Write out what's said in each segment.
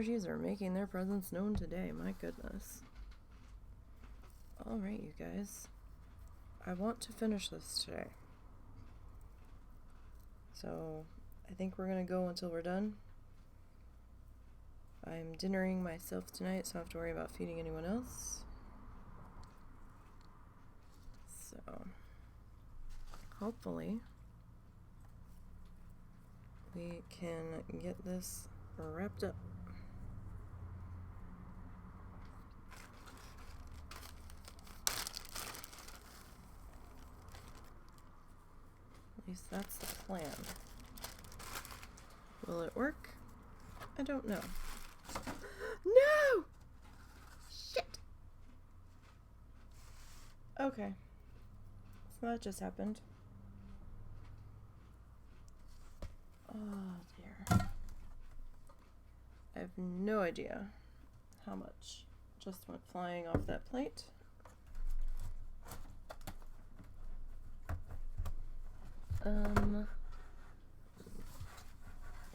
allergies are making their presence known today. My goodness. Alright, you guys. I want to finish this today. So, I think we're going to go until we're done. I'm dinnering myself tonight, so I don't have to worry about feeding anyone else. So, hopefully, we can get this wrapped up. At least that's the plan. Will it work? I don't know. No! Shit! Okay. So that just happened. Oh dear. I have no idea how much just went flying off that plate.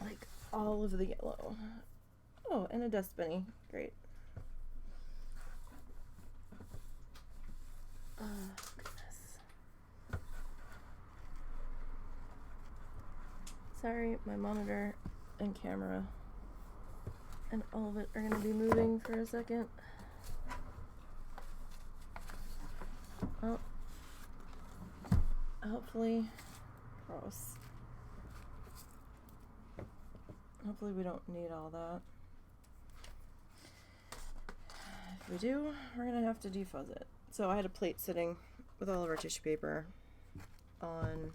Like all of the yellow. Oh, and a dust bunny. Great. Oh, goodness. Sorry, my monitor and camera and all of it are going to be moving for a second. Oh. Hopefully. Gross. Hopefully we don't need all that. If we do, we're gonna have to defuzz it. So I had a plate sitting with all of our tissue paper on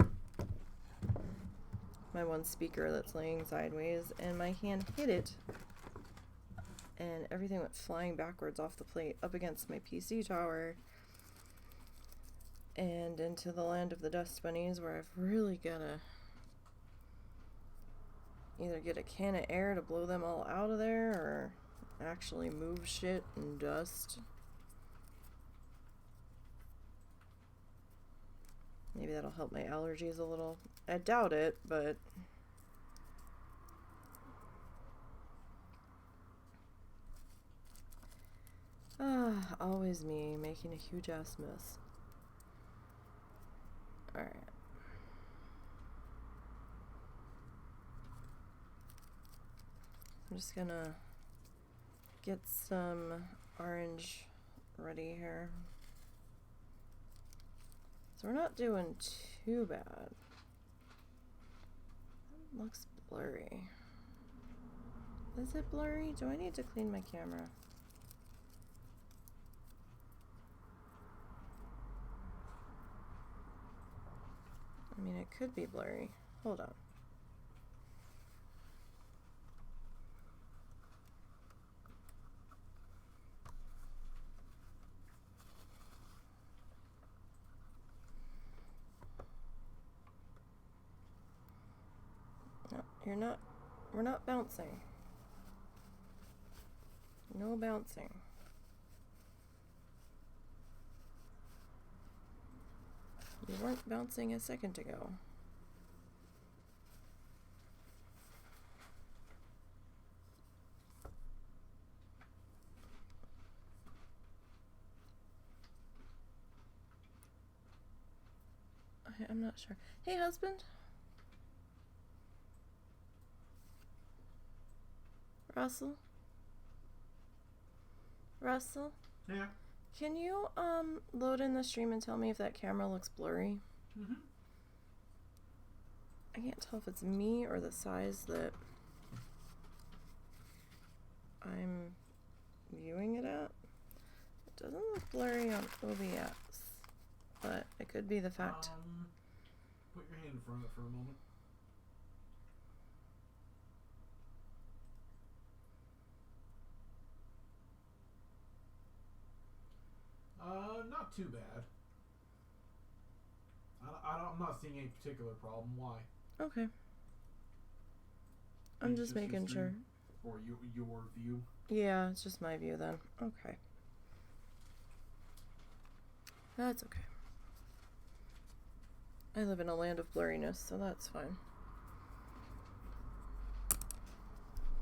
my one speaker that's laying sideways, and my hand hit it, and everything went flying backwards off the plate up against my PC tower and into the land of the dust bunnies, where I've really gotta either get a can of air to blow them all out of there or actually move shit and dust. Maybe that'll help my allergies a little. I doubt it, but always me making a huge ass mess. Alright. I'm just gonna get some orange ready here. So we're not doing too bad. It looks blurry. Is it blurry? Do I need to clean my camera? I mean, it could be blurry. Hold on. No, we're not bouncing. No bouncing. You weren't bouncing a second ago. I'm not sure. Hey, husband. Russell? Russell? Yeah. Can you load in the stream and tell me if that camera looks blurry? Mm-hmm. I can't tell if it's me or the size that I'm viewing it at. It doesn't look blurry on OBS, but it could be the fact. Put your hand in front of it for a moment. Not too bad. I'm not seeing any particular problem. Why? Okay. I'm just making sure. Or your view? Yeah, it's just my view then. Okay. That's okay. I live in a land of blurriness, so that's fine.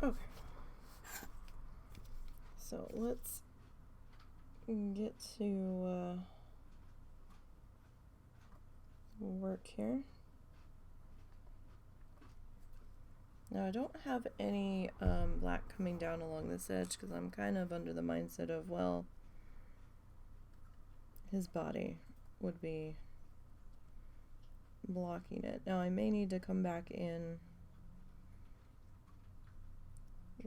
Okay. So let's get to work here. Now I don't have any black coming down along this edge because I'm kind of under the mindset of, well, his body would be blocking it. Now I may need to come back in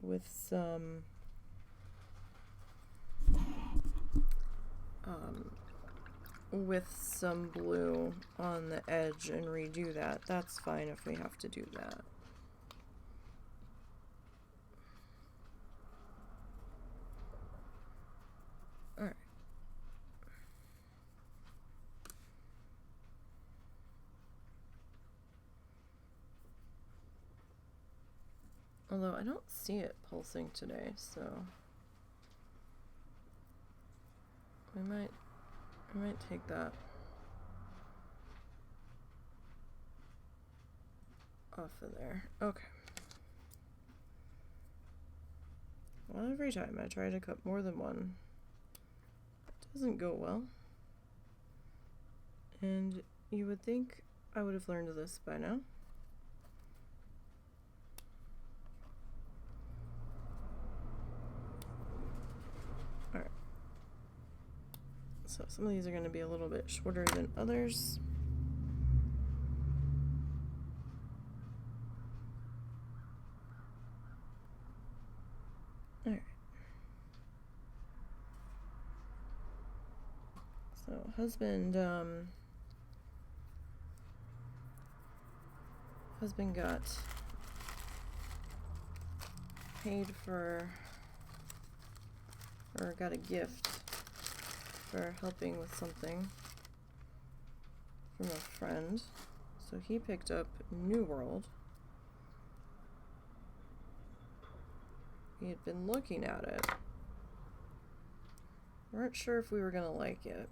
with some blue on the edge and redo that. That's fine if we have to do that. Alright. Although I don't see it pulsing today, so I might take that off of there. Okay. Well, every time I try to cut more than one, it doesn't go well. And you would think I would have learned this by now. Alright. So some of these are going to be a little bit shorter than others. Alright. So husband got paid for, or got a gift for helping with something from a friend. So he picked up New World. He had been looking at it. Weren't sure if we were gonna like it.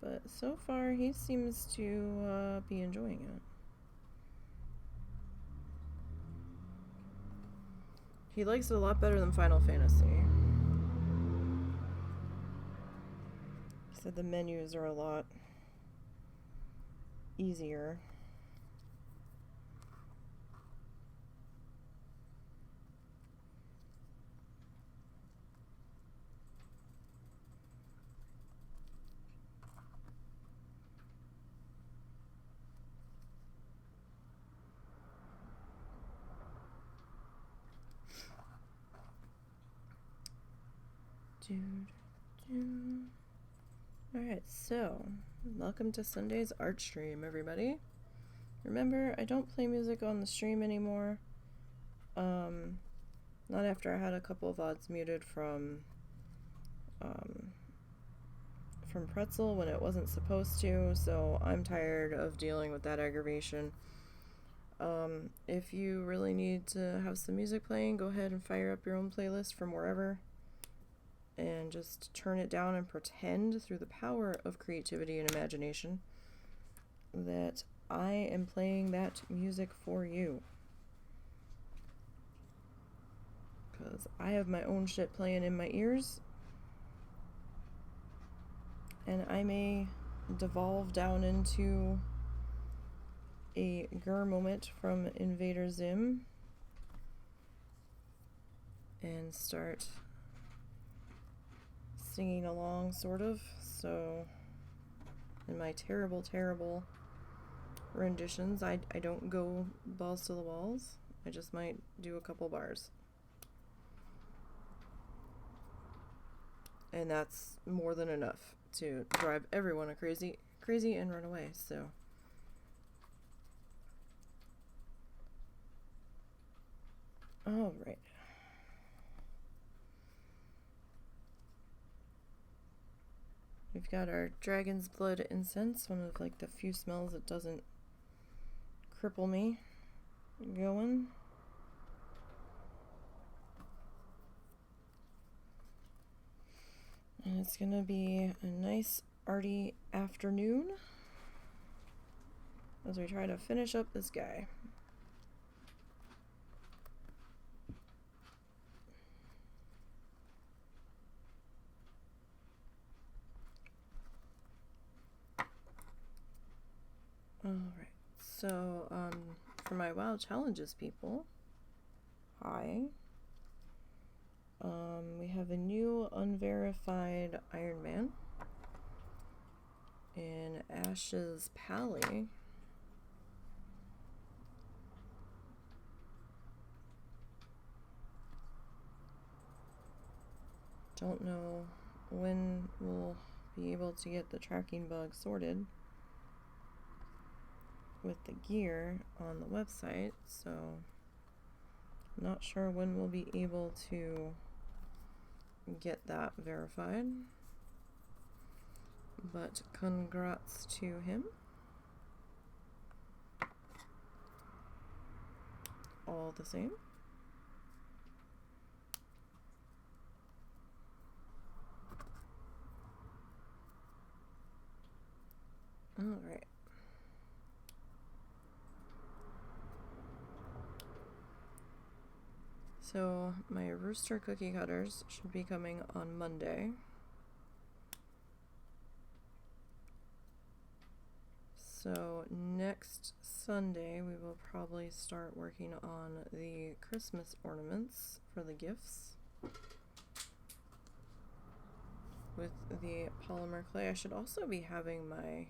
But so far he seems to be enjoying it. He likes it a lot better than Final Fantasy. He said the menus are a lot easier. Alright, so welcome to Sunday's art stream, everybody. Remember, I don't play music on the stream anymore. Not after I had a couple of VODs muted from Pretzel when it wasn't supposed to, so I'm tired of dealing with that aggravation. If you really need to have some music playing, go ahead and fire up your own playlist from wherever and just turn it down and pretend through the power of creativity and imagination that I am playing that music for you. Because I have my own shit playing in my ears, and I may devolve down into a Gur moment from Invader Zim and start singing along, sort of. So in my terrible renditions, I don't go balls to the walls. I just might do a couple bars, and that's more than enough to drive everyone crazy and run away. So all right. We've got our dragon's blood incense, one of like the few smells that doesn't cripple me, going. And it's gonna be a nice arty afternoon as we try to finish up this guy. Alright, so for my WoW Challenges people, hi. We have a new unverified Iron Man in Ash's Pally. Don't know when we'll be able to get the tracking bug sorted with the gear on the website, so not sure when we'll be able to get that verified, but congrats to him. All the same. All right. So my rooster cookie cutters should be coming on Monday. So next Sunday we will probably start working on the Christmas ornaments for the gifts with the polymer clay. I should also be having my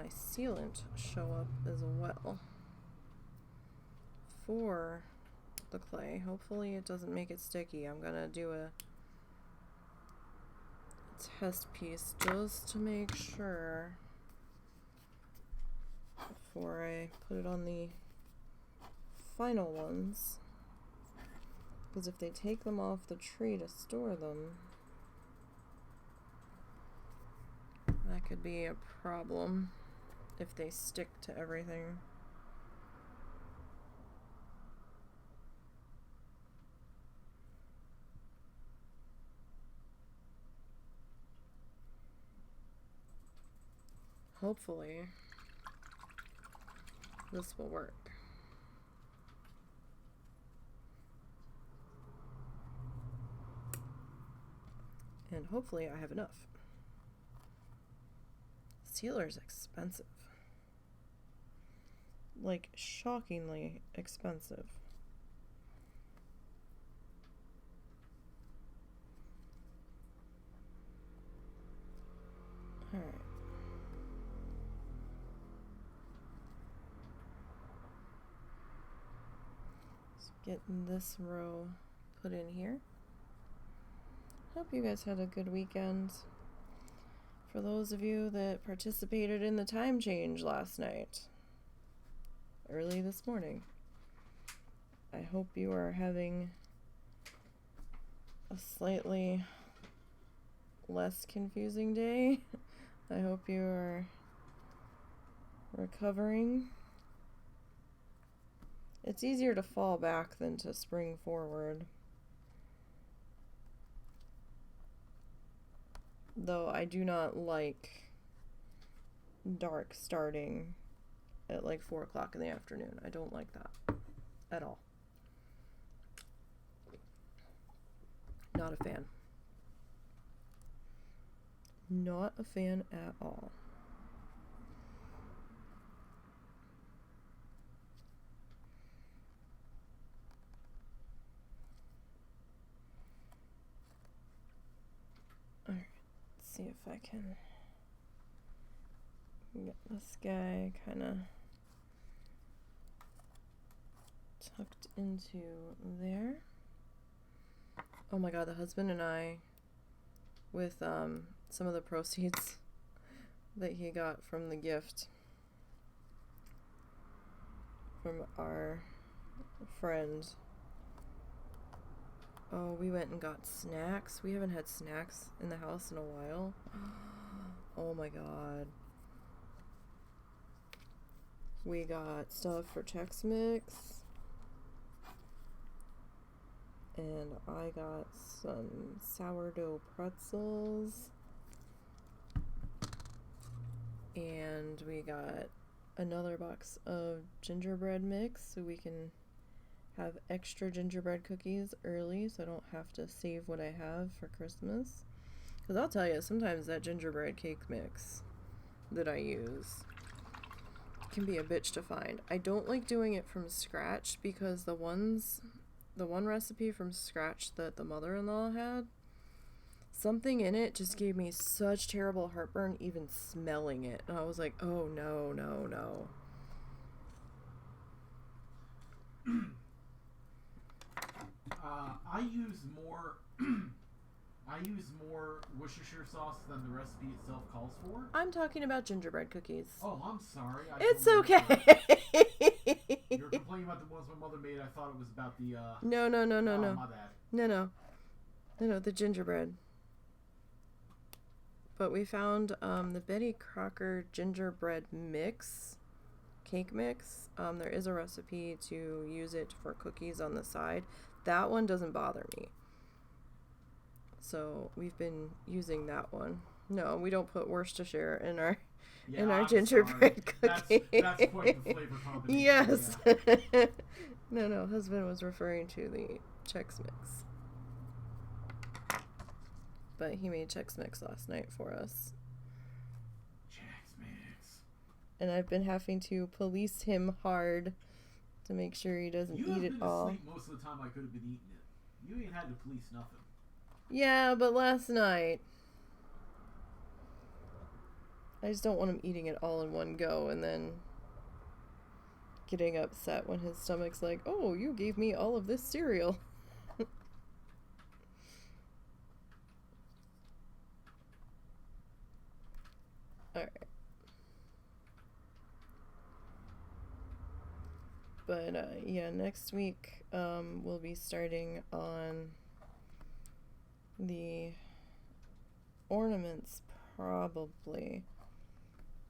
sealant show up as well for the clay. Hopefully it doesn't make it sticky. I'm gonna do a test piece just to make sure before I put it on the final ones, because if they take them off the tree to store them, that could be a problem if they stick to everything. Hopefully this will work. And hopefully I have enough. Sealer's expensive. Like, shockingly expensive. Alright. So getting this row put in here. Hope you guys had a good weekend. For those of you that participated in the time change last night, early this morning, I hope you are having a slightly less confusing day. I hope you are recovering. It's easier to fall back than to spring forward. Though I do not like dark starting at like 4 o'clock in the afternoon. I don't like that at all. Not a fan. Not a fan at all. Alright, let's see if I can get this guy kind of tucked into there. Oh my god, the husband and I, with some of the proceeds that he got from the gift from our friend. Oh, we went and got snacks. We haven't had snacks in the house in a while. Oh my god. We got stuff for Chex Mix. And I got some sourdough pretzels. And we got another box of gingerbread mix so we can have extra gingerbread cookies early so I don't have to save what I have for Christmas. Because I'll tell you, sometimes that gingerbread cake mix that I use can be a bitch to find. I don't like doing it from scratch because the one recipe from scratch that the mother-in-law had, something in it just gave me such terrible heartburn even smelling it. And I was like, oh no, no, no. I use more Worcestershire sauce than the recipe itself calls for. I'm talking about gingerbread cookies. Oh, I'm sorry. It's okay. You're complaining about the ones my mother made. I thought it was about the No. my bad. No, the gingerbread. But we found the Betty Crocker gingerbread mix, cake mix. There is a recipe to use it for cookies on the side. That one doesn't bother me. So we've been using that one. No, we don't put Worcestershire in our gingerbread cookie. That's quite the flavor combination. Yes. Yeah. No, husband was referring to the Chex Mix. But he made Chex Mix last night for us. Chex Mix. And I've been having to police him hard to make sure he doesn't eat it all. Asleep most of the time I could have been eating it. You ain't had to police nothing. Yeah, but last night I just don't want him eating it all in one go and then getting upset when his stomach's like, oh, you gave me all of this cereal. Alright. But, yeah, next week, we'll be starting on the ornaments, probably.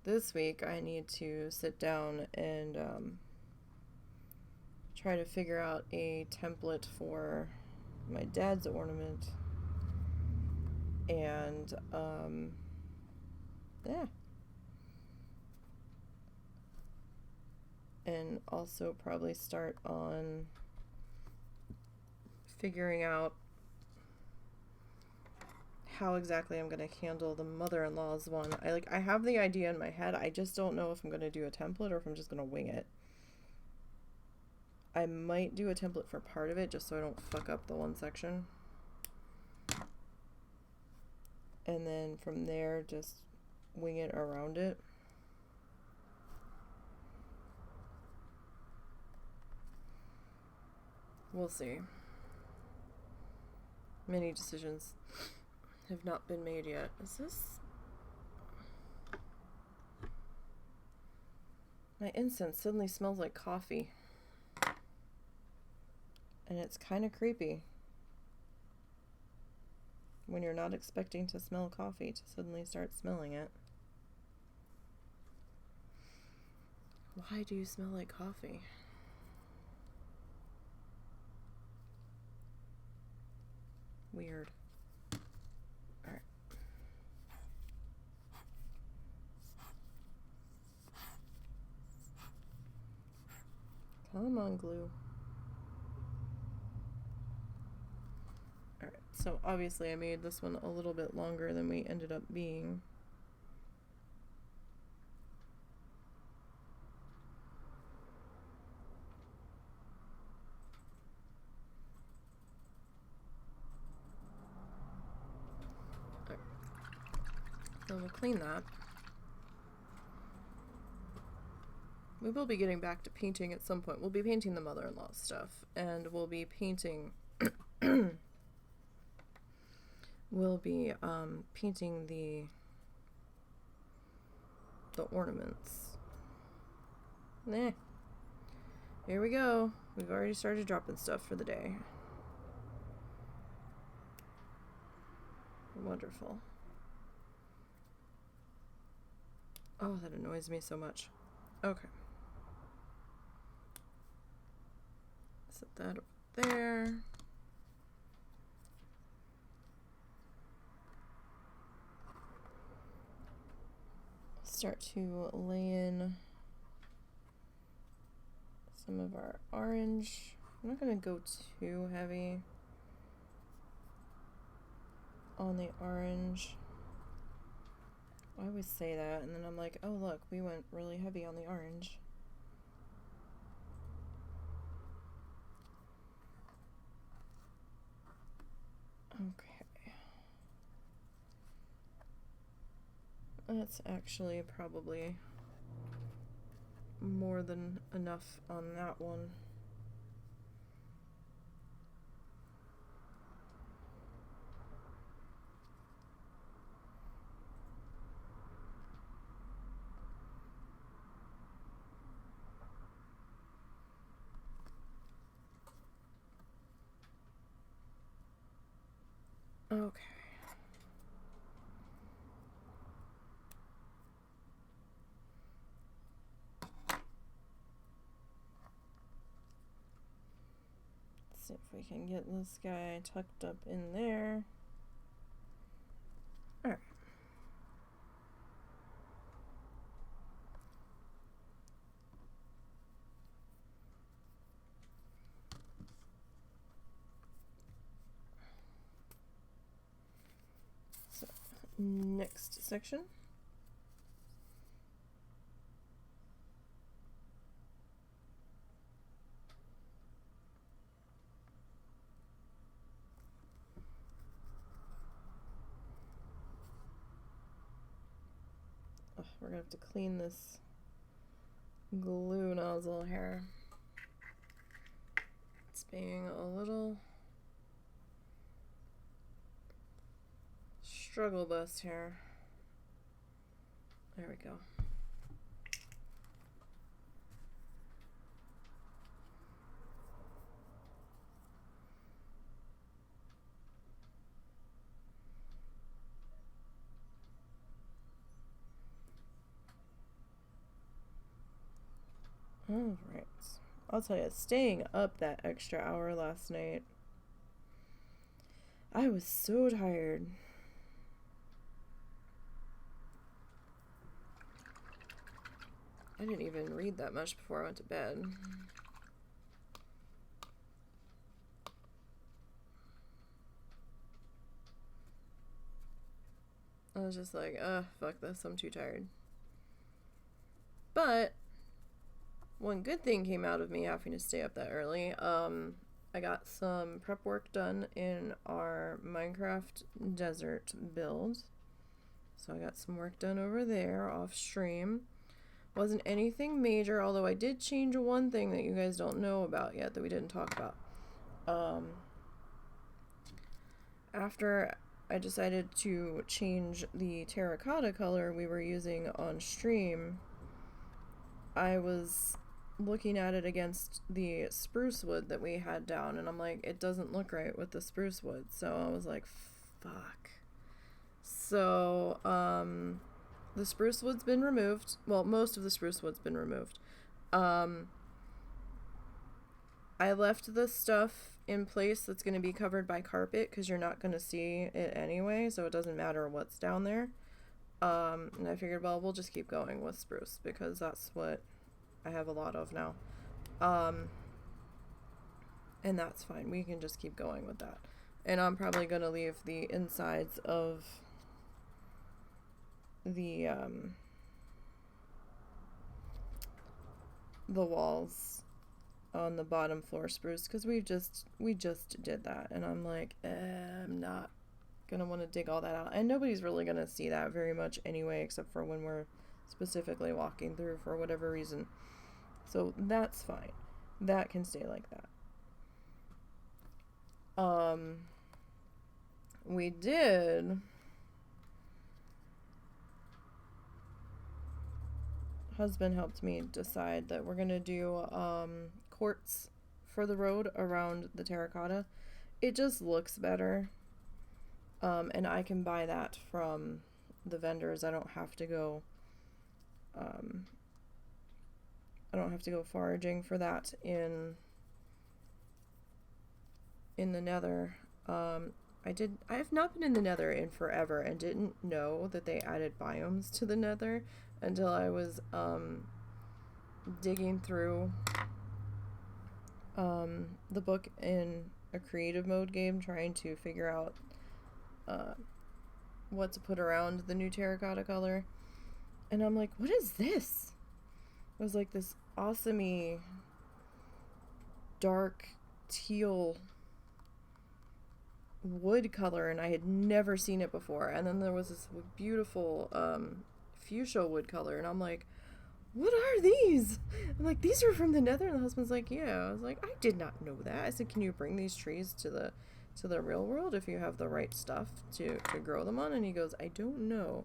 This week, I need to sit down and, try to figure out a template for my dad's ornament. And, yeah. And also probably start on figuring out how exactly I'm going to handle the mother-in-law's one. I have the idea in my head. I just don't know if I'm going to do a template or if I'm just going to wing it. I might do a template for part of it just so I don't fuck up the one section. And then from there just wing it around it. We'll see. Many decisions have not been made yet. Is this? My incense suddenly smells like coffee. And it's kind of creepy when you're not expecting to smell coffee to suddenly start smelling it. Why do you smell like coffee? Weird. Alright. Come on, glue. Alright, so obviously I made this one a little bit longer than we ended up being. So we'll clean that. We will be getting back to painting at some point. We'll be painting the mother-in-law's stuff, and we'll be painting painting the ornaments. Here we go. We've already started dropping stuff for the day. Wonderful. Oh, that annoys me so much. Okay. Set that up there. Start to lay in some of our orange. I'm not going to go too heavy on the orange. I always say that, and then I'm like, oh look, we went really heavy on the orange. Okay. That's actually probably more than enough on that one. Okay. Let's see if we can get this guy tucked up in there. All right. So, next section. We're gonna have to clean this glue nozzle here. It's being a little struggle bus here. There we go. All right. I'll tell you, staying up that extra hour last night, I was so tired. I didn't even read that much before I went to bed. I was just like, fuck this, I'm too tired. But one good thing came out of me having to stay up that early. I got some prep work done in our Minecraft desert build. So I got some work done over there off stream. Wasn't anything major, although I did change one thing that you guys don't know about yet that we didn't talk about. After I decided to change the terracotta color we were using on stream, I was looking at it against the spruce wood that we had down, and I'm like, it doesn't look right with the spruce wood. So I was like, fuck. So the spruce wood's been removed. Well, most of the spruce wood's been removed. I left the stuff in place that's going to be covered by carpet because you're not going to see it anyway, so it doesn't matter what's down there. And I figured, well, we'll just keep going with spruce because that's what I have a lot of now. And that's fine. We can just keep going with that. And I'm probably going to leave the insides of the walls on the bottom floor spruce because we just did that, and I'm like, I'm not gonna want to dig all that out, and nobody's really gonna see that very much anyway, except for when we're specifically walking through for whatever reason. So that's fine. That can stay like that. We did husband helped me decide that we're gonna do quartz for the road around the terracotta. It just looks better, and I can buy that from the vendors. I don't have to go foraging for that in the nether. I have not been in the nether in forever and didn't know that they added biomes to the nether until I was digging through the book in a creative mode game, trying to figure out what to put around the new terracotta color. And I'm like, what is this? It was like this awesome-y dark teal wood color, and I had never seen it before. And then there was this beautiful fuchsia wood color, and I'm like, what are these? I'm like, these are from the Nether. And the husband's like, yeah. I was like, I did not know that. I said, can you bring these trees to the real world if you have the right stuff to grow them on? And he goes, I don't know.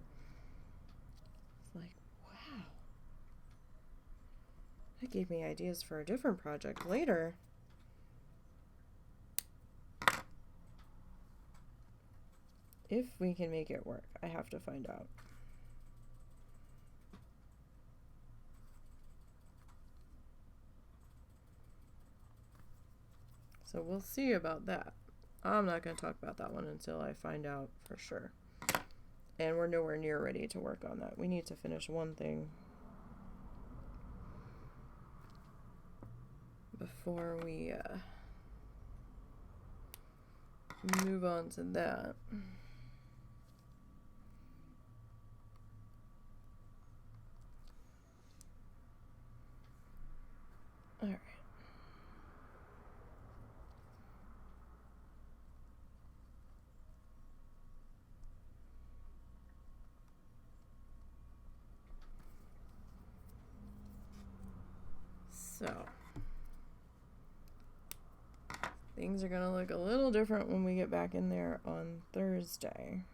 It's like, wow. That gave me ideas for a different project later. If we can make it work, I have to find out. So we'll see about that. I'm not going to talk about that one until I find out for sure. And we're nowhere near ready to work on that. We need to finish one thing before we move on to that. All right. So, things are gonna look a little different when we get back in there on Thursday.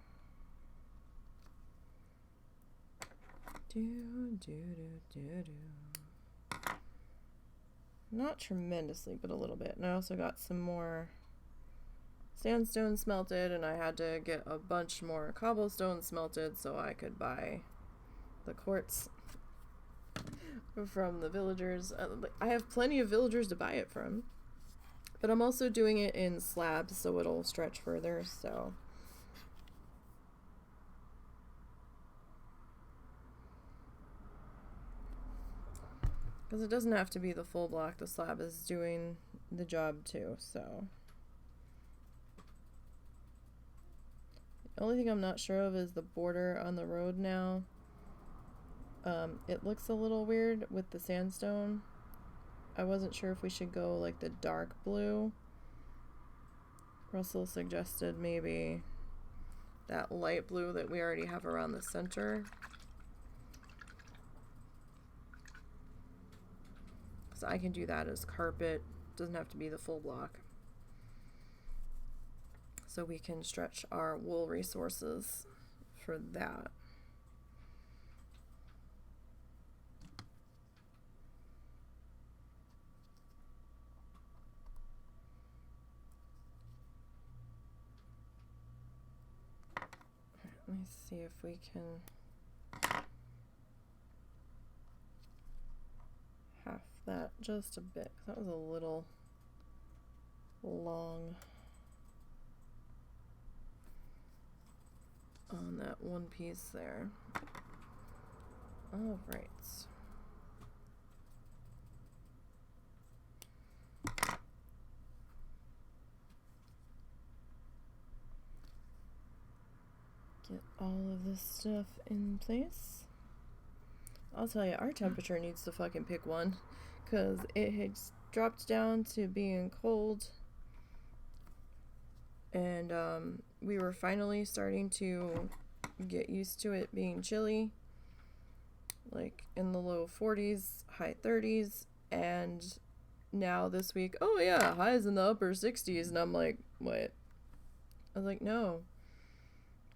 Not tremendously, but a little bit. And I also got some more sandstone smelted, and I had to get a bunch more cobblestone smelted so I could buy the quartz from the villagers. I have plenty of villagers to buy it from, but I'm also doing it in slabs so it'll stretch further. So because it doesn't have to be the full block, the slab is doing the job too. So the only thing I'm not sure of is the border on the road now. It looks a little weird with the sandstone. I wasn't sure if we should go like the dark blue. Russell suggested maybe that light blue that we already have around the center. So I can do that as carpet. Doesn't have to be the full block. So we can stretch our wool resources for that. Let me see if we can half that just a bit. That was a little long on that one piece there. All right. Get all of this stuff in place. I'll tell you, our temperature needs to fucking pick one, because it had dropped down to being cold, and we were finally starting to get used to it being chilly, like in the low 40s, high 30s, and now this week, oh yeah, highs in the upper 60s, and I'm like, what? I was like, no.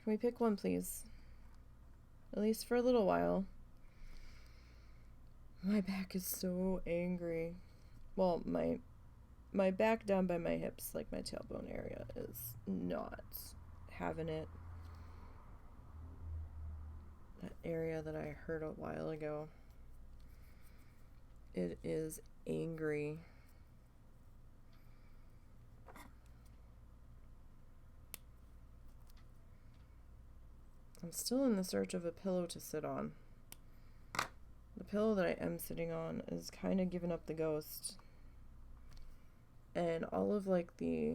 Can we pick one, please? At least for a little while. My back is so angry. Well, my back down by my hips, like my tailbone area, is not having it. That area that I heard a while ago. It is angry. I'm still in the search of a pillow to sit on. The pillow that I am sitting on is kind of giving up the ghost. And all of like the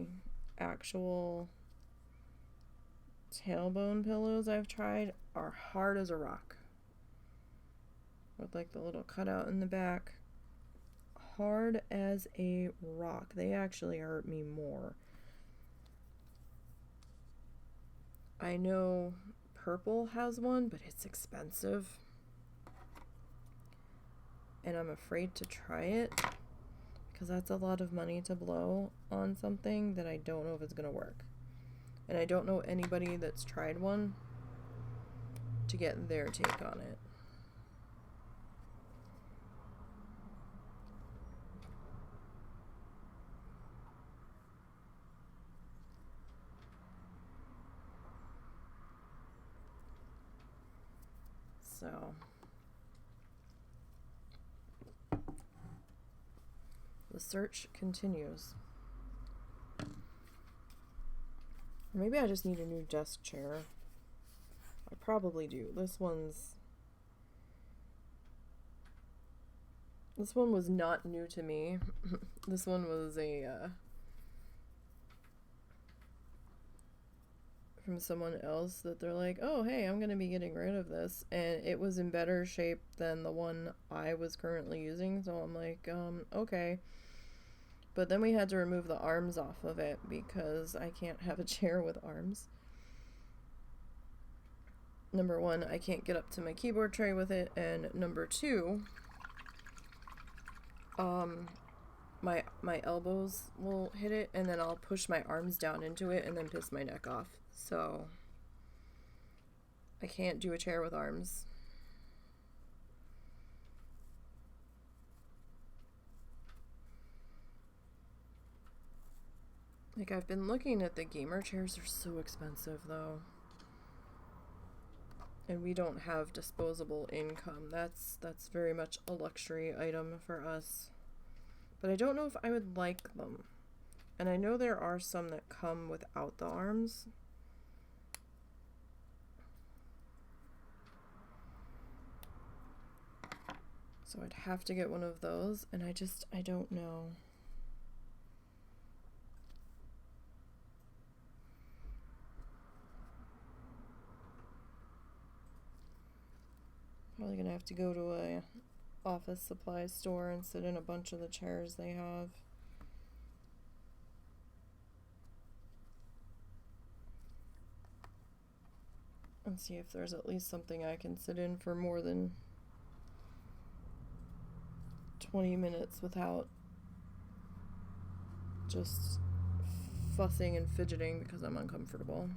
actual tailbone pillows I've tried are hard as a rock. With like the little cutout in the back. Hard as a rock. They actually hurt me more. I know Purple has one, but it's expensive. And I'm afraid to try it because that's a lot of money to blow on something that I don't know if it's going to work. And I don't know anybody that's tried one to get their take on it. So the search continues. Maybe I just need a new desk chair. I probably do. This one was not new to me. This one was from someone else that they're like, oh, hey, I'm going to be getting rid of this. And it was in better shape than the one I was currently using. So I'm like, okay. But then we had to remove the arms off of it because I can't have a chair with arms. Number one, I can't get up to my keyboard tray with it. And number two, my elbows will hit it and then I'll push my arms down into it and then piss my neck off. So I can't do a chair with arms. Like, I've been looking at the gamer chairs. They're so expensive though. And we don't have disposable income. That's very much a luxury item for us. But I don't know if I would like them. And I know there are some that come without the arms. So I'd have to get one of those, and I don't know. Probably gonna have to go to a office supply store and sit in a bunch of the chairs they have. And see if there's at least something I can sit in for more than 20 minutes without just fussing and fidgeting because I'm uncomfortable.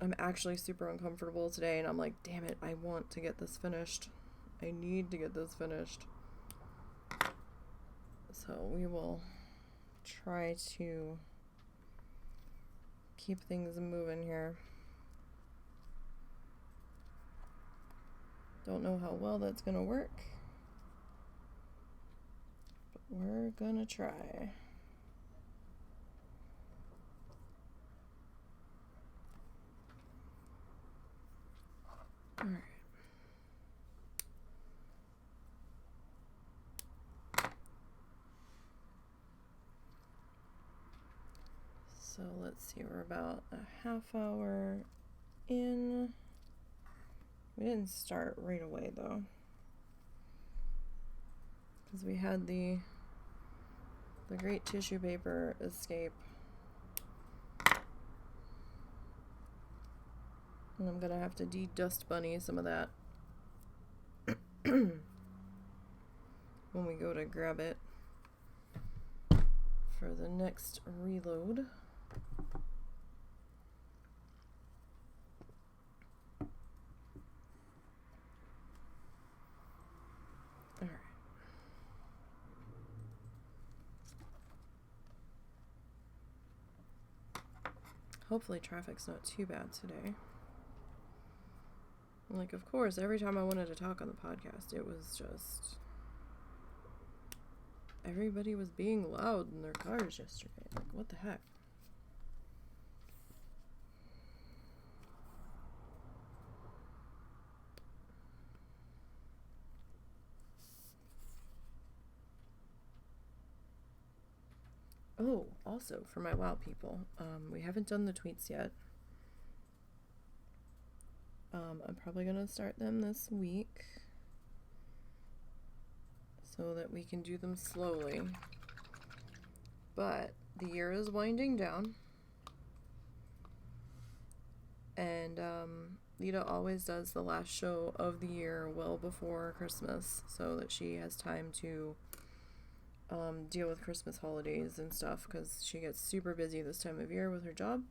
I'm actually super uncomfortable today and I'm like, damn it, I want to get this finished. I need to get this finished. So we will try to keep things moving here. Don't know how well that's gonna work, but we're gonna try. All right. So let's see, we're about a half hour in. We didn't start right away though, because we had the great tissue paper escape. And I'm gonna have to de-dust bunny some of that when we go to grab it for the next reload. Alright. Hopefully traffic's not too bad today. Like, of course, every time I wanted to talk on the podcast, it was just... everybody was being loud in their cars yesterday. Like, what the heck? Oh, also for my WoW people, we haven't done the tweets yet. I'm probably gonna start them this week so that we can do them slowly. But the year is winding down, and Lita always does the last show of the year well before Christmas so that she has time to deal with Christmas holidays and stuff, because she gets super busy this time of year with her job.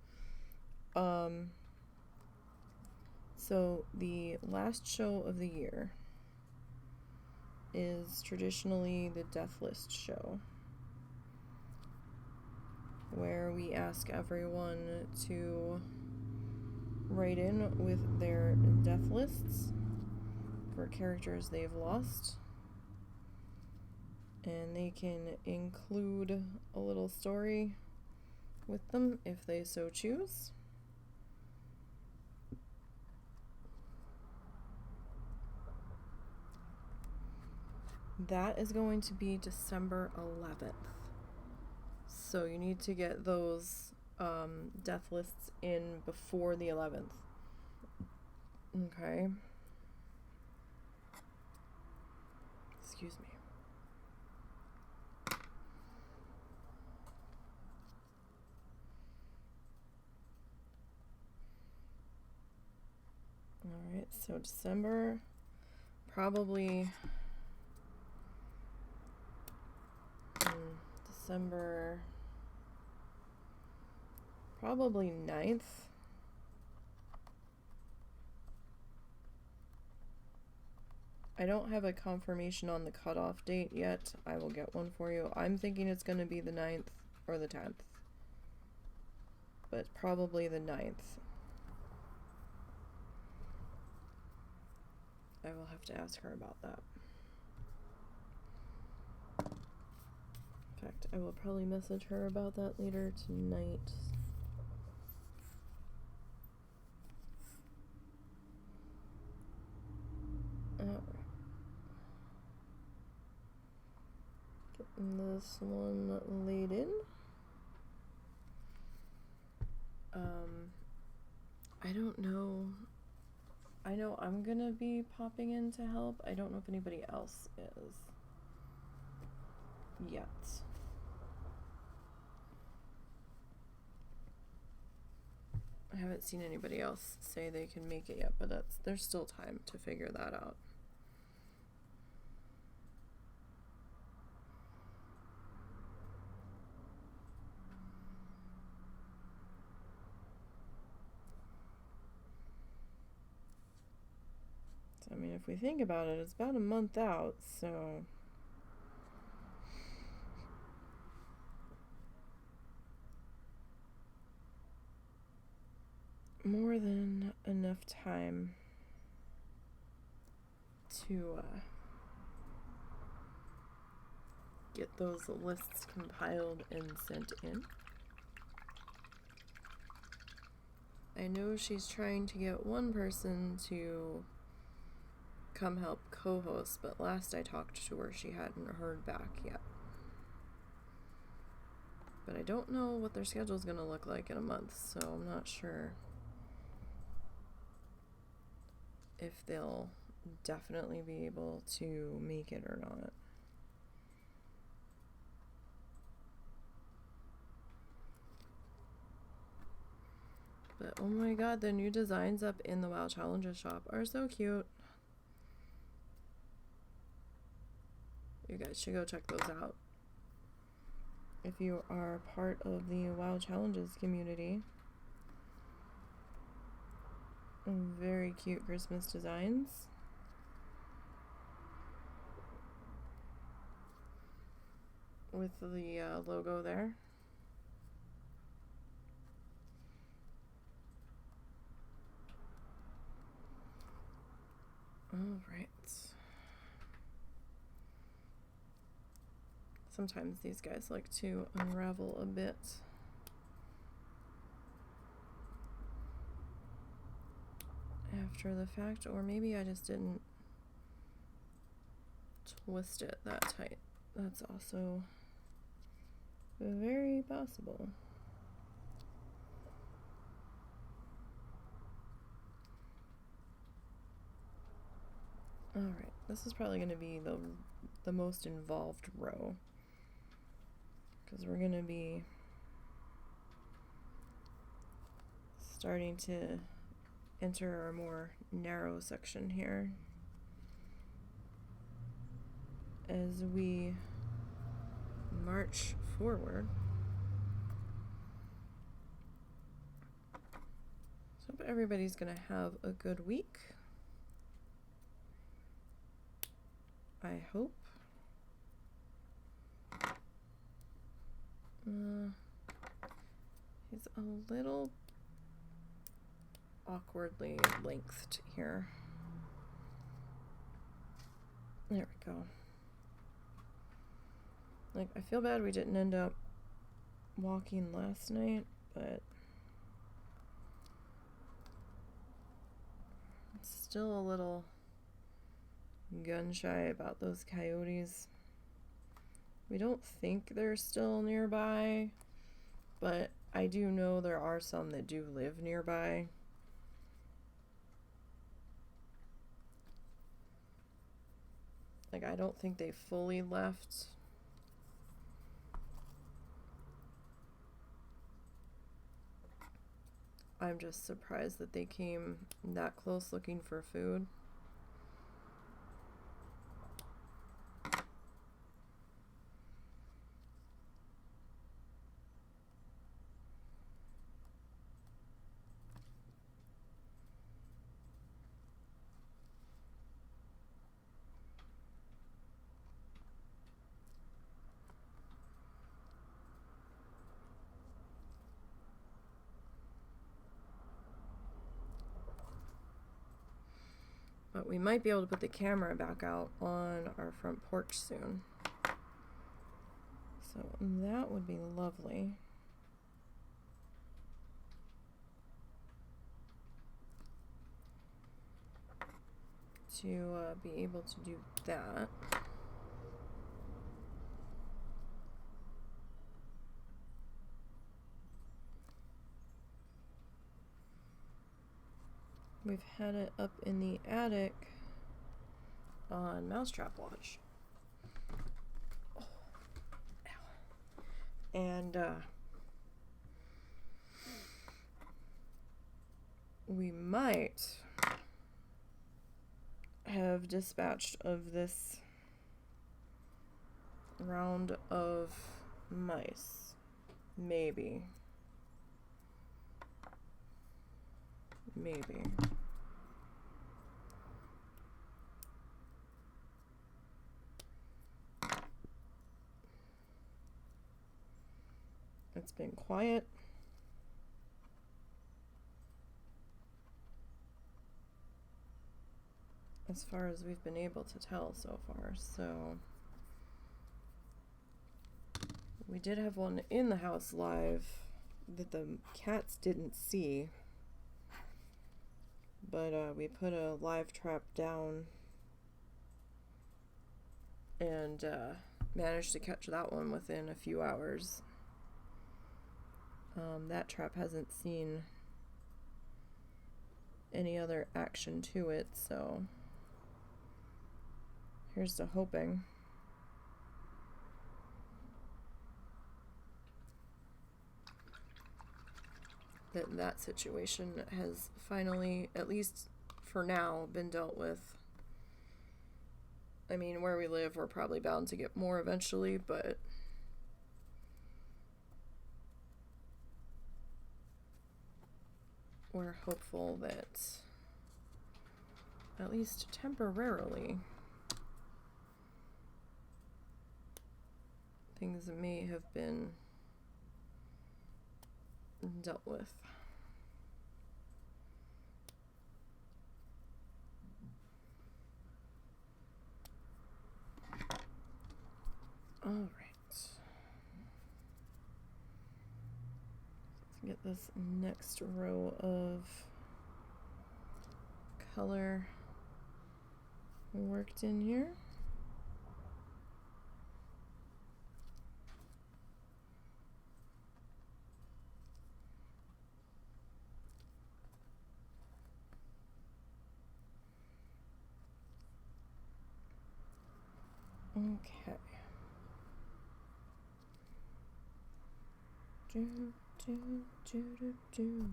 So the last show of the year is traditionally the Death List show, where we ask everyone to write in with their death lists for characters they've lost, and they can include a little story with them if they so choose. That is going to be December 11th. So you need to get those death lists in before the 11th. Okay. Excuse me. Alright, so December, probably December, probably 9th. I don't have a confirmation on the cutoff date yet. I will get one for you. I'm thinking it's going to be the 9th or the 10th, but probably the 9th. I will have to ask her about that. In fact, I will probably message her about that later tonight. Getting this one laid in. I don't know. I know I'm gonna be popping in to help. I don't know if anybody else is yet. I haven't seen anybody else say they can make it yet, but there's still time to figure that out. So, I mean, if we think about it, it's about a month out, so more than enough time to get those lists compiled and sent in. I know she's trying to get one person to come help co-host, but last I talked to her, she hadn't heard back yet. But I don't know what their schedule's gonna look like in a month, so I'm not sure if they'll definitely be able to make it or not. But oh my god, the new designs up in the WoW Challenges shop are so cute. You guys should go check those out if you are part of the WoW Challenges community. Very cute Christmas designs. With the logo there. Alright. Sometimes these guys like to unravel a bit. After the fact, or maybe I just didn't twist it that tight. That's also Very possible. Alright, this is probably going to be the most involved row, because we're going to be starting to enter our more narrow section here as we march forward. So hope everybody's going to have a good week. I hope. He's a little awkwardly lengthed here. There we go. Like, I feel bad we didn't end up walking last night, but it's still a little gun shy about those coyotes. We don't think they're still nearby, but I do know there are some that do live nearby. Like, I don't think they fully left. I'm just surprised that they came that close looking for food. But we might be able to put the camera back out on our front porch soon. So that would be lovely. To be able to do that. We've had it up in the attic on Mousetrap Watch. Oh, ow. And we might have dispatched of this round of mice. Maybe. Maybe. It's been quiet. As far as we've been able to tell so far, so we did have one in the house live that the cats didn't see, but we put a live trap down and managed to catch that one within a few hours. That trap hasn't seen any other action to it, so here's to hoping that that situation has finally, at least for now, been dealt with. I mean, where we live, we're probably bound to get more eventually, but we're hopeful that at least temporarily things may have been dealt with. All right. Let's get this next row of color worked in here. Okay. Do, do, do, do, do.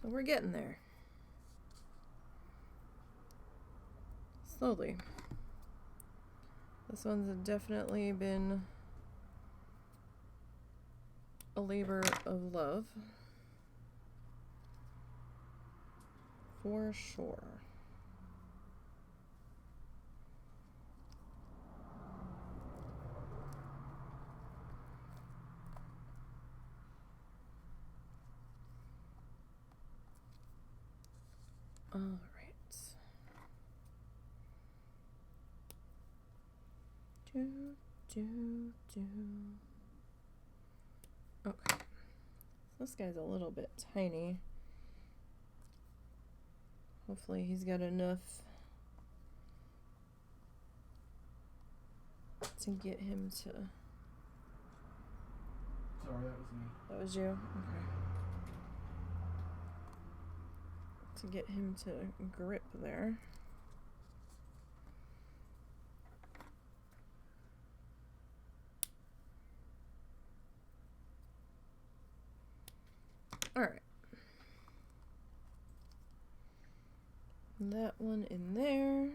So we're getting there. Slowly. This one's definitely been a labor of love. For sure. All right. Do, do, do. Okay. This guy's a little bit tiny. Hopefully he's got enough to get him to... Sorry, that was me. That was you? Okay. To get him to grip there. Alright. That one in there.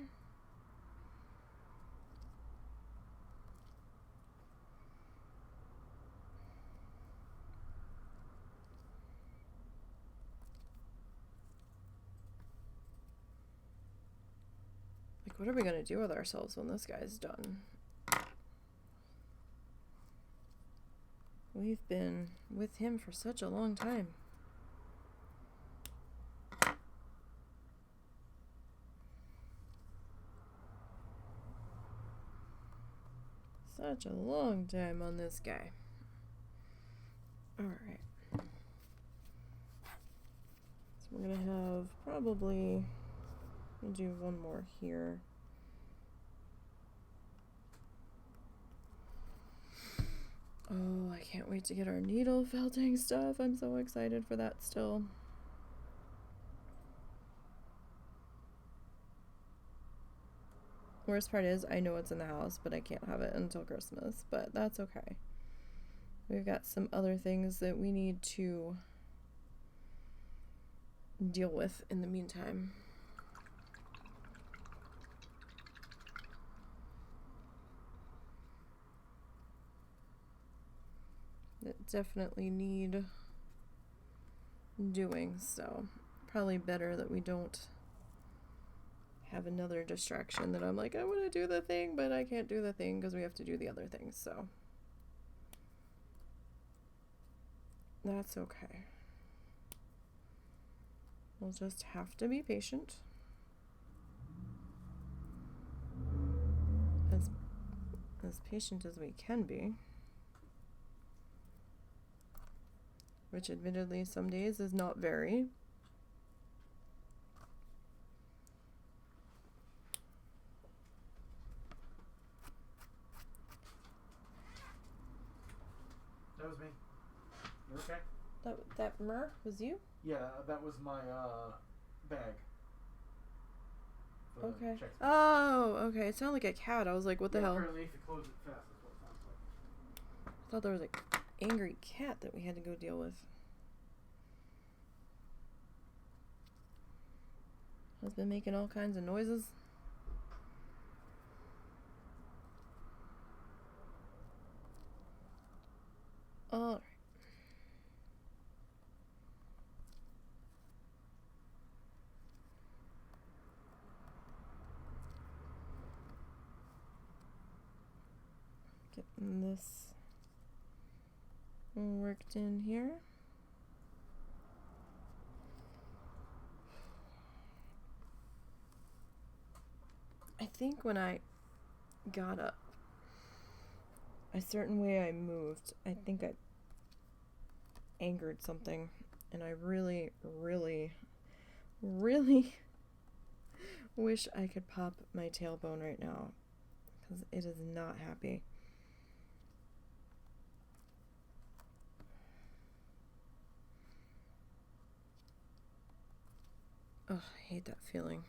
Like, what are we gonna do with ourselves when this guy's done? We've been with him for such a long time. Such a long time on this guy. Alright. So we're gonna have probably... We'll do one more here. Oh, I can't wait to get our needle felting stuff. I'm so excited for that still. Worst part is, I know it's in the house, but I can't have it until Christmas. But that's okay. We've got some other things that we need to deal with in the meantime. That definitely need doing, so probably better that we don't have another distraction that I'm like, I want to do the thing, but I can't do the thing because we have to do the other thing, so that's okay. We'll just have to be patient. As patient as we can be. Which admittedly some days is not very. That was me. You okay? That mer was you? Yeah, that was my bag. For the Okay. checks. Oh, okay. It sounded like a cat. I was like, what the hell? Apparently if you close it fast, that's what it sounds like. I thought there was an angry cat that we had to go deal with. Has been making all kinds of noises. Alright. Getting this worked in here. I think when I got up, a certain way I moved, I think I angered something, and I really, really, really wish I could pop my tailbone right now, because it is not happy. Oh, I hate that feeling.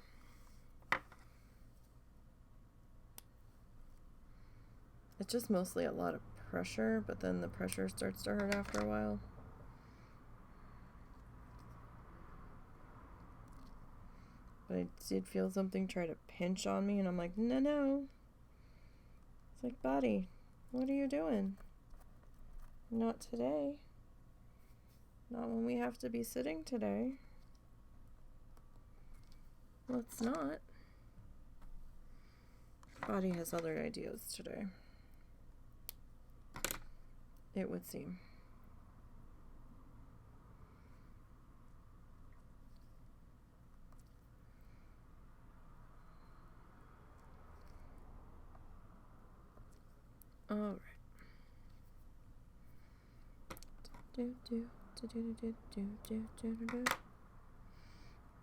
It's just mostly a lot of pressure, but then the pressure starts to hurt after a while. But I did feel something try to pinch on me, and I'm like, no, no. It's like, buddy, what are you doing? Not today. Not when we have to be sitting today. Let's not. Body has other ideas today, it would seem. All right.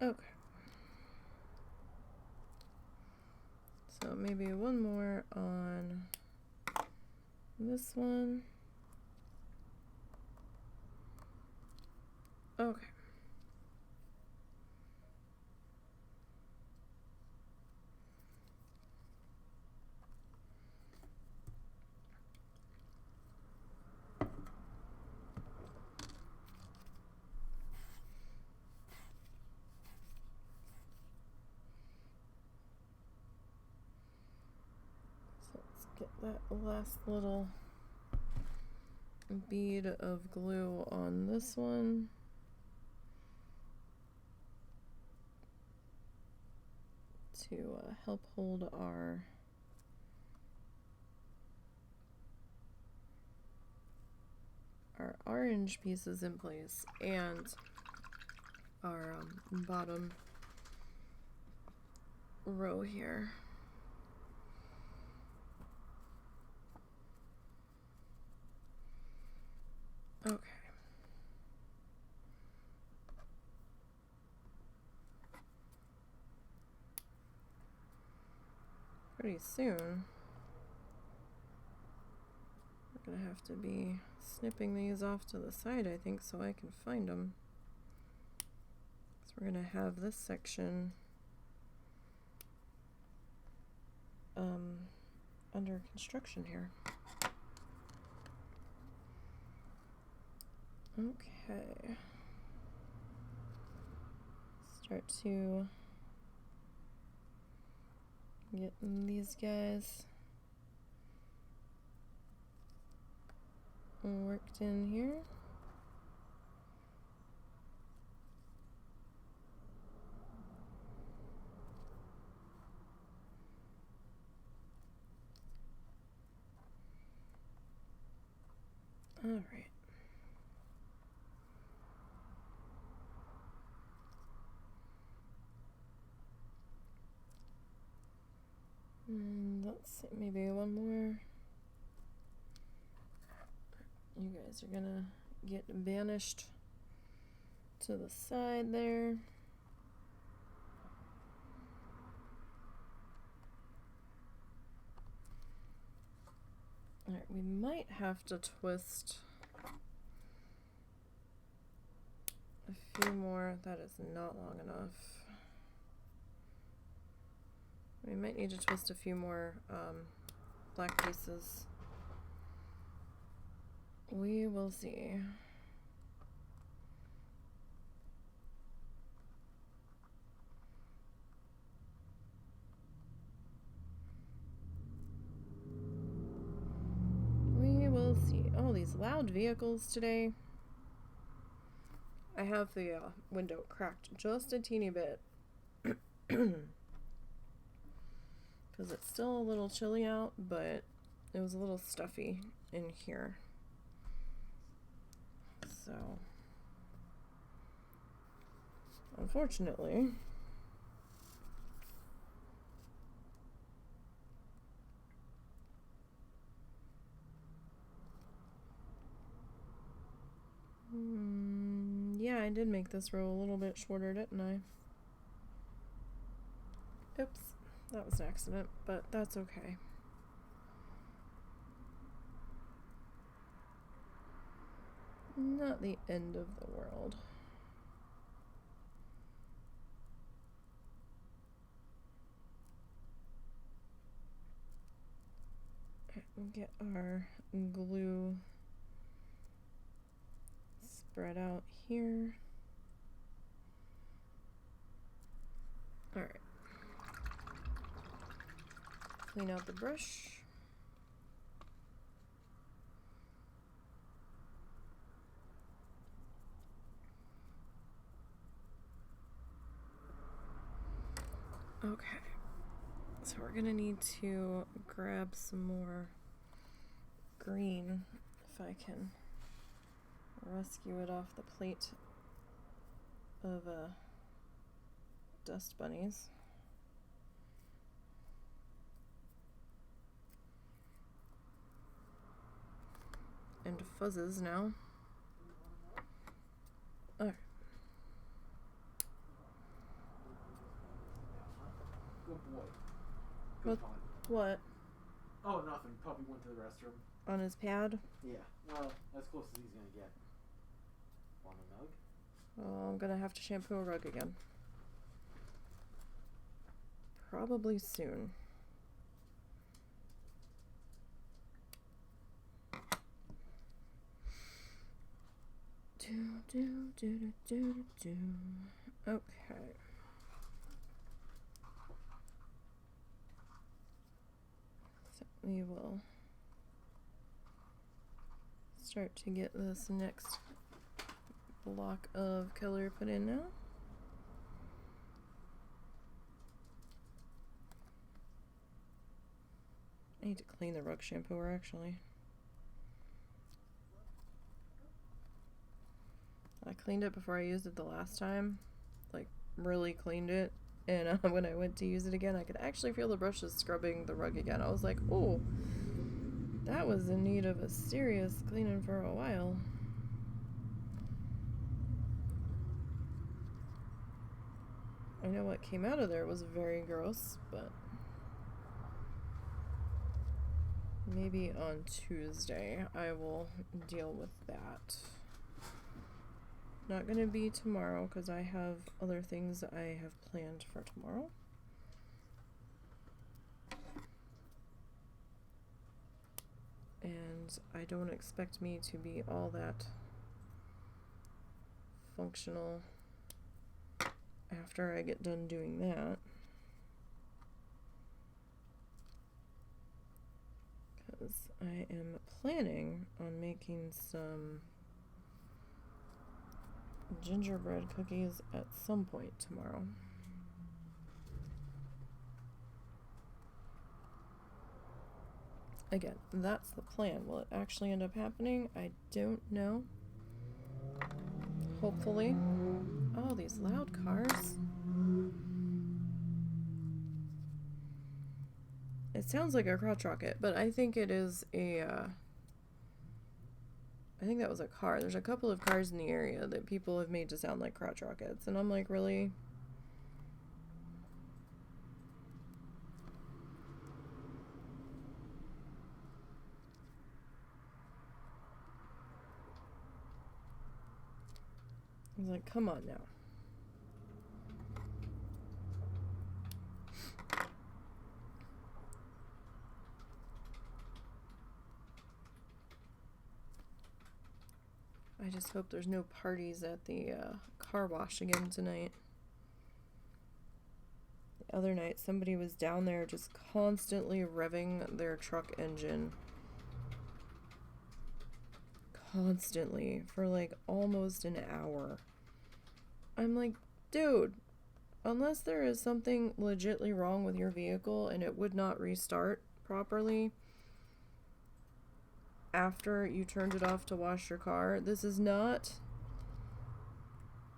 Okay. So maybe one more on this one. Okay. Get that last little bead of glue on this one. To help hold our orange pieces in place and our bottom row here. Okay. Pretty soon, we're gonna have to be snipping these off to the side, I think, so I can find them. So we're gonna have this section under construction here. Okay. Start to get these guys worked in here. All right. And let's see, maybe one more. You guys are gonna get banished to the side there. All right, we might have to twist a few more. That is not long enough. We might need to twist a few more black pieces. We will see. We will see. Oh, these loud vehicles today. I have the window cracked just a teeny bit. Because it's still a little chilly out, but it was a little stuffy in here. So, unfortunately, yeah, I did make this row a little bit shorter, didn't I? Oops, that was an accident, but that's okay. Not the end of the world. get our glue spread out here. All right. Clean out the brush. Okay, so we're gonna need to grab some more green if I can rescue it off the plate of dust bunnies. And fuzzes now. All right. Good boy. What? Good puppy. What? Oh, nothing. Puppy went to the restroom. On his pad? Yeah. Well, as close as he's gonna get. Want a nug? Oh, I'm gonna have to shampoo a rug again. Probably soon. Okay. So we will start to get this next block of color put in now. I need to clean the rug shampooer actually. I cleaned it before I used it the last time, like really cleaned it, and when I went to use it again I could actually feel the brushes scrubbing the rug again. I was like, oh, that was in need of a serious cleaning for a while. I know what came out of there was very gross, but maybe on Tuesday I will deal with that. Not gonna be tomorrow because I have other things I have planned for tomorrow. And I don't expect me to be all that functional after I get done doing that. Because I am planning on making some gingerbread cookies at some point tomorrow. Again, that's the plan. Will it actually end up happening? I don't know. Hopefully. Oh, these loud cars. It sounds like a crotch rocket, but I think it is a I think that was a car. There's a couple of cars in the area that people have made to sound like crotch rockets, and I'm like, really? I was like, come on now. I just hope there's no parties at the car wash again tonight. The other night, somebody was down there just constantly revving their truck engine. Constantly. For like almost an hour. I'm like, dude, unless there is something legitly wrong with your vehicle and it would not restart properly after you turned it off to wash your car, this is not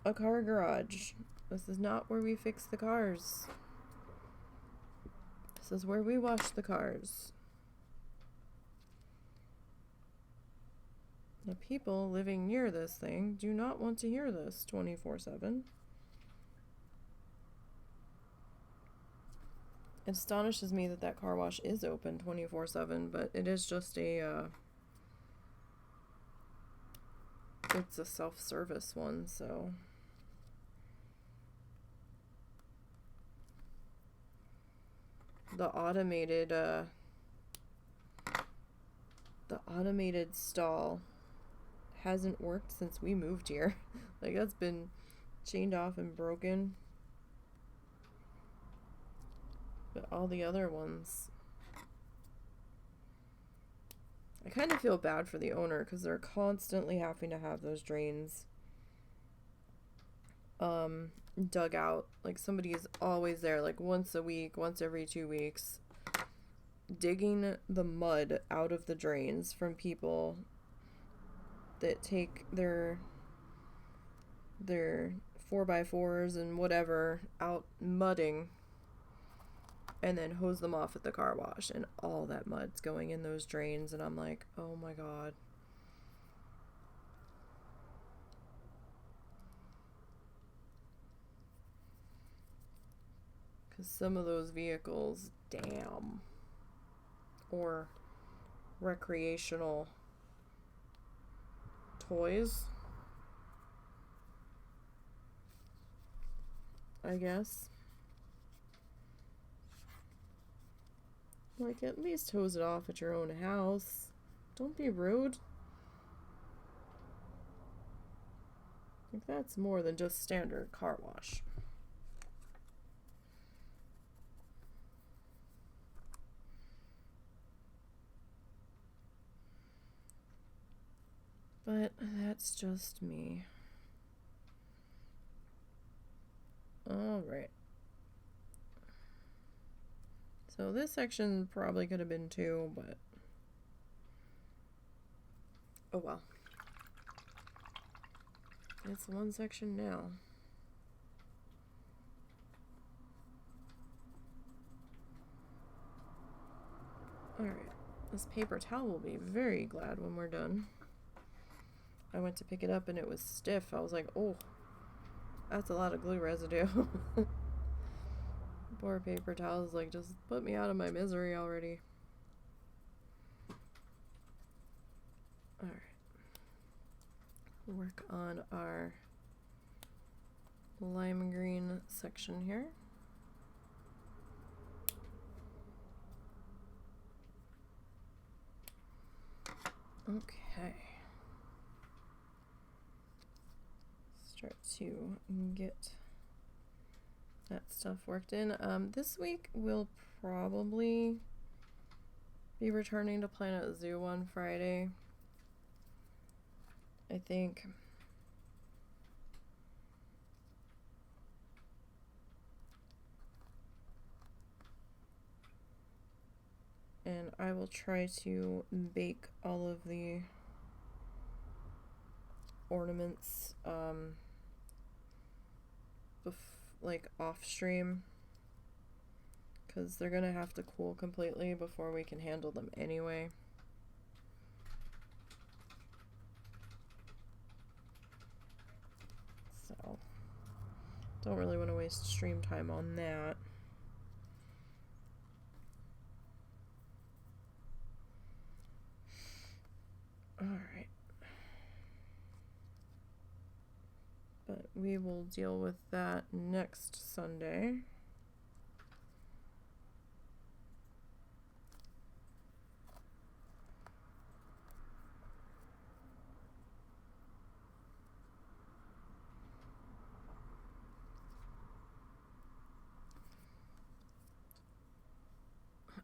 a car garage. This is not where we fix the cars. This is where we wash the cars. The people living near this thing do not want to hear this 24/7. It astonishes me that that car wash is open 24/7, but it is just a it's a self-service one, so the automated the automated stall hasn't worked since we moved here. Like, that's been chained off and broken. But all the other ones, I kind of feel bad for the owner because they're constantly having to have those drains dug out. Like, somebody is always there, like once a week, once every 2 weeks, digging the mud out of the drains from people that take their 4x4s and whatever out mudding and then hose them off at the car wash, and all that mud's going in those drains, and I'm like, oh my god. Because some of those vehicles, damn, or recreational toys, I guess. Like, at least hose it off at your own house. Don't be rude. Like, that's more than just standard car wash. But that's just me. Alright. So this section probably could have been 2, but oh well. It's 1 section now. Alright. This paper towel will be very glad when we're done. I went to pick it up and it was stiff. I was like, oh, that's a lot of glue residue. Poor paper towels, like, just put me out of my misery already. Alright. Work on our lime green section here. Okay. Start to get that stuff worked in. This week we'll probably be returning to Planet Zoo on Friday, I think. And I will try to bake all of the ornaments like off stream, because they're gonna have to cool completely before we can handle them anyway. So don't really want to waste stream time on that. Alright. But we will deal with that next Sunday.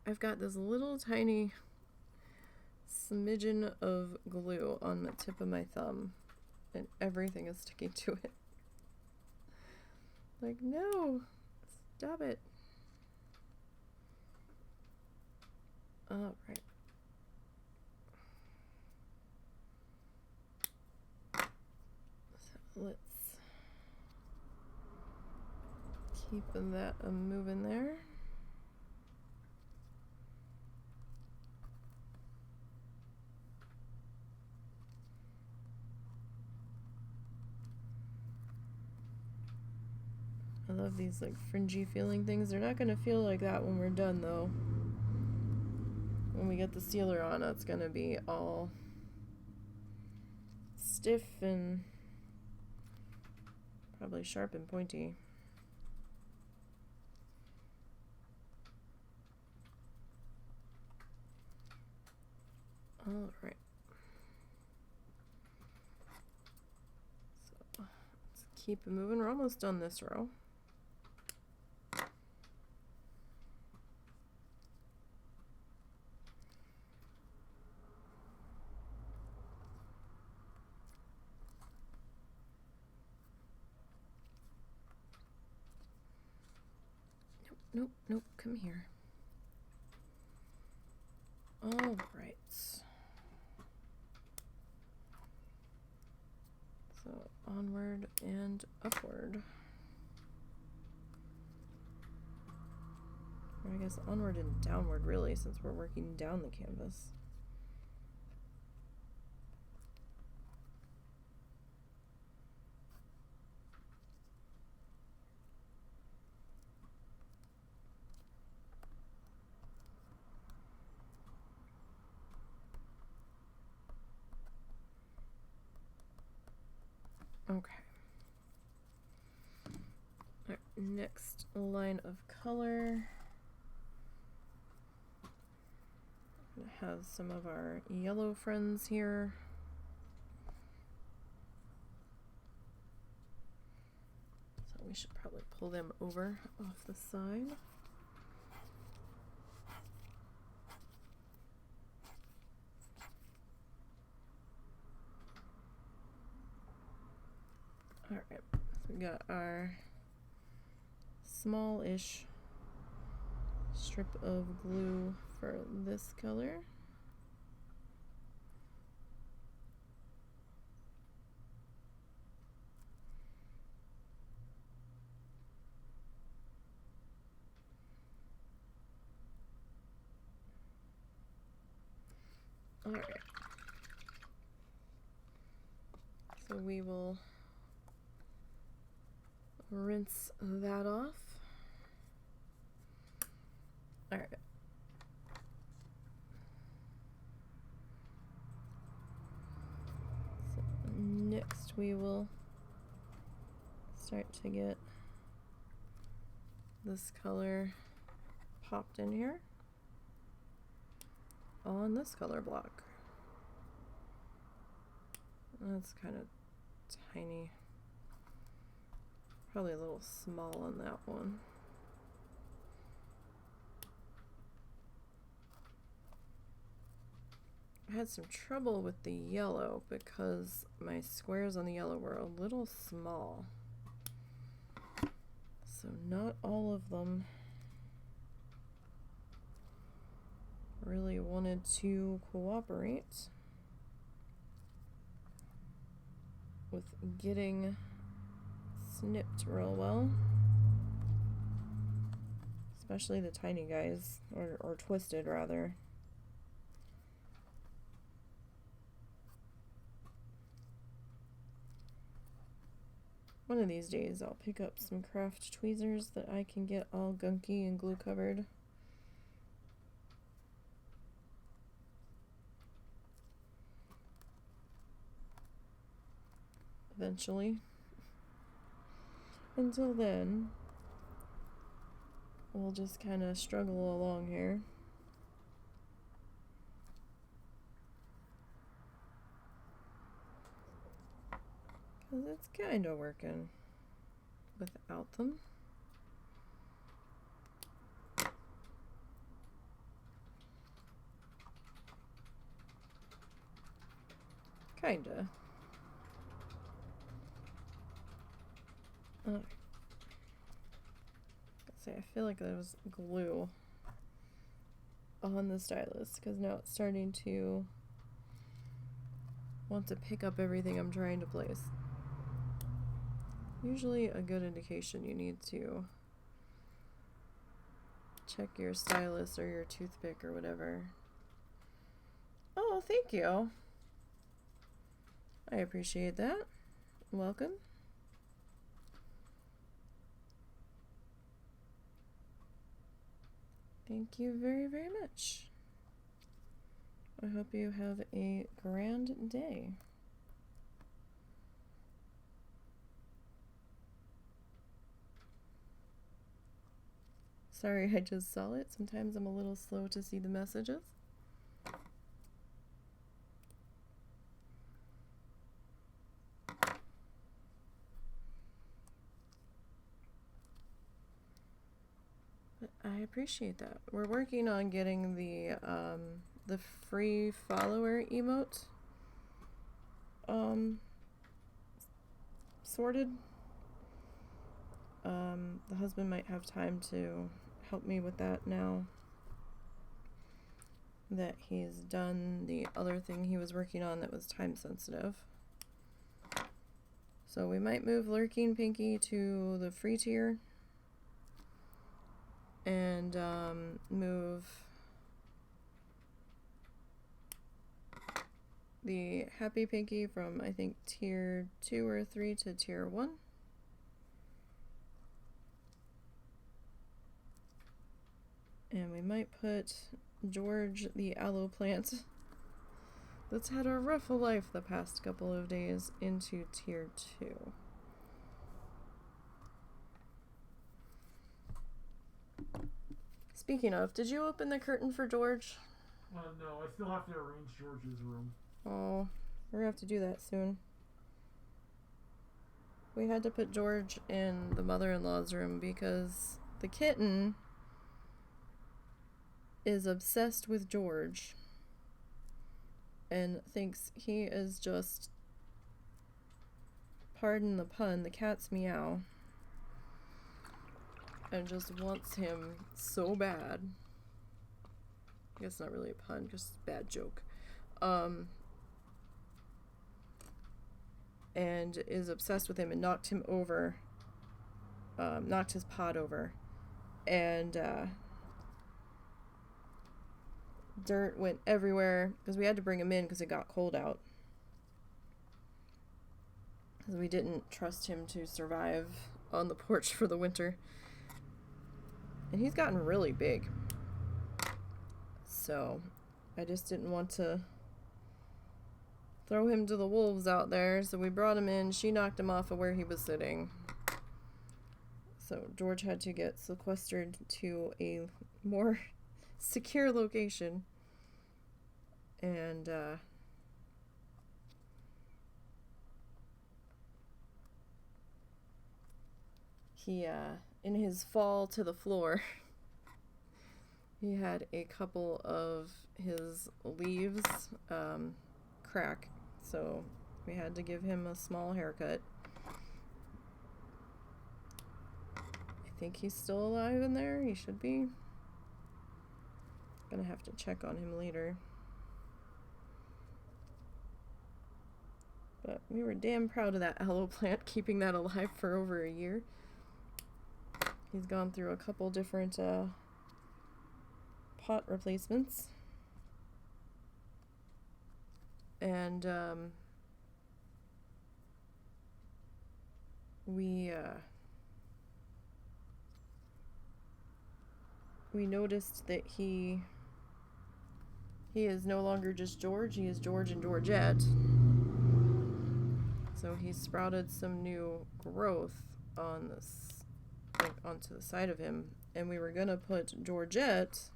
I've got this little tiny smidgen of glue on the tip of my thumb, and everything is sticking to it. Like, no, stop it. All right. So let's keep that moving there. I love these like fringy feeling things. They're not gonna feel like that when we're done though. When we get the sealer on, it's gonna be all stiff and probably sharp and pointy. All right. So let's keep it moving. We're almost done this row. Nope, nope, come here. All right. So onward and upward. Or I guess onward and downward, really, since we're working down the canvas. Okay. All right, next line of color. I'm gonna have some of our yellow friends here. So we should probably pull them over off the side. All right, so we got our small-ish strip of glue for this color. All right, so we will rinse that off. All right. So next we will start to get this color popped in here on this color block. That's kind of tiny. Probably a little small on that one. I had some trouble with the yellow because my squares on the yellow were a little small. So not all of them really wanted to cooperate with getting snipped real well. Especially the tiny guys, or twisted rather. One of these days I'll pick up some craft tweezers that I can get all gunky and glue covered. Eventually. Until then, we'll just kind of struggle along here. Because it's kind of working without them. Kinda. Let's see, I feel like there was glue on the stylus because now it's starting to want to pick up everything I'm trying to place. Usually a good indication you need to check your stylus or your toothpick or whatever. Oh, thank you. I appreciate that. Welcome. Thank you very, very much. I hope you have a grand day. Sorry, I just saw it. Sometimes I'm a little slow to see the messages. I appreciate that. We're working on getting the free follower emote sorted. The husband might have time to help me with that now that he's done the other thing he was working on that was time sensitive. So we might move Lurking Pinky to the free tier and move the Happy Pinky from, I think, tier 2 or 3 to tier 1. And we might put George the aloe plant that's had a rough life the past couple of days into tier 2. Speaking of, did you open the curtain for George? No, I still have to arrange George's room. Oh, we're gonna have to do that soon. We had to put George in the mother-in-law's room because the kitten is obsessed with George and thinks he is just, pardon the pun, the cat's meow, and just wants him so bad. I guess not really a pun, just a bad joke. And is obsessed with him and knocked him over, knocked his pot over, and dirt went everywhere because we had to bring him in because it got cold out. Because we didn't trust him to survive on the porch for the winter. And he's gotten really big. So I just didn't want to throw him to the wolves out there. So we brought him in. She knocked him off of where he was sitting. So George had to get sequestered to a more secure location. And he in his fall to the floor he had a couple of his leaves crack, so we had to give him a small haircut. I think he's still alive in there. He should be. Gonna have to check on him later. But we were damn proud of that aloe plant, keeping that alive for over a year. He's gone through a couple different pot replacements. And we noticed that he is no longer just George, he is George and Georgette. So he sprouted some new growth on this, onto the side of him, and we were gonna put Georgette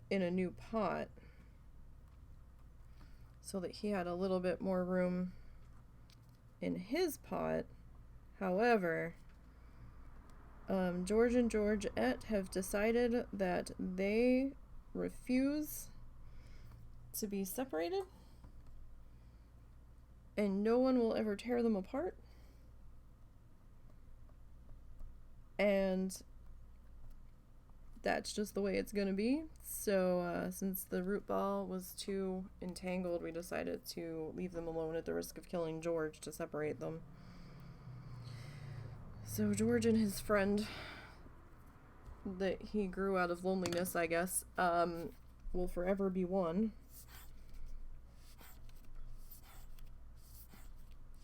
in a new pot so that he had a little bit more room in his pot. However, George and Georgette have decided that they refuse to be separated, and no one will ever tear them apart. And that's just the way it's gonna be. So since the root ball was too entangled, we decided to leave them alone at the risk of killing George to separate them. So George and his friend that he grew out of loneliness, I guess, will forever be one.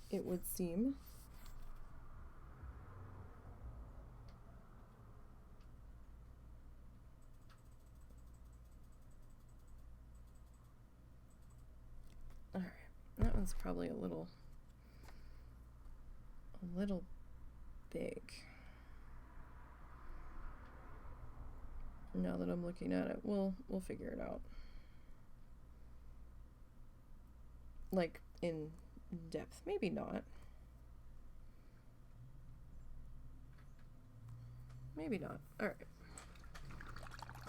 It would seem. Alright, that one's probably a little big. Now that I'm looking at it, we'll figure it out. Like, in depth, maybe not. maybe not. Alright.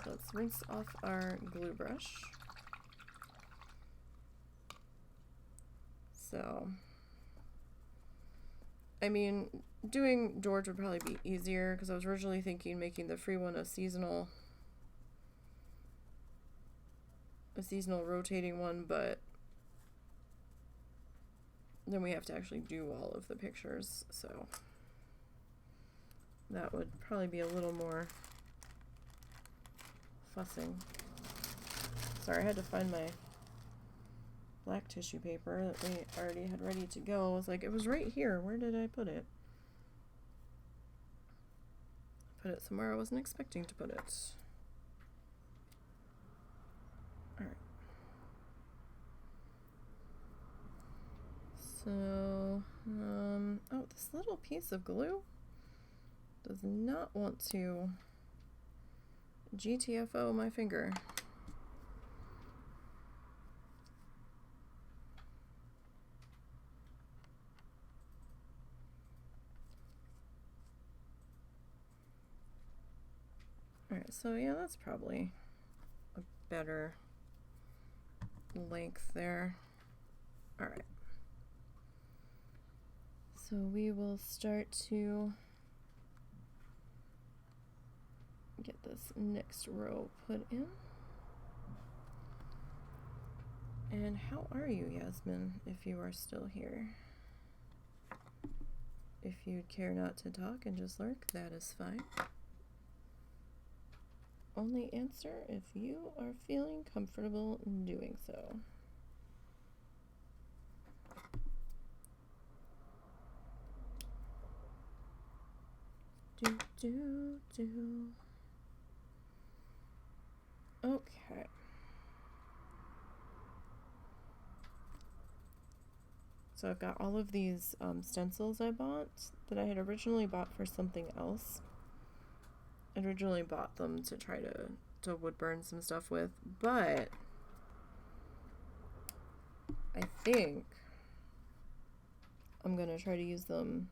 Let's rinse off our glue brush. So, I mean, doing George would probably be easier because I was originally thinking making the free one a seasonal rotating one, but then we have to actually do all of the pictures, so that would probably be a little more fussing. Sorry, I had to find my black tissue paper that we already had ready to go. I was like, it was right here. Where did I put it? Put it somewhere I wasn't expecting to put it. Alright. So, oh, this little piece of glue does not want to GTFO my finger. Alright, so yeah, that's probably a better length there. Alright. So we will start to get this next row put in. And how are you, Yasmin, if you are still here? If you'd care not to talk and just lurk, that is fine. Only answer if you are feeling comfortable in doing so. Okay. So I've got all of these stencils I bought that I had originally bought for something else. I originally bought them to try to wood burn some stuff with, but I think I'm gonna try to use them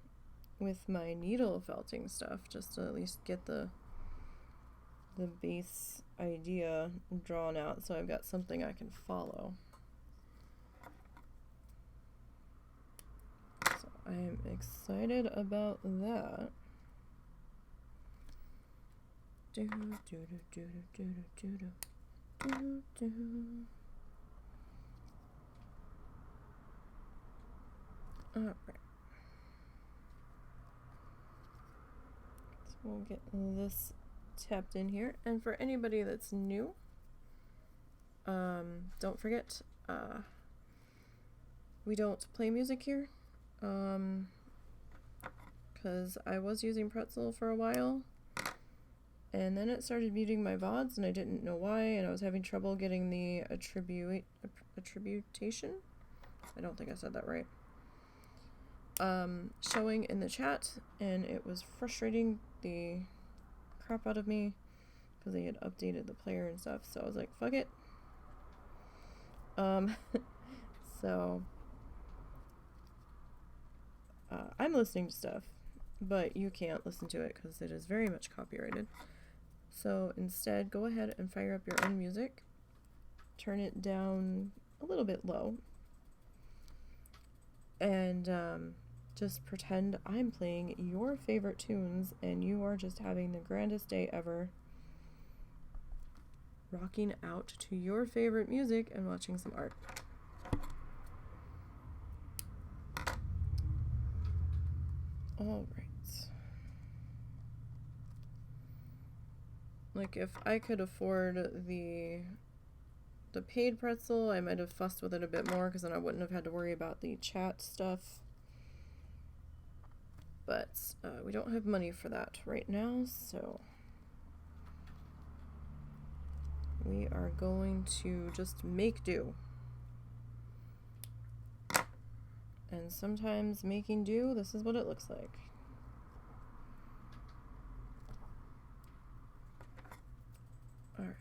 with my needle felting stuff just to at least get the base idea drawn out so I've got something I can follow. So I am excited about that. Alright. So we'll get this tapped in here. And for anybody that's new, don't forget, we don't play music here. Because I was using Pretzel for a while. And then it started muting my VODs, and I didn't know why, and I was having trouble getting the attribution? I don't think I said that right. Showing in the chat, and it was frustrating the crap out of me, because they had updated the player and stuff, so I was like, fuck it. So, I'm listening to stuff, but you can't listen to it, because it is very much copyrighted. So instead, go ahead and fire up your own music. Turn it down a little bit low. And just pretend I'm playing your favorite tunes and you are just having the grandest day ever. Rocking out to your favorite music and watching some art. All right. Like, if I could afford the paid Pretzel, I might have fussed with it a bit more, because then I wouldn't have had to worry about the chat stuff. But we don't have money for that right now, so we are going to just make do. And sometimes making do, this is what it looks like. Alright.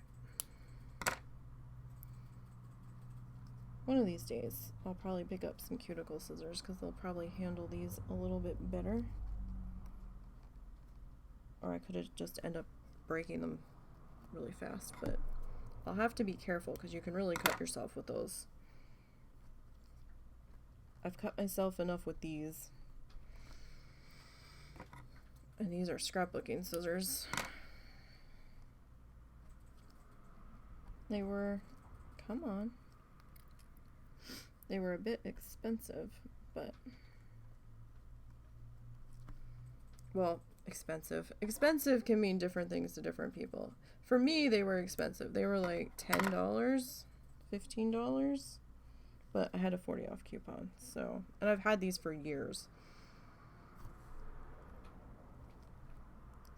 One of these days, I'll probably pick up some cuticle scissors because they'll probably handle these a little bit better. or I could have just end up breaking them really fast, but I'll have to be careful because you can really cut yourself with those. I've cut myself enough with these. And these are scrapbooking scissors. They were, come on. They were a bit expensive, but, well, expensive. Expensive can mean different things to different people. For me, they were expensive. They were like $10, $15, but I had a 40 off coupon, so, and I've had these for years.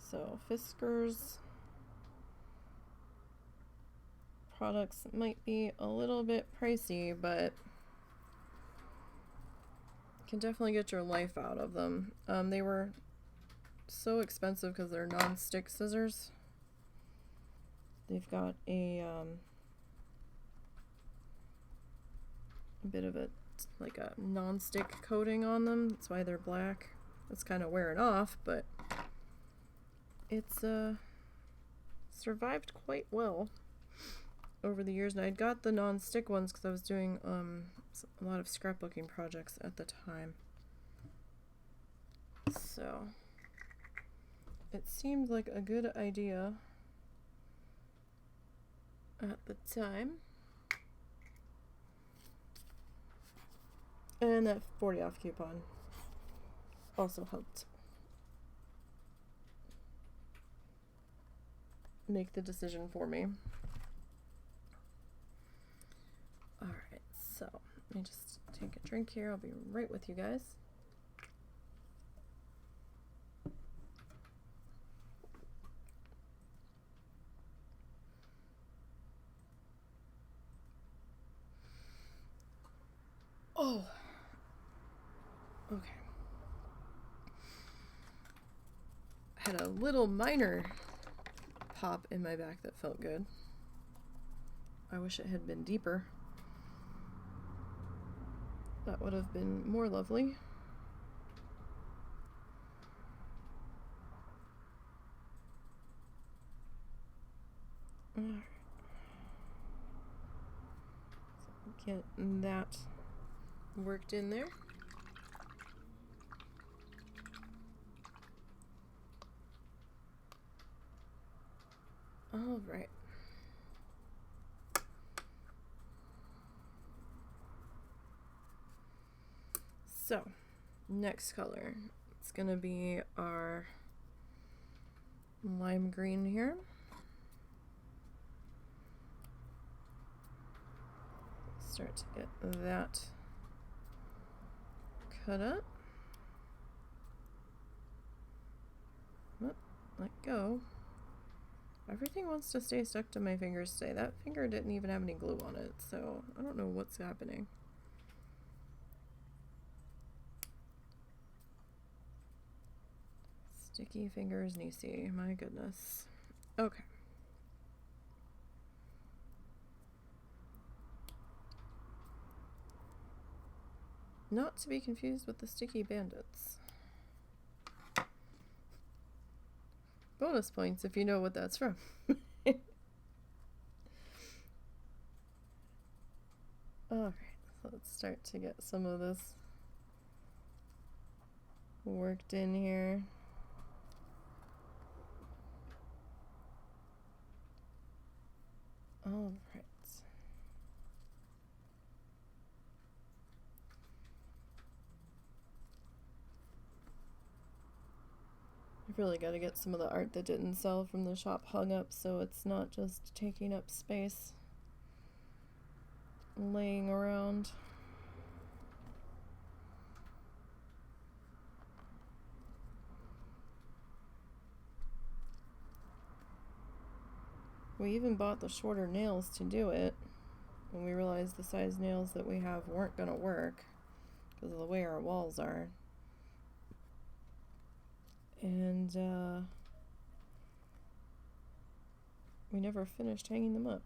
So, Fisker's products might be a little bit pricey, but you can definitely get your life out of them. They were so expensive because they're non-stick scissors. They've got a bit of a like a non-stick coating on them. That's why they're black. It's kind of wearing off, but it's survived quite well over the years. And I'd got the non-stick ones because I was doing a lot of scrapbooking projects at the time. So it seemed like a good idea at the time. And that 40 off coupon also helped make the decision for me. Alright, so let me just take a drink here. I'll be right with you guys. Oh, okay. I had a little minor pop in my back that felt good. I wish it had been deeper. That would have been more lovely. Alright. So get that worked in there. All right. So, next color. It's gonna be our lime green here. Start to get that cut up. Oh, let go. Everything wants to stay stuck to my fingers today. That finger didn't even have any glue on it, so I don't know what's happening. Sticky fingers, Nisi. My goodness. Okay. Not to be confused with the Sticky Bandits. Bonus points if you know what that's from. Alright, let's start to get some of this worked in here. Alright. I've really got to get some of the art that didn't sell from the shop hung up so it's not just taking up space laying around. We even bought the shorter nails to do it when we realized the size nails that we have weren't going to work because of the way our walls are. And we never finished hanging them up.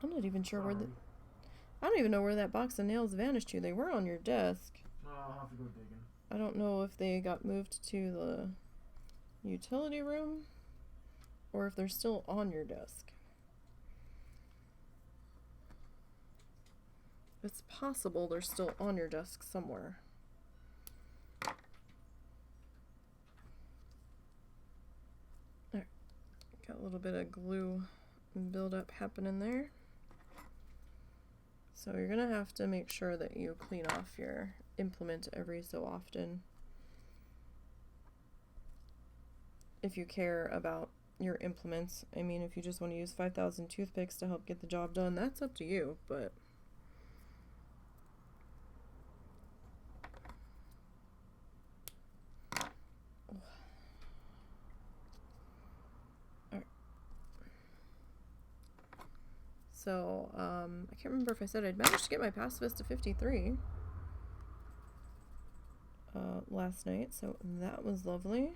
I'm not even sure where I don't even know where that box of nails vanished to. They were on your desk. I'll have to go digging. I don't know if they got moved to the utility room or if they're still on your desk. It's possible they're still on your desk somewhere. There. Got a little bit of glue buildup happening there. So you're gonna have to make sure that you clean off your implement every so often. If you care about your implements. I mean, if you just want to use 5,000 toothpicks to help get the job done, that's up to you, but so, I can't remember if I said I'd managed to get my pacifist to 53 last night, so that was lovely.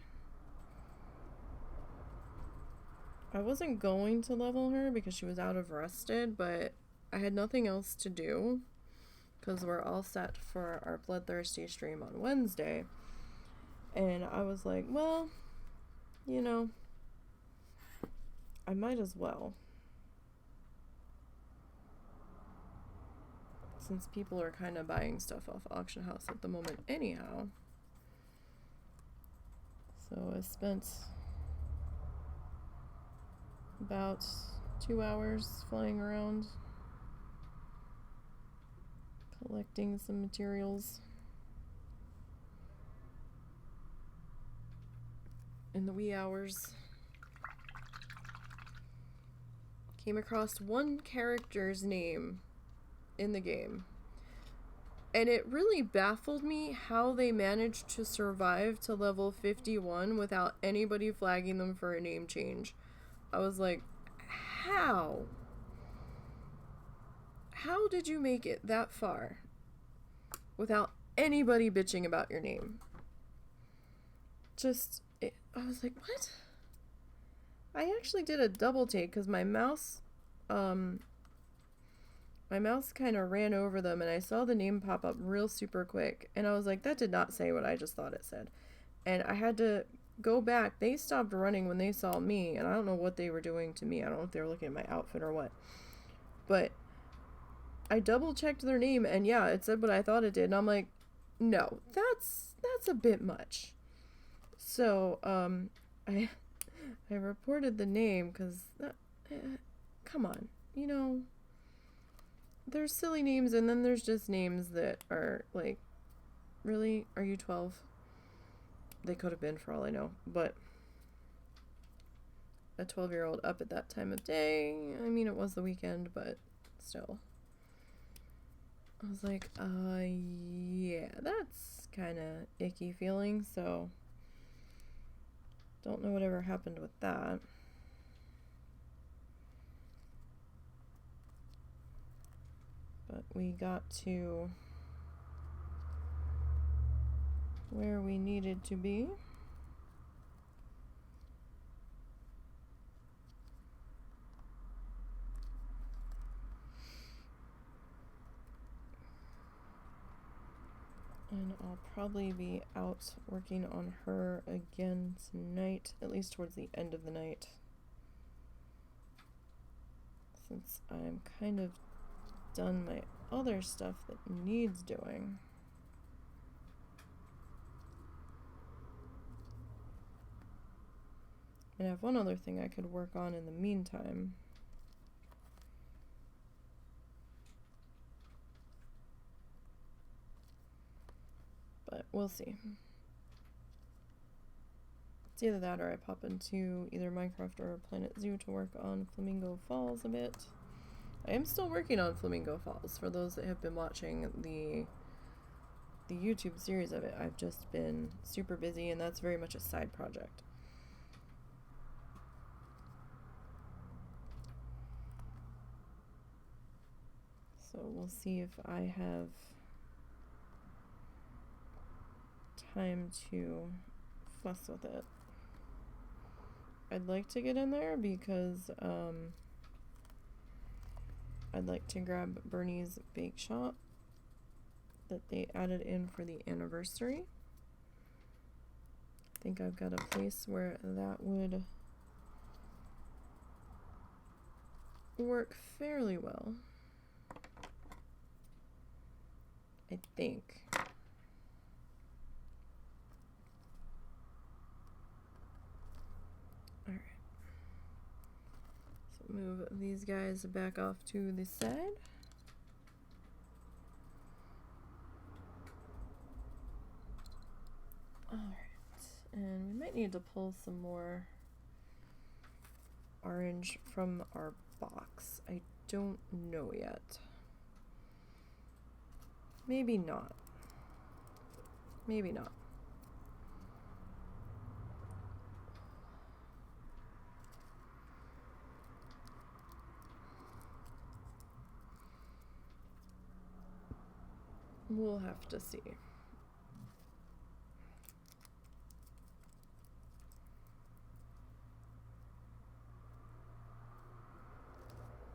I wasn't going to level her because she was out of rested, but I had nothing else to do because we're all set for our Bloodthirsty stream on Wednesday. And I was like, well, you know, I might as well. Since people are kind of buying stuff off Auction House at the moment anyhow. So I spent about 2 hours flying around collecting some materials in the wee hours. Came across one character's name in the game, and it really baffled me how they managed to survive to level 51 without anybody flagging them for a name change. I was like, how? How did you make it that far without anybody bitching about your name? I was like, what? I actually did a double take because my mouse kind of ran over them and I saw the name pop up real super quick and I was like, that did not say what I just thought it said. And I had to go back. They stopped running when they saw me, and I don't know what they were doing to me. I don't know if they were looking at my outfit or what. But I double checked their name, and yeah, it said what I thought it did. And I'm like, no, that's a bit much. So I reported the name because come on, you know, there's silly names, and then there's just names that are like, really, are you 12? They could have been for all I know, but a 12-year-old up at that time of day, I mean, it was the weekend, but still. I was like, yeah, that's kind of icky feeling, so don't know whatever happened with that. But we got to where we needed to be. And I'll probably be out working on her again tonight, at least towards the end of the night, since I'm kind of done my other stuff that needs doing. And I have one other thing I could work on in the meantime. But we'll see. It's either that or I pop into either Minecraft or Planet Zoo to work on Flamingo Falls a bit. I am still working on Flamingo Falls. For those that have been watching the YouTube series of it, I've just been super busy, and that's very much a side project. So we'll see if I have time to fuss with it. I'd like to get in there because I'd like to grab Bernie's Bake Shop that they added in for the anniversary. think I've got a place where that would work fairly well. I think. Alright. So move these guys back off to the side. Alright. And we might need to pull some more orange from our box. I don't know yet. Maybe not. Maybe not. We'll have to see.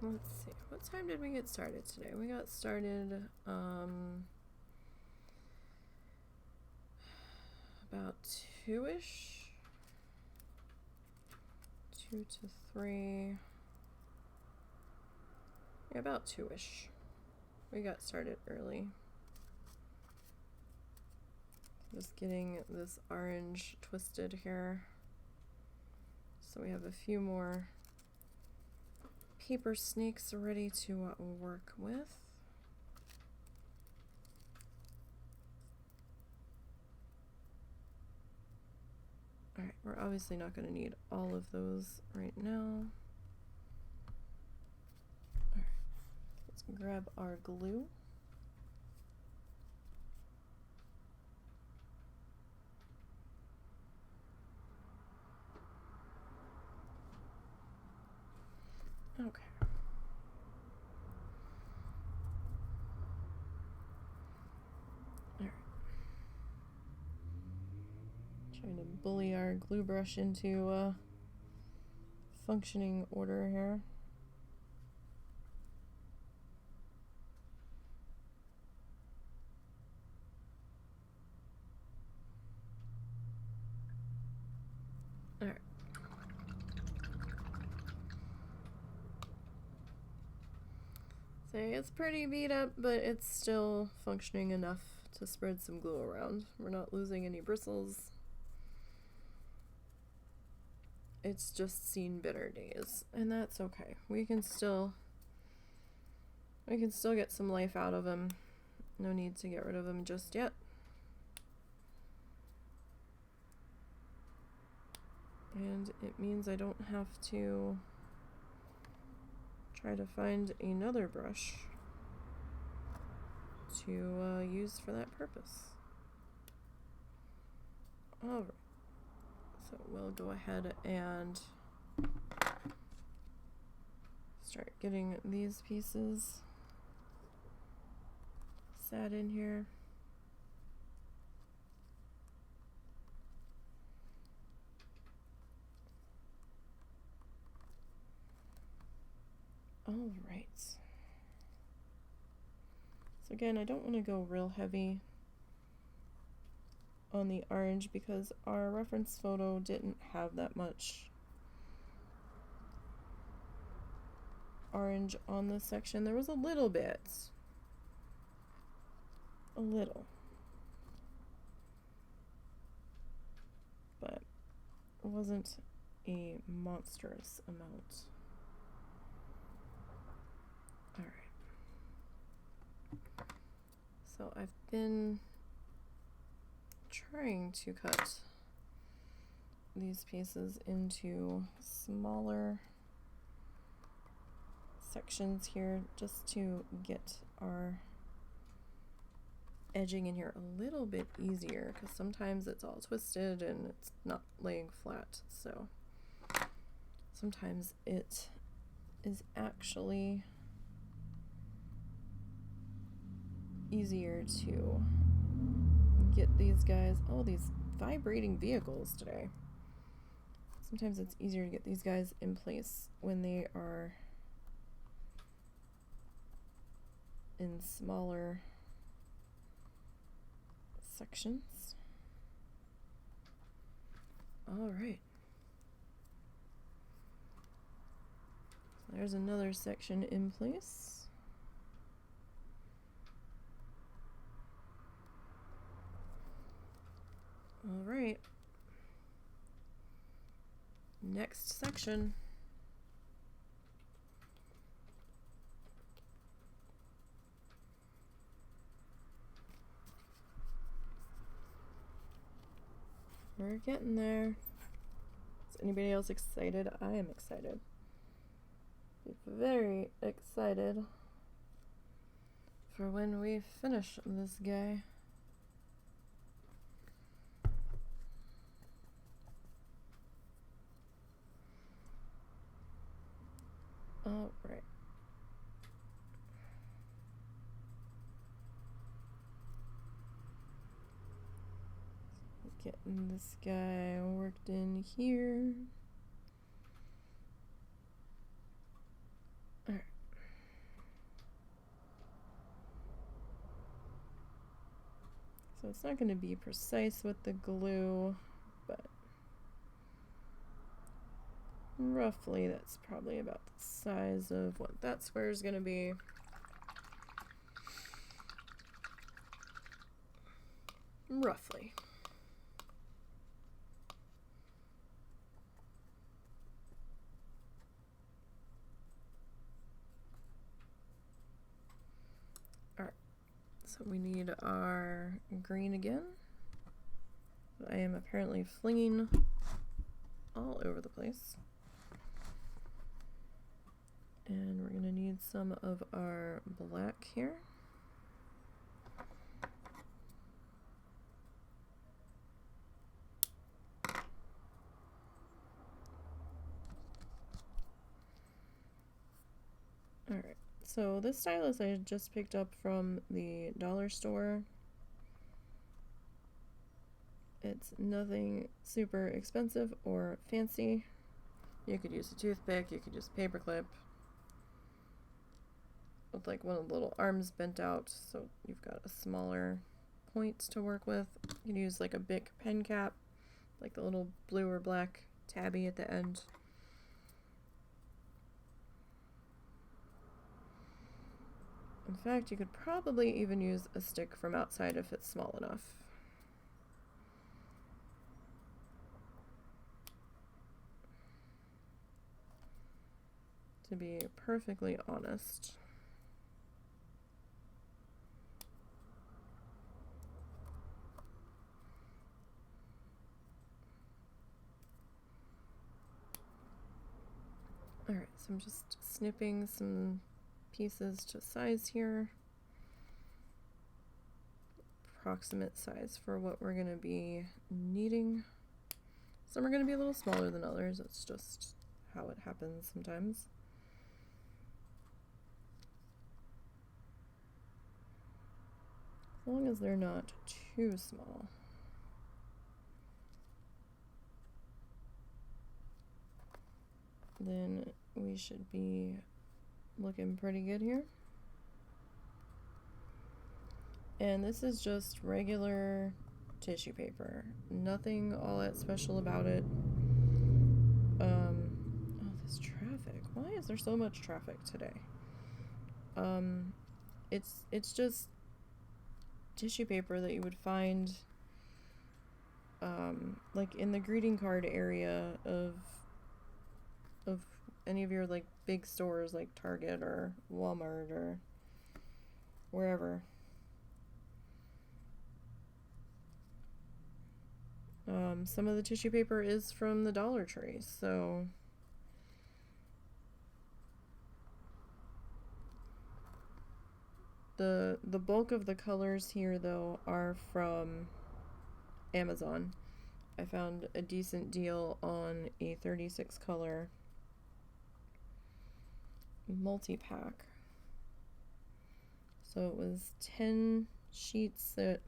Let's see. What time did we get started today? We got started about 2-ish. 2 to 3. Yeah, about 2-ish. We got started early. Just getting this orange twisted here. So we have a few more paper snakes ready to work with. Alright, we're obviously not going to need all of those right now. Alright, let's grab our glue. Okay. Alright. Trying to bully our glue brush into functioning order here. Alright. So it's pretty beat up, but it's still functioning enough to spread some glue around. We're not losing any bristles. It's just seen better days, and that's okay. We can still get some life out of him. No need to get rid of him just yet. And it means I don't have to try to find another brush to use for that purpose. Alright, so we'll go ahead and start getting these pieces sat in here. All right. So again, I don't want to go real heavy on the orange because our reference photo didn't have that much orange on this section. There was a little bit. A little. But it wasn't a monstrous amount. Alright. So I've been trying to cut these pieces into smaller sections here just to get our edging in here a little bit easier, because sometimes it's all twisted and it's not laying flat, so sometimes it is actually easier to get these guys, oh, these vibrating vehicles today. Sometimes it's easier to get these guys in place when they are in smaller sections. All right. There's another section in place. All right. Next section. We're getting there. Is anybody else excited? I am excited. Very excited for when we finish this guy. All right. Getting this guy worked in here. All right. So it's not going to be precise with the glue, but roughly that's probably about the size of what that square is going to be. Roughly. Alright, so we need our green again. I am apparently flinging all over the place. And we're going to need some of our black here. Alright, so this stylus I just picked up from the dollar store. It's nothing super expensive or fancy. You could use a toothpick, you could use a paperclip with like one of the little arms bent out so you've got a smaller point to work with. You can use like a Bic pen cap, like the little blue or black tabby at the end. In fact, you could probably even use a stick from outside if it's small enough. To be perfectly honest. Alright, so I'm just snipping some pieces to size here. Approximate size for what we're going to be needing. Some are going to be a little smaller than others. That's just how it happens sometimes. As long as they're not too small. Then we should be looking pretty good here. And this is just regular tissue paper. Nothing all that special about it. Oh, this traffic. Why is there so much traffic today? It's just tissue paper that you would find like in the greeting card area of any of your like big stores like Target or Walmart or wherever. Some of the tissue paper is from the Dollar Tree, so the bulk of the colors here though are from Amazon. I found a decent deal on a 36 color multi-pack. So it was 10 sheets that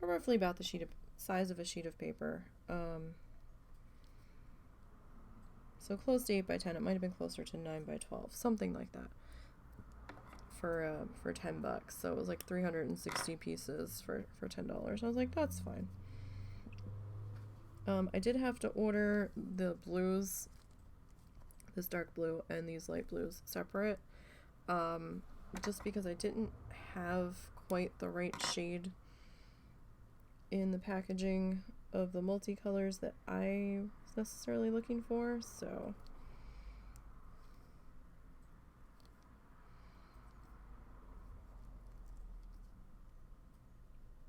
are roughly about the size of a sheet of paper. So close to 8 by 10. It might have been closer to 9 by 12, something like that. For $10, so it was like 360 pieces for $10. I was like, that's fine. I did have to order the blues, this dark blue and these light blues separate, just because I didn't have quite the right shade in the packaging of the multicolors that I was necessarily looking for, so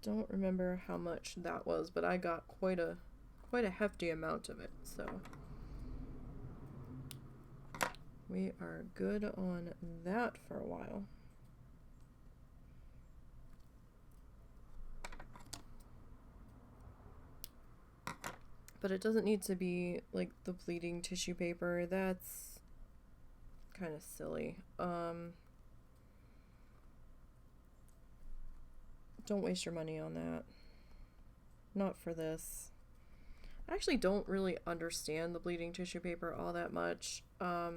don't remember how much that was, but I got quite a hefty amount of it, so we are good on that for a while. But it doesn't need to be like the bleeding tissue paper. That's kind of silly. Don't waste your money on that. Not for this. I actually don't really understand the bleeding tissue paper all that much. I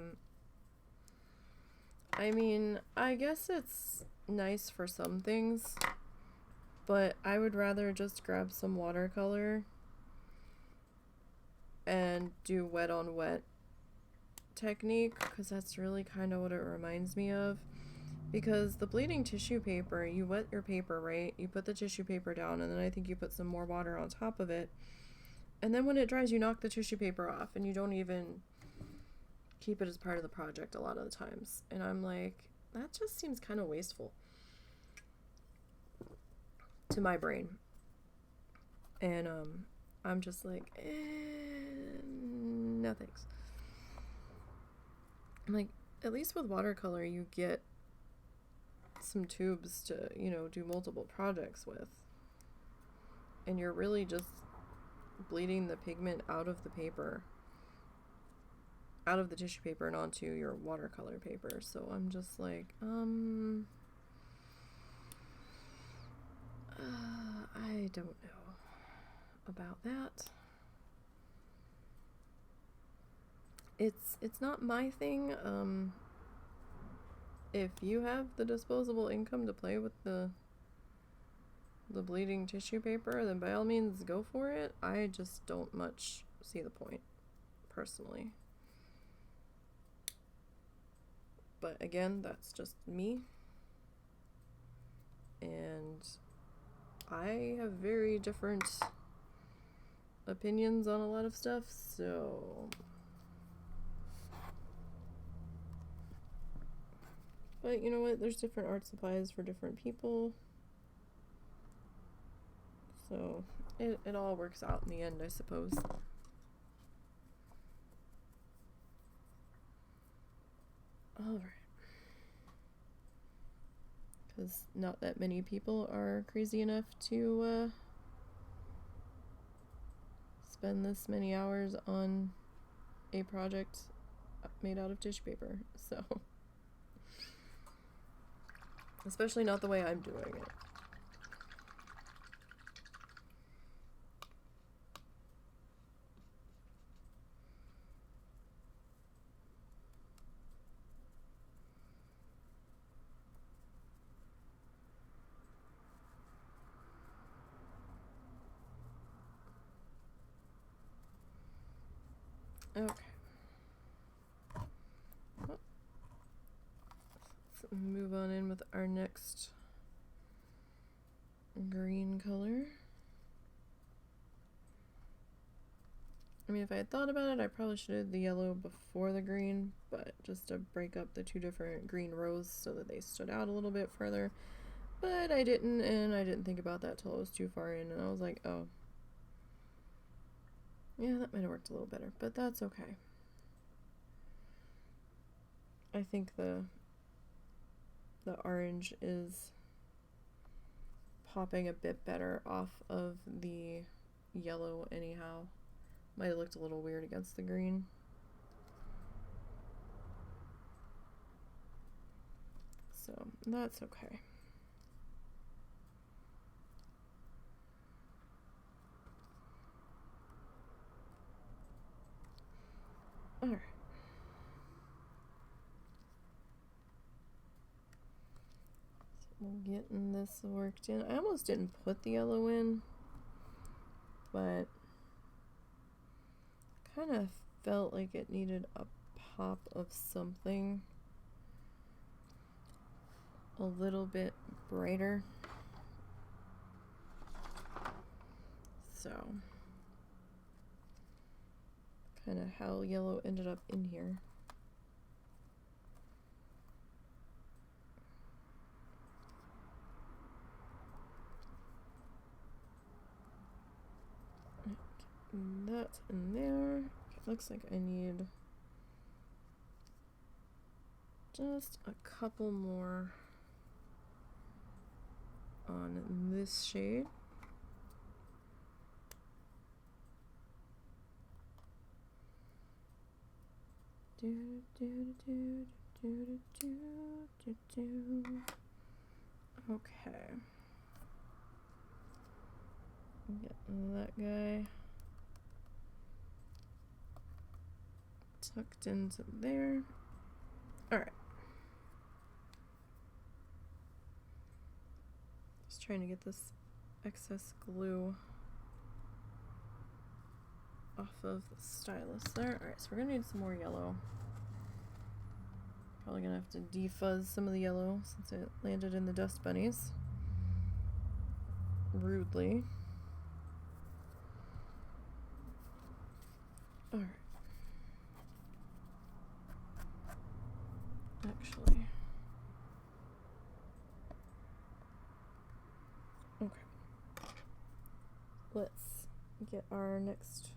mean, I guess it's nice for some things, but I would rather just grab some watercolor and do wet on wet technique, because that's really kind of what it reminds me of. Because the bleeding tissue paper, you wet your paper, right? You put the tissue paper down, and then I think you put some more water on top of it. And then when it dries, you knock the tissue paper off, and you don't even keep it as part of the project a lot of the times. And I'm like, that just seems kind of wasteful to my brain. And I'm just like, no thanks. Like, at least with watercolor, you get some tubes to, you know, do multiple projects with. And you're really just bleeding the pigment out of the paper, out of the tissue paper and onto your watercolor paper. So I'm just like, I don't know about that. It's not my thing. If you have the disposable income to play with the bleeding tissue paper, then by all means go for it. I just don't much see the point, personally. But again, that's just me. And I have very different opinions on a lot of stuff, so... But you know what? There's different art supplies for different people. So it all works out in the end, I suppose. Alright. Because not that many people are crazy enough to spend this many hours on a project made out of tissue paper. So... Especially not the way I'm doing it. Okay. Let's move on in with our next green color. I mean, if I had thought about it, I probably should have the yellow before the green, but just to break up the two different green rows so that they stood out a little bit further. But I didn't, and I didn't think about that till I was too far in, and I was like, oh. Yeah, that might have worked a little better, but that's okay. I think the orange is popping a bit better off of the yellow anyhow. Might have looked a little weird against the green. So that's okay. Alright. Getting this worked in. I almost didn't put the yellow in, but kind of felt like it needed a pop of something a little bit brighter. So, kind of how yellow ended up in here. That in there. Okay, looks like I need just a couple more on this shade. Okay. Get that guy tucked into there. All right. Just trying to get this excess glue off of the stylus there. All right, so we're gonna need some more yellow. Probably gonna have to defuzz some of the yellow since it landed in the dust bunnies rudely. All right. Actually, okay. Let's get our next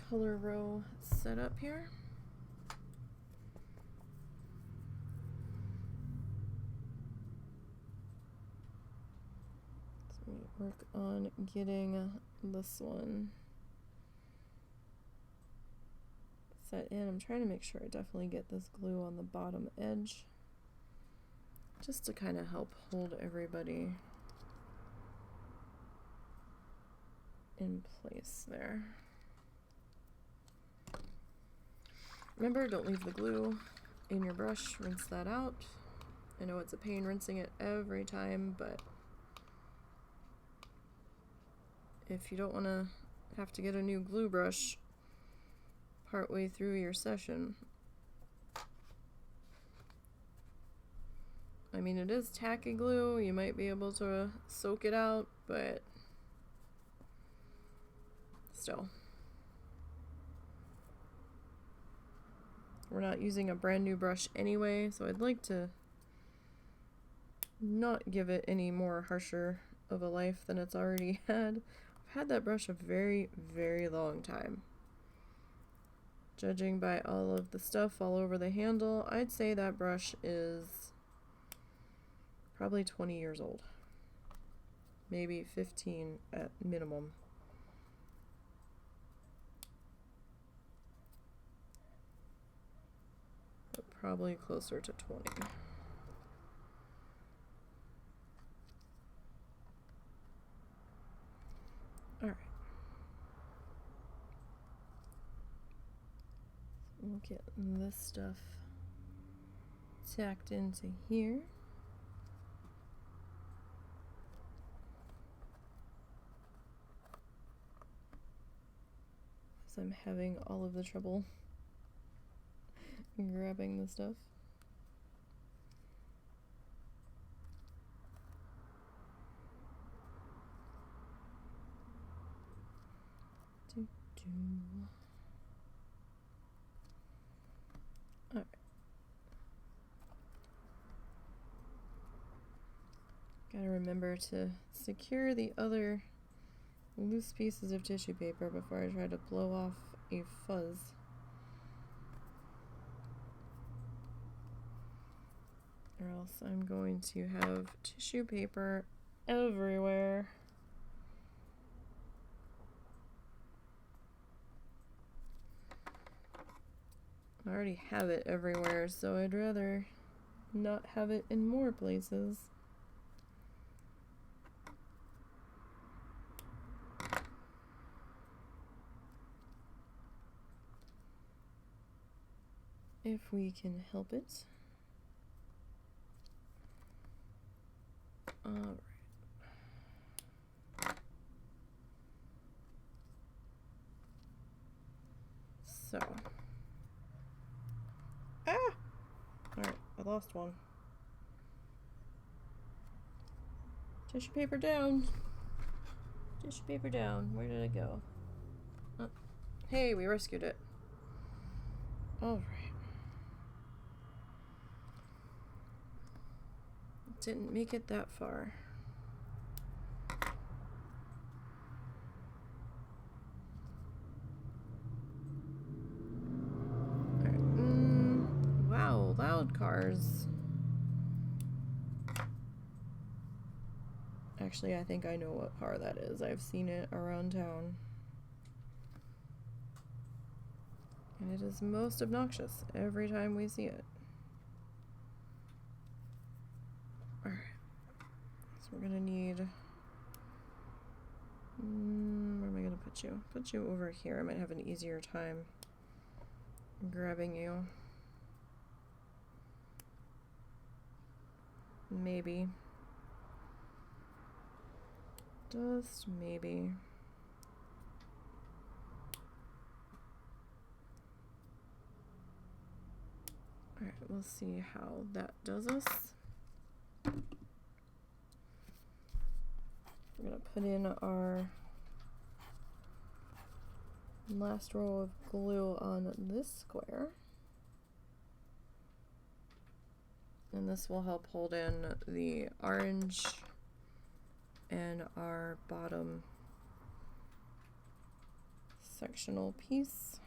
color row set up here. So we work on getting this one set in. I'm trying to make sure I definitely get this glue on the bottom edge just to kind of help hold everybody in place there. Remember, don't leave the glue in your brush, rinse that out. I know it's a pain rinsing it every time, but if you don't want to have to get a new glue brush partway through your session. I mean, it is tacky glue, you might be able to soak it out, but still. We're not using a brand new brush anyway, so I'd like to not give it any more harsher of a life than it's already had. I've had that brush a very, very long time. Judging by all of the stuff all over the handle, I'd say that brush is probably 20 years old. Maybe 15 at minimum. But probably closer to 20. All right. We'll get this stuff tacked into here. As I'm having all of the trouble grabbing the stuff. All right. Gotta remember to secure the other loose pieces of tissue paper before I try to blow off a fuzz. Or else I'm going to have tissue paper everywhere. I already have it everywhere, so I'd rather not have it in more places. If we can help it. All right. So. Ah! Alright, I lost one. Tissue paper down. Tissue paper down. Where did it go? Oh. Hey, we rescued it. Alright. Didn't make it that far. Wow, loud cars. Actually, I think I know what car that is. I've seen it around town. And it is most obnoxious every time we see it. Alright. So we're gonna need... where am I gonna put you? Put you over here. I might have an easier time grabbing you. Maybe. Just maybe. Alright, we'll see how that does us. We're gonna put in our last row of glue on this square. And this will help hold in the orange and our bottom sectional piece.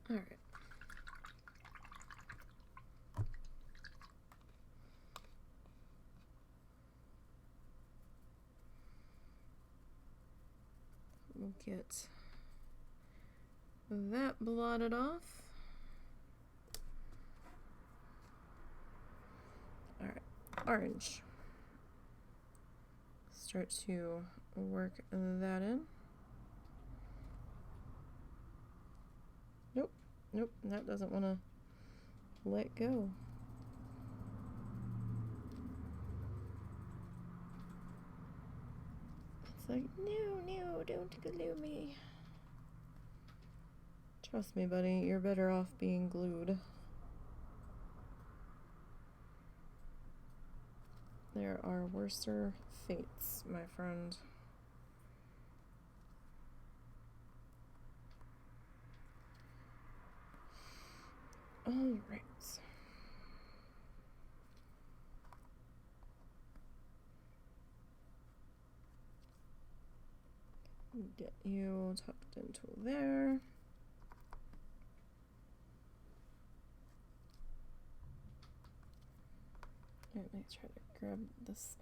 All right. We'll get that blotted off. All right, orange. Start to work that in. Nope, nope, that doesn't want to let go. It's like, no, don't glue me. Trust me, buddy, you're better off being glued. There are worser fates, my friend. All right. Get you tucked into there. Alright, let's try to grab this.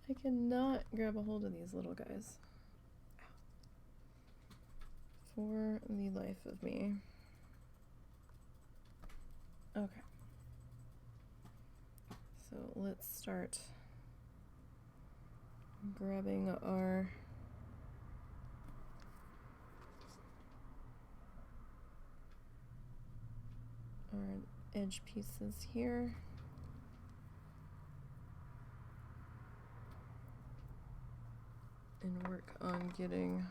I cannot grab a hold of these little guys. For the life of me. Okay. So let's start grabbing our edge pieces here. And work on getting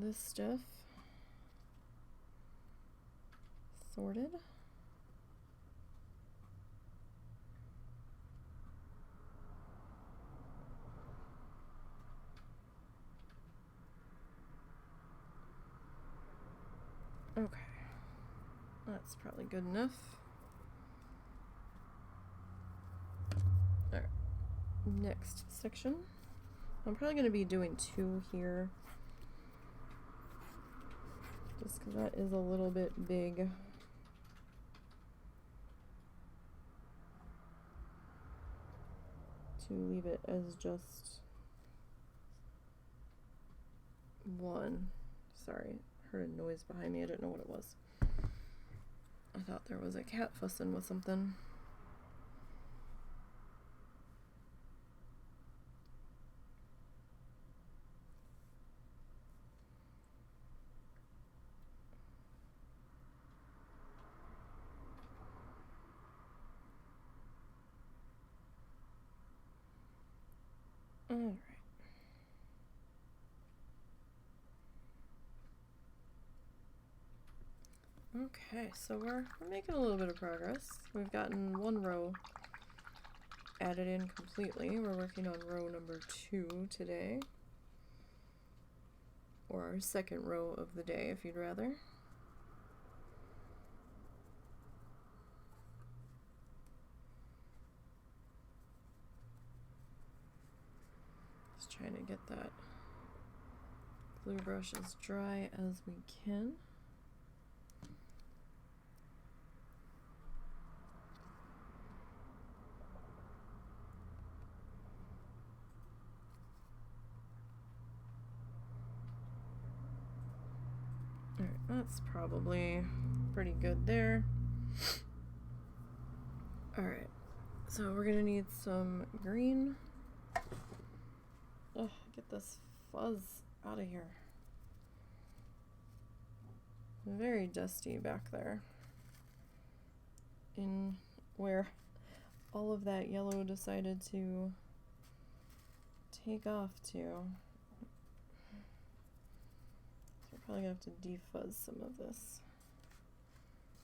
this stuff sorted. Okay, that's probably good enough. All right, next section. I'm probably going to be doing 2 here, just because that is a little bit big. To leave it as just 1. Sorry, heard a noise behind me. I didn't know what it was. I thought there was a cat fussing with something. Alright. Okay, so we're making a little bit of progress. We've gotten one row added in completely. We're working on row number 2 today. Or our second row of the day, if you'd rather. Just trying to get that glue brush as dry as we can. Alright, that's probably pretty good there. Alright, so we're gonna need some green. Ugh, get this fuzz out of here. Very dusty back there. In where all of that yellow decided to take off to. So we're probably gonna have to defuzz some of this.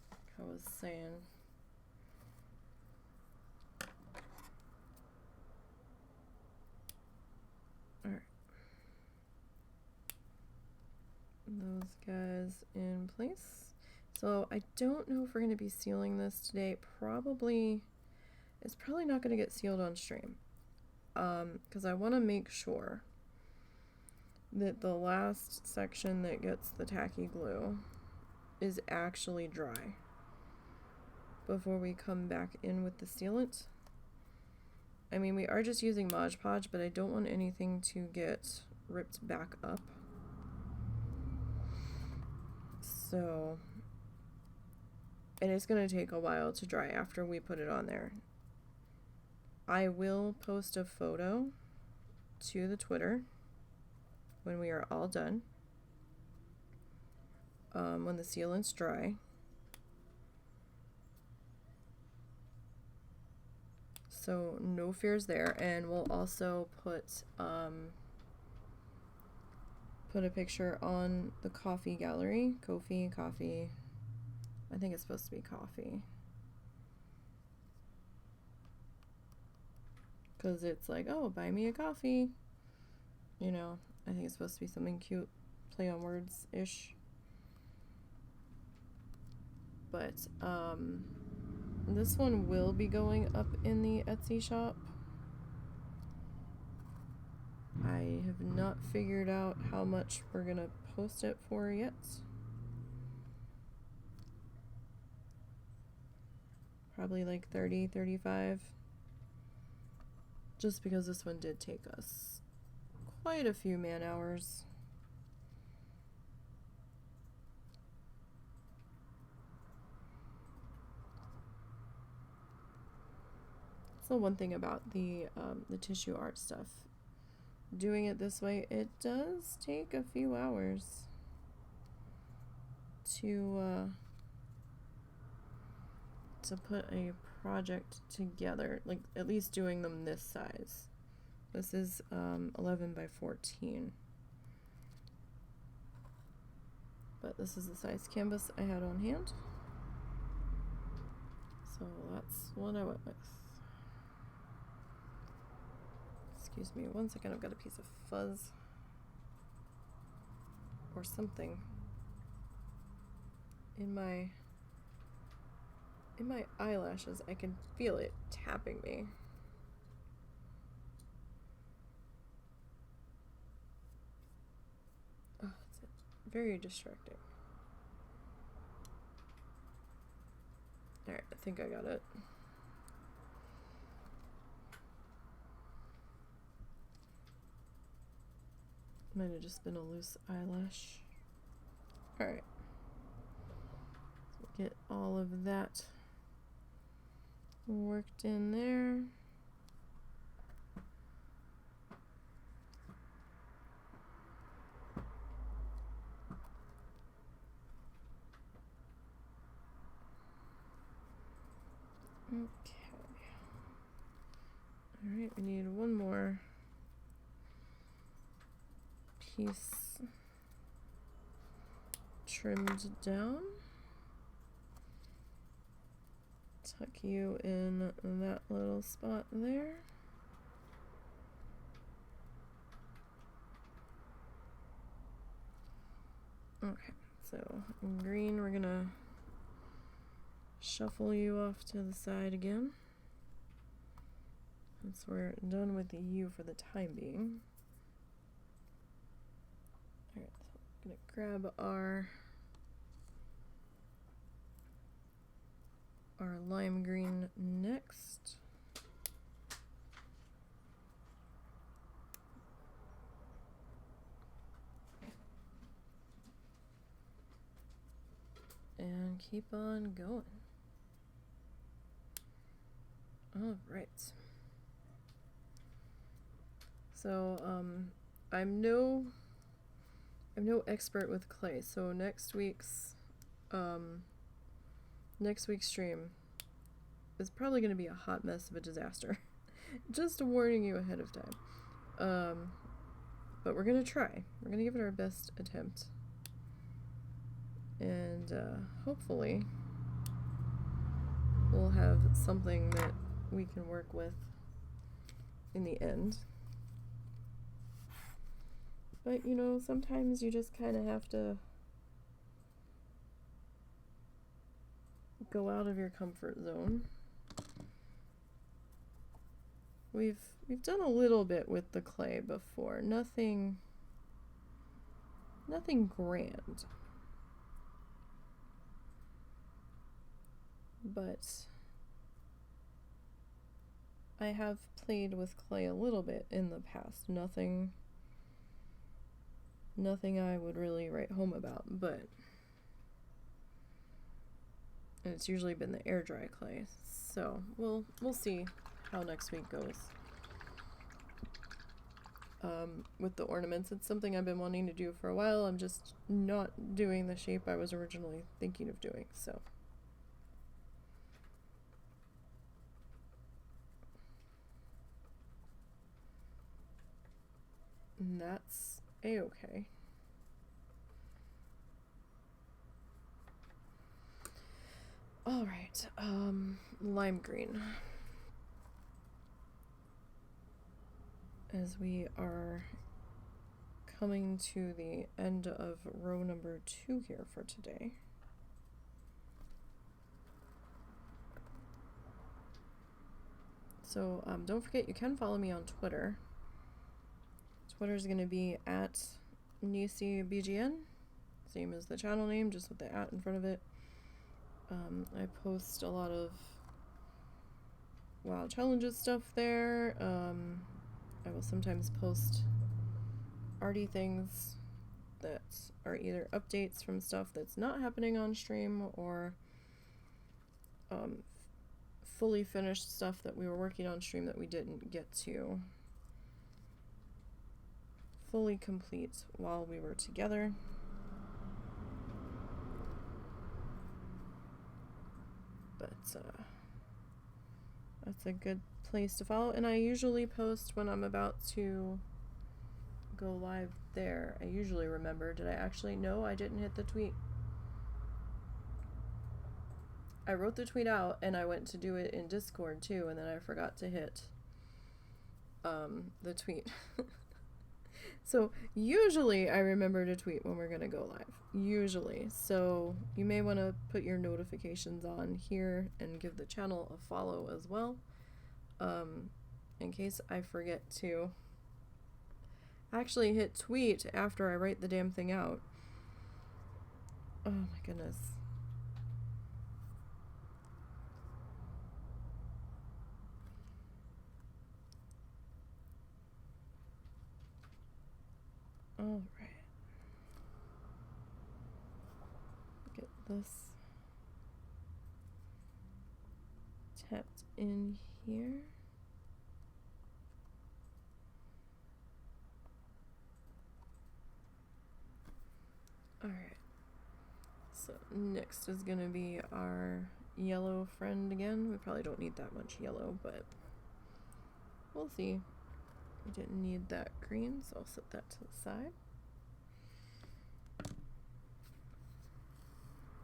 Like I was saying. Alright. Those guys in place. So I don't know if we're going to be sealing this today. It's probably not going to get sealed on stream. Because I want to make sure that the last section that gets the tacky glue is actually dry before we come back in with the sealant. I mean, we are just using Mod Podge, but I don't want anything to get ripped back up. So, and it's going to take a while to dry after we put it on there. I will post a photo to the Twitter when we are all done, when the sealant's dry. So no fears there, and we'll also put a picture on the coffee gallery. Kofi. I think it's supposed to be coffee. Because it's like, oh, buy me a coffee. You know, I think it's supposed to be something cute, play on words-ish. But, this one will be going up in the Etsy shop. I have not figured out how much we're gonna post it for yet. Probably like 30, 35. Just because this one did take us quite a few man hours. So one thing about the tissue art stuff, doing it this way, it does take a few hours to put a project together, like at least doing them this size. This is 11 by 14, but this is the size canvas I had on hand, so that's what I went with. Excuse me 1 second, I've got a piece of fuzz or something in my eyelashes. I can feel it tapping me. Oh, it's very distracting. Alright, I think I got it. Might have just been a loose eyelash. Alright. So get all of that worked in there. Okay. Alright, we need one more piece trimmed down. Tuck you in that little spot there. Okay, so in green we're gonna shuffle you off to the side again. Since we're done with the U for the time being. Alright, so I'm gonna grab our lime green next. And keep on going. All right. So I'm no expert with clay. So next week's stream is probably going to be a hot mess of a disaster. Just warning you ahead of time. But we're going to try. We're going to give it our best attempt. And hopefully we'll have something that we can work with in the end. But you know, sometimes you just kind of have to go out of your comfort zone. We've done a little bit with the clay before. Nothing grand. But I have played with clay a little bit in the past. Nothing I would really write home about, but and it's usually been the air dry clay. So we'll see how next week goes. With the ornaments, it's something I've been wanting to do for a while. I'm just not doing the shape I was originally thinking of doing, so. And that's a-okay. All right, lime green. As we are coming to the end of row number 2 here for today. So don't forget, you can follow me on Twitter. Twitter is going to be at NisiBGN, same as the channel name, just with the @ in front of it. I post a lot of WoW challenges stuff there. I will sometimes post arty things that are either updates from stuff that's not happening on stream or fully finished stuff that we were working on stream that we didn't get to fully complete while we were together. But that's a good place to follow, and I usually post when I'm about to go live there. I usually remember. Did I actually? No, I didn't hit the tweet. I wrote the tweet out and I went to do it in Discord too, and then I forgot to hit the tweet. So usually I remember to tweet when we're gonna go live. Usually. So you may want to put your notifications on here and give the channel a follow as well. In case I forget to actually hit tweet after I write the damn thing out. Oh my goodness. All right. Get this tapped in here. All right. So next is going to be our yellow friend again. We probably don't need that much yellow, but we'll see. We didn't need that green, so I'll set that to the side.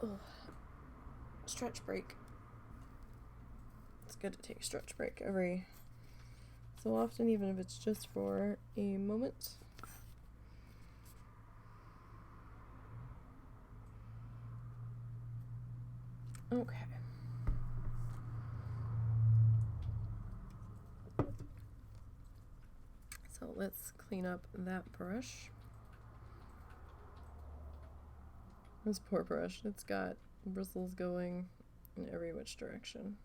Oh, stretch break. It's good to take a stretch break every so often, even if it's just for a moment. Okay. So let's clean up that brush. This poor brush, it's got bristles going in every which direction.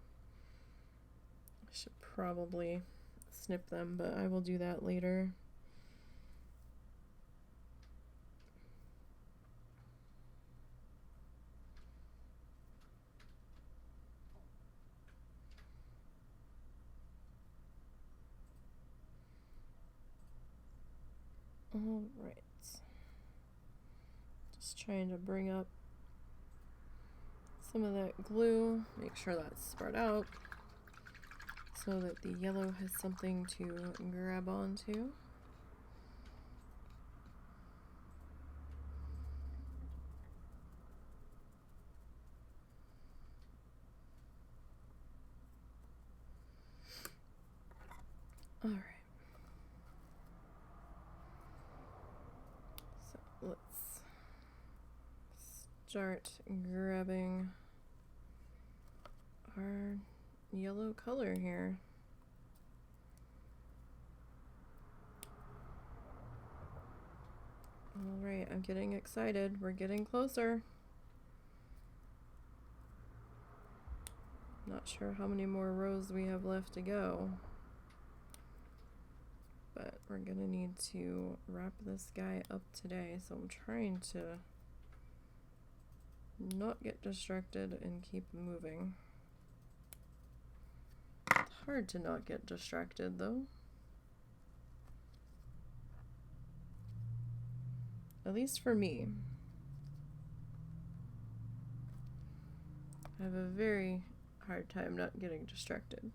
I should probably snip them, but I will do that later. All right. Just trying to bring up some of that glue, make sure that's spread out so that the yellow has something to grab onto. All right. So let's start grabbing our yellow color here. All right, I'm getting excited. We're getting closer. Not sure how many more rows we have left to go, but we're gonna need to wrap this guy up today, so I'm trying to not get distracted and keep moving. It's hard to not get distracted though. At least for me. I have a very hard time not getting distracted.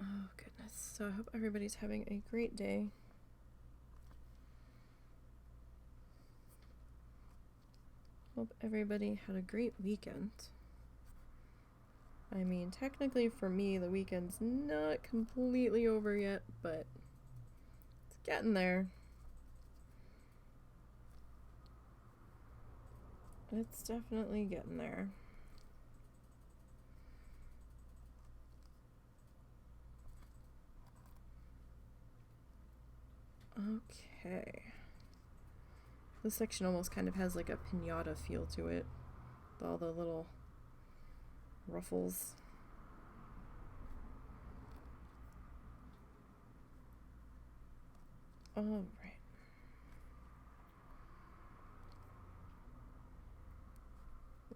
Oh goodness. So I hope everybody's having a great day. Hope everybody had a great weekend. I mean, technically for me, the weekend's not completely over yet, but it's getting there. It's definitely getting there. Okay. This section almost kind of has like a piñata feel to it, with all the little ruffles. All right.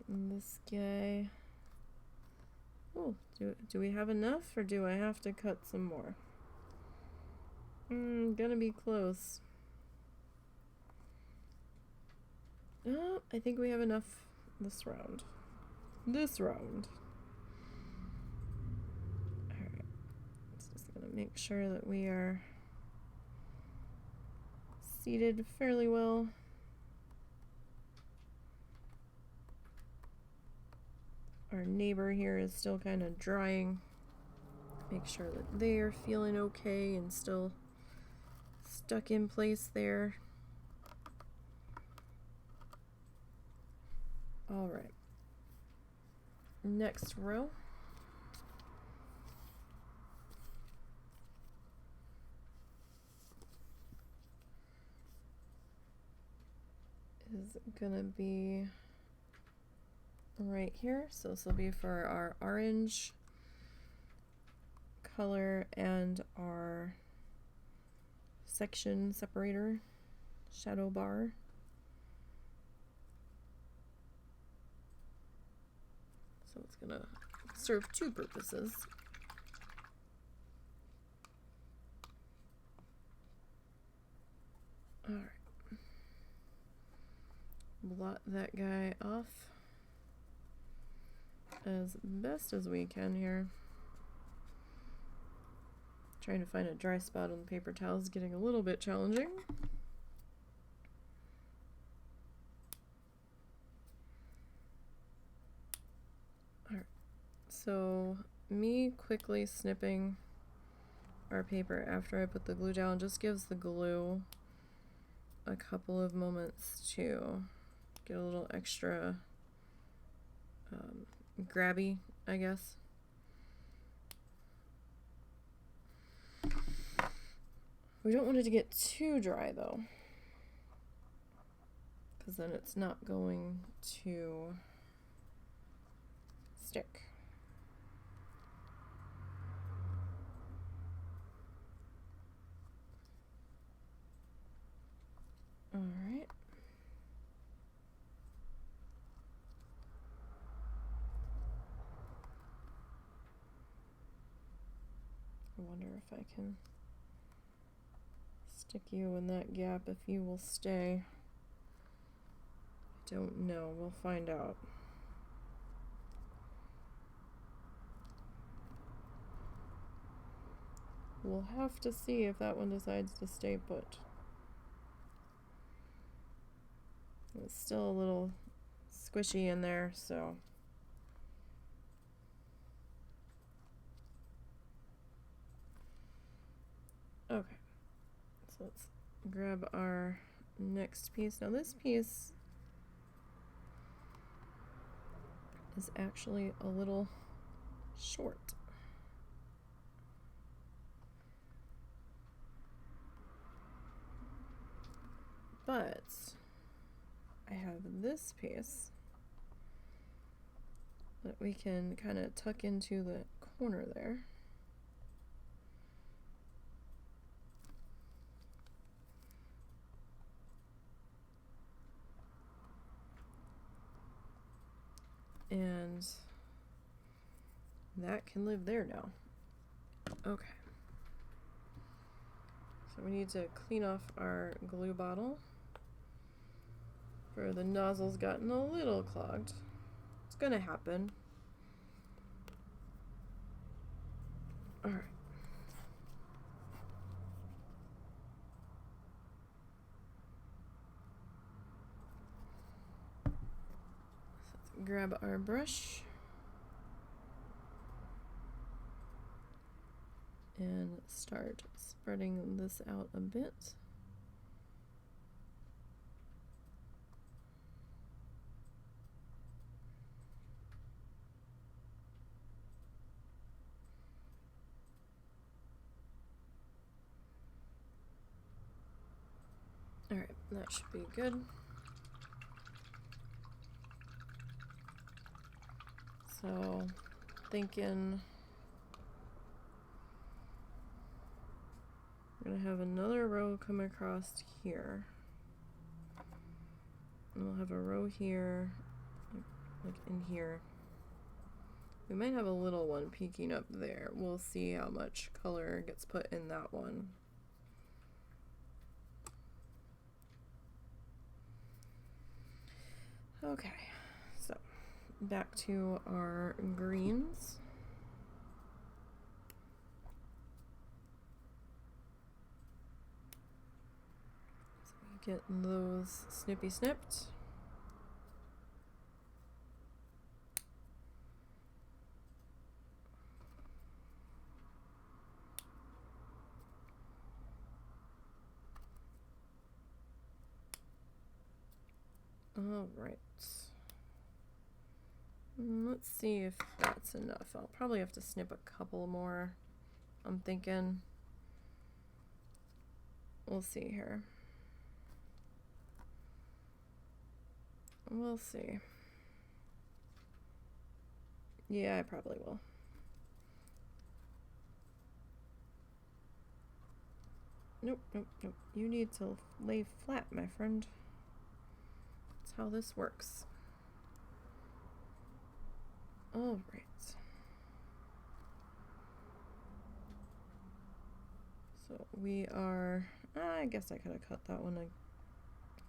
And this guy. Oh, do we have enough, or do I have to cut some more? Gonna be close. Oh, I think we have enough this round. Alright. Just gonna make sure that we are seated fairly well. Our neighbor here is still kind of drying. Make sure that they are feeling okay and still stuck in place there. All right. Next row. Is gonna be right here. So this will be for our orange color and our section separator shadow bar. So it's gonna serve two purposes. All right. Blot that guy off as best as we can here. Trying to find a dry spot on the paper towel is getting a little bit challenging. Alright, so me quickly snipping our paper after I put the glue down just gives the glue a couple of moments to get a little extra grabby, I guess. We don't want it to get too dry though, because then it's not going to stick. All right. I wonder if I can stick you in that gap if you will stay. I don't know. We'll find out. We'll have to see if that one decides to stay put. It's still a little squishy in there, so. Okay. So let's grab our next piece. Now this piece is actually a little short. But I have this piece that we can kind of tuck into the corner there. And that can live there now. Okay. So we need to clean off our glue bottle. For the nozzle's gotten a little clogged. It's gonna happen. Alright. So let's grab our brush and start spreading this out a bit. Alright, that should be good. So, thinking we're gonna have another row come across here. And we'll have a row here, like in here. We might have a little one peeking up there. We'll see how much color gets put in that one. Okay, so back to our greens. So we get those snippy snipped. All right. Let's see if that's enough. I'll probably have to snip a couple more. I'm thinking. We'll see here. We'll see. Yeah, I probably will. Nope, nope, nope. You need to lay flat, my friend. That's how this works. All right. So we are, I guess I could have cut that one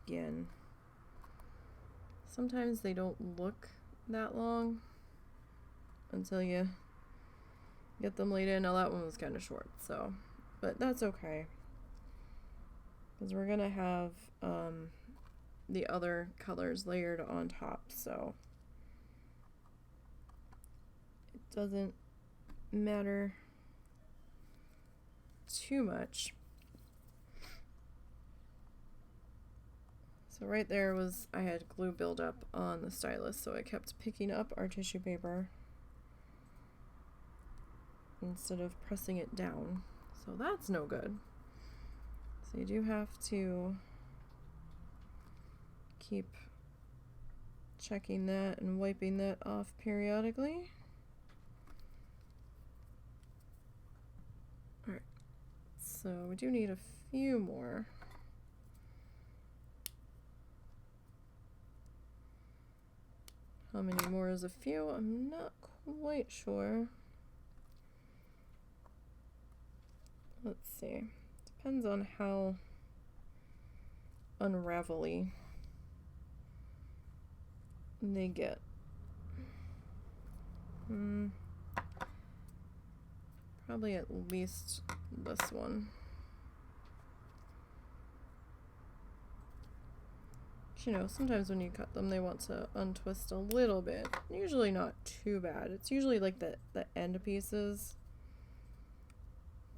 again. Sometimes they don't look that long until you get them laid in. Now that one was kind of short, so but that's okay. Because we're going to have the other colors layered on top, so it doesn't matter too much. So right there was, I had glue buildup on the stylus, so I kept picking up our tissue paper instead of pressing it down. So that's no good. So you do have to keep checking that and wiping that off periodically. Alright, so we do need a few more. How many more is a few? I'm not quite sure. Let's see. Depends on how unravelly they get. Probably at least this one. You know, sometimes when you cut them, they want to untwist a little bit. Usually not too bad. It's usually like the end pieces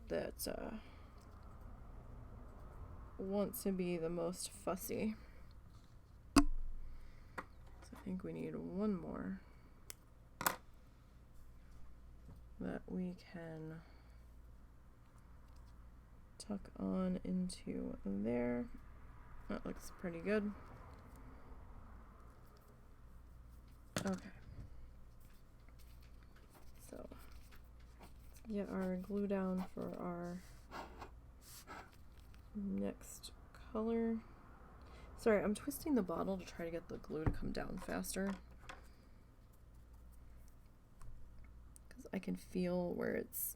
that want to be the most fussy. So I think we need one more that we can tuck on into there. That looks pretty good. Okay. So let's get our glue down for our next color. Sorry, I'm twisting the bottle to try to get the glue to come down faster, because I can feel where it's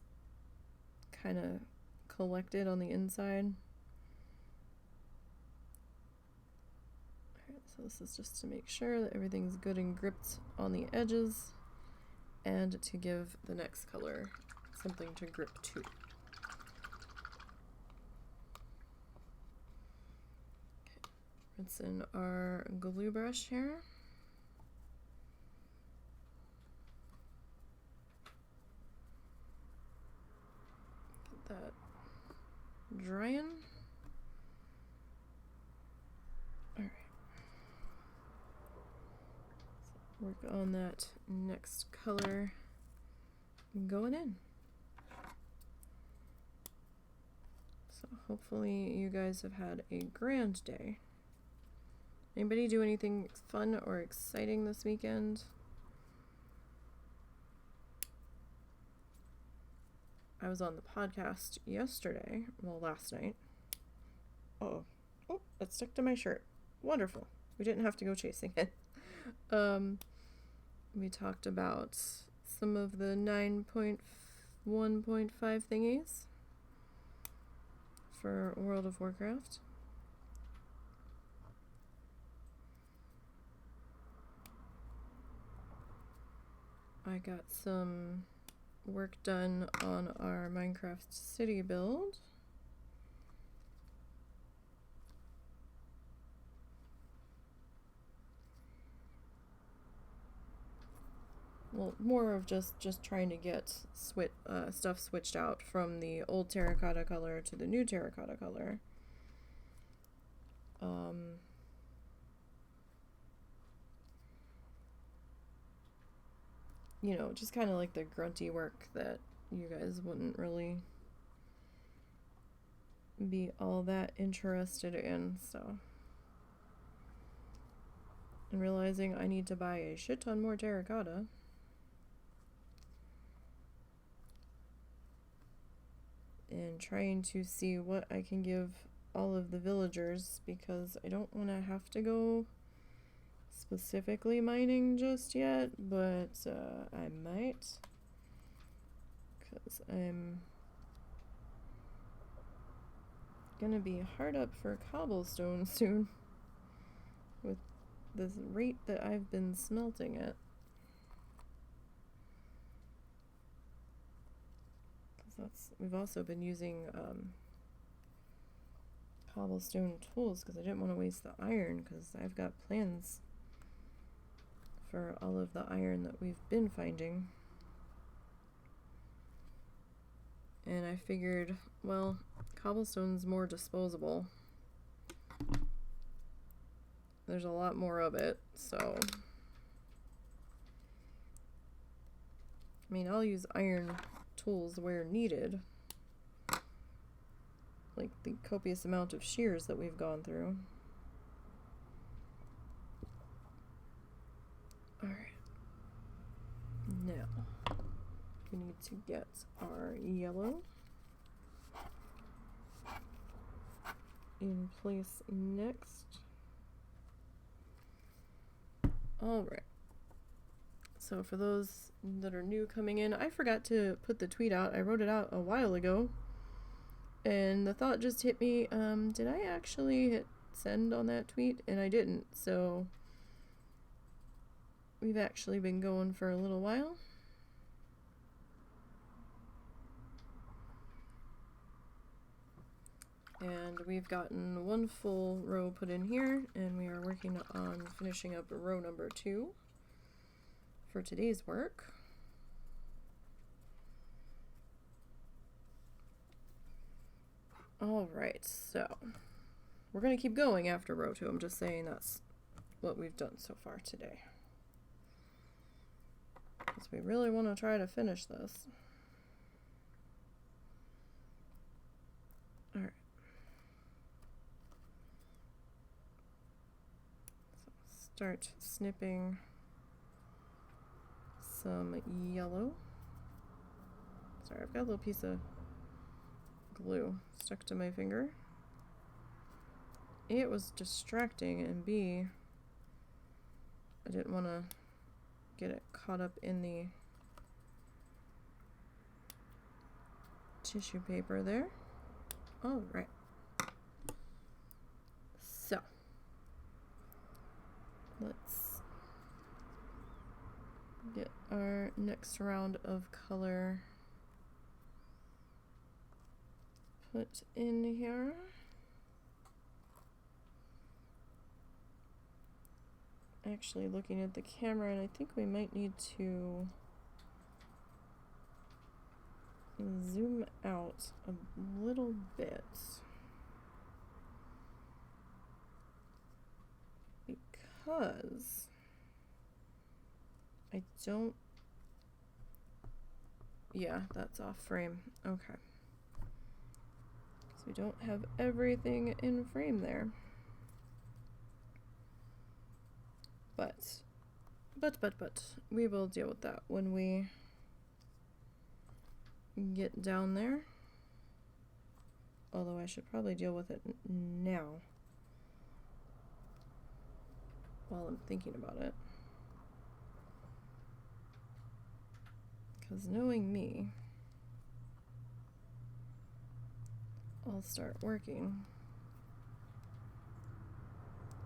kind of collected on the inside. Alright, so this is just to make sure that everything's good and gripped on the edges, and to give the next color something to grip to. Rinse in our glue brush here. Get that drying. Alright. So work on that next color going in. So hopefully you guys have had a grand day. Anybody do anything fun or exciting this weekend? I was on the podcast yesterday, well, last night. Oh, that stuck to my shirt. Wonderful. We didn't have to go chasing it. We talked about some of the 9.1.5 thingies for World of Warcraft. I got some work done on our Minecraft city build. Well, more of just trying to get stuff switched out from the old terracotta color to the new terracotta color. You know, just kind of like the grunty work that you guys wouldn't really be all that interested in, so. And realizing I need to buy a shit ton more terracotta. And trying to see what I can give all of the villagers, because I don't want to have to go specifically mining just yet, but I might, because I'm gonna be hard up for cobblestone soon with this rate that I've been smelting at. we've also been using cobblestone tools because I didn't want to waste the iron, because I've got plans for all of the iron that we've been finding. And I figured, well, cobblestone's more disposable. There's a lot more of it, so I mean, I'll use iron tools where needed, like the copious amount of shears that we've gone through. Alright. Now, we need to get our yellow in place next. Alright. So for those that are new coming in, I forgot to put the tweet out. I wrote it out a while ago, and the thought just hit me, did I actually hit send on that tweet? And I didn't, so we've actually been going for a little while. And we've gotten one full row put in here, and we are working on finishing up row number 2 for today's work. Alright, so we're going to keep going after row 2. I'm just saying that's what we've done so far today, because we really want to try to finish this. Alright. So start snipping some yellow. Sorry, I've got a little piece of glue stuck to my finger. A, it was distracting, and B, I didn't want to get it caught up in the tissue paper there. All right. So let's get our next round of color put in here. Actually looking at the camera, and I think we might need to zoom out a little bit, because I don't, yeah, that's off frame. Okay. So we don't have everything in frame there. But we will deal with that when we get down there. Although I should probably deal with it now while I'm thinking about it. Because knowing me, I'll start working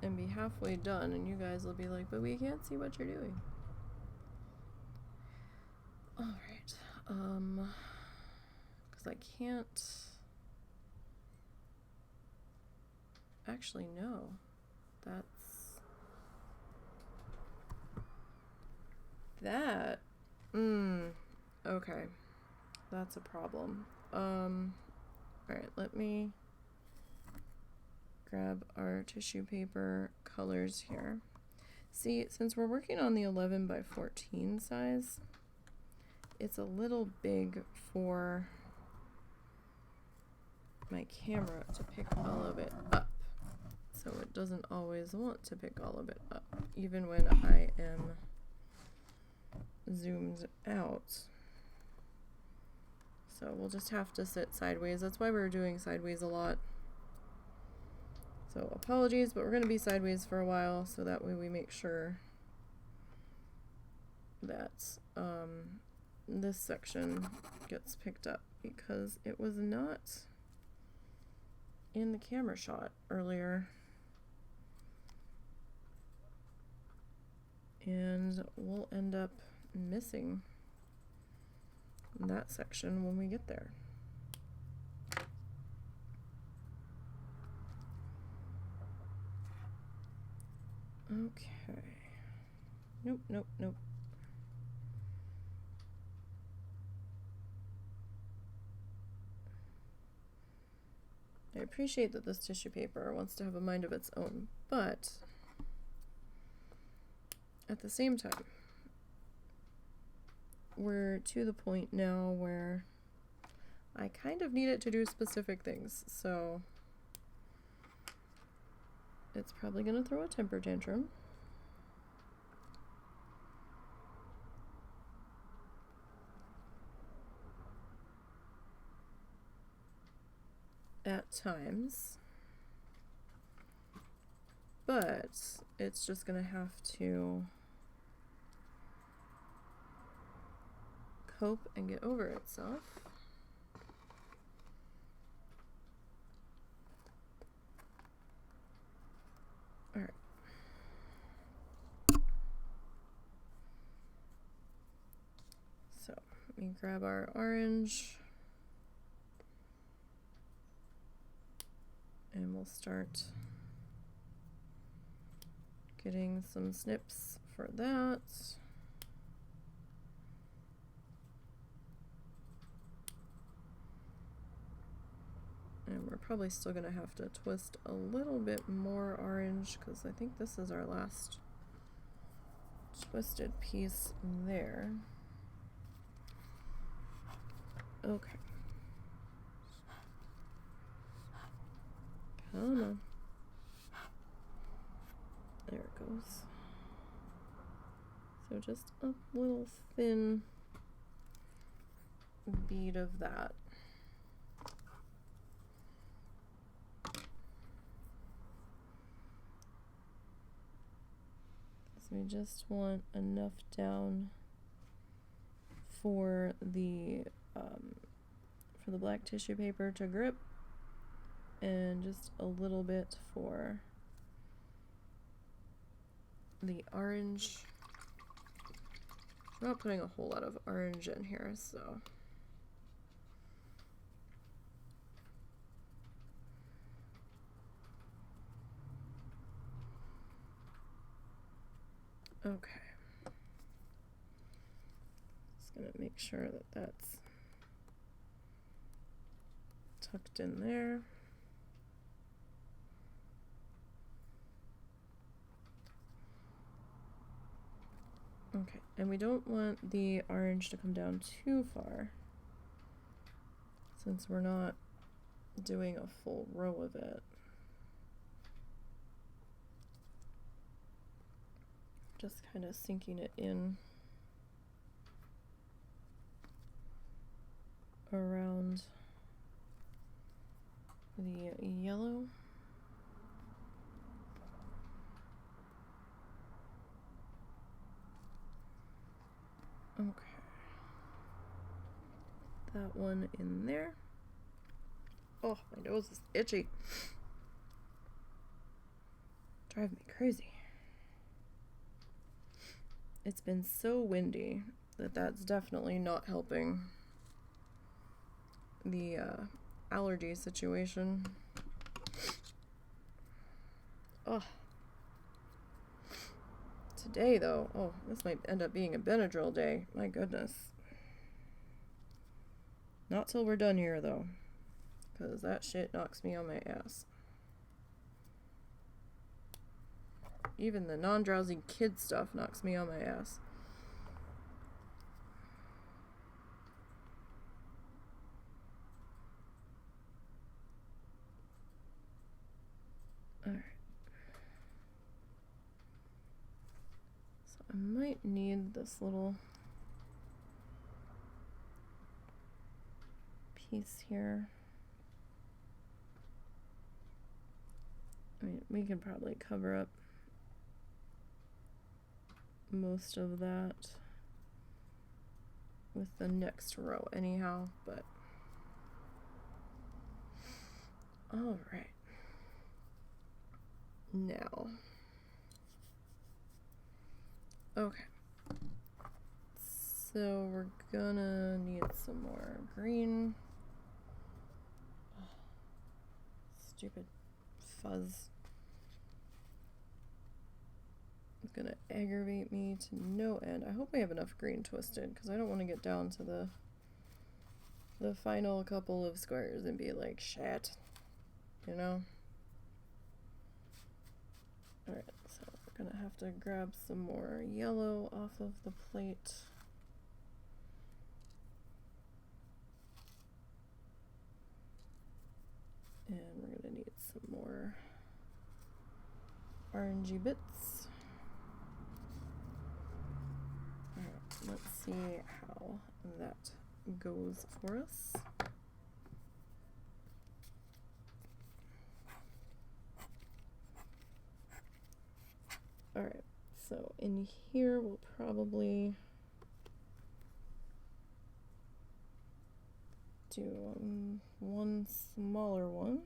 and be halfway done, and you guys will be like, but we can't see what you're doing. Alright, because I can't actually, no, that's that. Okay, that's a problem. Alright, let me grab our tissue paper colors here. See, since we're working on the 11 by 14 size, it's a little big for my camera to pick all of it up. So it doesn't always want to pick all of it up, even when I am zoomed out. So we'll just have to sit sideways. That's why we're doing sideways a lot. So apologies, but we're going to be sideways for a while, so that way we make sure that this section gets picked up, because it was not in the camera shot earlier. And we'll end up missing that section when we get there. Okay. Nope, nope, nope. I appreciate that this tissue paper wants to have a mind of its own, but at the same time, we're to the point now where I kind of need it to do specific things, so it's probably going to throw a temper tantrum. At times, but it's just gonna have to cope and get over itself. All right. So let me grab our orange. And we'll start getting some snips for that. And we're probably still going to have to twist a little bit more orange because I think this is our last twisted piece there. Okay. Come on. There it goes. So just a little thin bead of that. So we just want enough down for the black tissue paper to grip, and just a little bit for the orange. I'm not putting a whole lot of orange in here, so okay. Just gonna make sure that that's tucked in there. Okay, and we don't want the orange to come down too far since we're not doing a full row of it. Just kind of sinking it in around the yellow. Okay. That one in there. Oh, my nose is itchy. Drive me crazy. It's been so windy that that's definitely not helping the allergy situation. Oh. Today, though, oh, this might end up being a Benadryl day. My goodness. Not till we're done here, though, because that shit knocks me on my ass. Even the non-drowsy kid stuff knocks me on my ass. Alright. So I might need this little piece here. I mean, we can probably cover up most of that with the next row anyhow, but all right. Now, okay, so So we're gonna need some more green. Stupid fuzz. It's gonna aggravate me to no end. I hope I have enough green twisted because I don't want to get down to the final couple of squares and be like, shit, you know? Alright, so we're gonna have to grab some more yellow off of the plate. And we're gonna need some more orangey bits. Alright, let's see how that goes for us. Alright, so in here we'll probably do one smaller one.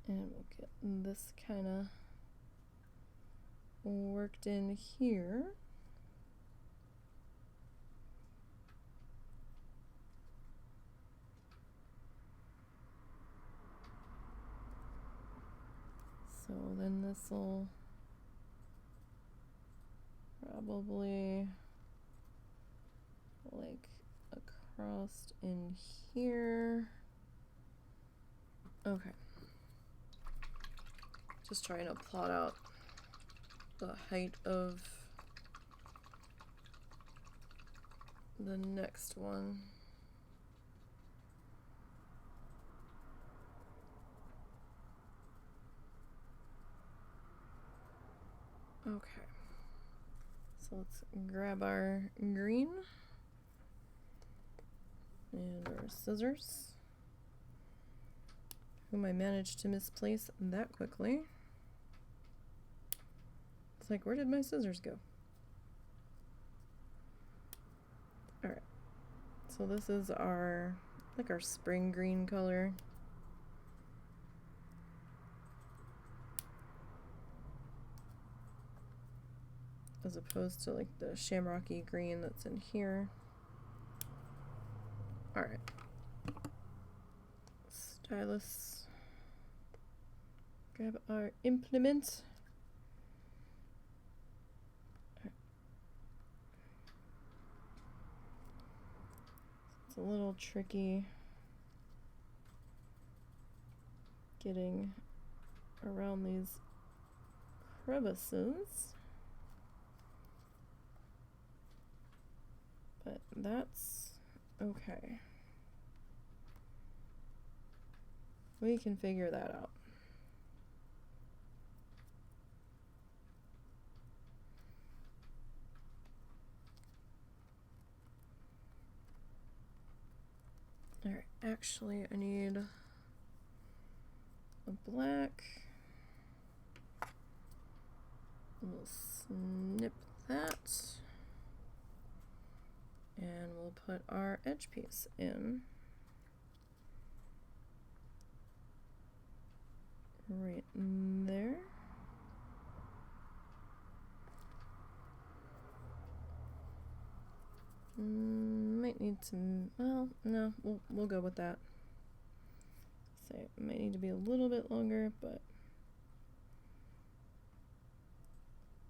And we'll get this kind of worked in here. So then this will probably like across in here. Okay. Just trying to plot out the height of the next one. Okay, so let's grab our green and our scissors, whom I managed to misplace that quickly. It's like, where did my scissors go? Alright, so this is our, like our spring green color. As opposed to like the shamrocky green that's in here. Alright. Stylus. Grab our implement. Right. It's a little tricky getting around these crevices. But that's okay. We can figure that out. Alright, actually I need a black. We'll snip that. And we'll put our edge piece in right there. Might need to, well, no, we'll go with that. So it might need to be a little bit longer, but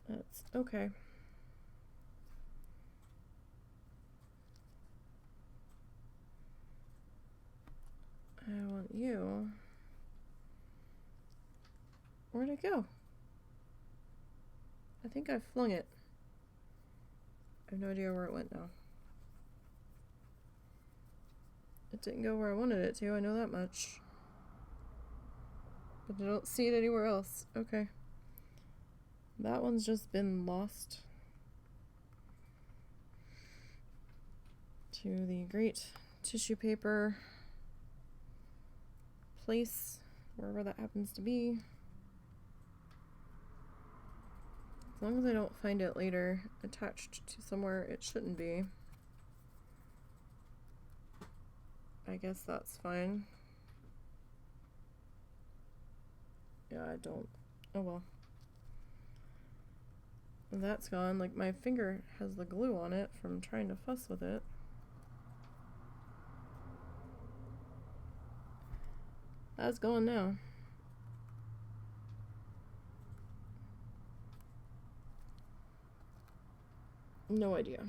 that's okay. I want you. Where'd it go? I think I flung it. I have no idea where it went now. It didn't go where I wanted it to, I know that much. But I don't see it anywhere else. Okay. That one's just been lost to the great tissue paper place, wherever that happens to be. As long as I don't find it later attached to somewhere it shouldn't be. I guess that's fine. Yeah, I don't. Oh well. That's gone. Like, my finger has the glue on it from trying to fuss with it. That's gone now. No idea.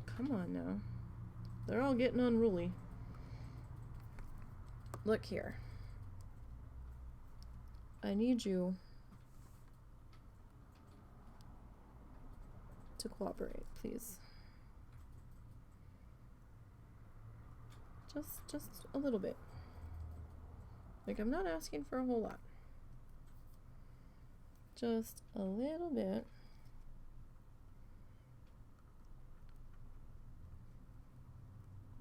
Come on now. They're all getting unruly. Look here. I need you to cooperate, please. Just a little bit. Like, I'm not asking for a whole lot. Just a little bit.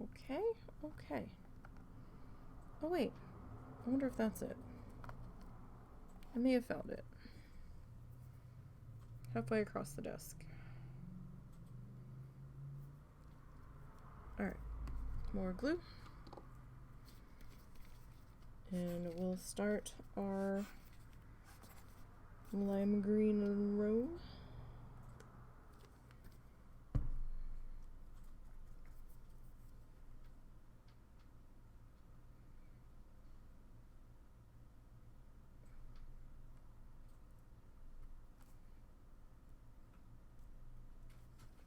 Okay, okay. Oh wait, I wonder if that's it. I may have found it. Halfway across the desk. Alright, more glue. And we'll start our lime green row.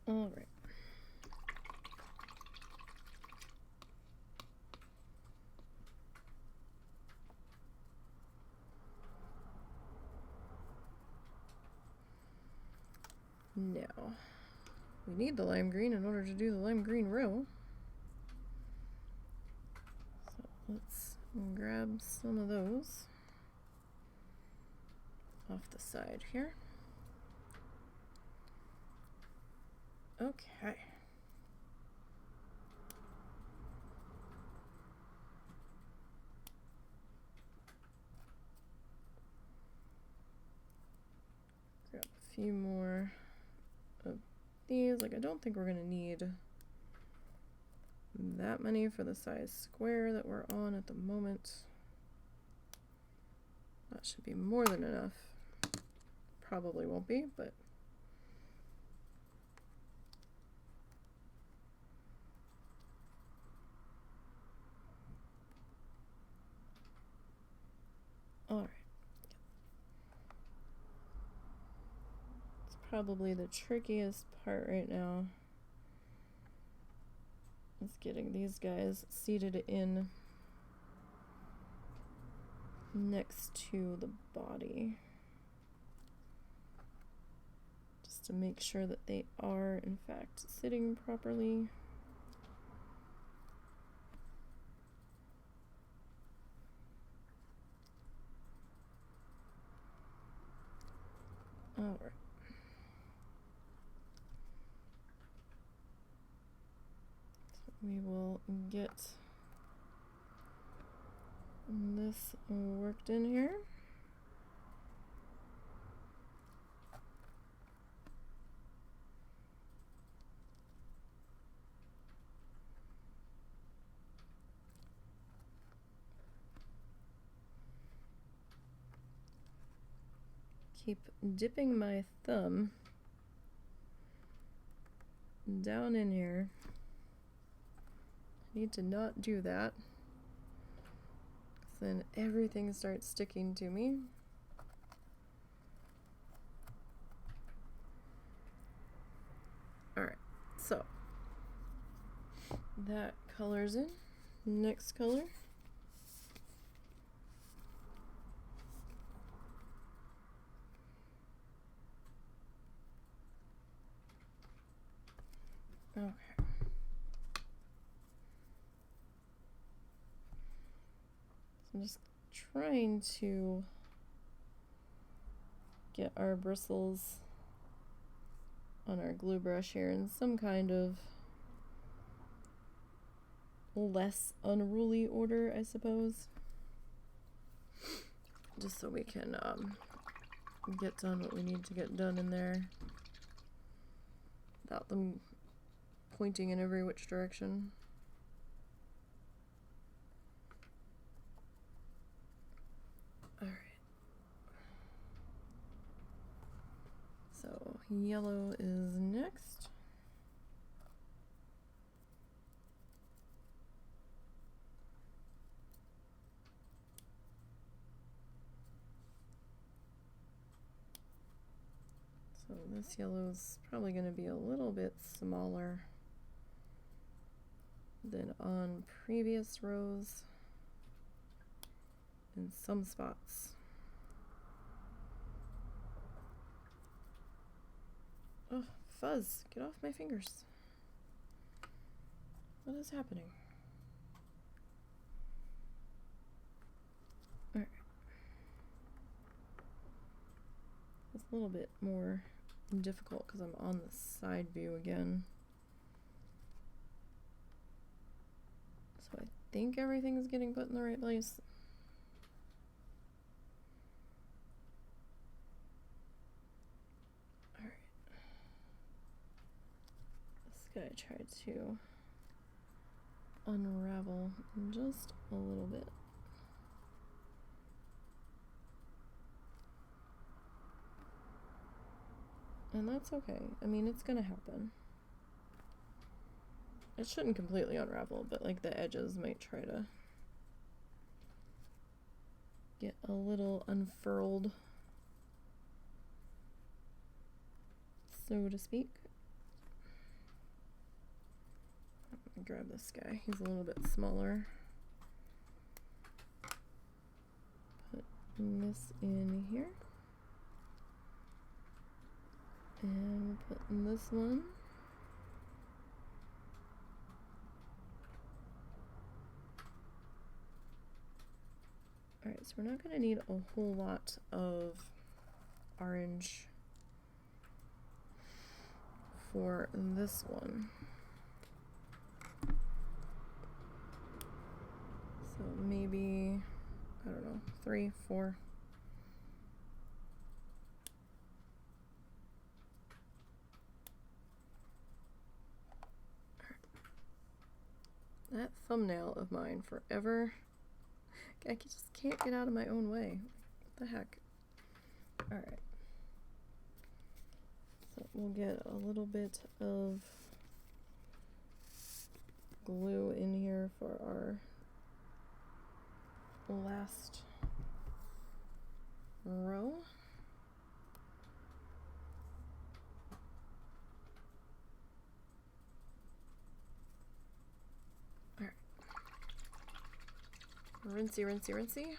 All right. Now, we need the lime green in order to do the lime green row. So let's grab some of those off the side here. Okay. Grab a few more of these. Like, I don't think we're gonna need that many for the size square that we're on at the moment. That should be more than enough. Probably won't be, but all right. It's probably the trickiest part right now. Is getting these guys seated in next to the body. Just to make sure that they are, in fact, sitting properly. All right. So we will get this worked in here. Keep dipping my thumb down in here. I need to not do that, 'cause then everything starts sticking to me. Alright, so that color's in. Next color. Okay. So I'm just trying to get our bristles on our glue brush here in some kind of less unruly order, I suppose. Just so we can get done what we need to get done in there without them pointing in every which direction. Alright. So yellow is next. So this yellow is probably going to be a little bit smaller than on previous rows in some spots. Oh, fuzz, get off my fingers. What is happening? Alright. It's a little bit more difficult because I'm on the side view again. So I think everything's getting put in the right place. Alright. This guy tried to unravel just a little bit. And that's okay. I mean, it's gonna happen. It shouldn't completely unravel, but like the edges might try to get a little unfurled, so to speak. I'm gonna grab this guy. He's a little bit smaller. Put this in here. And put in this one. Alright, so we're not going to need a whole lot of orange for this one. So maybe, I don't know, 3, 4. That thumbnail of mine forever. I just can't get out of my own way. What the heck? Alright. So we'll get a little bit of glue in here for our last row. Rinsey, rinsey, rinsey.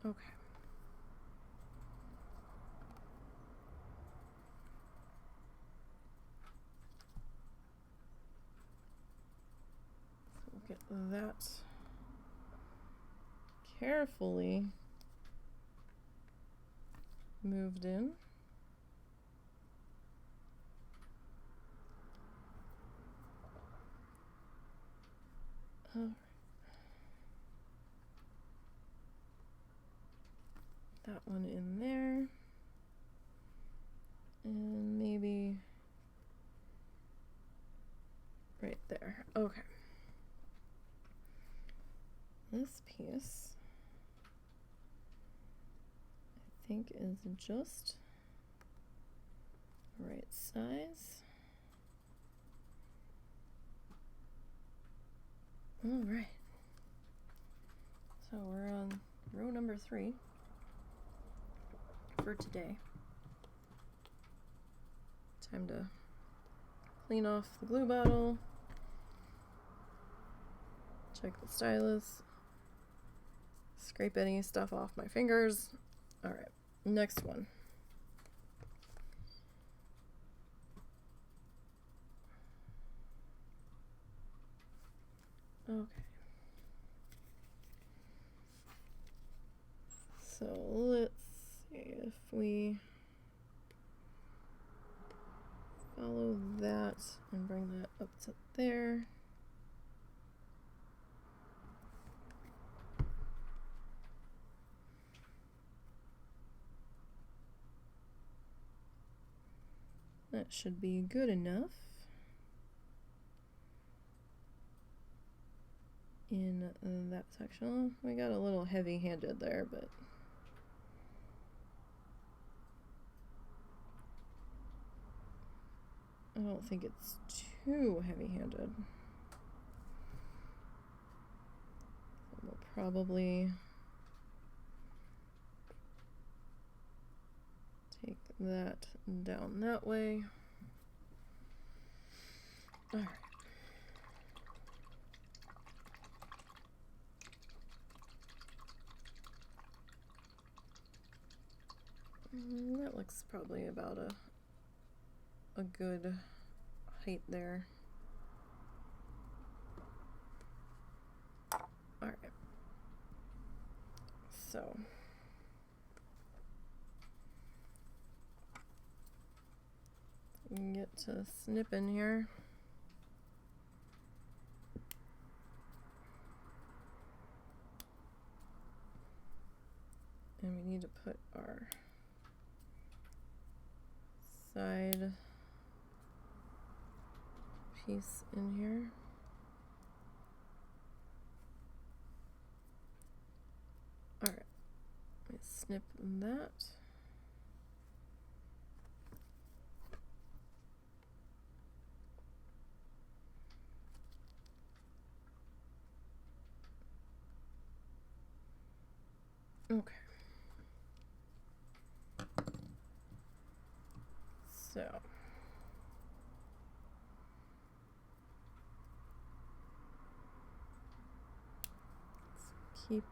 Okay. So we'll get that carefully moved in. All right. That one in there. And maybe right there. Okay. This piece I think is just the right size. All right. So we're on row number 3 for today. Time to clean off the glue bottle. Check the stylus. Scrape any stuff off my fingers. All right, next one. Okay. So let's see if we follow that and bring that up to there. That should be good enough. In that section, we got a little heavy-handed there, but I don't think it's too heavy-handed. We'll probably take that down that way. All right. That looks probably about a good height there. All right. So we can get to snipping here. And we need to put our side piece in here. All right, let's snip that. Okay. So let's keep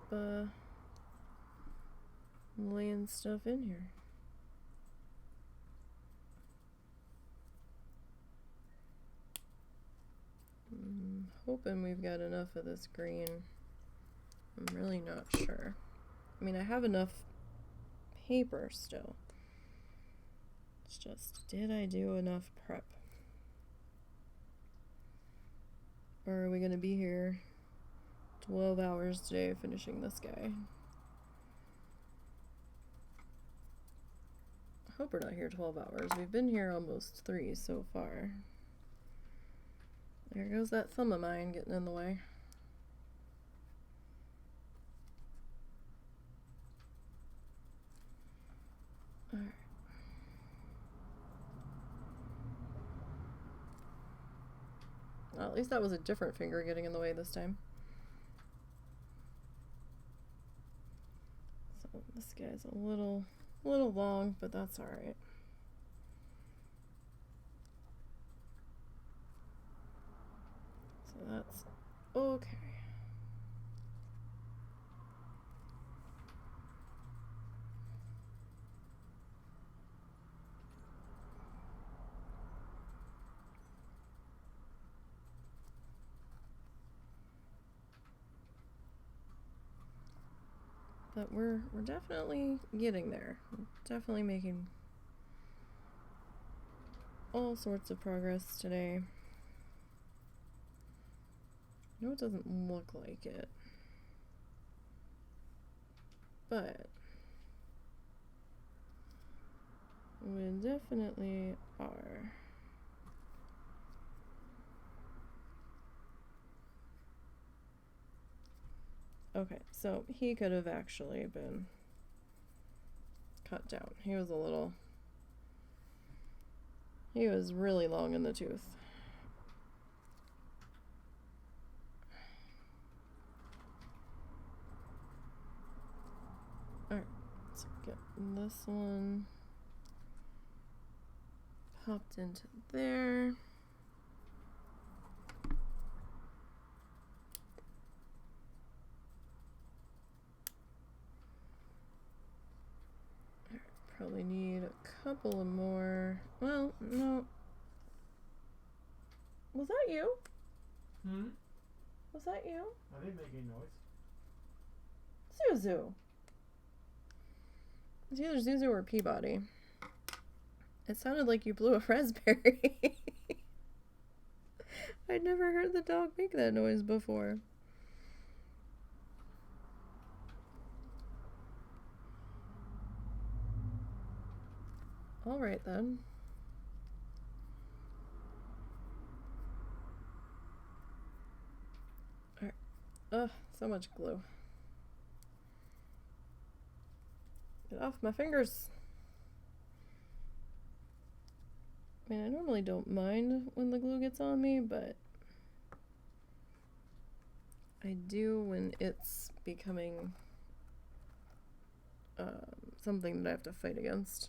laying stuff in here. I'm hoping we've got enough of this green. I'm really not sure. I mean, I have enough paper still. It's just, did I do enough prep? Or are we going to be here 12 hours today finishing this guy? I hope we're not here 12 hours. We've been here almost 3 so far. There goes that thumb of mine getting in the way. Alright. Well, at least that was a different finger getting in the way this time. So this guy's a little long, but that's alright. So that's okay. But we're definitely getting there. We're definitely making all sorts of progress today. I know it doesn't look like it, but we definitely are. Okay, so he could have actually been cut down. He was really long in the tooth. Alright, let's get this one popped into there. Probably need a couple of more. Well, no. Was that you? Hmm? Was that you? I didn't make any noise. Zuzu. It's either Zuzu or Peabody. It sounded like you blew a raspberry. I'd never heard the dog make that noise before. Alright then. Ugh, so much glue. Get off my fingers. I mean, I normally don't mind when the glue gets on me, but I do when it's becoming something that I have to fight against.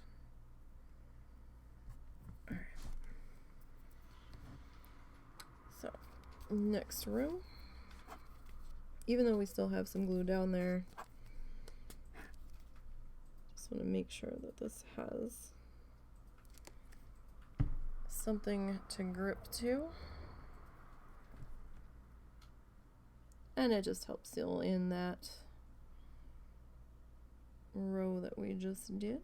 Alright. So, next room. Even though we still have some glue down there, just want to make sure that this has something to grip to. And it just helps seal in that row that we just did.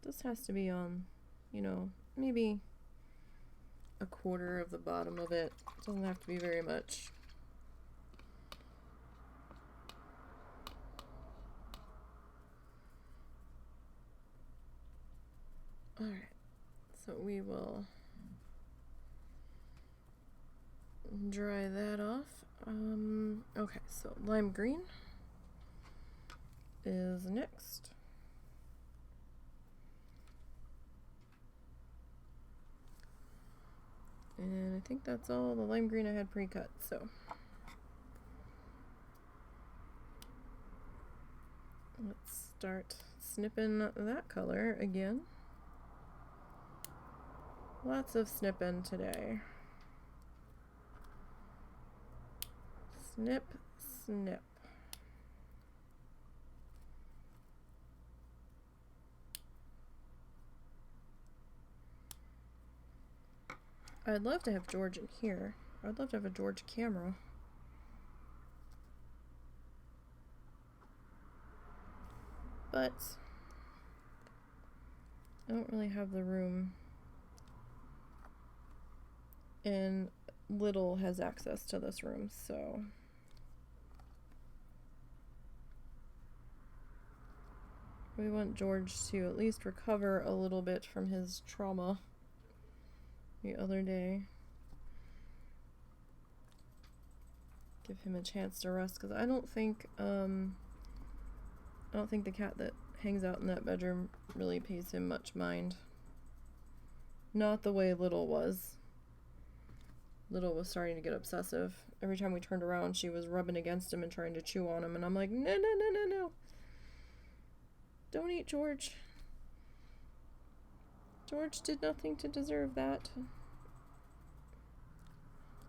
This has to be on, you know, maybe a quarter of the bottom of it. It doesn't have to be very much. Alright, so we will dry that off. Okay, so lime green is next. And I think that's all the lime green I had pre-cut, so let's start snipping that color again. Lots of snipping today. Snip, snip. I'd love to have George in here. I'd love to have a George camera. But I don't really have the room. And Little has access to this room, so we want George to at least recover a little bit from his trauma the other day. Give him a chance to rest, because I don't think the cat that hangs out in that bedroom really pays him much mind. Not the way Little was. Little was starting to get obsessive. Every time we turned around, she was rubbing against him and trying to chew on him, and I'm like, no, no, no, no, no. Don't eat George. George did nothing to deserve that.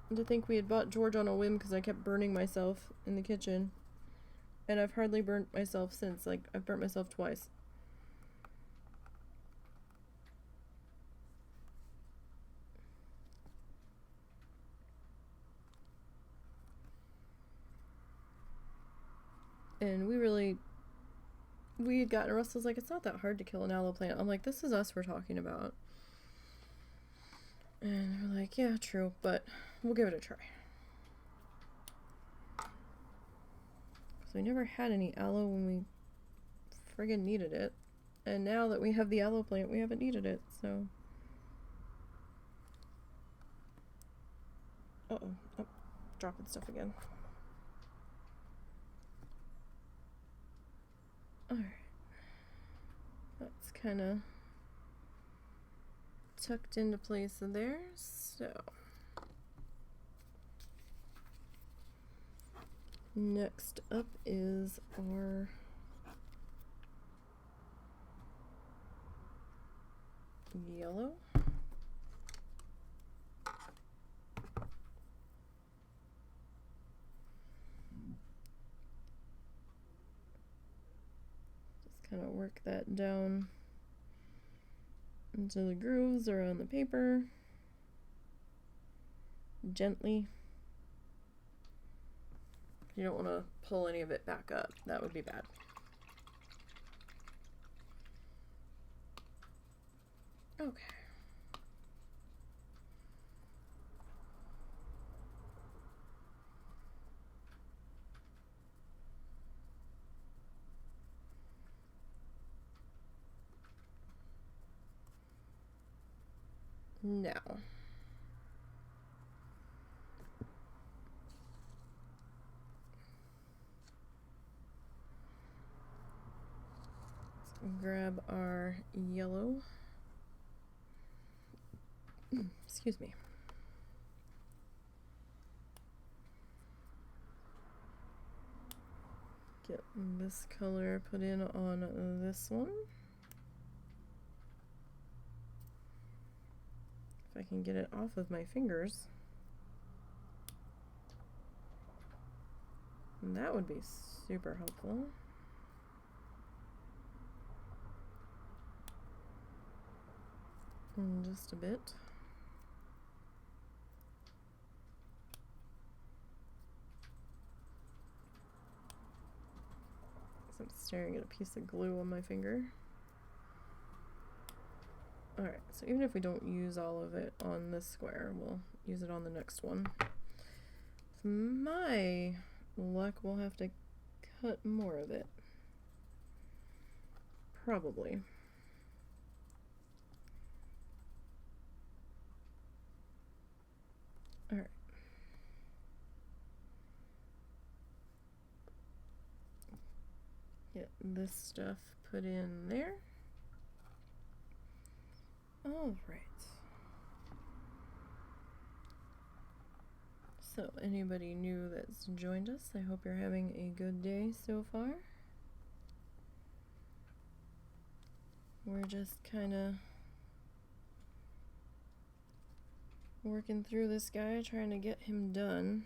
And to think we had bought George on a whim because I kept burning myself in the kitchen. And I've hardly burnt myself since. Like, I've burnt myself twice. And we had gotten, Russell's like, it's not that hard to kill an aloe plant. I'm like, this is us we're talking about. And we're like, yeah, true, but we'll give it a try. So we never had any aloe when we friggin' needed it. And now that we have the aloe plant, we haven't needed it, so. Uh-oh. Oh, dropping stuff again. Alright. That's kind of tucked into place there, so. Next up is our yellow. Just kind of work that down into the grooves around the paper gently. You don't want to pull any of it back up. That would be bad. Okay. Now, grab our yellow. Excuse me. Get this color put in on this one. If I can get it off of my fingers. And that would be super helpful. And just a bit. I'm staring at a piece of glue on my finger. Alright, so even if we don't use all of it on this square, we'll use it on the next one. With my luck, we'll have to cut more of it. Probably. Alright. Get this stuff put in there. All right. So, anybody new that's joined us, I hope you're having a good day so far. We're just kind of working through this guy, trying to get him done.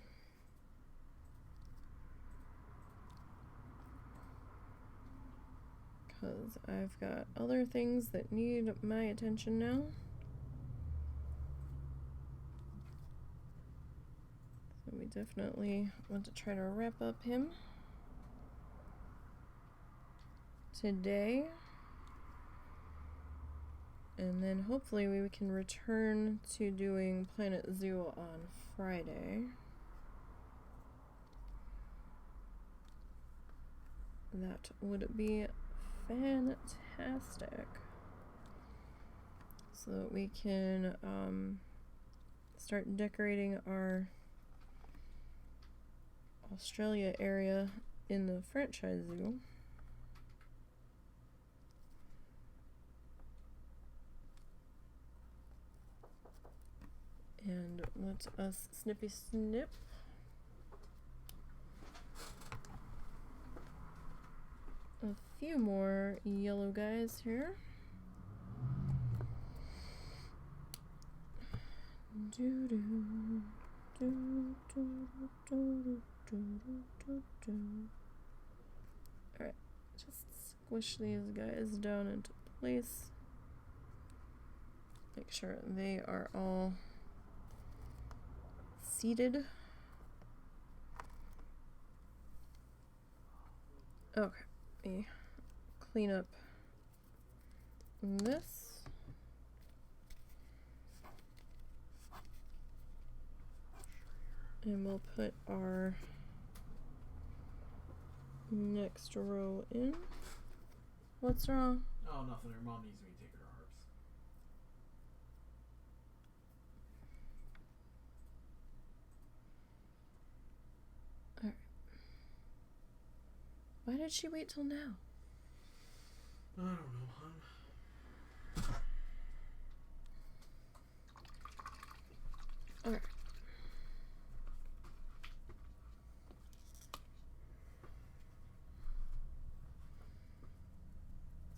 Because I've got other things that need my attention now. So we definitely want to try to wrap up him today. And then hopefully we can return to doing Planet Zoo on Friday. That would be fantastic. So that we can start decorating our Australia area in the franchise zoo. And let us snippy snip. A few more yellow guys here. Alright, just squish these guys down into place. Make sure they are all seated. Okay, let me clean up this. And we'll put our next row in. What's wrong? Oh, nothing. Her mom needs me to take her to Harps. Alright. Why did she wait till now? I don't know, hon. Alright.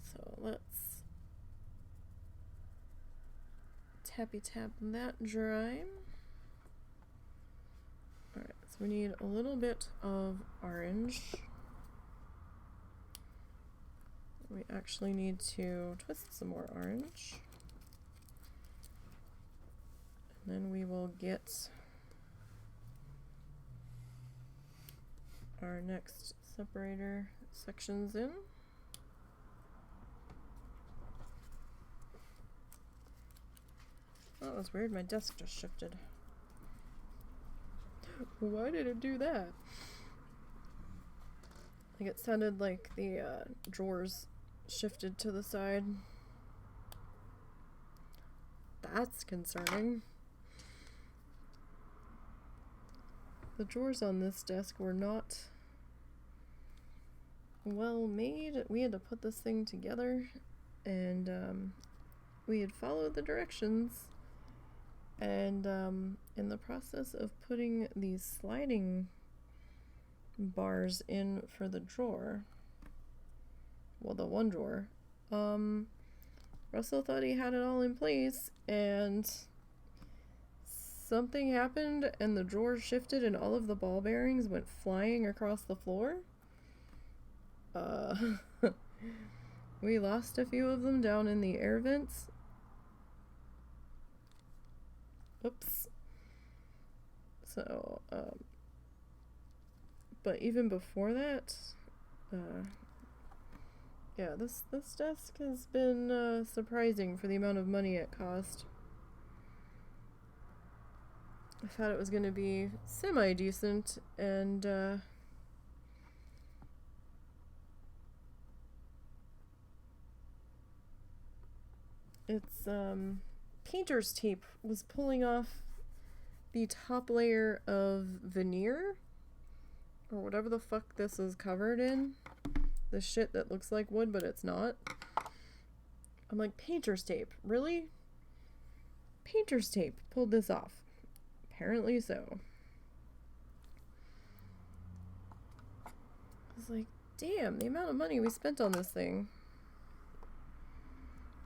So let's tappy tap that dry. Alright, so we need a little bit of orange. We actually need to twist some more orange. And then we will get our next separator sections in. Oh, that was weird. My desk just shifted. Why did it do that? Like it sounded like the drawers shifted to the side. That's concerning. The drawers on this desk were not well made. We had to put this thing together, and we had followed the directions, and in the process of putting these sliding bars in for the drawer, well, the one drawer, Russell thought he had it all in place, and something happened and the drawer shifted and all of the ball bearings went flying across the floor. We lost a few of them down in the air vents. Oops. So, but even before that, yeah, this desk has been surprising for the amount of money it cost. I thought it was going to be semi-decent, and it's painter's tape was pulling off the top layer of veneer, or whatever the fuck this is covered in. The shit that looks like wood, but it's not. I'm like, painter's tape? Really? Painter's tape pulled this off. Apparently so. I was like, damn, the amount of money we spent on this thing.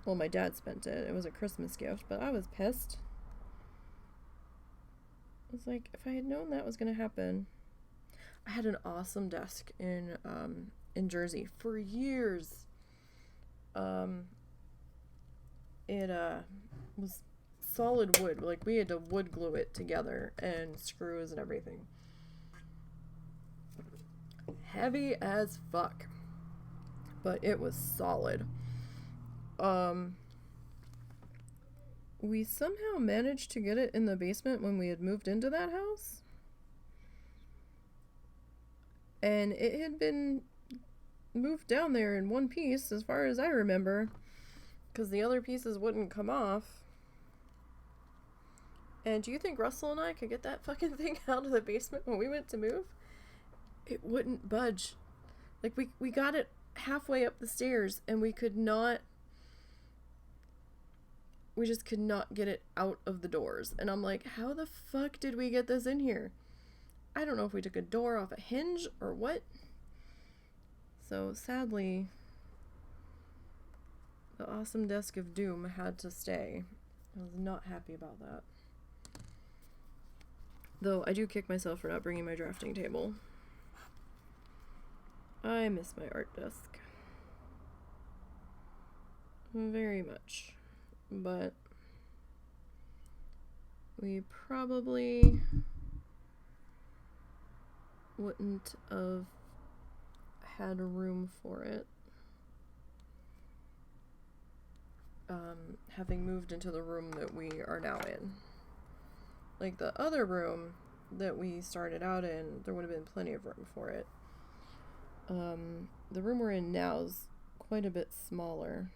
Well, my dad spent it. It was a Christmas gift, but I was pissed. I was like, if I had known that was going to happen. I had an awesome desk in Jersey for years. It was solid wood. Like, we had to wood glue it together, and screws and everything. Heavy as fuck, but it was solid. We somehow managed to get it in the basement when we had moved into that house, and it had been moved down there in one piece as far as I remember, because the other pieces wouldn't come off. And do you think Russell and I could get that fucking thing out of the basement when we went to move? It wouldn't budge. Like, we got it halfway up the stairs and we just could not get it out of the doors. And I'm like, how the fuck did we get this in here? I don't know if we took a door off a hinge or what. So sadly, the awesome desk of doom had to stay. I was not happy about that. Though I do kick myself for not bringing my drafting table. I miss my art desk very much. But we probably wouldn't have had a room for it, having moved into the room that we are now in. Like, the other room that we started out in, there would have been plenty of room for it. The room we're in now is quite a bit smaller.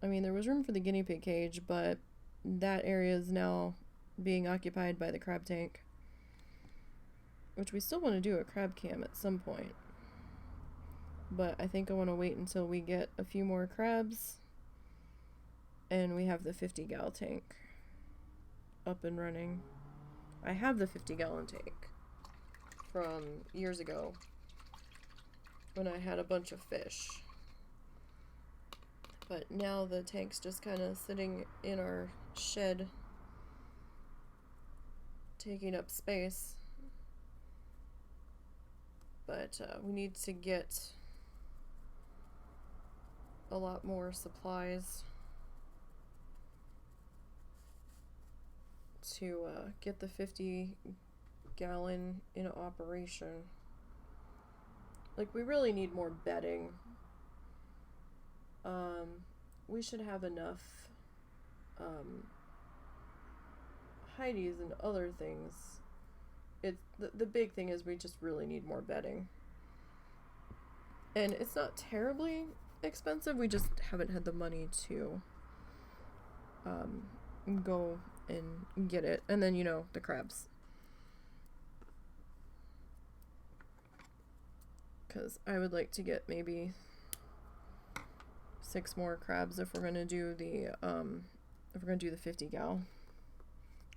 I mean, there was room for the guinea pig cage, but that area is now being occupied by the crab tank, which we still want to do a crab cam at some point. But I think I want to wait until we get a few more crabs and we have the 50-gallon tank up and running. I have the 50-gallon tank from years ago when I had a bunch of fish. But now the tank's just kind of sitting in our shed, taking up space. But we need to get a lot more supplies to get the 50-gallon in operation. Like, we really need more bedding. We should have enough Heidi's and other things. It's the big thing is we just really need more bedding. And it's not terribly expensive, we just haven't had the money to go and get it. And then, you know, the crabs. because I would like to get maybe 6 more crabs if we're gonna do the 50 gal,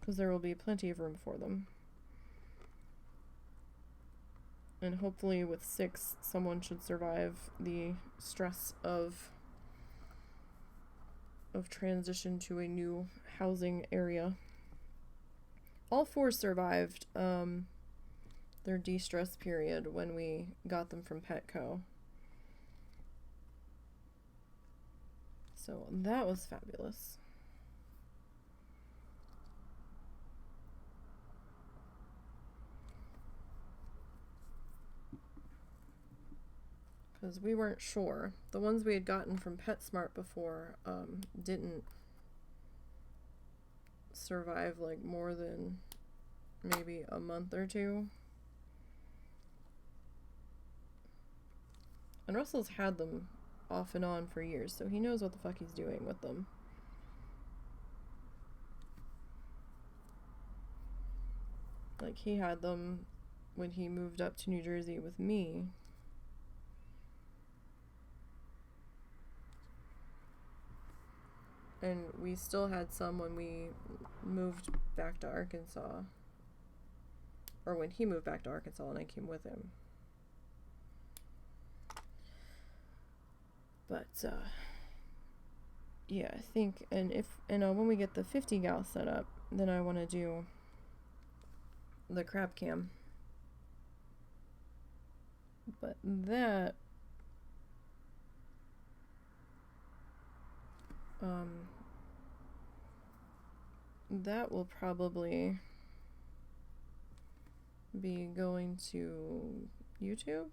because there will be plenty of room for them. And hopefully with 6, someone should survive the stress of transition to a new housing area. All 4 survived their de-stress period when we got them from Petco. So that was fabulous. Because we weren't sure. The ones we had gotten from PetSmart before didn't survive like more than maybe a month or 2. And Russell's had them off and on for years, so he knows what the fuck he's doing with them. Like, he had them when he moved up to New Jersey with me. And we still had some when we moved back to Arkansas. Or when he moved back to Arkansas and I came with him. But, yeah, I think, and when we get the 50 gal set up, then I want to do the crab cam. But that, that will probably be going to YouTube.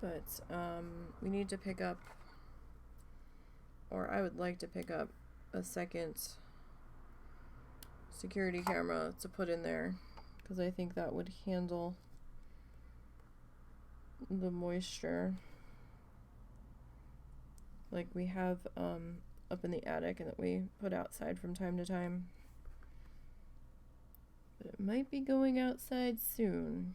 But we need to pick up, or I would like to pick up, a second security camera to put in there, because I think that would handle the moisture like we have up in the attic and that we put outside from time to time. But it might be going outside soon,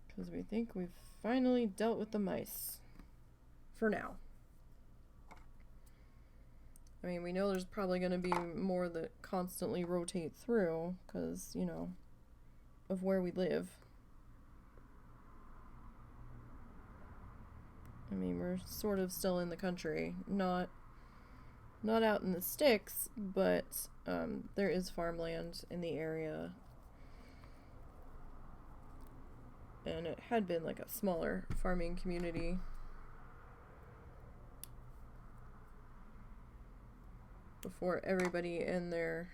because we think we've finally dealt with the mice. For now. I mean, we know there's probably going to be more that constantly rotate through, because, you know, of where we live. I mean, we're sort of still in the country. Not out in the sticks, but there is farmland in the area. And it had been like a smaller farming community before everybody and their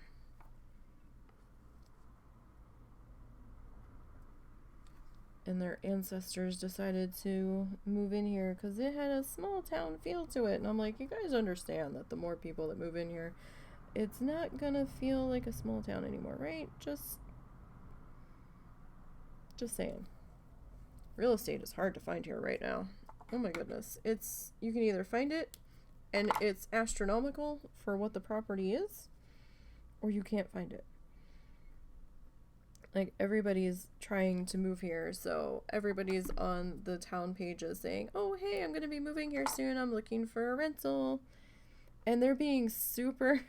ancestors decided to move in here, because it had a small town feel to it. And I'm like, you guys understand that the more people that move in here, it's not gonna feel like a small town anymore, right? Just saying. Real estate is hard to find here right now. Oh my goodness. You can either find it and it's astronomical for what the property is, or you can't find it. Like, everybody's trying to move here, so everybody's on the town pages saying, oh, hey, I'm gonna be moving here soon, I'm looking for a rental. And they're being super...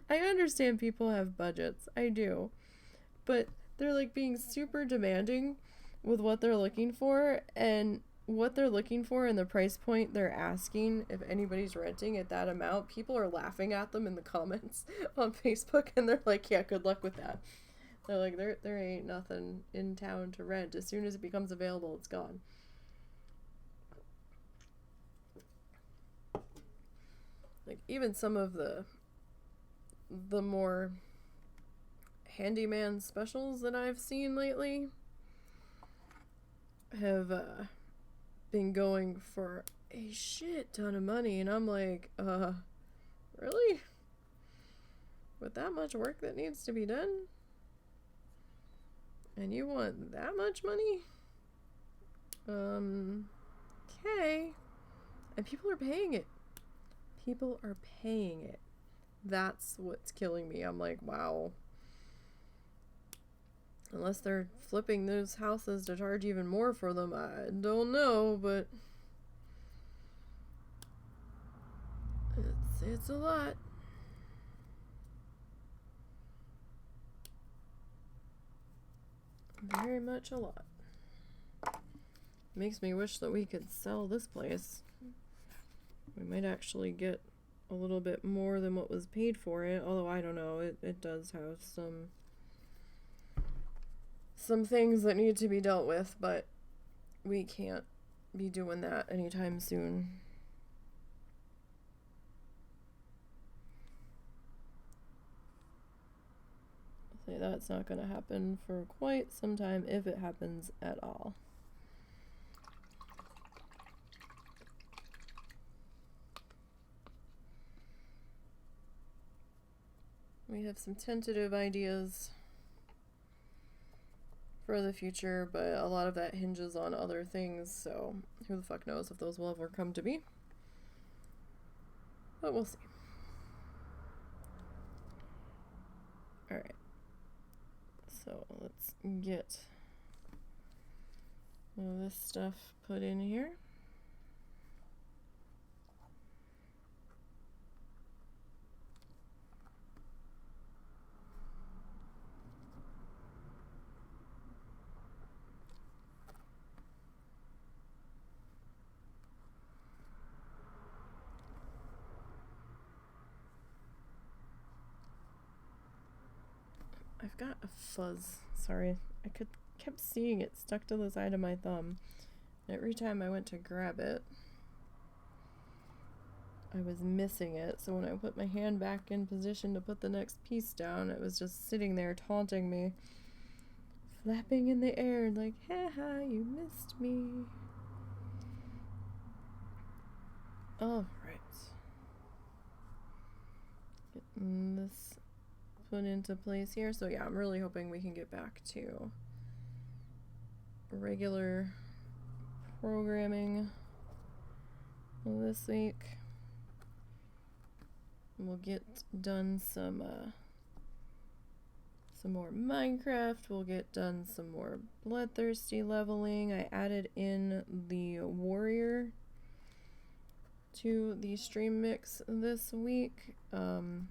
I understand people have budgets, I do. But they're, like, being super demanding with what they're looking for, and what they're looking for and the price point they're asking, if anybody's renting at that amount, people are laughing at them in the comments on Facebook, and they're like, yeah, good luck with that. They're like, there ain't nothing in town to rent. As soon as it becomes available, it's gone. Like, even some of the more handyman specials that I've seen lately have been going for a shit ton of money, and I'm like, really? With that much work that needs to be done? And You want that much money? Okay. And people are paying it. People are paying it. That's what's killing me. I'm like, wow. Unless they're flipping those houses to charge even more for them, I don't know, but it's a lot. Very much a lot. Makes me wish that we could sell this place. We might actually get a little bit more than what was paid for it, although I don't know, it does have some things that need to be dealt with, but we can't be doing that anytime soon. I'll say that's not going to happen for quite some time, if it happens at all. We have some tentative ideas for the future, but a lot of that hinges on other things, so who the fuck knows if those will ever come to be. But we'll see. Alright. So let's get all this stuff put in here. I've got a fuzz. Sorry, I kept seeing it stuck to the side of my thumb. Every time I went to grab it, I was missing it. So when I put my hand back in position to put the next piece down, it was just sitting there taunting me, flapping in the air like, haha, you missed me. All right. Getting this put into place here. So yeah, I'm really hoping we can get back to regular programming this week. We'll get done some more Minecraft. We'll get done some more Bloodthirsty leveling. I added in the warrior to the stream mix this week. I'm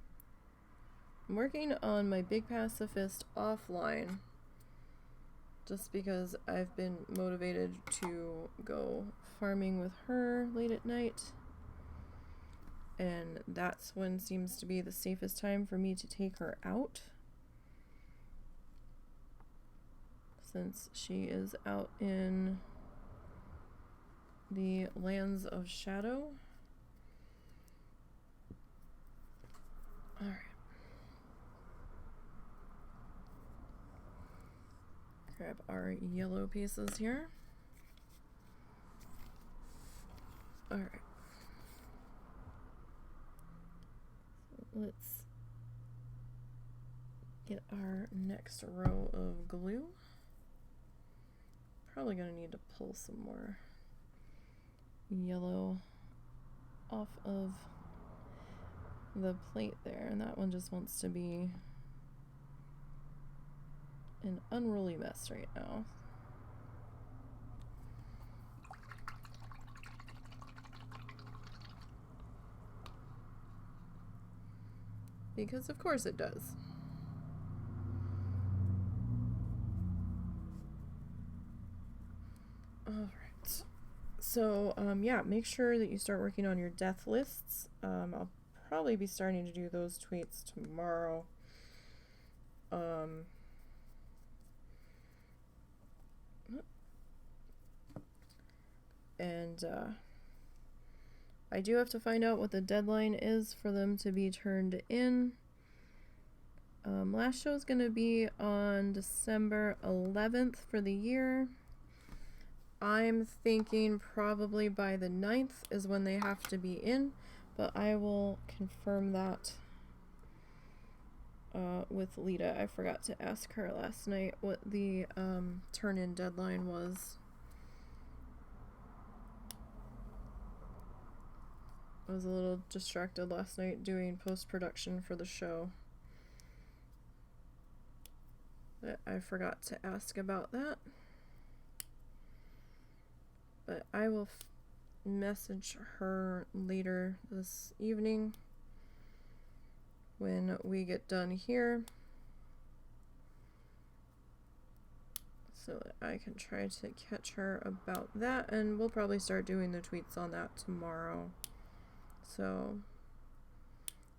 working on my big pacifist offline just because I've been motivated to go farming with her late at night, and that's when seems to be the safest time for me to take her out, since she is out in the lands of shadow. Alright. Grab our yellow pieces here. Alright. So let's get our next row of glue. Probably gonna need to pull some more yellow off of the plate there, and that one just wants to be an unruly mess right now. Because of course it does. Alright. So, yeah, make sure that you start working on your death lists. I'll probably be starting to do those tweets tomorrow. And I do have to find out what the deadline is for them to be turned in. Last show is going to be on December 11th for the year. I'm thinking probably by the 9th is when they have to be in, but I will confirm that with Lita. I forgot to ask her last night what the turn-in deadline was. I was a little distracted last night doing post-production for the show. But I forgot to ask about that. But I will message her later this evening when we get done here, so that I can try to catch her about that, and we'll probably start doing the tweets on that tomorrow. So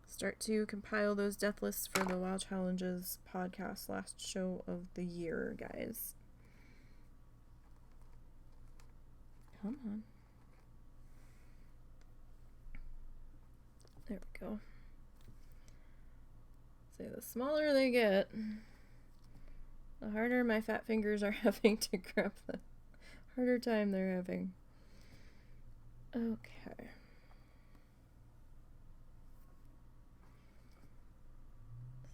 start to compile those death lists for the WoW Challenges podcast last show of the year, guys. Come on. There we go. See, the smaller they get, the harder my fat fingers are having to grab them. Harder time they're having. Okay.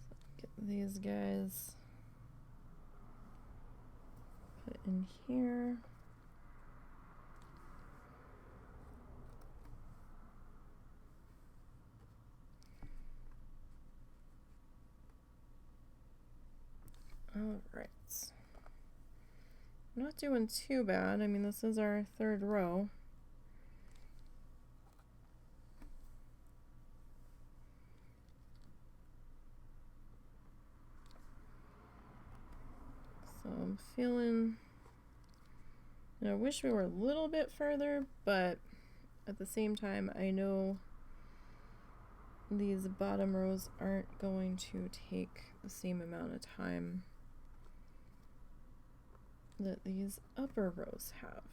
So get these guys put in here. Alright. I'm not doing too bad. I mean, this is our third row. So I'm feeling... I wish we were a little bit further, but at the same time, I know these bottom rows aren't going to take the same amount of time that these upper rows have.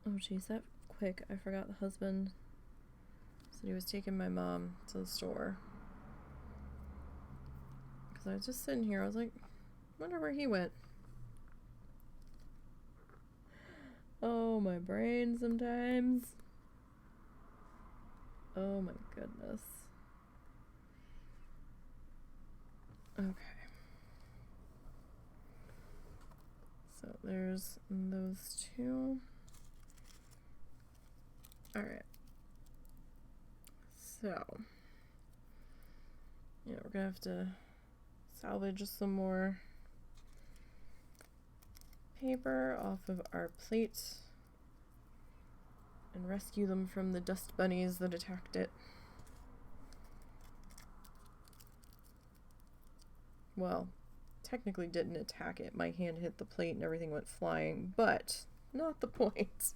Oh geez, that quick. I forgot the husband said he was taking my mom to the store. Because I was just sitting here, I was like, wonder where he went. Oh, my brain sometimes. Oh my goodness. Okay. So there's those two. Alright. So. Yeah, we're gonna have to salvage some more paper off of our plate and rescue them from the dust bunnies that attacked it. Well, technically didn't attack it. My hand hit the plate and everything went flying, but not the point.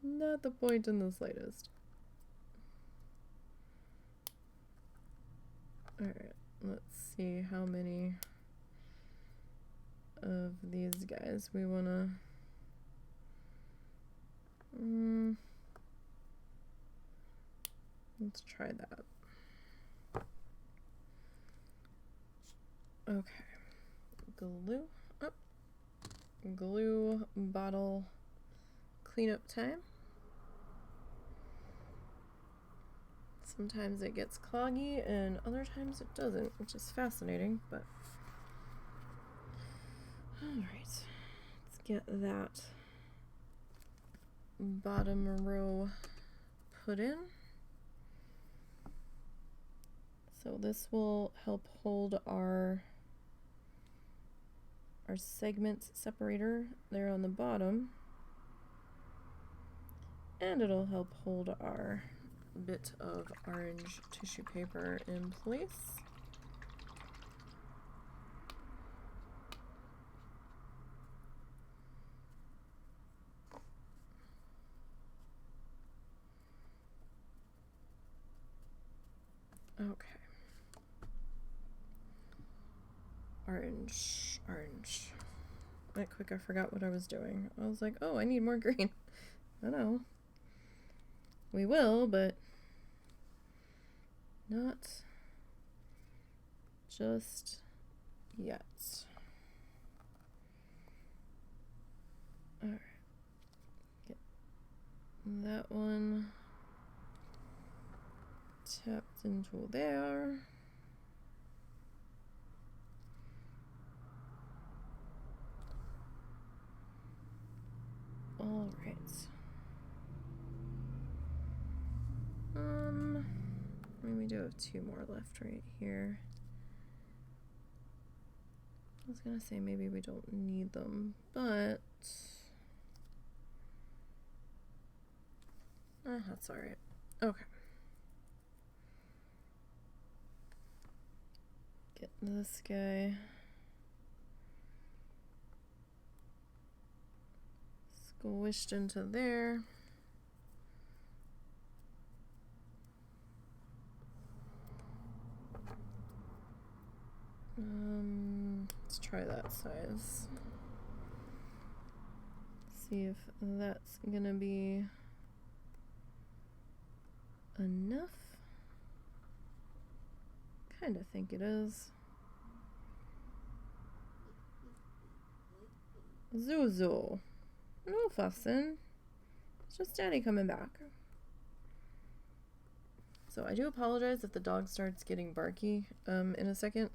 Not the point in the slightest. Alright, let's see how many of these guys we wanna... let's try that. Okay. Glue up. Glue bottle cleanup time. Sometimes it gets cloggy and other times it doesn't, which is fascinating, but alright. Let's get that bottom row put in. So this will help hold our segment separator there on the bottom, and it'll help hold our bit of orange tissue paper in place. Okay. Orange. That quick, I forgot what I was doing. I was like, oh, I need more green. I know. We will, but not just yet. Alright. Get that one tapped into there. All right. We do have 2 more left right here. I was gonna say maybe we don't need them, but that's all right. Okay. Get this guy. Squished into there. Let's try that size. See if that's gonna be enough. Kind of think it is. Zuzu. No fussing. It's just Daddy coming back. So I do apologize if the dog starts getting barky in a second.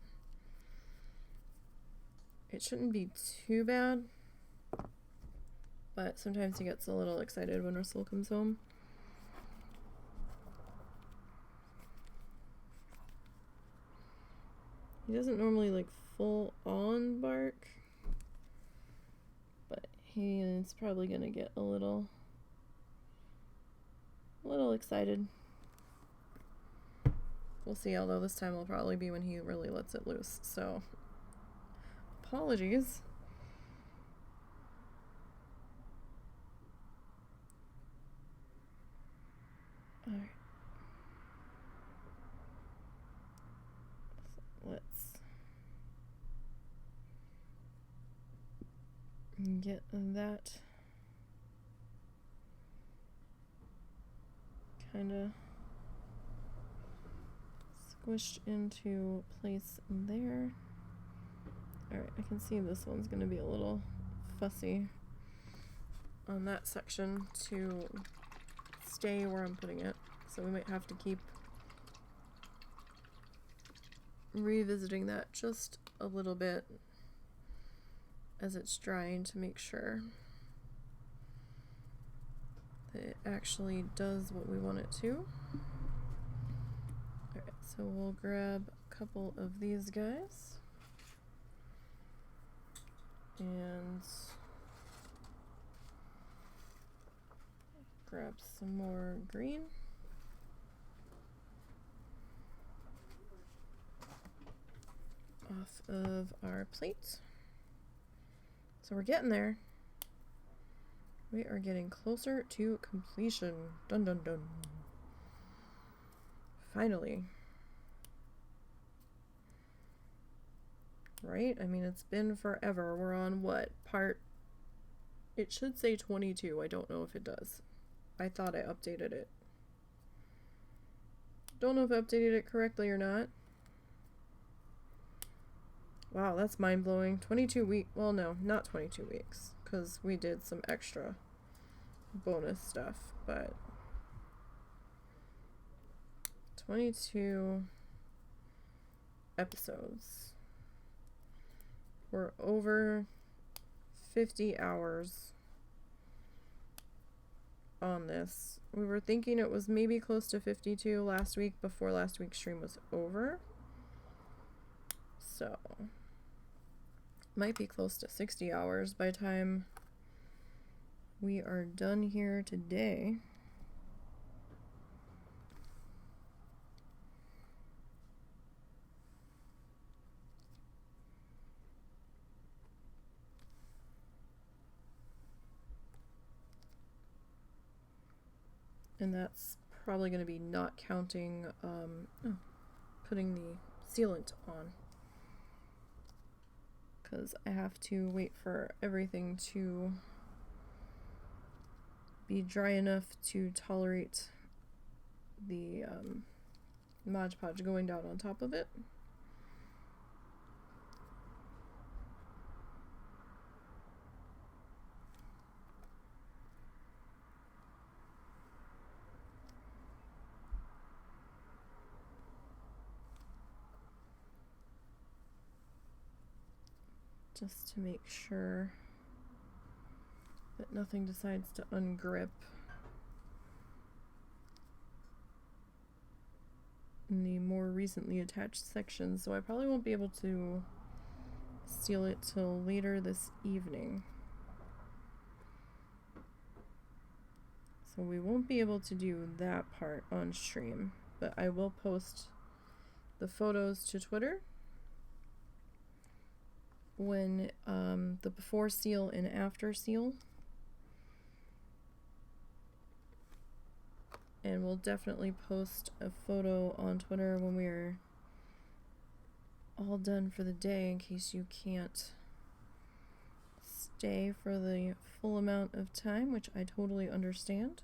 It shouldn't be too bad, but sometimes he gets a little excited when Russell comes home. He doesn't normally like full on bark, but he is probably gonna get a little excited. We'll see, although this time will probably be when he really lets it loose, so apologies. All right. So let's get that kind of squished into place there. Alright, I can see this one's going to be a little fussy on that section to stay where I'm putting it, so we might have to keep revisiting that just a little bit as it's drying to make sure that it actually does what we want it to. Alright, so we'll grab a couple of these guys and grab some more green. Off of our plate. So we're getting there. We are getting closer to completion. Dun dun dun. Finally. Right? I mean, it's been forever. We're on what? Part... It should say 22. I don't know if it does. I thought I updated it. Don't know if I updated it correctly or not. Wow, that's mind-blowing. 22 weeks. Well, no, not 22 weeks. Because we did some extra bonus stuff. But 22 episodes. We're over 50 hours on this. We were thinking it was maybe close to 52 last week before last week's stream was over. So might be close to 60 hours by the time we are done here today. And that's probably going to be not counting putting the sealant on, because I have to wait for everything to be dry enough to tolerate the Mod Podge going down on top of it. just to make sure that nothing decides to ungrip in the more recently attached section, so I probably won't be able to seal it till later this evening. So we won't be able to do that part on stream, but I will post the photos to Twitter when the before seal and after seal. And we'll definitely post a photo on Twitter when we're all done for the day, in case you can't stay for the full amount of time, which I totally understand.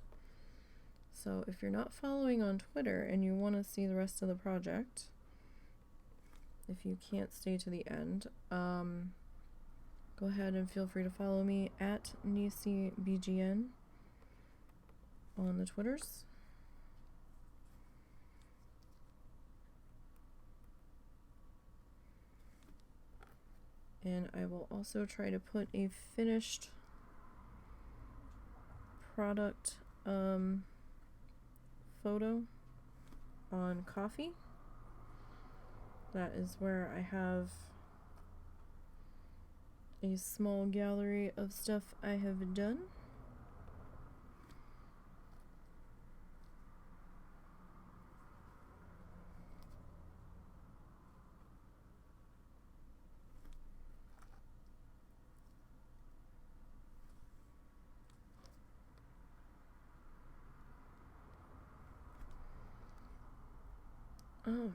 So if you're not following on Twitter and you want to see the rest of the project, if you can't stay to the end, go ahead and feel free to follow me at NisiBGN on the Twitters. And I will also try to put a finished product photo on Kofi. That is where I have a small gallery of stuff I have done. All right.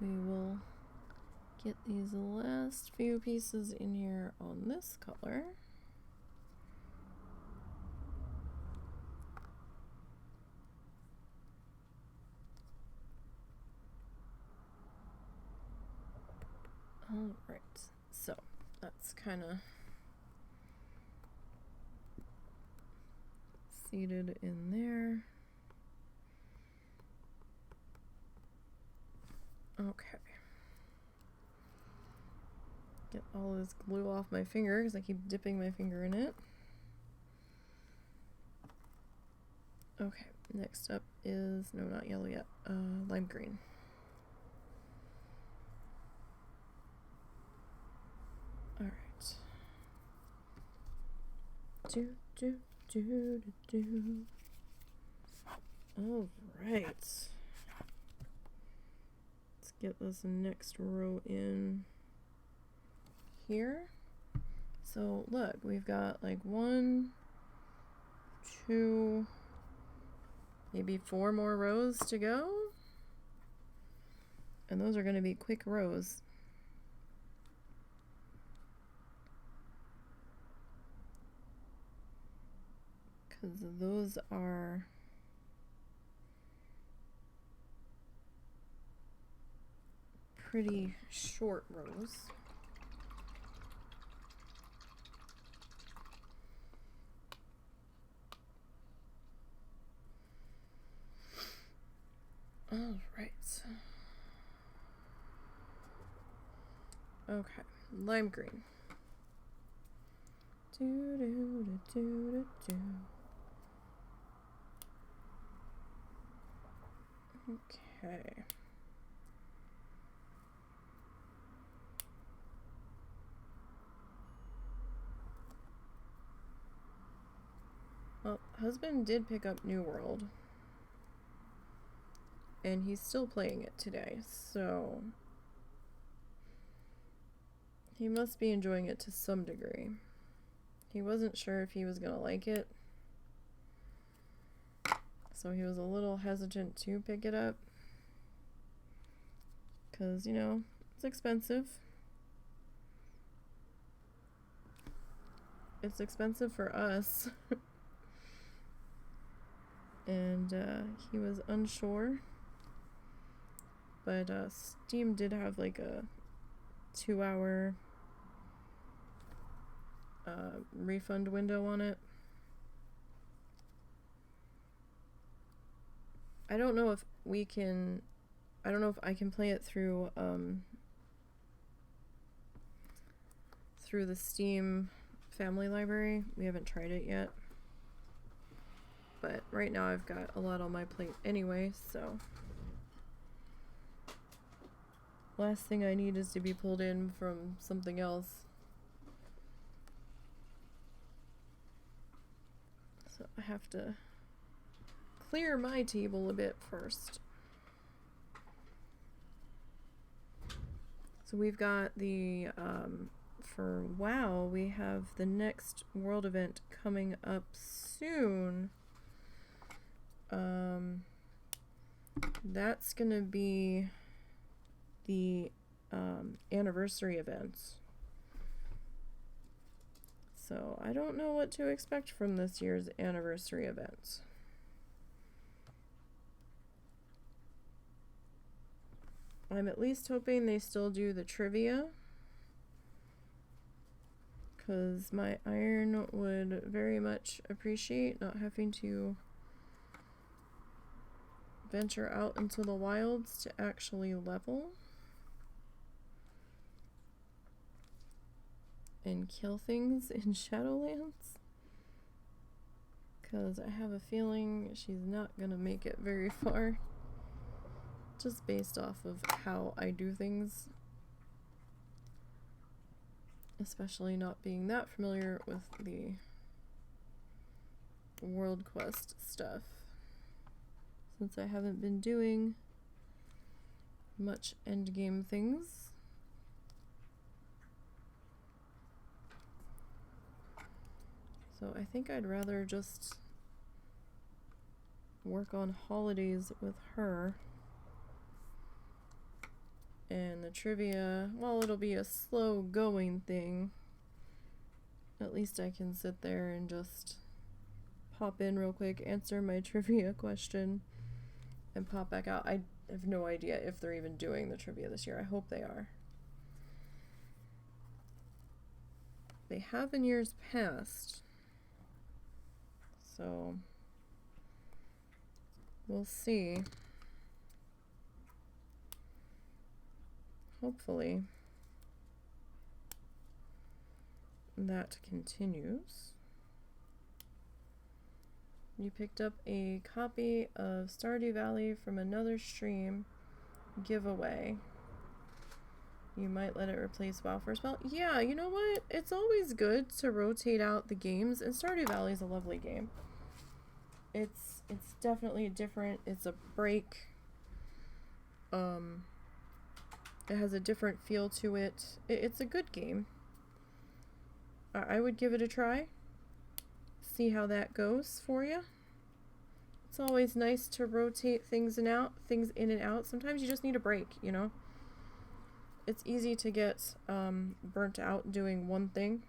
We will get these last few pieces in here on this color. All right, so that's kind of seated in there. Okay. Get all this glue off my finger because I keep dipping my finger in it. Okay, next up is, no, not yellow yet, lime green. All right. All right. Let's get this next row in here. So look, we've got like 1, 2, maybe 4 more rows to go. And those are going to be quick rows. Because those are pretty short rows. All right. Okay, lime green. Okay. Well, husband did pick up New World. And he's still playing it today, so he must be enjoying it to some degree. He wasn't sure if he was gonna like it, so he was a little hesitant to pick it up. Because, you know, it's expensive. it's expensive for us. And he was unsure. But Steam did have like a 2-hour refund window on it. I don't know if I can play it through through the Steam family library. We haven't tried it yet. But right now I've got a lot on my plate anyway, so last thing I need is to be pulled in from something else. So I have to clear my table a bit first. So we've got the, for WoW, we have the next world event coming up soon. That's gonna be the anniversary events. So I don't know what to expect from this year's anniversary events. I'm at least hoping they still do the trivia, because my iron would very much appreciate not having to venture out into the wilds to actually level and kill things in Shadowlands, because I have a feeling she's not gonna make it very far, just based off of how I do things, especially not being that familiar with the world quest stuff, since I haven't been doing much endgame things. So I think I'd rather just work on holidays with her. And the trivia, well, it'll be a slow going thing. At least I can sit there and just pop in real quick, answer my trivia question, and pop back out. I have no idea if they're even doing the trivia this year. I hope they are. They have in years past. So we'll see. Hopefully that continues. You picked up a copy of Stardew Valley from another stream giveaway. You might let it replace WoW for a spell. Yeah, you know what? It's always good to rotate out the games, and Stardew Valley is a lovely game. It's definitely different. It's a break. It has a different feel to it. It's a good game. I would give it a try. See how that goes for you. It's always nice to rotate things in and out. Sometimes you just need a break, you know? It's easy to get burnt out doing one thing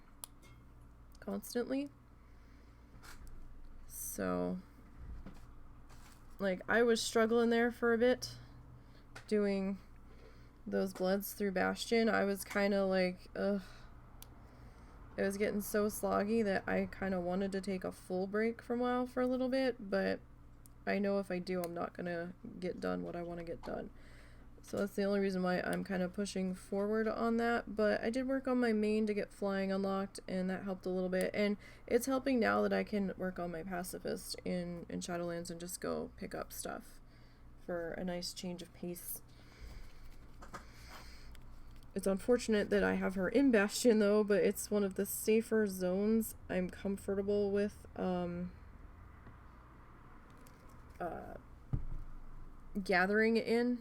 constantly. So, like, I was struggling there for a bit doing those bloods through Bastion. I was kind of like, ugh. It was getting so sloggy that I kind of wanted to take a full break from WoW for a little bit, but I know if I do, I'm not gonna get done what I want to get done. So that's the only reason why I'm kind of pushing forward on that. But I did work on my main to get flying unlocked, and that helped a little bit. And it's helping now that I can work on my pacifist in Shadowlands and just go pick up stuff for a nice change of pace. It's unfortunate that I have her in Bastion though, but it's one of the safer zones I'm comfortable with gathering in,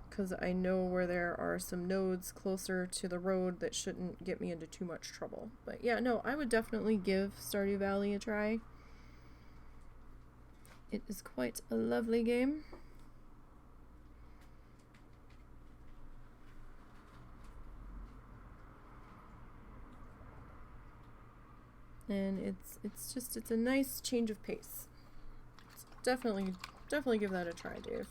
because I know where there are some nodes closer to the road that shouldn't get me into too much trouble. But yeah, no, I would definitely give Stardew Valley a try. It is quite a lovely game. And it's a nice change of pace. So definitely give that a try, Dave.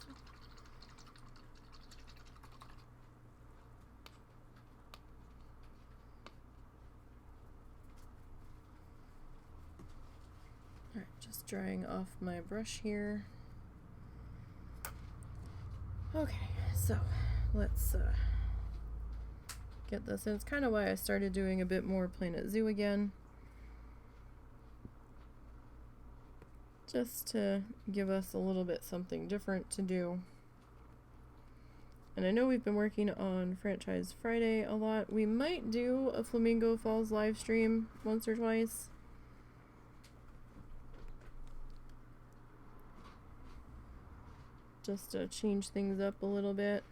Alright, just drying off my brush here. Okay, so let's get this in. It's kind of why I started doing a bit more Planet Zoo again. Just to give us a little bit something different to do. And I know we've been working on Franchise Friday a lot. We might do a Flamingo Falls live stream once or twice. Just to change things up a little bit.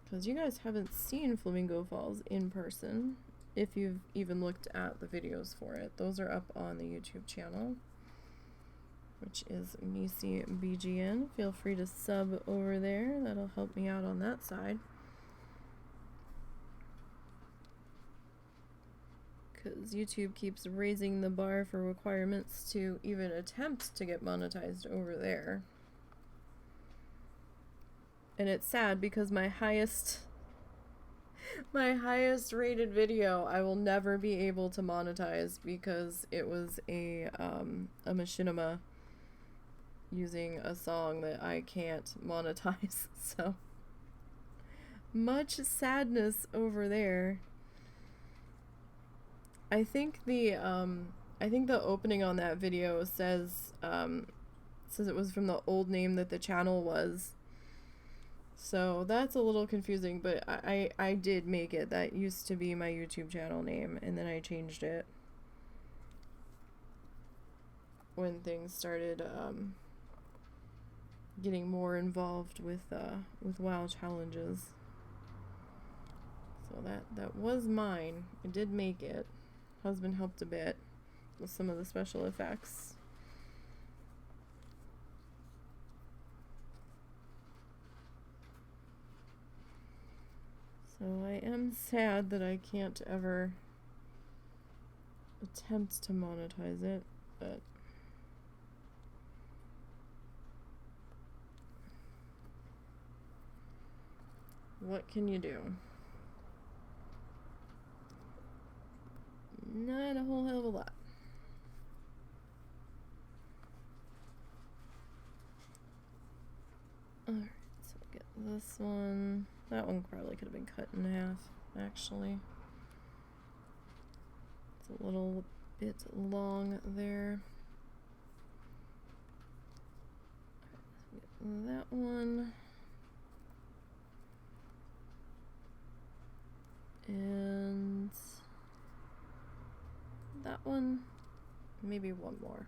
Because you guys haven't seen Flamingo Falls in person. If you've even looked at the videos for it. Those are up on the YouTube channel, which is Missy BGN. Feel free to sub over there. That'll help me out on that side. Because YouTube keeps raising the bar for requirements to even attempt to get monetized over there. And it's sad because my highest rated video I will never be able to monetize because it was a machinima using a song that I can't monetize. So much sadness over there. I think the opening on that video says it was from the old name that the channel was. So that's a little confusing, but I did make it. That used to be my YouTube channel name, and then I changed it when things started getting more involved with WoW challenges. So that was mine. I did make it. Husband helped a bit with some of the special effects. So I am sad that I can't ever attempt to monetize it, but what can you do? Not a whole hell of a lot. Alright, so we'll get this one. That one probably could have been cut in half, actually. It's a little bit long there. Get that one. And that one. Maybe one more.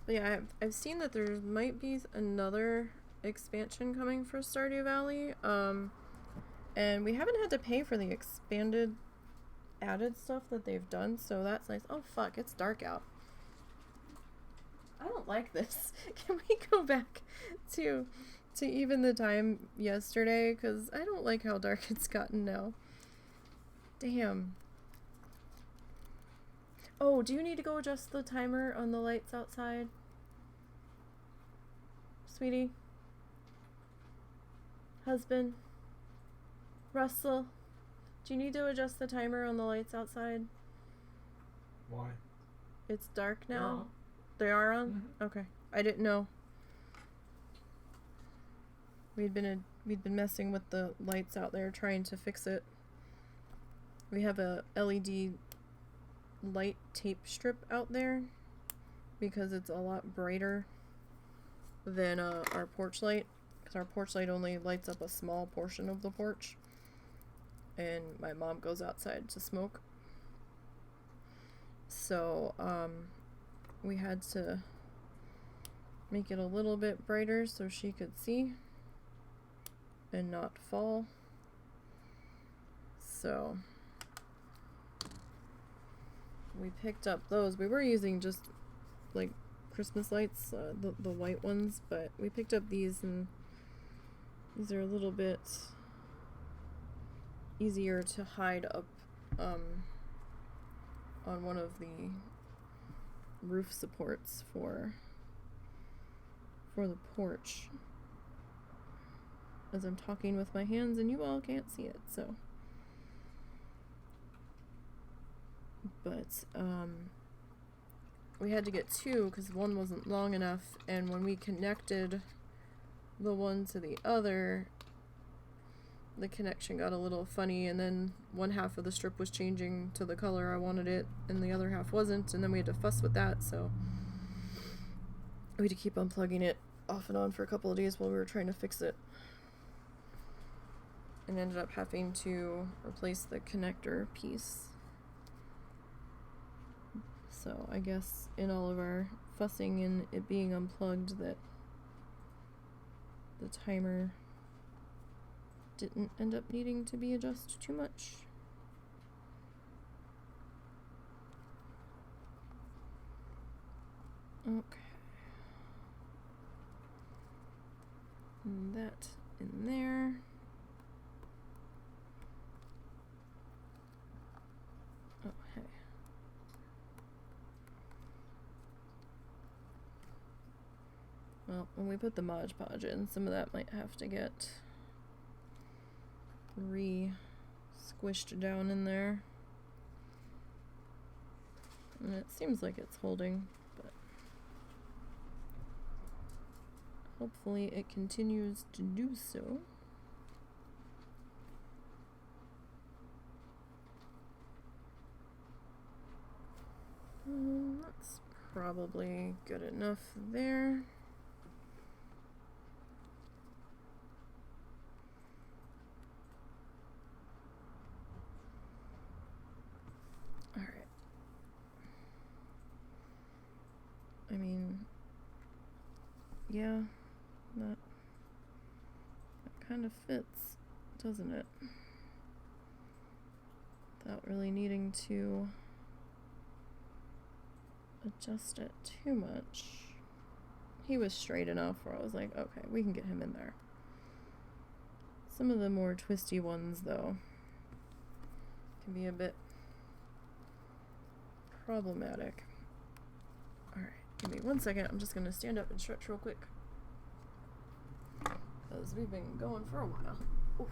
But yeah, I've seen that there might be another expansion coming for Stardew Valley, and we haven't had to pay for the expanded added stuff that they've done, so that's nice. Oh fuck, it's dark out. I don't like this. Can we go back to even the time yesterday? Because I don't like how dark it's gotten now. Damn. Oh, do you need to go adjust the timer on the lights outside? Sweetie? Husband? Russell? Do you need to adjust the timer on the lights outside? Why? It's dark now? They're on. They are on? Mm-hmm. Okay. I didn't know. We'd been messing with the lights out there trying to fix it. We have a LED light tape strip out there because it's a lot brighter than our porch light, because our porch light only lights up a small portion of the porch, and my mom goes outside to smoke, so we had to make it a little bit brighter so she could see and not fall. So we picked up those. We were using just like Christmas lights, the white ones, but we picked up these, and these are a little bit easier to hide up on one of the roof supports for the porch, as I'm talking with my hands and you all can't see it, so. But we had to get two because one wasn't long enough, and when we connected the one to the other, the connection got a little funny, and then one half of the strip was changing to the color I wanted it and the other half wasn't, and then we had to fuss with that, so we had to keep unplugging it off and on for a couple of days while we were trying to fix it, and ended up having to replace the connector piece. So I guess in all of our fussing and it being unplugged, that the timer didn't end up needing to be adjusted too much. Okay. And that in there. Oh, hey. Well, when we put the Mod Podge in, some of that might have to get squished down in there. And it seems like it's holding, but hopefully it continues to do so. That's probably good enough there. I mean, yeah, that kind of fits, doesn't it? Without really needing to adjust it too much. He was straight enough where I was like, okay, we can get him in there. Some of the more twisty ones, though, can be a bit problematic. Alright. Give me 1 second, I'm just gonna stand up and stretch real quick, because we've been going for a while. Oof.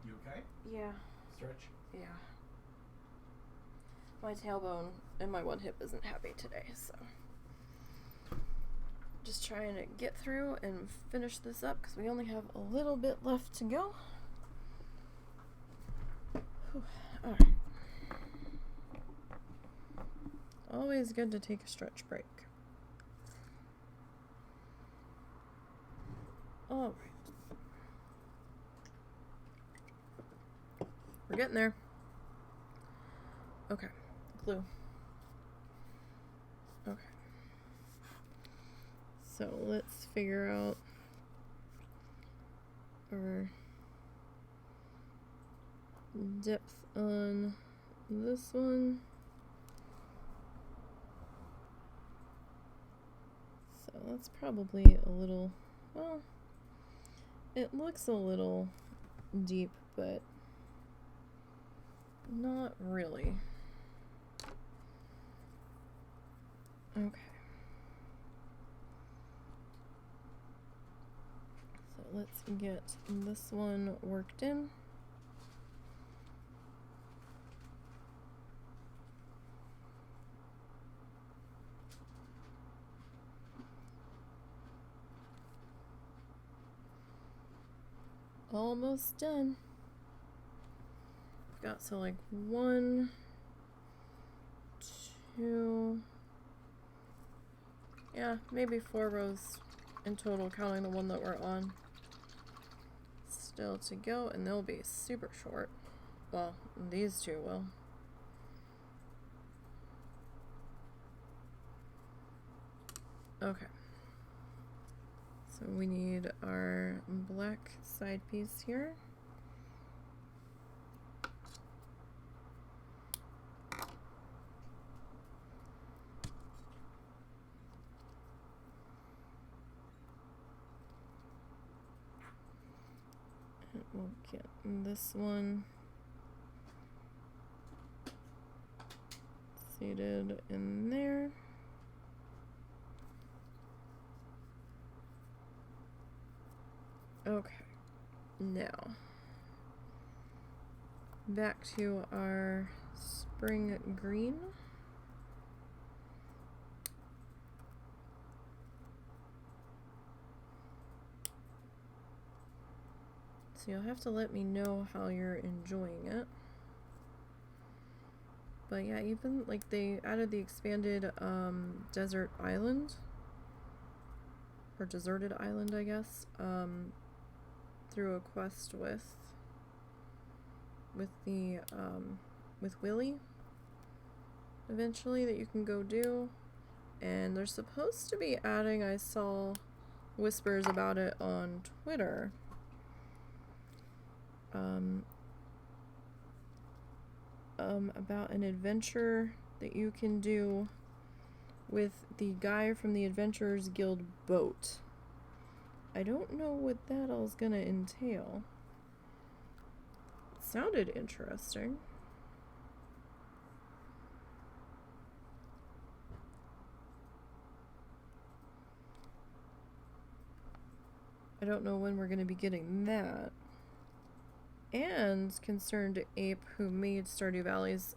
You okay? Yeah. Stretch? Yeah. My tailbone and my one hip isn't happy today, so just trying to get through and finish this up, because we only have a little bit left to go. Alright. Always good to take a stretch break. Alright. We're getting there. Okay. Glue. Okay. So let's figure out our depth on this one. So that's probably a little, well, it looks a little deep, but not really. Okay. So let's get this one worked in. Almost done. Got so like 1, 2, yeah, maybe 4 rows in total, counting the one that we're on. Still to go, and they'll be super short. Well, these two will. Okay. So we need our black side piece here. We'll get this one seated in there. Okay, now back to our spring green. So you'll have to let me know how you're enjoying it. But yeah, even like they added the expanded desert island, or deserted island, I guess, through a quest with the with Willy eventually, that you can go do. And they're supposed to be adding, I saw whispers about it on Twitter, about an adventure that you can do with the guy from the Adventurers Guild boat. I don't know what that all's gonna entail. It sounded interesting. I don't know when we're gonna be getting that. And Concerned Ape, who made Stardew Valley's,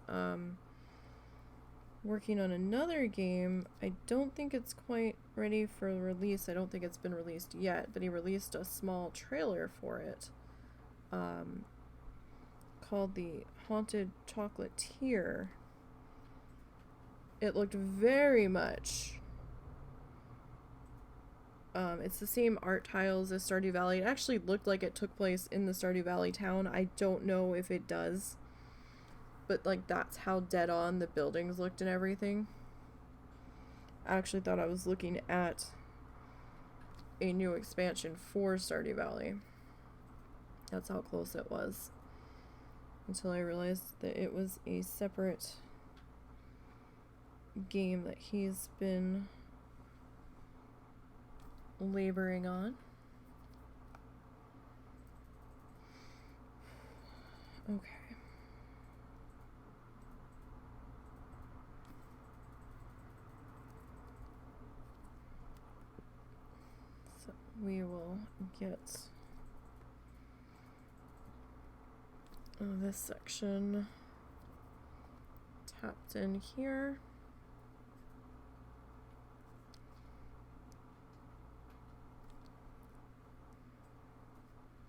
working on another game. I don't think it's quite ready for release. I don't think it's been released yet, but he released a small trailer for it, called The Haunted Chocolatier. It looked very much, it's the same art tiles as Stardew Valley. It actually looked like it took place in the Stardew Valley town. I don't know if it does, but like that's how dead on the buildings looked and everything. I actually thought I was looking at a new expansion for Stardew Valley. That's how close it was, until I realized that it was a separate game that he's been laboring on. Okay. So we will get this section tapped in here.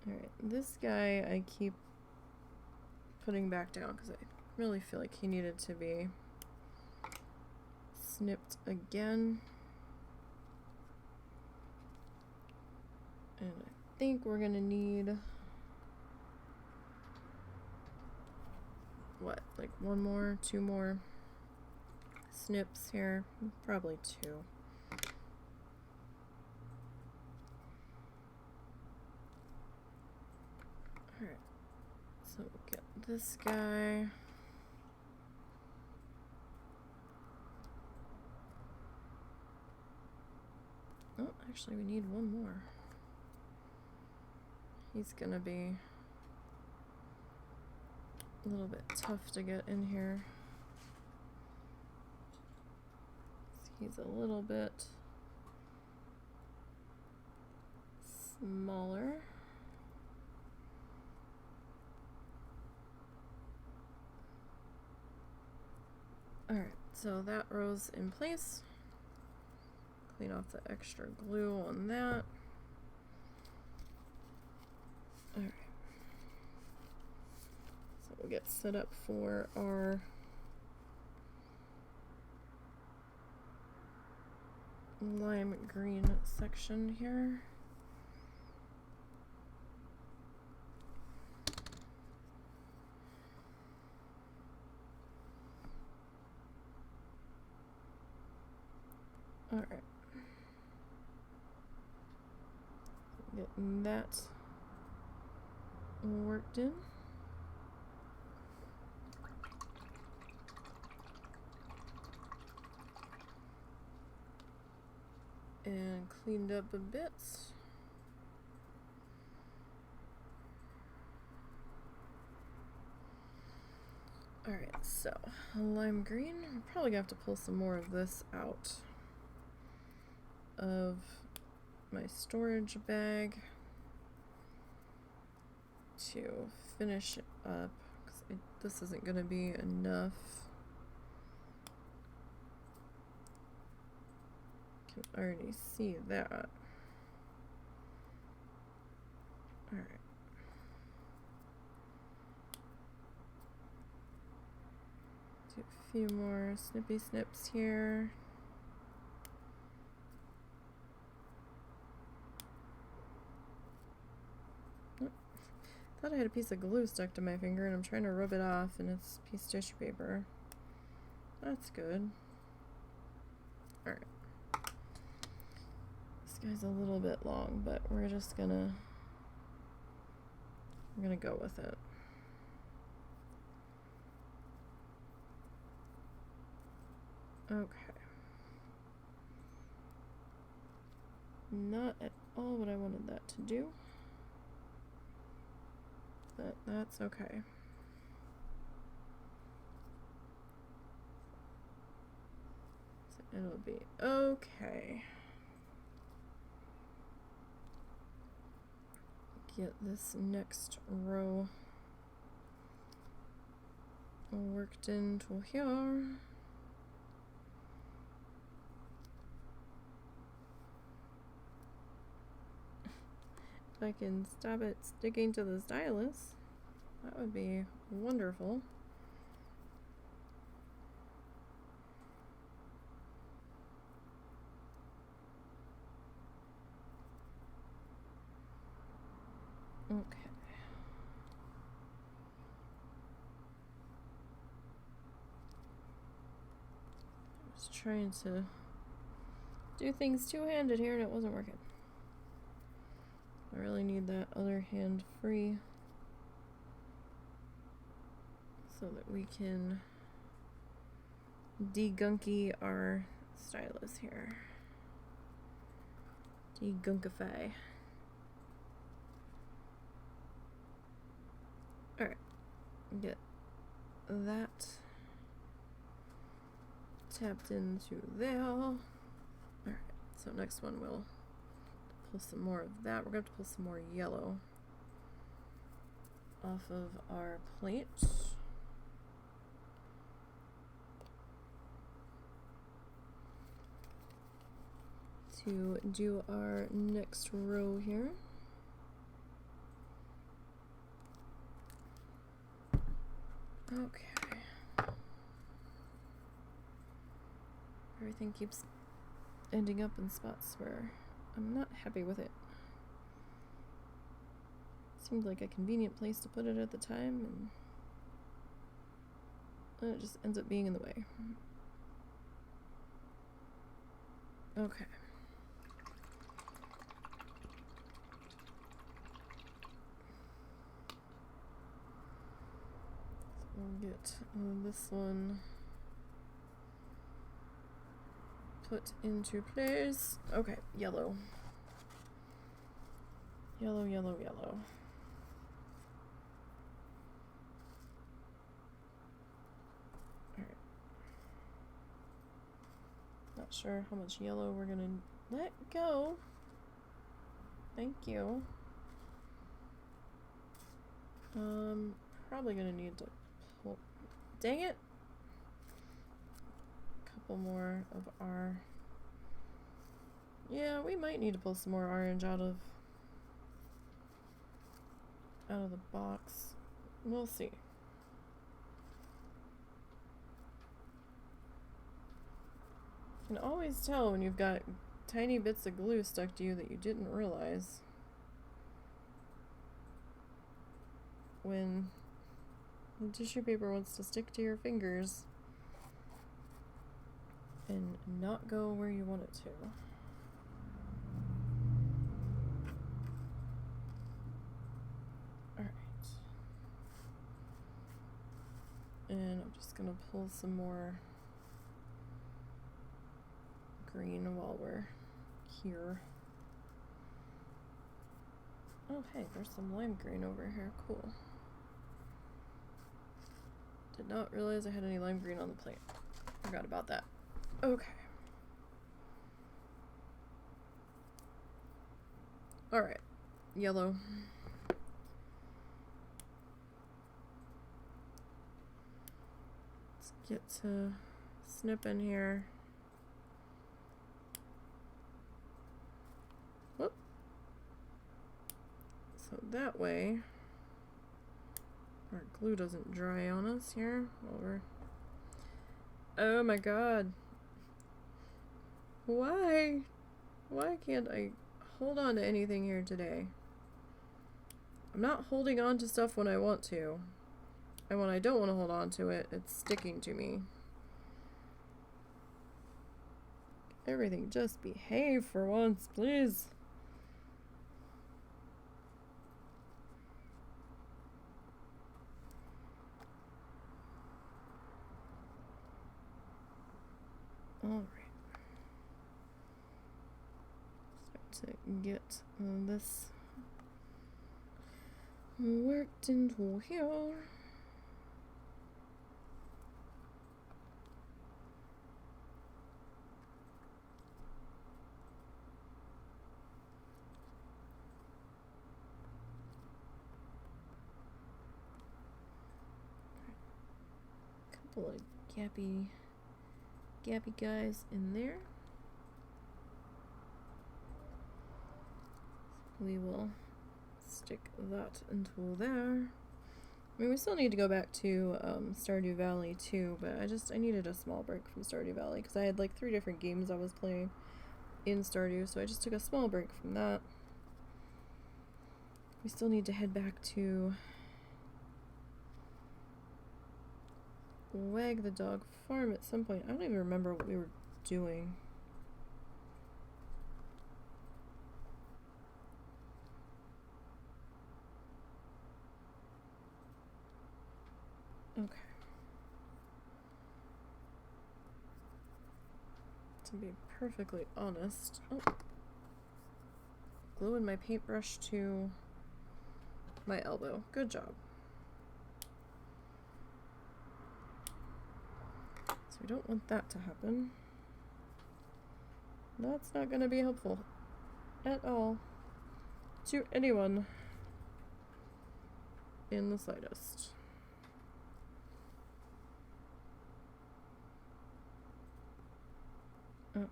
Alright, this guy I keep putting back down because I really feel like he needed to be snipped again. And I think we're gonna need, what, like one more, two more snips here? Probably two. Alright, so we'll get this guy. Oh, actually we need one more. He's gonna be a little bit tough to get in here. He's a little bit smaller. Alright, so that row's in place. Clean off the extra glue on that. Alright. So we'll get set up for our lime green section here. Alright. Getting that worked in. And cleaned up a bit. Alright, so lime green. I'm probably gonna have to pull some more of this out of my storage bag to finish it up, because this isn't gonna be enough. Can already see that. Alright. Do a few more snippy snips here. Oh, thought I had a piece of glue stuck to my finger and I'm trying to rub it off and it's a piece of tissue paper. That's good. Alright. This guy's a little bit long, but we're gonna go with it. Okay. Not at all what I wanted that to do, but that's okay. So it'll be okay. Get this next row worked into here. If I can stop it sticking to the stylus, that would be wonderful. Okay. I was trying to do things two-handed here and it wasn't working. I really need that other hand free so that we can degunky our stylus here. Degunkify. Alright, get that tapped into there. Alright, so next one we'll pull some more of that. We're going to have to pull some more yellow off of our plate. To do our next row here. Okay. Everything keeps ending up in spots where I'm not happy with it. Seemed like a convenient place to put it at the time, and it just ends up being in the way. Okay. We'll get this one put into place. Okay, yellow. Yellow, yellow, yellow. Alright. Not sure how much yellow we're gonna let go. Thank you. Probably gonna need to pull. Dang it! Couple more of our. Yeah, we might need to pull some more orange out of the box. We'll see. You can always tell when you've got tiny bits of glue stuck to you that you didn't realize. When the tissue paper wants to stick to your fingers and not go where you want it to. Alright. And I'm just gonna pull some more green while we're here. Oh hey, there's some lime green over here. Cool. Did not realize I had any lime green on the plate. Forgot about that. Okay. Alright. Yellow. Let's get to snip in here. Whoop. So that way our glue doesn't dry on us here while we're... Oh my god. Why? Why can't I hold on to anything here today? I'm not holding on to stuff when I want to. And when I don't want to hold on to it, it's sticking to me. Everything just behave for once, please. Alright. Start to get this worked into here. Couple of gappy guys in there. We will stick that into there. I mean, we still need to go back to Stardew Valley too, but I needed a small break from Stardew Valley because I had like 3 different games I was playing in Stardew, so I just took a small break from that. We still need to head back to Wag the Dog Farm at some point. I don't even remember what we were doing. Okay. To be perfectly honest, gluing my paintbrush to my elbow. Good job. So we don't want that to happen. That's not going to be helpful at all to anyone in the slightest. Okay.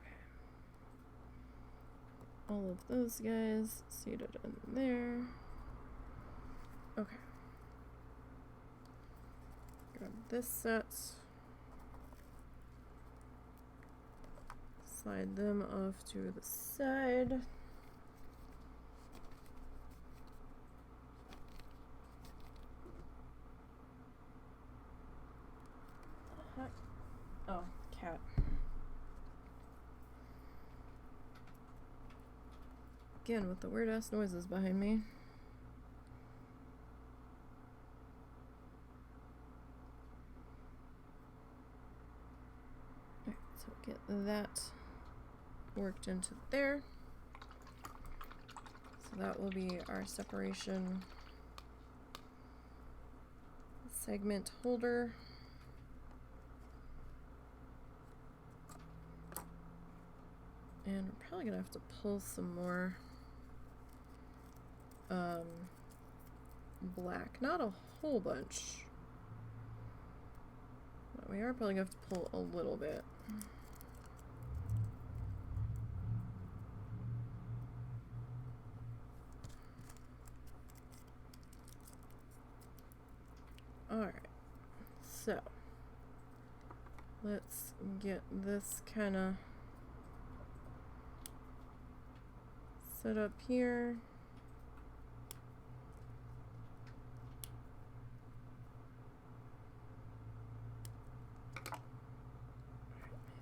All of those guys seated in there. Okay. Grab this set. Slide them off to the side. Oh, cat. Again, with the weird ass noises behind me. Alright, so get that worked into there. So that will be our separation segment holder. And we're probably gonna have to pull some more black. Not a whole bunch. But we are probably gonna have to pull a little bit. Alright, so let's get this kind of set up here.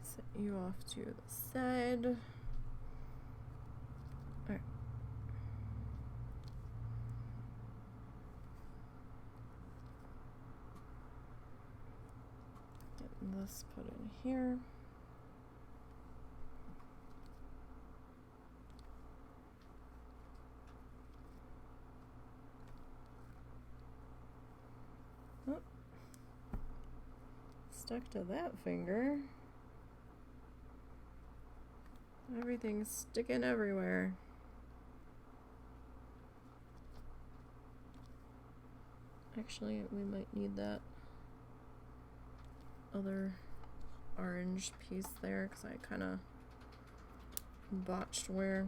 Set you off to the side. Alright. Getting this put in here. stuck to that finger. Everything's sticking everywhere. Actually, we might need that other orange piece there because I kind of botched where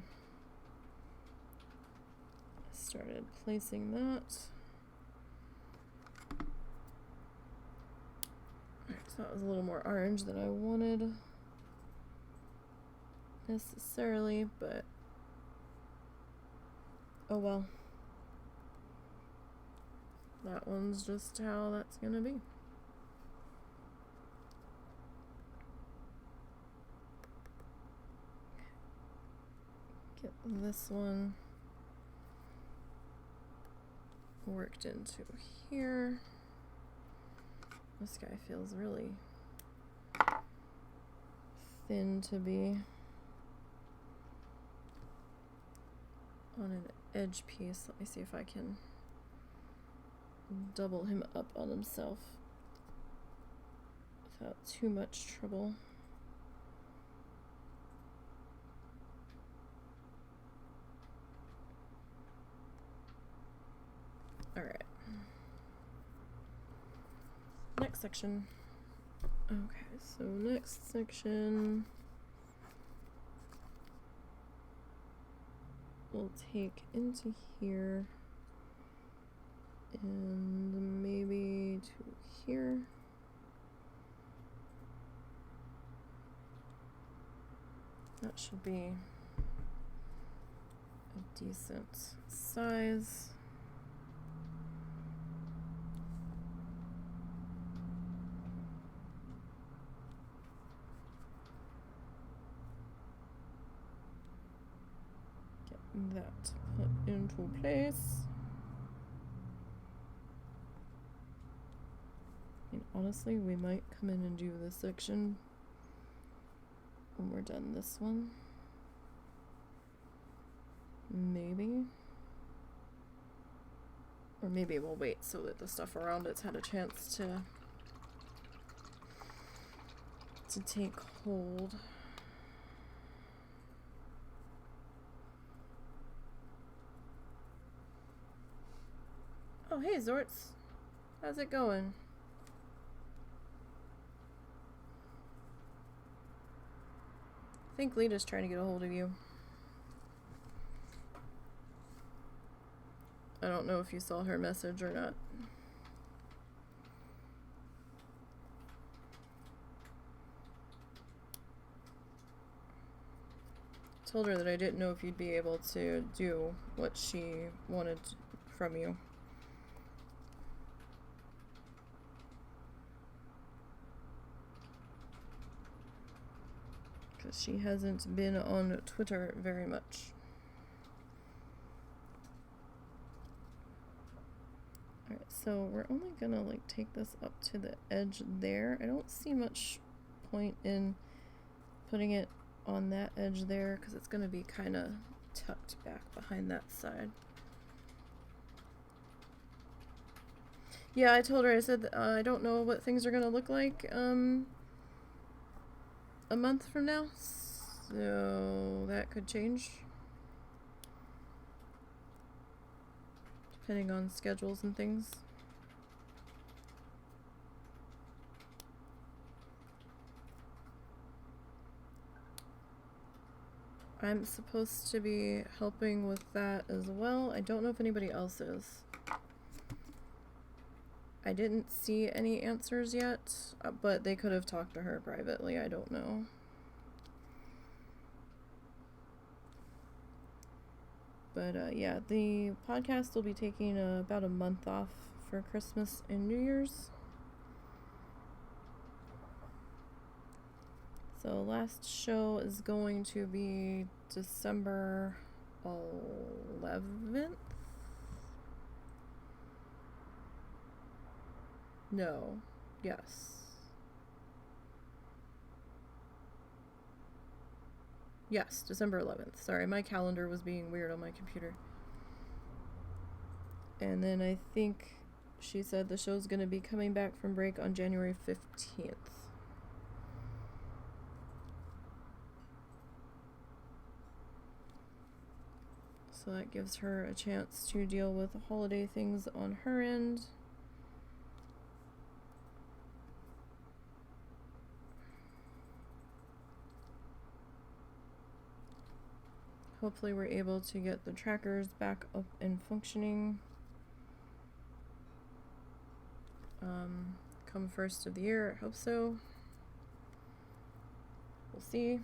I started placing that. Alright, so that was a little more orange than I wanted necessarily, but oh well. That one's just how that's gonna be. Get this one worked into here. This guy feels really thin to be on an edge piece. Let me see if I can double him up on himself without too much trouble. Alright. Next section. Okay, so next section we'll take into here and maybe to here. That should be a decent size. Get that put into place. And honestly, we might come in and do this section when we're done this one. Maybe. Or maybe we'll wait so that the stuff around it's had a chance to take hold. Oh, hey, Zorts. How's it going? I think Lita's trying to get a hold of you. I don't know if you saw her message or not. Told her that I didn't know if you'd be able to do what she wanted from you. Because she hasn't been on Twitter very much. Alright, so we're only gonna like take this up to the edge there. I don't see much point in putting it on that edge there because it's gonna be kind of tucked back behind that side. Yeah, I told her, I said, I don't know what things are gonna look like a month from now, so that could change depending on schedules and things. I'm supposed to be helping with that as well. I don't know if anybody else is. I didn't see any answers yet, but they could have talked to her privately. I don't know. But yeah, the podcast will be taking about a month off for Christmas and New Year's. So last show is going to be December 11th? No. Yes. Yes, December 11th. Sorry, my calendar was being weird on my computer. And then I think she said the show's going to be coming back from break on January 15th. So that gives her a chance to deal with holiday things on her end. Hopefully we're able to get the trackers back up and functioning come first of the year. I hope so. We'll see.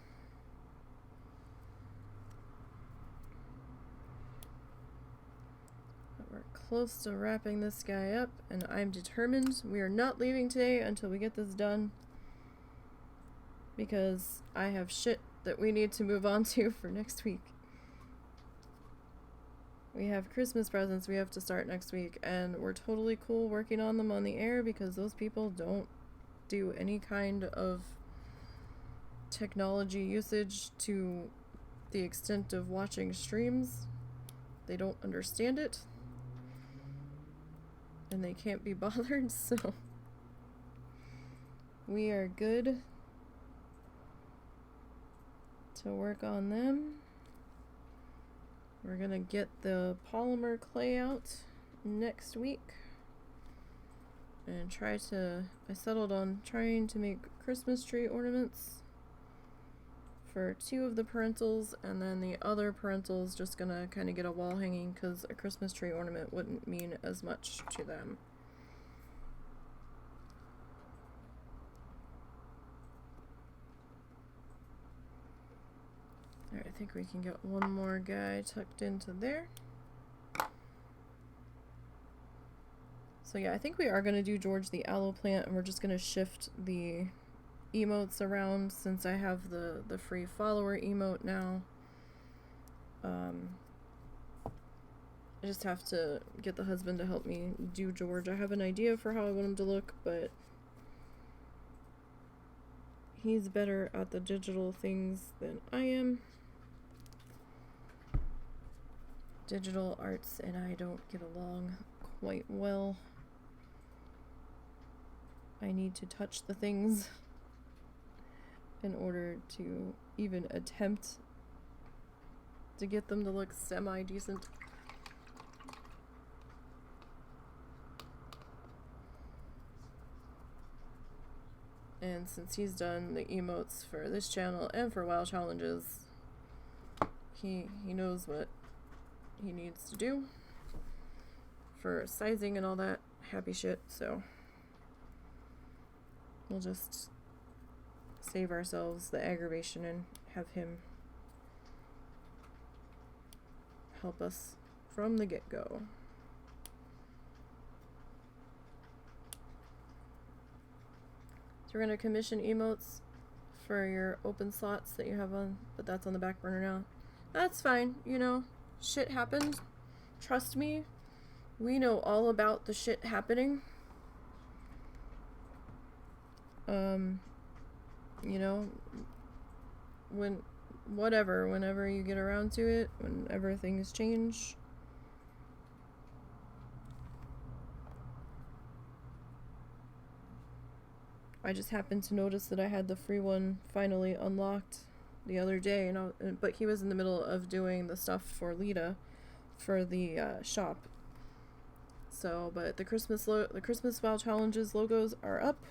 But we're close to wrapping this guy up, and I'm determined we are not leaving today until we get this done, because I have shit that we need to move on to for next week. We have Christmas presents we have to start next week, and we're totally cool working on them on the air because those people don't do any kind of technology usage to the extent of watching streams. They don't understand it, and they can't be bothered, so we are good to work on them. We're gonna get the polymer clay out next week and I settled on trying to make Christmas tree ornaments for 2 of the parentals, and then the other parental's just gonna kind of get a wall hanging because a Christmas tree ornament wouldn't mean as much to them. Alright, I think we can get one more guy tucked into there. So yeah, I think we are going to do George the Aloe Plant, and we're just going to shift the emotes around since I have the free follower emote now. I just have to get the husband to help me do George. I have an idea for how I want him to look, but he's better at the digital things than I am. Digital arts and I don't get along quite well. I need to touch the things in order to even attempt to get them to look semi-decent. And since he's done the emotes for this channel and for WoW Challenges, he knows what he needs to do for sizing and all that happy shit, so we'll just save ourselves the aggravation and have him help us from the get-go. So we're going to commission emotes for your open slots that you have on, but that's on the back burner now. That's fine, you know, shit happened. Trust me, we know all about the shit happening. You know, whenever you get around to it, whenever things change. I just happened to notice that I had the free one finally unlocked the other day, but he was in the middle of doing the stuff for Lita for the shop. So, but the Christmas WoW Challenges logos are up.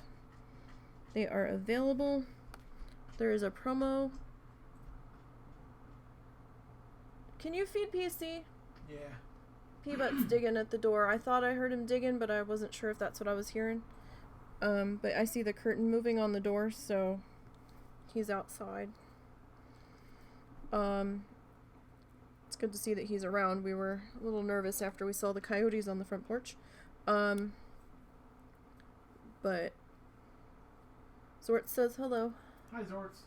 They are available. There is a promo. Can you feed PC? Yeah. P-Butt's digging at the door. I thought I heard him digging, but I wasn't sure if that's what I was hearing. But I see the curtain moving on the door, so he's outside. It's good to see that he's around. We were a little nervous after we saw the coyotes on the front porch. But Zort says hello. Hi, Zorts.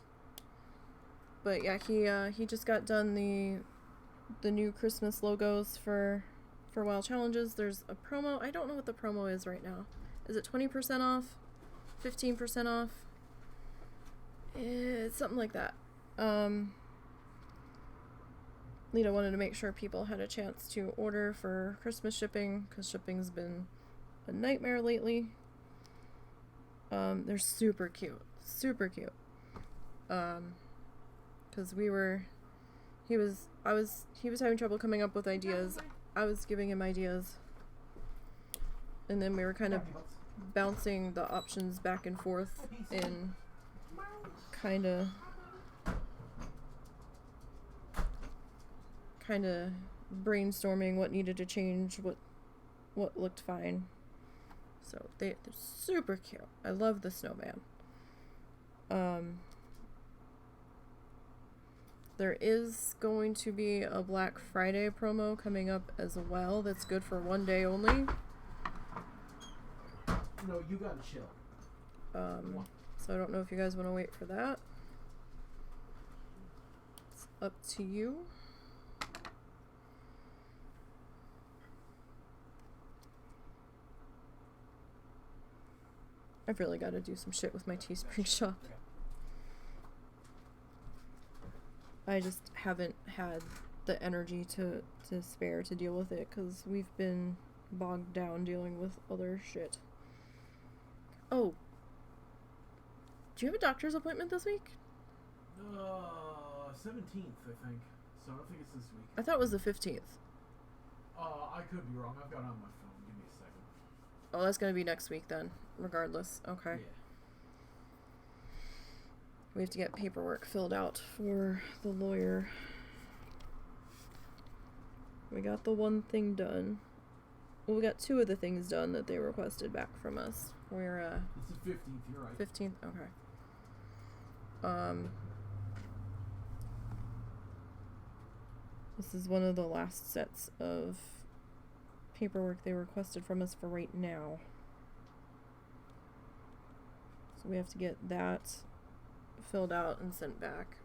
But yeah, he just got done the new Christmas logos for WoW Challenges. There's a promo. I don't know what the promo is right now. Is it 20% off? 15% off? It's something like that. Lita wanted to make sure people had a chance to order for Christmas shipping, because shipping's been a nightmare lately. They're super cute. Super cute. Because he was having trouble coming up with ideas. I was giving him ideas. And then we were kind of bouncing the options back and forth and kind of brainstorming what needed to change, what looked fine. So they're super cute. I love the snowman. There is going to be a Black Friday promo coming up as well. That's good for one day only. No, you gotta chill. So I don't know if you guys want to wait for that. It's up to you. I've really got to do some shit with my Teespring shop. I just haven't had the energy to spare to deal with it because we've been bogged down dealing with other shit. Oh. Do you have a doctor's appointment this week? 17th, I think. So I don't think it's this week. I thought it was the 15th. I could be wrong. I've got it on my phone. Give me a second. Oh, that's going to be next week then, regardless. Okay. Yeah. We have to get paperwork filled out for the lawyer. We got the one thing done. Well, we got two of the things done that they requested back from us. We're, It's the 15th, you're right. 15th? Okay. This is one of the last sets of paperwork they requested from us for right now. So we have to get that filled out and sent back.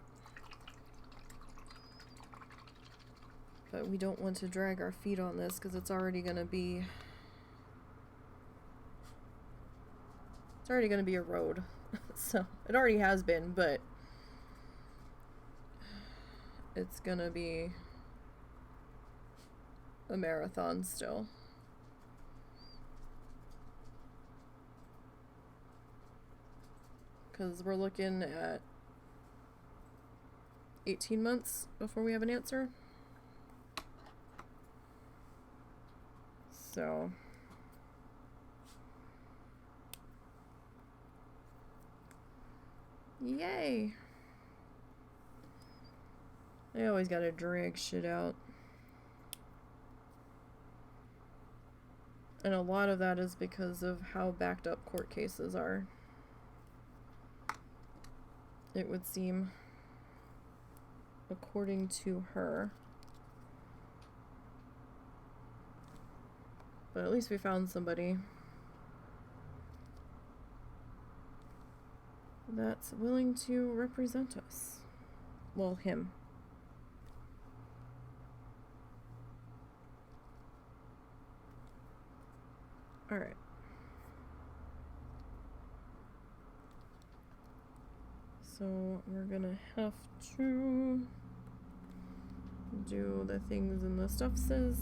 But we don't want to drag our feet on this because it's already going to be a road. So it already has been, but it's going to be a marathon still. Because we're looking at 18 months before we have an answer. So yay. I always gotta drag shit out. And a lot of that is because of how backed up court cases are. It would seem, according to her. But at least we found somebody that's willing to represent us. Well, him. Alright. So we're gonna have to do the things in the stuffses.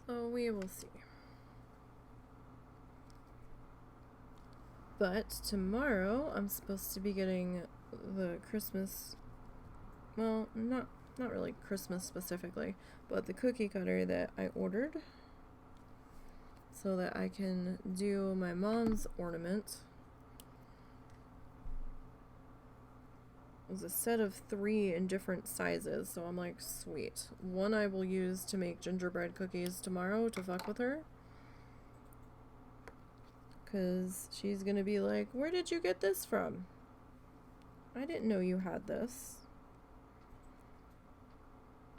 So we will see. But tomorrow I'm supposed to be getting the Christmas, well, not really Christmas specifically, but the cookie cutter that I ordered so that I can do my mom's ornament. It was a set of 3 in different sizes, so I'm like, sweet. One I will use to make gingerbread cookies tomorrow to fuck with her. Because she's going to be like, where did you get this from? I didn't know you had this.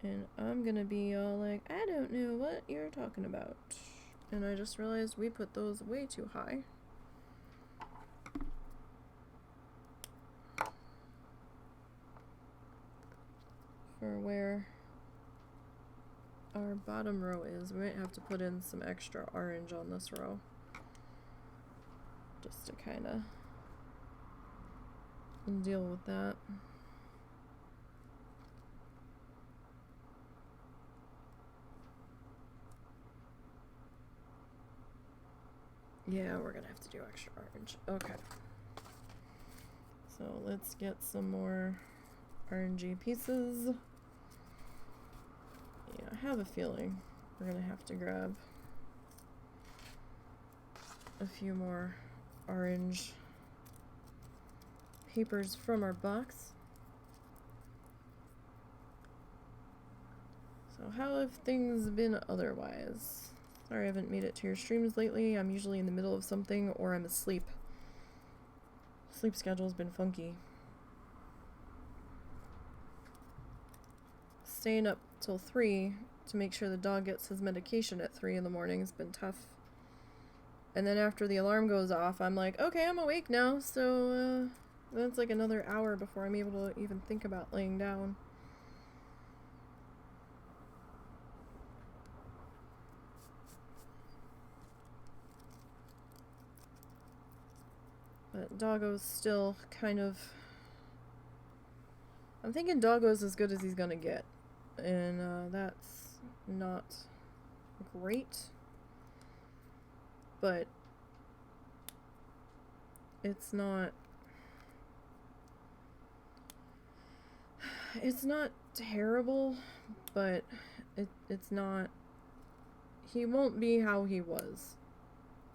And I'm going to be all like, I don't know what you're talking about. And I just realized we put those way too high. For where our bottom row is. We might have to put in some extra orange on this row. Just to kind of deal with that. Yeah, we're gonna have to do extra orange. Okay. So let's get some more orangey pieces. Yeah, I have a feeling we're gonna have to grab a few more orange papers from our box. So how have things been otherwise? Sorry I haven't made it to your streams lately. I'm usually in the middle of something or I'm asleep. Sleep schedule's been funky. Staying up till 3 to make sure the dog gets his medication at 3 in the morning has been tough. And then after the alarm goes off, I'm like, okay, I'm awake now, so that's like another hour before I'm able to even think about laying down. But Doggo's still kind of... I'm thinking Doggo's as good as he's gonna get. And that's not great. But it's not terrible, but it's not... He won't be how he was,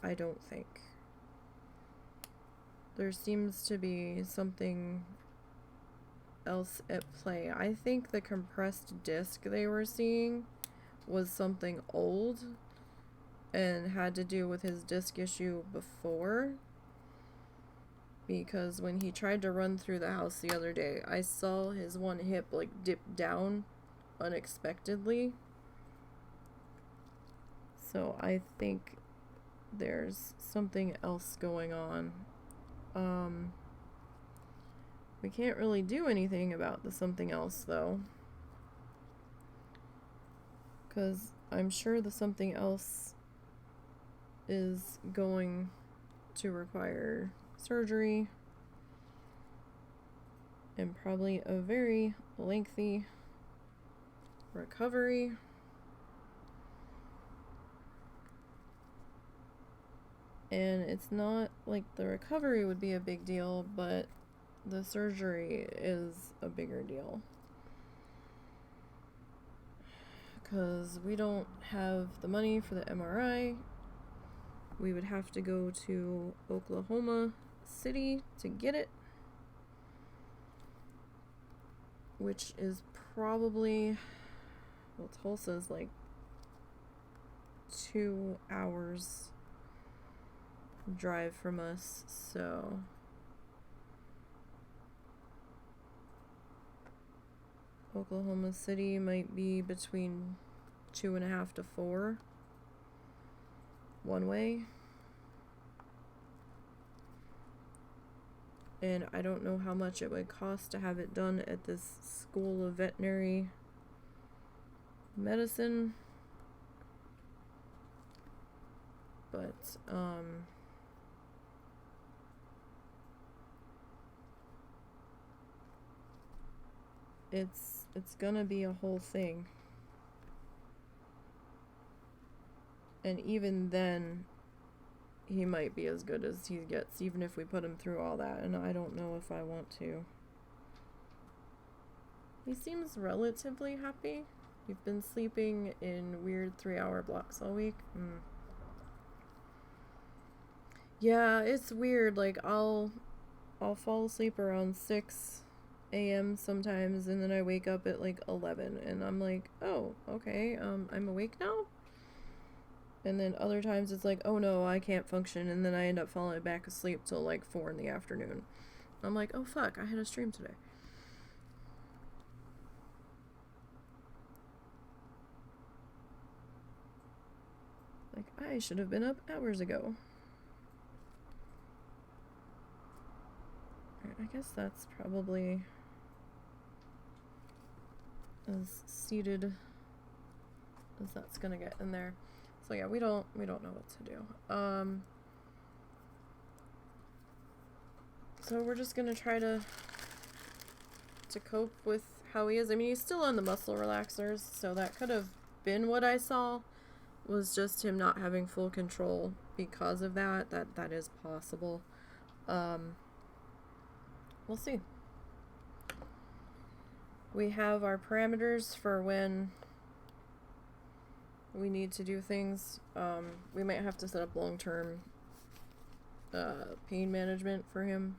I don't think. There seems to be something else at play. I think the compressed disc they were seeing was something old and had to do with his disc issue before. Because when he tried to run through the house the other day, I saw his one hip like dip down unexpectedly. So I think there's something else going on. We can't really do anything about the something else though, because I'm sure the something else is going to require surgery and probably a very lengthy recovery. And it's not like the recovery would be a big deal, but the surgery is a bigger deal. Because we don't have the money for the MRI. We would have to go to Oklahoma City to get it. Which is probably, well, Tulsa's like 2 hours drive from us, so Oklahoma City might be between 2.5 to 4 one way. And I don't know how much it would cost to have it done at this School of Veterinary Medicine. But, it's gonna be a whole thing. And even then, he might be as good as he gets, even if we put him through all that, and I don't know if I want to. He seems relatively happy. You've been sleeping in weird 3-hour blocks all week. Yeah, it's weird. Like, I'll fall asleep around 6 a.m. sometimes, and then I wake up at like 11, and I'm like, oh, okay, I'm awake now? And then other times it's like, oh no, I can't function, and then I end up falling back asleep till like 4 in the afternoon. I'm like, oh fuck, I had a stream today. Like, I should have been up hours ago. I guess that's probably as seated as that's gonna get in there. So yeah, we don't know what to do. So we're just gonna try to cope with how he is. I mean, he's still on the muscle relaxers, so that could have been what I saw, was just him not having full control because of that. That is possible. We'll see. We have our parameters for when we need to do things. We might have to set up long-term pain management for him.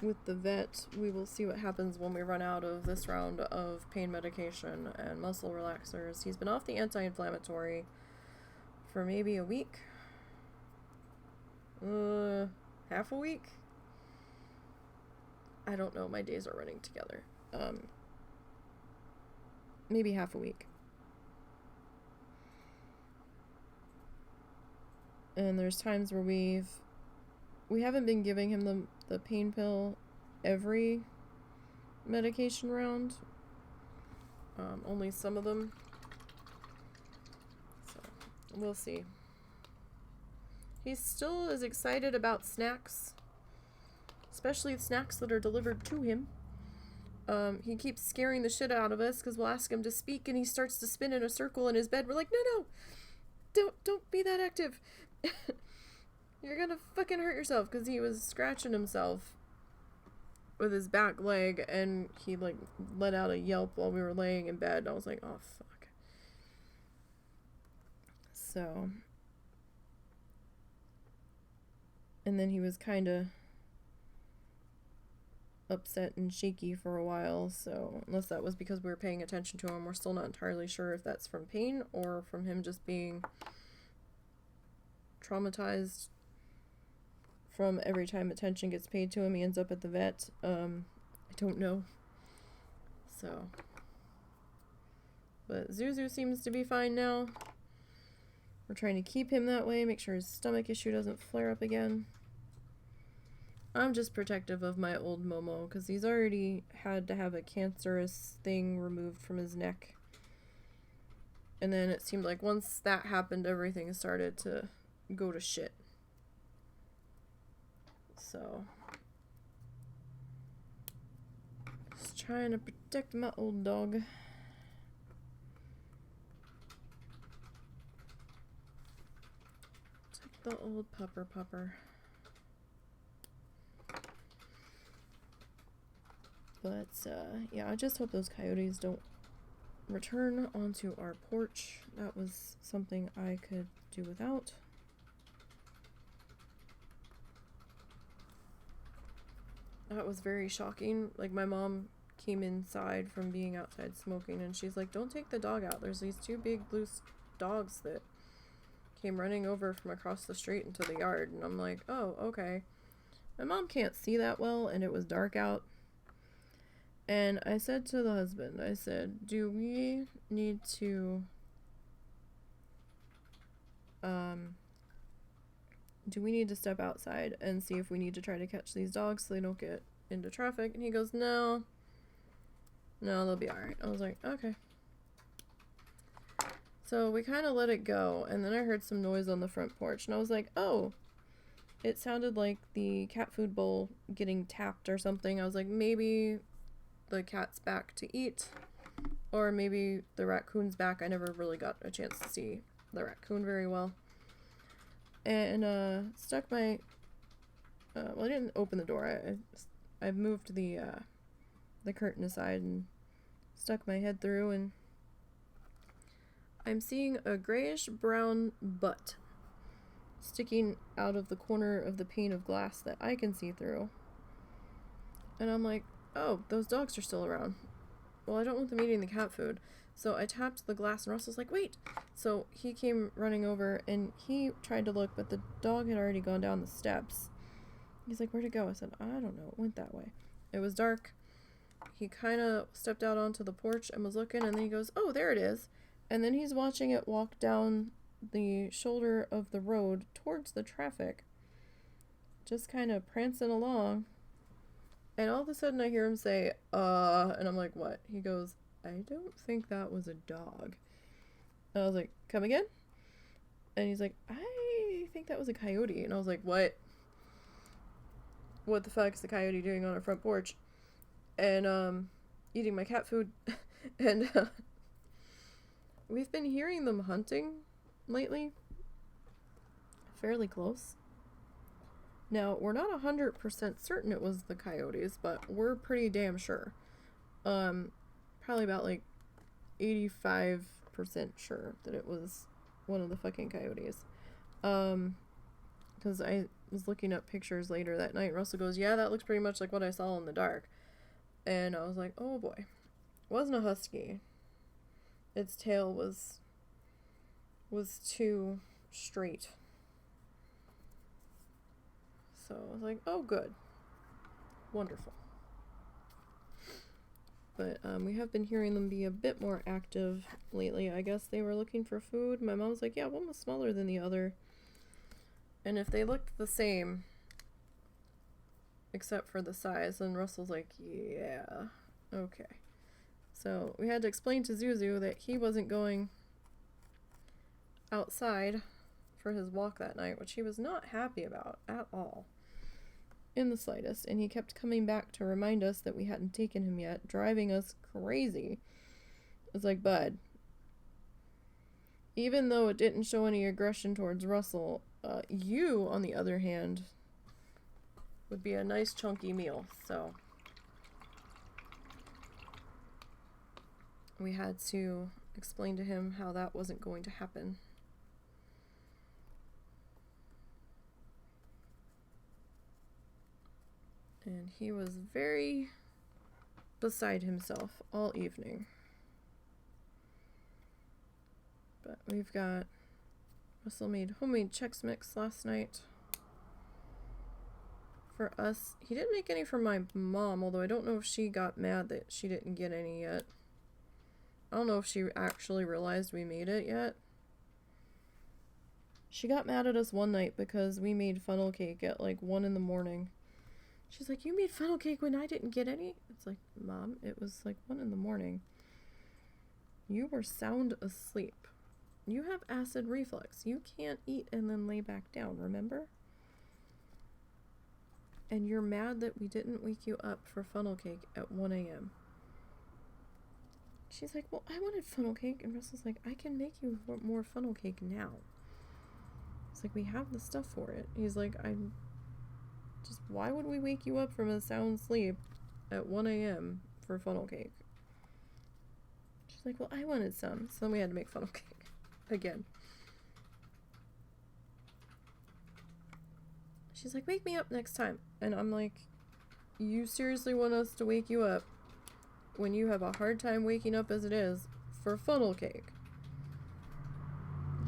With the vet, we will see what happens when we run out of this round of pain medication and muscle relaxers. He's been off the anti-inflammatory for maybe a week. Half a week? I don't know, my days are running together. Maybe half a week. And there's times where we haven't been giving him the pain pill every medication round. Only some of them. So, we'll see. He's still as excited about snacks, especially snacks that are delivered to him. He keeps scaring the shit out of us because we'll ask him to speak and he starts to spin in a circle in his bed. We're like, no, don't be that active. You're gonna fucking hurt yourself, because he was scratching himself with his back leg and he like let out a yelp while we were laying in bed. I was like, oh fuck. So, and then he was kind of upset and shaky for a while, so unless that was because we were paying attention to him, we're still not entirely sure if that's from pain or from him just being traumatized from every time attention gets paid to him. He ends up at the vet. I don't know. So, but Zuzu seems to be fine now. We're trying to keep him that way, make sure his stomach issue doesn't flare up again. I'm just protective of my old Momo, because he's already had to have a cancerous thing removed from his neck. And then it seemed like once that happened, everything started to go to shit. So, just trying to protect my old dog. Protect the old pupper. But, yeah, I just hope those coyotes don't return onto our porch. That was something I could do without. That was very shocking. Like, my mom came inside from being outside smoking, and she's like, don't take the dog out. There's these two big loose dogs that came running over from across the street into the yard. And I'm like, oh, okay. My mom can't see that well, and it was dark out. And I said to the husband, I said, do we need to step outside and see if we need to try to catch these dogs so they don't get into traffic? And he goes, no, they'll be alright. I was like, okay. So we kind of let it go, and then I heard some noise on the front porch, and I was like, oh, it sounded like the cat food bowl getting tapped or something. I was like, maybe the cat's back to eat, or maybe the raccoon's back. I never really got a chance to see the raccoon very well. And stuck my well, I didn't open the door. I moved the curtain aside and stuck my head through, and I'm seeing a grayish brown butt sticking out of the corner of the pane of glass that I can see through. And I'm like, oh, those dogs are still around. Well, I don't want them eating the cat food. So I tapped the glass, and Russell's like, wait. So he came running over, and he tried to look, but the dog had already gone down the steps. He's like, where'd it go? I said, I don't know. It went that way. It was dark. He kind of stepped out onto the porch and was looking, and then he goes, oh, there it is. And then he's watching it walk down the shoulder of the road towards the traffic, just kind of prancing along. And all of a sudden I hear him say, and I'm like, what? He goes, I don't think that was a dog. And I was like, come again? And he's like, I think that was a coyote. And I was like, what? What the fuck is the coyote doing on our front porch? And, eating my cat food. And, we've been hearing them hunting lately. Fairly close. Now, we're not 100% certain it was the coyotes, but we're pretty damn sure. Probably about like 85% sure that it was one of the fucking coyotes. Because I was looking up pictures later that night. Russell goes, yeah, that looks pretty much like what I saw in the dark. And I was like, oh boy. It wasn't a husky. Its tail was too straight. So I was like, oh good. Wonderful. But we have been hearing them be a bit more active lately. I guess they were looking for food. My mom's like, yeah, one was smaller than the other. And if they looked the same, except for the size, then Russell's like, yeah, okay. So we had to explain to Zuzu that he wasn't going outside for his walk that night, which he was not happy about at all. In the slightest, and he kept coming back to remind us that we hadn't taken him yet, driving us crazy. It's like, bud, even though it didn't show any aggression towards Russell, you, on the other hand, would be a nice chunky meal, so we had to explain to him how that wasn't going to happen. And he was very beside himself all evening. But we've got... Russell made homemade Chex Mix last night. For us. He didn't make any for my mom, although I don't know if she got mad that she didn't get any yet. I don't know if she actually realized we made it yet. She got mad at us one night because we made funnel cake at like 1 in the morning. She's like, you made funnel cake when I didn't get any? It's like, Mom, it was like 1 in the morning. You were sound asleep. You have acid reflux. You can't eat and then lay back down, remember? And you're mad that we didn't wake you up for funnel cake at 1 a.m. She's like, well, I wanted funnel cake. And Russell's like, I can make you more funnel cake now. It's like, we have the stuff for it. He's like, why would we wake you up from a sound sleep at 1 a.m. for funnel cake? She's like, well, I wanted some. So then we had to make funnel cake again. She's like, wake me up next time. And I'm like, you seriously want us to wake you up when you have a hard time waking up as it is for funnel cake?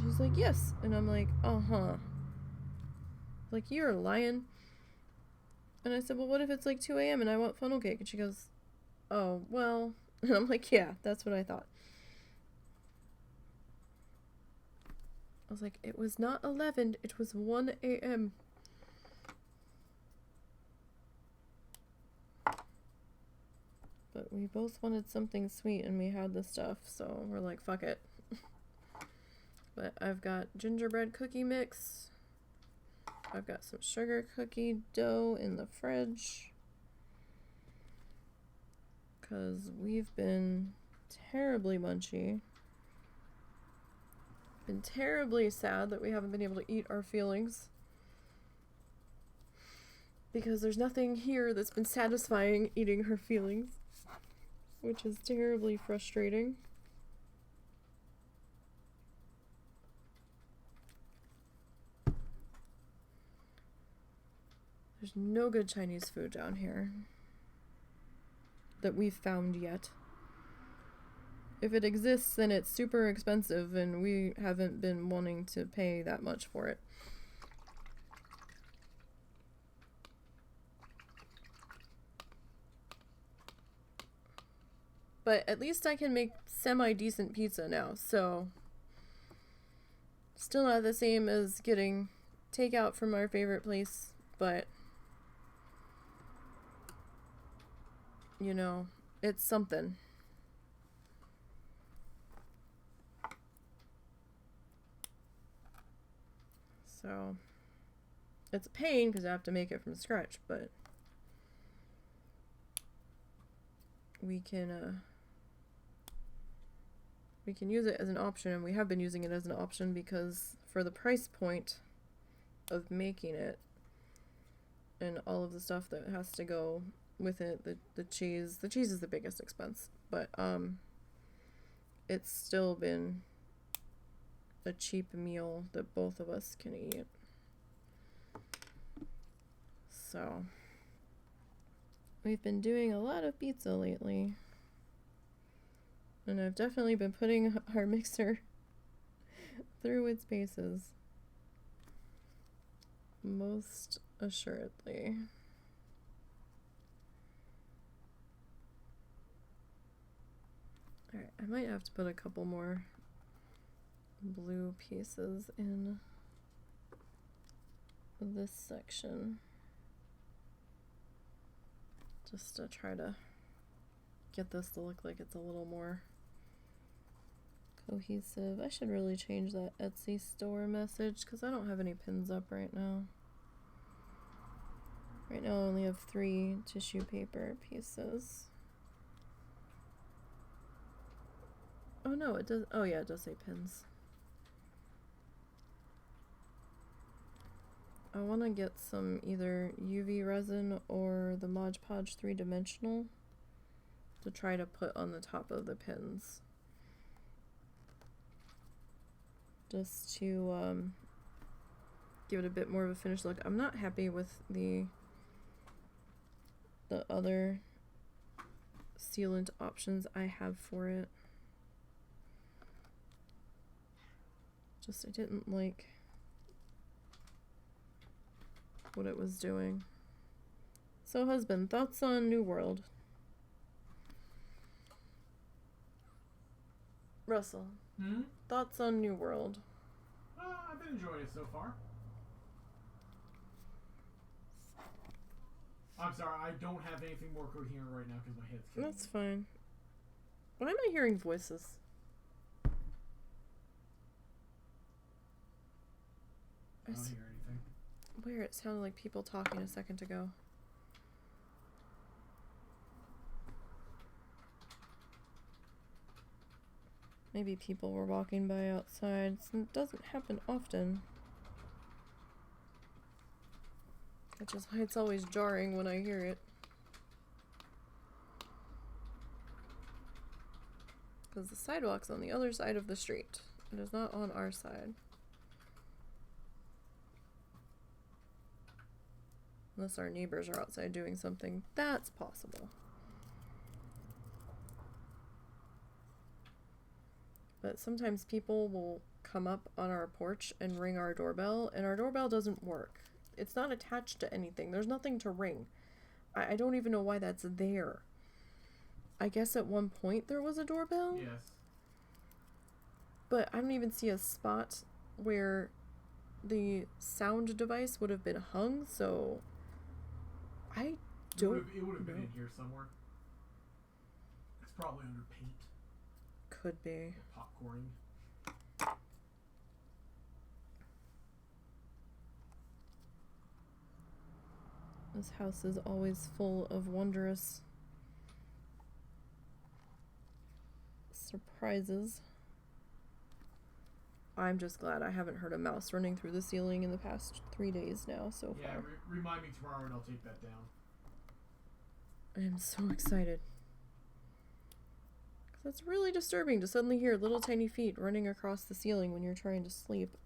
She's like, yes. And I'm like, uh-huh. Like, you're lying. And I said, well, what if it's like 2 a.m. and I want funnel cake? And she goes, oh, well. And I'm like, yeah, that's what I thought. I was like, it was not 11, it was 1 a.m. But we both wanted something sweet and we had the stuff, so we're like, fuck it. But I've got gingerbread cookie mix. I've got some sugar cookie dough in the fridge. Because we've been terribly munchy. Been terribly sad that we haven't been able to eat our feelings. Because there's nothing here that's been satisfying eating her feelings. Which is terribly frustrating. There's no good Chinese food down here that we've found yet. If it exists, then it's super expensive and we haven't been wanting to pay that much for it. But at least I can make semi-decent pizza now, so still not the same as getting takeout from our favorite place, but you know, it's something. So it's a pain because I have to make it from scratch, but we can use it as an option, and we have been using it as an option because for the price point of making it and all of the stuff that has to go with it, the cheese is the biggest expense, but it's still been a cheap meal that both of us can eat. So we've been doing a lot of pizza lately, and I've definitely been putting our mixer through its paces, most assuredly. Alright, I might have to put a couple more blue pieces in this section just to try to get this to look like it's a little more cohesive. I should really change that Etsy store message because I don't have any pins up right now. Right now I only have 3 tissue paper pieces. Oh no, it does. Oh yeah, it does say pins. I want to get some either UV resin or the Mod Podge 3-dimensional to try to put on the top of the pins. Just to give it a bit more of a finished look. I'm not happy with the other sealant options I have for it. Just I didn't like what it was doing. So husband, thoughts on New World? Russell, thoughts on New World? I've been enjoying it so far. I'm sorry, I don't have anything more coherent right now because my head's killing That's fine. Why am I hearing voices? I don't hear anything. Where it sounded like people talking a second ago. Maybe people were walking by outside. It doesn't happen often. Which is why it's always jarring when I hear it. Because the sidewalk's on the other side of the street. It is not on our side. Unless our neighbors are outside doing something, that's possible. But sometimes people will come up on our porch and ring our doorbell, and our doorbell doesn't work. It's not attached to anything. There's nothing to ring. I don't even know why that's there. I guess at one point there was a doorbell? Yes. But I don't even see a spot where the sound device would have been hung, so I don't know. It would have been in here somewhere. It's probably under paint. Could be. Popcorning. This house is always full of wondrous surprises. I'm just glad I haven't heard a mouse running through the ceiling in the past 3 days now so far. Yeah, remind me tomorrow and I'll take that down. I am so excited. Because it's really disturbing to suddenly hear little tiny feet running across the ceiling when you're trying to sleep.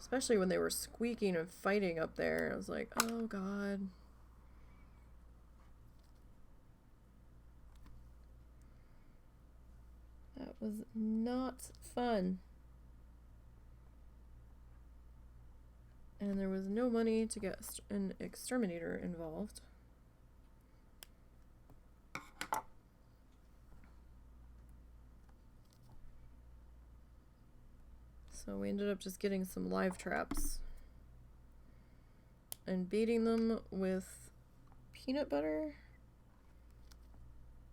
Especially when they were squeaking and fighting up there. I was like, oh god. That was not fun. And there was no money to get an exterminator involved. So we ended up just getting some live traps and baiting them with peanut butter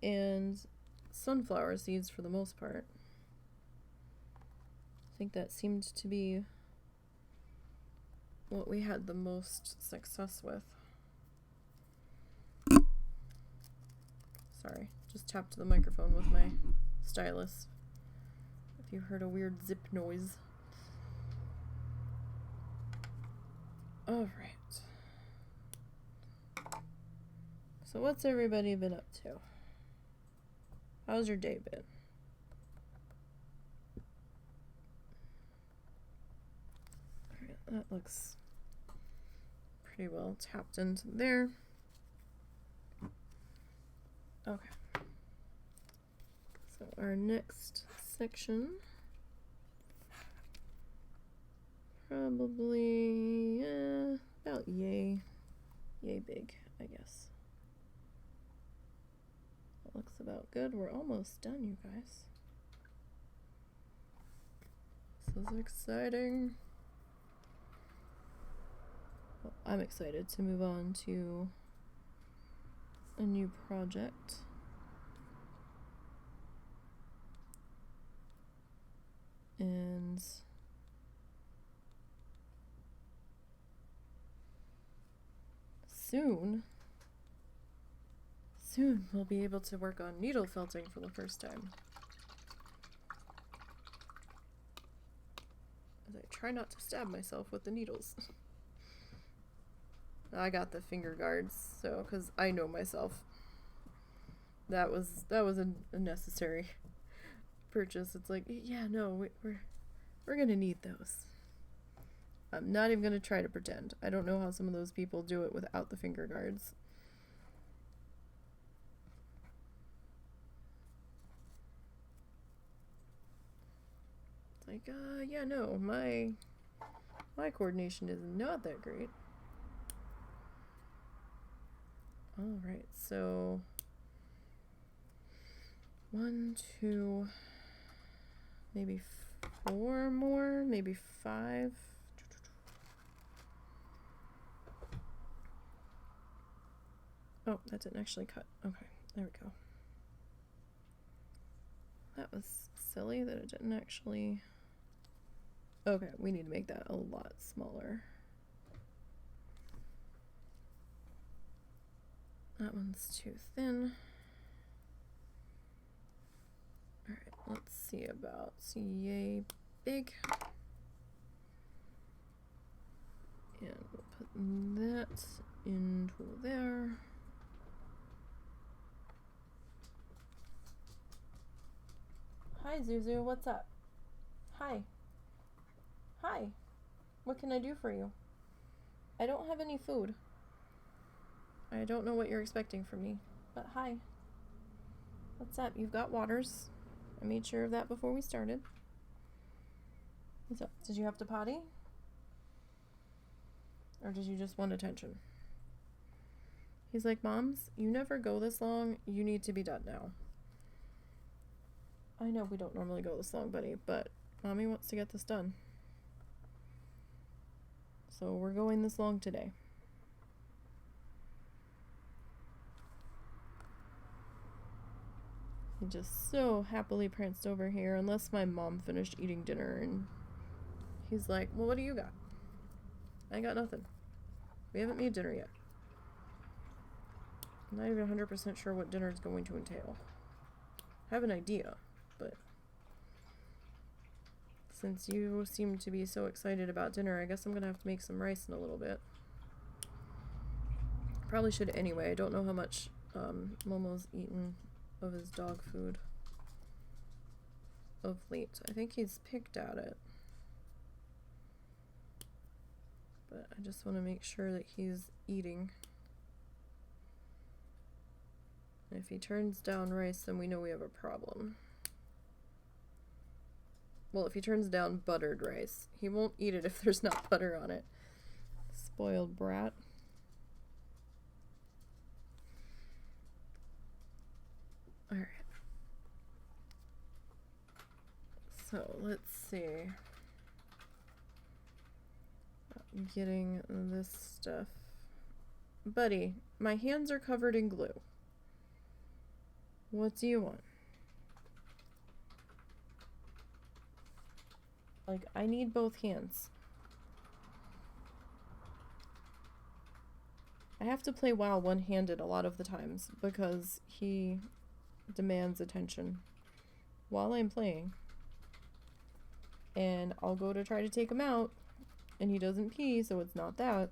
and sunflower seeds for the most part. think that seemed to be what we had the most success with. Sorry, just tapped the microphone with my stylus. If you heard a weird zip noise. Alright. So what's everybody been up to? How's your day been? Alright, that looks pretty well tapped into there. Okay. So our next section, probably about yay big, I guess. That looks about good. We're almost done, you guys. This is exciting. Well, I'm excited to move on to a new project. And soon we'll be able to work on needle felting for the first time. As I try not to stab myself with the needles. I got the finger guards, so, because I know myself. That was a necessary purchase. It's like, yeah, no, we're gonna need those. I'm not even gonna try to pretend. I don't know how some of those people do it without the finger guards. It's like, yeah, no, my coordination is not that great. Alright, so 1, 2, maybe 4 more, maybe 5. Oh, that didn't actually cut. Okay, there we go. That was silly that it didn't actually... Okay, we need to make that a lot smaller. That one's too thin. Alright, let's see about yay big. And we'll put that into there. Hi, Zuzu, what's up? Hi. Hi. What can I do for you? I don't have any food. I don't know what you're expecting from me, but hi. What's up? You've got waters. I made sure of that before we started. What's up? Did you have to potty? Or did you just want attention? He's like, Moms, you never go this long. You need to be done now. I know we don't normally go this long, buddy, but Mommy wants to get this done. So we're going this long today. He just so happily pranced over here, unless my mom finished eating dinner, and he's like, well, what do you got? I got nothing. We haven't made dinner yet. I'm not even 100% sure what dinner is going to entail. I have an idea, but since you seem to be so excited about dinner, I guess I'm gonna have to make some rice in a little bit. Probably should anyway. I don't know how much Momo's eaten of his dog food of late. I think he's picked at it. But I just want to make sure that he's eating. And if he turns down rice, then we know we have a problem. Well, if he turns down buttered rice, he won't eat it if there's not butter on it. Spoiled brat. Alright. So, let's see. I'm getting this stuff. Buddy, my hands are covered in glue. What do you want? Like, I need both hands. I have to play WoW one-handed a lot of the times because he demands attention while I'm playing. And I'll go to try to take him out, and he doesn't pee, so it's not that.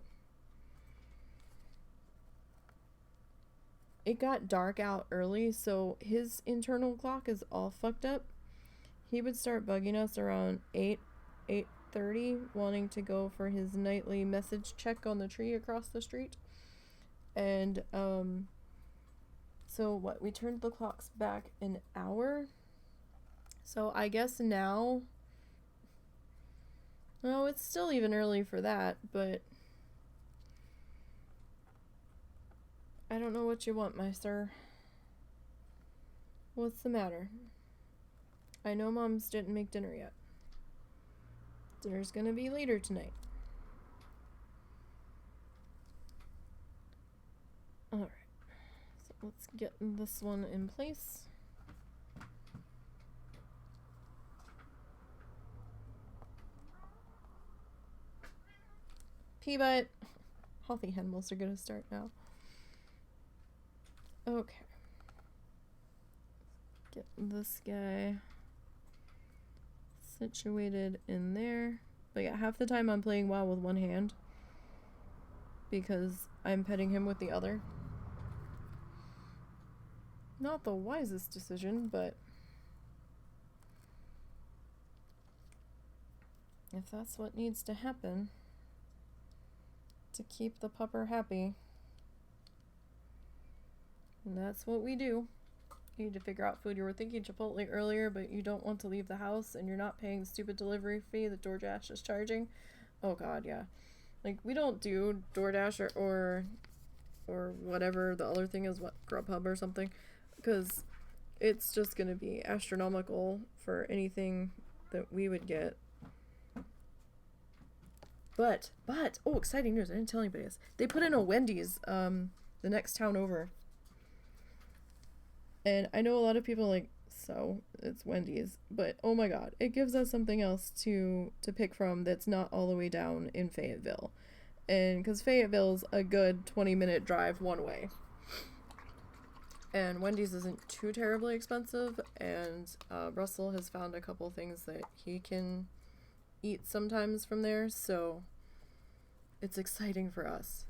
It got dark out early, so his internal clock is all fucked up. He would start bugging us around 8:30, wanting to go for his nightly message check on the tree across the street. And, so what, we turned the clocks back an hour? So I guess now... No, it's still even early for that, but... I don't know what you want, my sir. What's the matter? I know Mom's didn't make dinner yet. Dinner's gonna be later tonight. Alright. So let's get this one in place. Pee-butt. All the animals are gonna start now. Okay. Get this guy situated in there. But yeah, half the time I'm playing WoW with one hand because I'm petting him with the other. Not the wisest decision, but if that's what needs to happen to keep the pupper happy, and that's what we do. You need to figure out food. You were thinking Chipotle earlier, but you don't want to leave the house and you're not paying the stupid delivery fee that DoorDash is charging. Oh god, yeah. Like, we don't do DoorDash or whatever the other thing is, what, Grubhub or something, because it's just gonna be astronomical for anything that we would get. But, oh, exciting news, I didn't tell anybody this. They put in a Wendy's, the next town over. And I know a lot of people are like, so, it's Wendy's. But, oh my god, it gives us something else to pick from that's not all the way down in Fayetteville. And, because Fayetteville's a good 20-minute drive one way. And Wendy's isn't too terribly expensive, and Russell has found a couple things that he can eat sometimes from there, so it's exciting for us.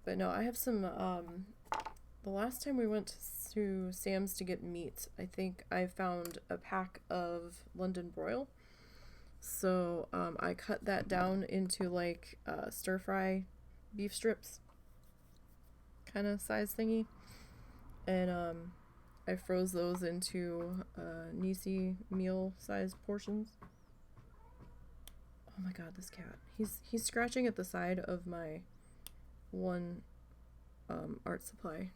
But no, I have some, the last time we went to Sam's to get meat, I think I found a pack of London broil. So I cut that down into like stir fry beef strips kind of size thingy. And I froze those into Nisi meal size portions. Oh my god, this cat. He's scratching at the side of my one art supply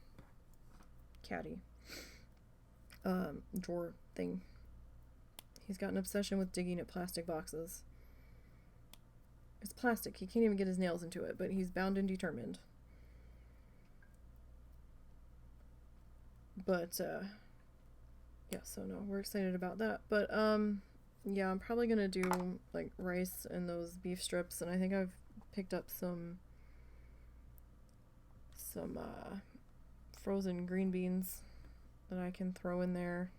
caddy drawer thing. He's got an obsession with digging at plastic boxes. It's plastic. He can't even get his nails into it, but he's bound and determined. But yeah, so no, we're excited about that. But yeah, I'm probably gonna do like rice and those beef strips, and I think I've picked up some frozen green beans that I can throw in there.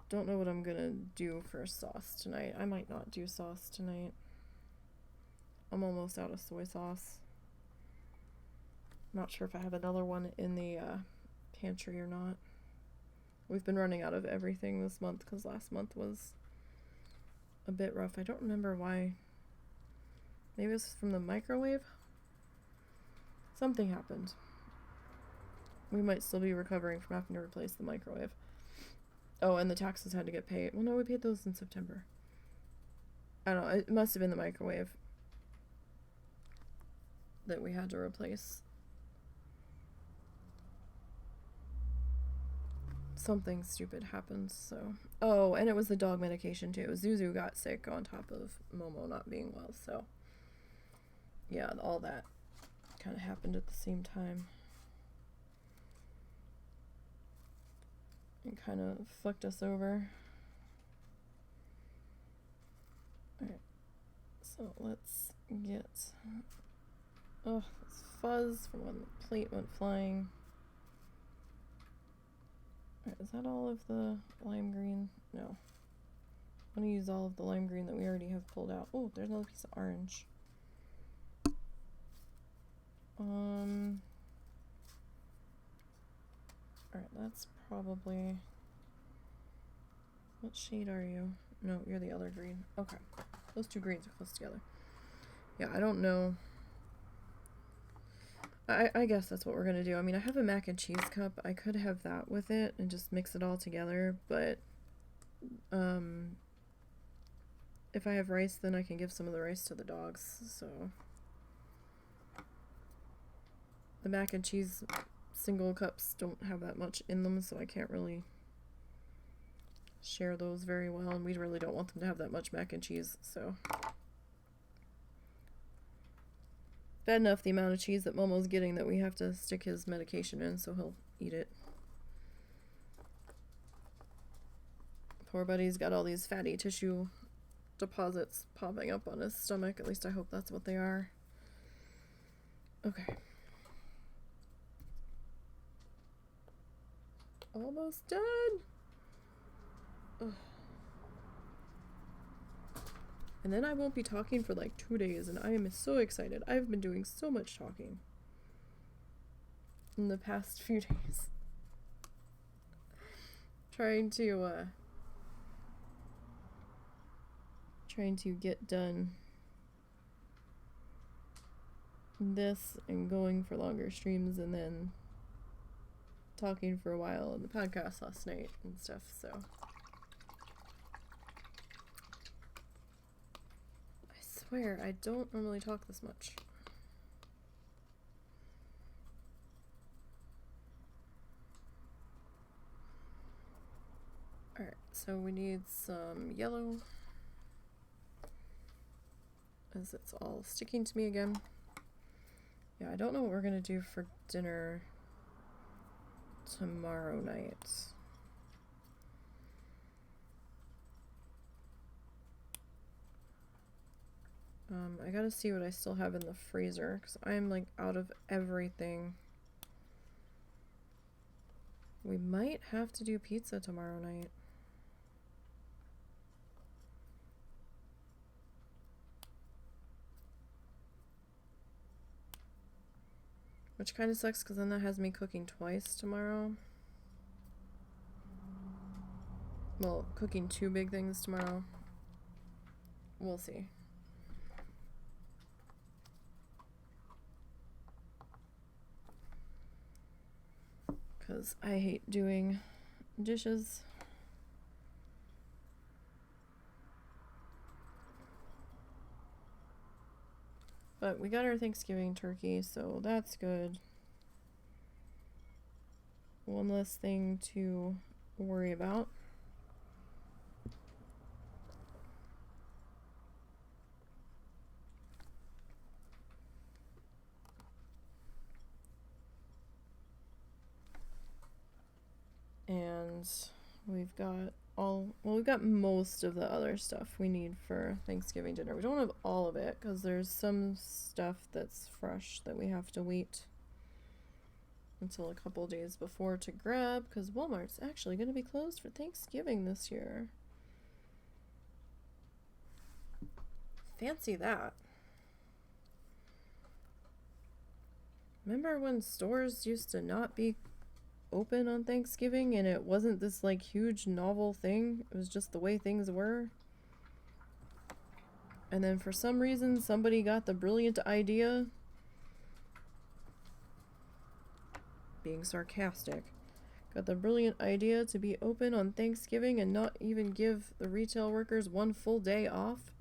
Don't know what I'm gonna do for sauce tonight. I might not do sauce tonight. I'm almost out of soy sauce. Not sure if I have another one in the pantry or not. We've been running out of everything this month because last month was a bit rough. I don't remember why. Maybe it was from the microwave? Something happened. We might still be recovering from having to replace the microwave. Oh, and the taxes had to get paid. Well, no, we paid those in September. I don't know. It must have been the microwave that we had to replace. Something stupid happened, so... Oh, and it was the dog medication, too. Zuzu got sick on top of Momo not being well, so... Yeah, all that kind of happened at the same time. It kind of fucked us over. So let's get, oh, this fuzz from when the plate went flying. Alright, is that all of the lime green? No. I'm gonna use all of the lime green that we already have pulled out. Oh, there's another piece of orange. Alright, that's probably... What shade are you? No, you're the other green. Okay. Those two greens are close together. Yeah, I don't know. I guess that's what we're gonna do. I mean, I have a mac and cheese cup. I could have that with it and just mix it all together, but if I have rice, then I can give some of the rice to the dogs, so the mac and cheese single cups don't have that much in them, so I can't really share those very well, and we really don't want them to have that much mac and cheese, so bad enough the amount of cheese that Momo's getting that we have to stick his medication in so he'll eat it. Poor buddy's got all these fatty tissue deposits popping up on his stomach. At least I hope that's what they are. Okay. Almost done. Ugh. And then I won't be talking for like 2 days, and I am so excited. I've been doing so much talking in the past few days. Trying to get done this and going for longer streams, and then talking for a while on the podcast last night and stuff, so I swear I don't normally talk this much. Alright, so we need some yellow, as it's all sticking to me again. Yeah, I don't know what we're gonna do for dinner tomorrow night. I gotta see what I still have in the freezer, because I'm like out of everything. We might have to do pizza tomorrow night. Which kind of sucks, because then that has me cooking twice tomorrow. Well, cooking 2 big things tomorrow. We'll see. Because I hate doing dishes. But we got our Thanksgiving turkey, so that's good. One less thing to worry about. And we've got we've got most of the other stuff we need for Thanksgiving dinner. We don't have all of it, because there's some stuff that's fresh that we have to wait until a couple days before to grab, because Walmart's actually going to be closed for Thanksgiving this year. Fancy that. Remember when stores used to not be open on Thanksgiving and it wasn't this like huge novel thing? It was just the way things were. And then for some reason somebody got the brilliant idea, being sarcastic, got the brilliant idea to be open on Thanksgiving and not even give the retail workers 1 full day off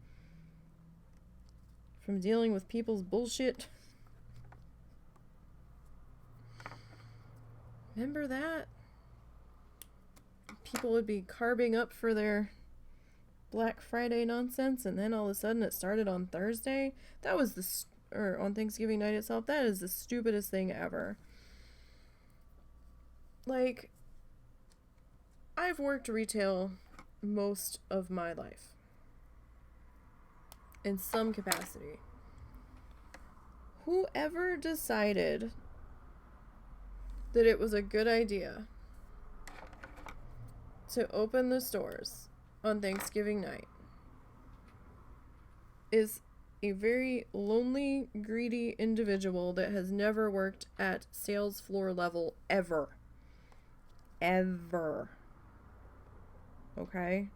from dealing with people's bullshit. Remember that? People would be carving up for their Black Friday nonsense, and then all of a sudden it started on Thursday. That was or on Thanksgiving night itself. That is the stupidest thing ever. Like, I've worked retail most of my life. in some capacity. Whoever decided that it was a good idea to open the stores on Thanksgiving night is a very lonely, greedy individual that has never worked at sales floor level ever. Ever. Okay?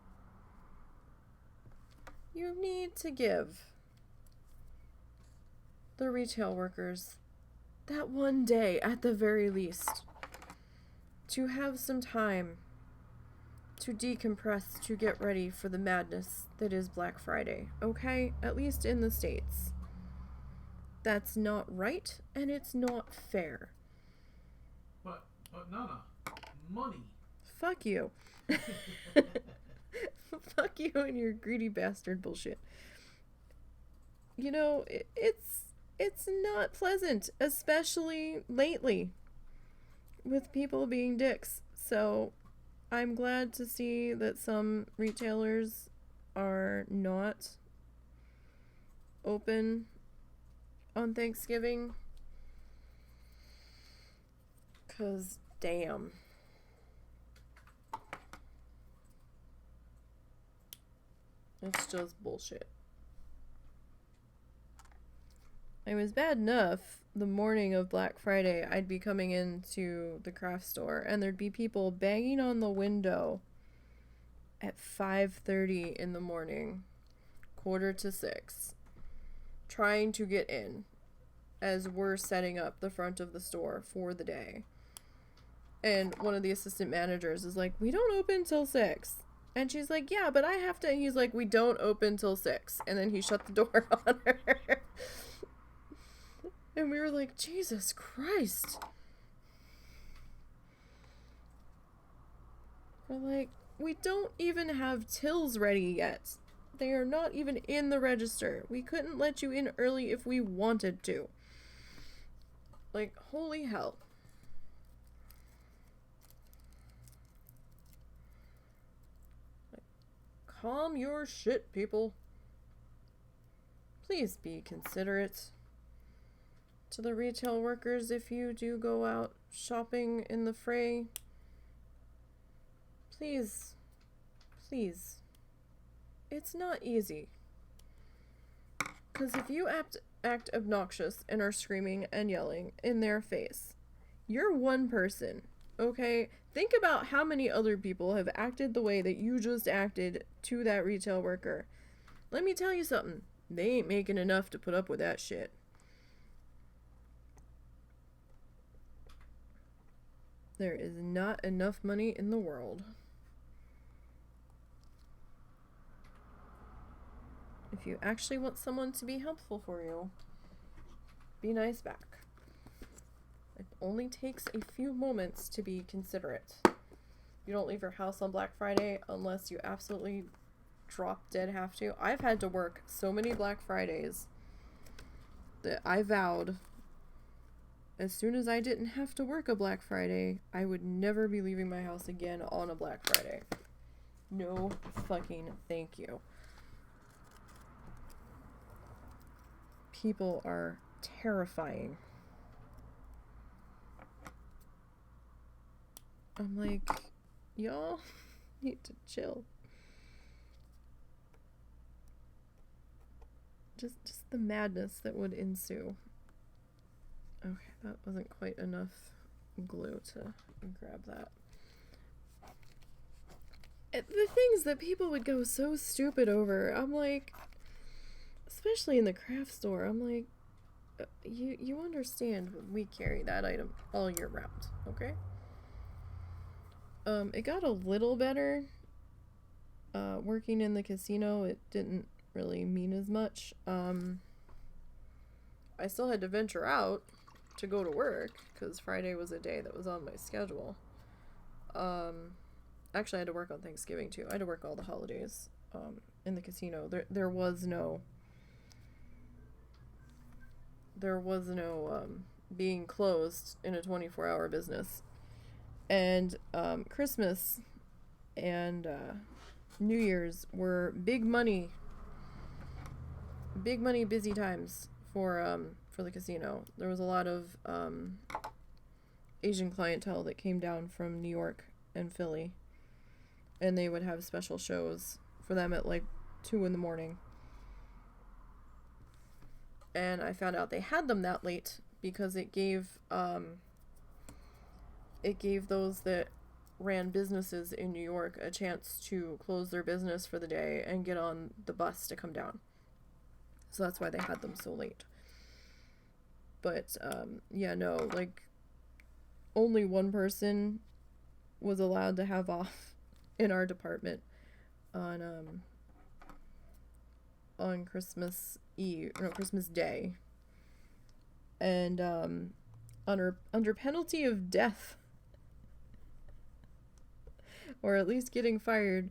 You need to give the retail workers that one day at the very least to have some time to decompress, to get ready for the madness that is Black Friday, okay? At least in the States. That's not right, and it's not fair. But Nana, money. Fuck you. Fuck you and your greedy bastard bullshit. You know, it's not pleasant, especially lately, with people being dicks. So I'm glad to see that some retailers are not open on Thanksgiving. 'Cause damn. It's just bullshit. It was bad enough the morning of Black Friday, I'd be coming into the craft store and there'd be people banging on the window at 5:30 in the morning, 5:45, trying to get in as we're setting up the front of the store for the day. And one of the assistant managers is like, "We don't open till 6. And she's like, "Yeah, but I have to." And he's like, "We don't open till 6. And then he shut the door on her. And we were like, Jesus Christ. We're like, we don't even have tills ready yet. They are not even in the register. We couldn't let you in early if we wanted to. Like, holy hell. Like, calm your shit, people. Please be considerate to the retail workers if you do go out shopping in the fray. Please. Please. It's not easy. Because if you act obnoxious and are screaming and yelling in their face, you're one person, okay? Think about how many other people have acted the way that you just acted to that retail worker. Let me tell you something. They ain't making enough to put up with that shit. There is not enough money in the world. If you actually want someone to be helpful for you, be nice back. It only takes a few moments to be considerate. You don't leave your house on Black Friday unless you absolutely drop dead have to. I've had to work so many Black Fridays that I vowed as soon as I didn't have to work a Black Friday, I would never be leaving my house again on a Black Friday. No fucking thank you. People are terrifying. I'm like, y'all need to chill. Just the madness that would ensue. Okay, that wasn't quite enough glue to grab that. The things that people would go so stupid over, I'm like, especially in the craft store, I'm like, you understand we carry that item all year round, okay? It got a little better. Working in the casino, it didn't really mean as much. I still had to venture out to go to work because Friday was a day that was on my schedule. Actually, I had to work on Thanksgiving too. I had to work all the holidays in the casino. There was no being closed in a 24-hour business. And Christmas and New Year's were big money big money, busy times for the casino. There was a lot of Asian clientele that came down from New York and Philly, and they would have special shows for them at like 2 in the morning. And I found out they had them that late because it gave those that ran businesses in New York a chance to close their business for the day and get on the bus to come down. So that's why they had them so late. But yeah, no, like only one person was allowed to have off in our department on Christmas Eve, no, Christmas Day. And under penalty of death, or at least getting fired,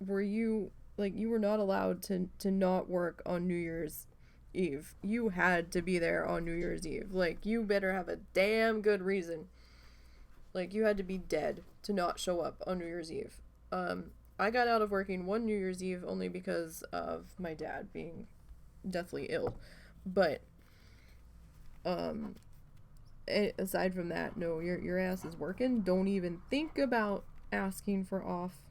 you were not allowed to not work on New Year's Eve. You had to be there on New Year's Eve. Like, you better have a damn good reason. Like, you had to be dead to not show up on New Year's Eve. I got out of working one New Year's Eve only because of my dad being deathly ill. But aside from that, no, your ass is working. Don't even think about asking for off.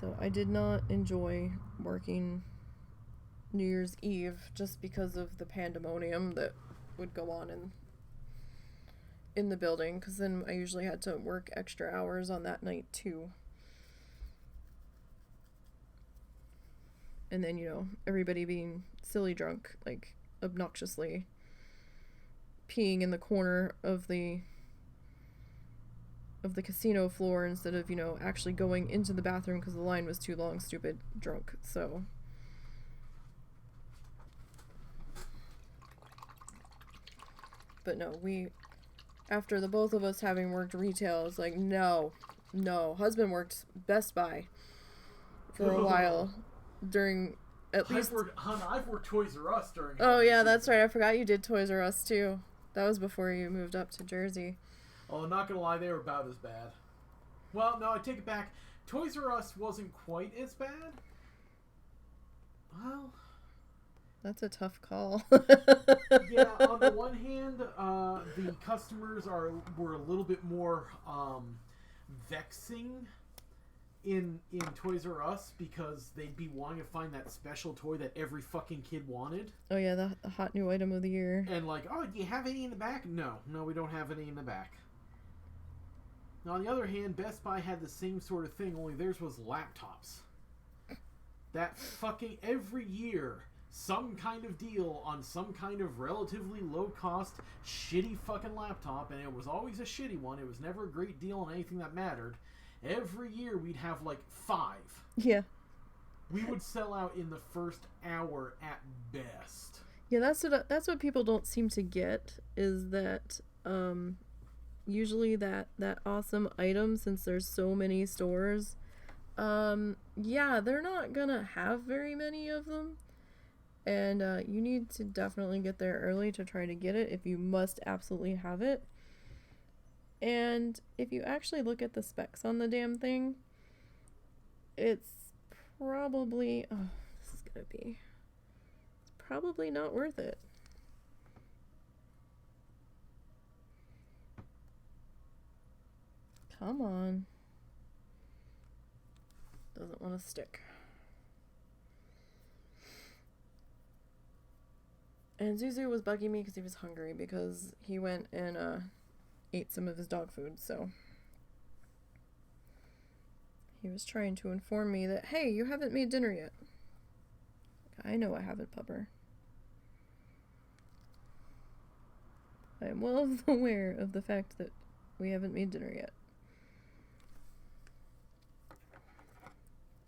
So I did not enjoy working New Year's Eve just because of the pandemonium that would go on in the building, because then I usually had to work extra hours on that night too. And then, you know, everybody being silly drunk, like obnoxiously peeing in the corner of the casino floor instead of, you know, actually going into the bathroom because the line was too long, stupid drunk. So but no, after the both of us having worked retail, it's like, no, husband worked Best Buy for a while during at least. I've worked Toys R Us during. Oh yeah, that's right. I forgot you did Toys R Us too. That was before you moved up to Jersey. Oh, I'm not gonna lie, they were about as bad. Well, no, I take it back. Toys R Us wasn't quite as bad. Well, that's a tough call. Yeah, on the one hand, the customers were a little bit more vexing in Toys R Us because they'd be wanting to find that special toy that every fucking kid wanted. Oh yeah, the hot new item of the year. And like, oh, do you have any in the back? No, we don't have any in the back. Now, on the other hand, Best Buy had the same sort of thing, only theirs was laptops. That fucking every year, some kind of deal on some kind of relatively low-cost, shitty fucking laptop, and it was always a shitty one. It was never a great deal on anything that mattered. Every year, we'd have like 5. Yeah. We would sell out in the first hour at best. Yeah, that's what people don't seem to get, is that usually that awesome item, since there's so many stores, yeah, they're not gonna have very many of them. And you need to definitely get there early to try to get it if you must absolutely have it. And if you actually look at the specs on the damn thing, it's probably... Oh, this is gonna be... It's probably not worth it. Come on. Doesn't want to stick. And Zuzu was bugging me because he was hungry, because he went and ate some of his dog food, so he was trying to inform me that, hey, you haven't made dinner yet. I know I haven't, pupper. I am well aware of the fact that we haven't made dinner yet.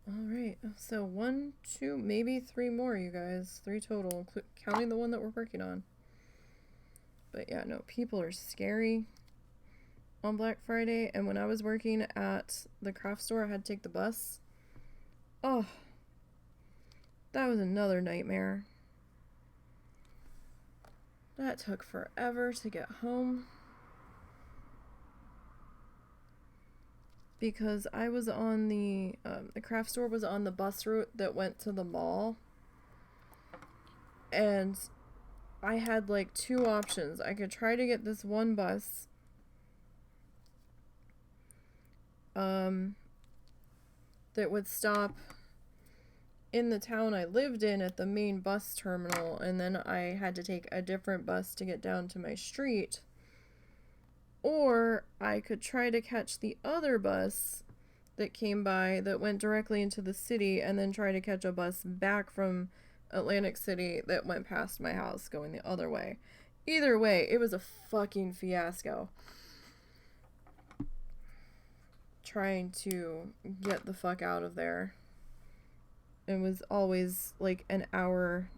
Alright, so 1, 2, maybe 3 more, you guys. 3 total, counting the one that we're working on. But yeah, no, people are scary on Black Friday, and when I was working at the craft store, I had to take the bus. Oh, that was another nightmare. That took forever to get home. because I was on the craft store was on the bus route that went to the mall, and I had like two options. I could try to get this one bus that would stop in the town I lived in at the main bus terminal, and then I had to take a different bus to get down to my street. Or I could try to catch the other bus that came by that went directly into the city, and then try to catch a bus back from Atlantic City that went past my house going the other way. Either way, it was a fucking fiasco trying to get the fuck out of there. It was always like an hour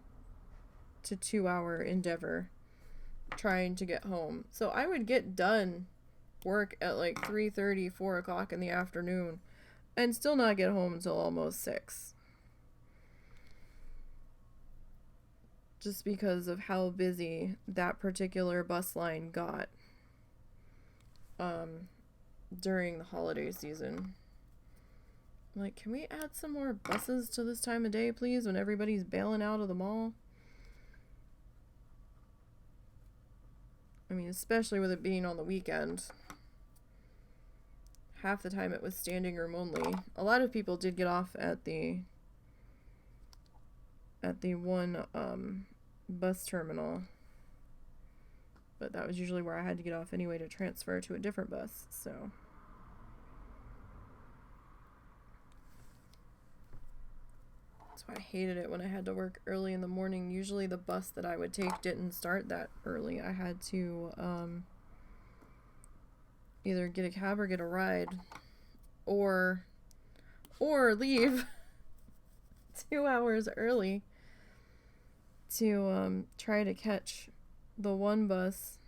to 2 hour endeavor trying to get home. So I would get done work at like 3:30, 4 o'clock in the afternoon and still not get home until almost 6. Just because of how busy that particular bus line got during the holiday season. I'm like, can we add some more buses to this time of day, please, when everybody's bailing out of the mall? I mean, especially with it being on the weekend. Half the time it was standing room only. A lot of people did get off at the one bus terminal, but that was usually where I had to get off anyway to transfer to a different bus. So that's why I hated it when I had to work early in the morning. Usually the bus that I would take didn't start that early. I had to either get a cab or get a ride, or leave 2 hours early to try to catch the one bus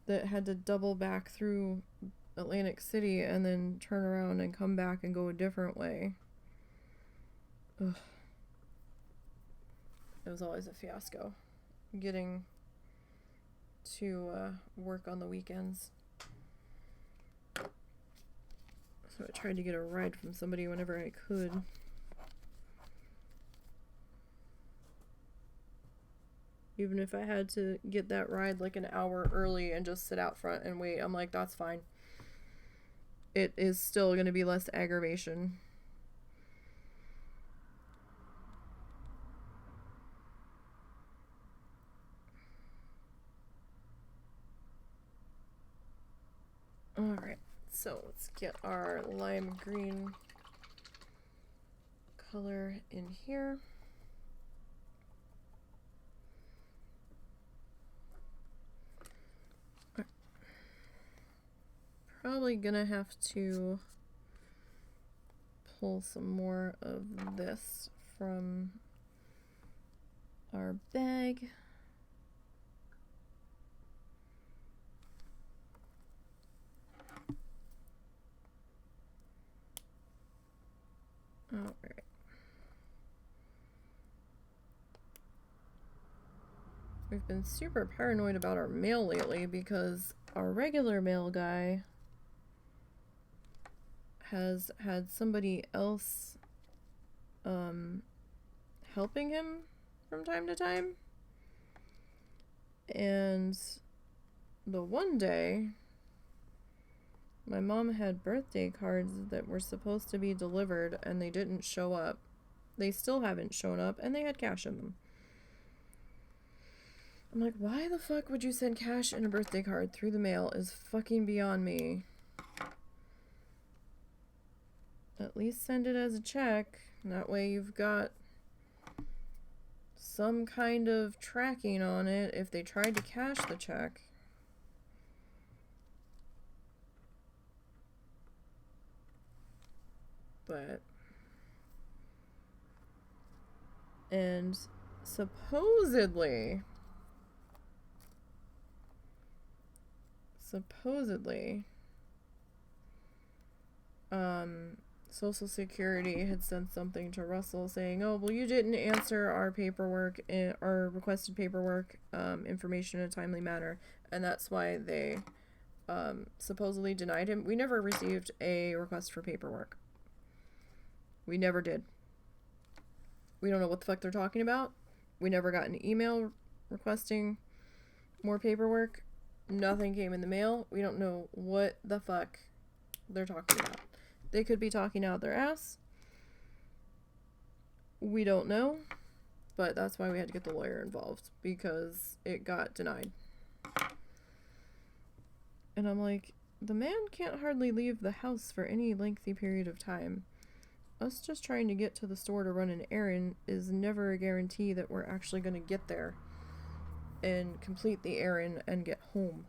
that had to double back through Atlantic City and then turn around and come back and go a different way. Ugh. It was always a fiasco getting to work on the weekends. So I tried to get a ride from somebody whenever I could. Even if I had to get that ride like an hour early and just sit out front and wait, I'm like, that's fine. It is still going to be less aggravation. Alright, so let's get our lime green color in here. Probably gonna have to pull some more of this from our bag. All right. We've been super paranoid about our mail lately because our regular mail guy has had somebody else helping him from time to time. And the one day, my mom had birthday cards that were supposed to be delivered and they didn't show up. They still haven't shown up and they had cash in them. I'm like, why the fuck would you send cash in a birthday card through the mail is fucking beyond me. At least send it as a check. That way you've got some kind of tracking on it if they tried to cash the check. But, and supposedly, Social Security had sent something to Russell saying, oh, well, you didn't answer our paperwork, our requested paperwork information in a timely manner, and that's why they supposedly denied him. We never received a request for paperwork. We never did. We don't know what the fuck they're talking about. We never got an email requesting more paperwork. Nothing came in the mail. We don't know what the fuck they're talking about. They could be talking out their ass. We don't know. But that's why we had to get the lawyer involved, because it got denied. And I'm like, the man can't hardly leave the house for any lengthy period of time. Us just trying to get to the store to run an errand is never a guarantee that we're actually going to get there and complete the errand and get home.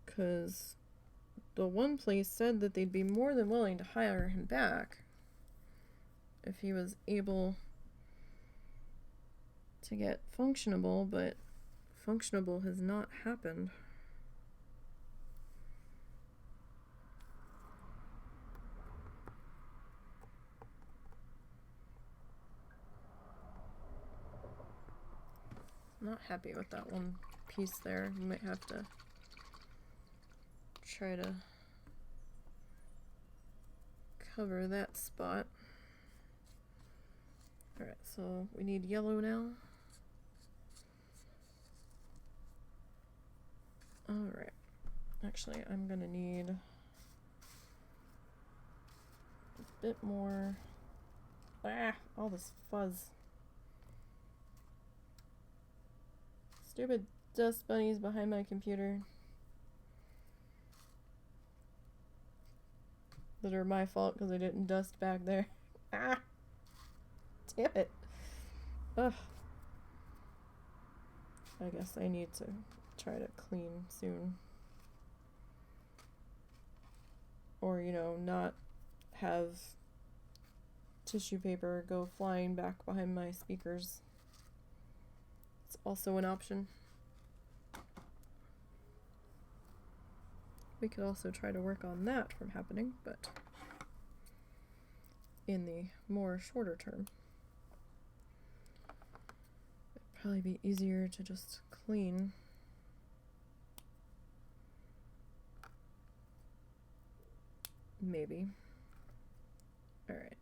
Because the one place said that they'd be more than willing to hire him back if he was able to get functionable, but functionable has not happened. Not happy with that one piece there. You might have to try to cover that spot. Alright, so we need yellow now. Alright. Actually, I'm gonna need a bit more. All this fuzz. Stupid dust bunnies behind my computer. That are my fault because I didn't dust back there. Ah! Damn it. Ugh. I guess I need to try to clean soon. Or, you know, not have tissue paper go flying back behind my speakers. It's also an option. We could also try to work on that from happening, but in the more shorter term. It'd probably be easier to just clean. Maybe. Alright.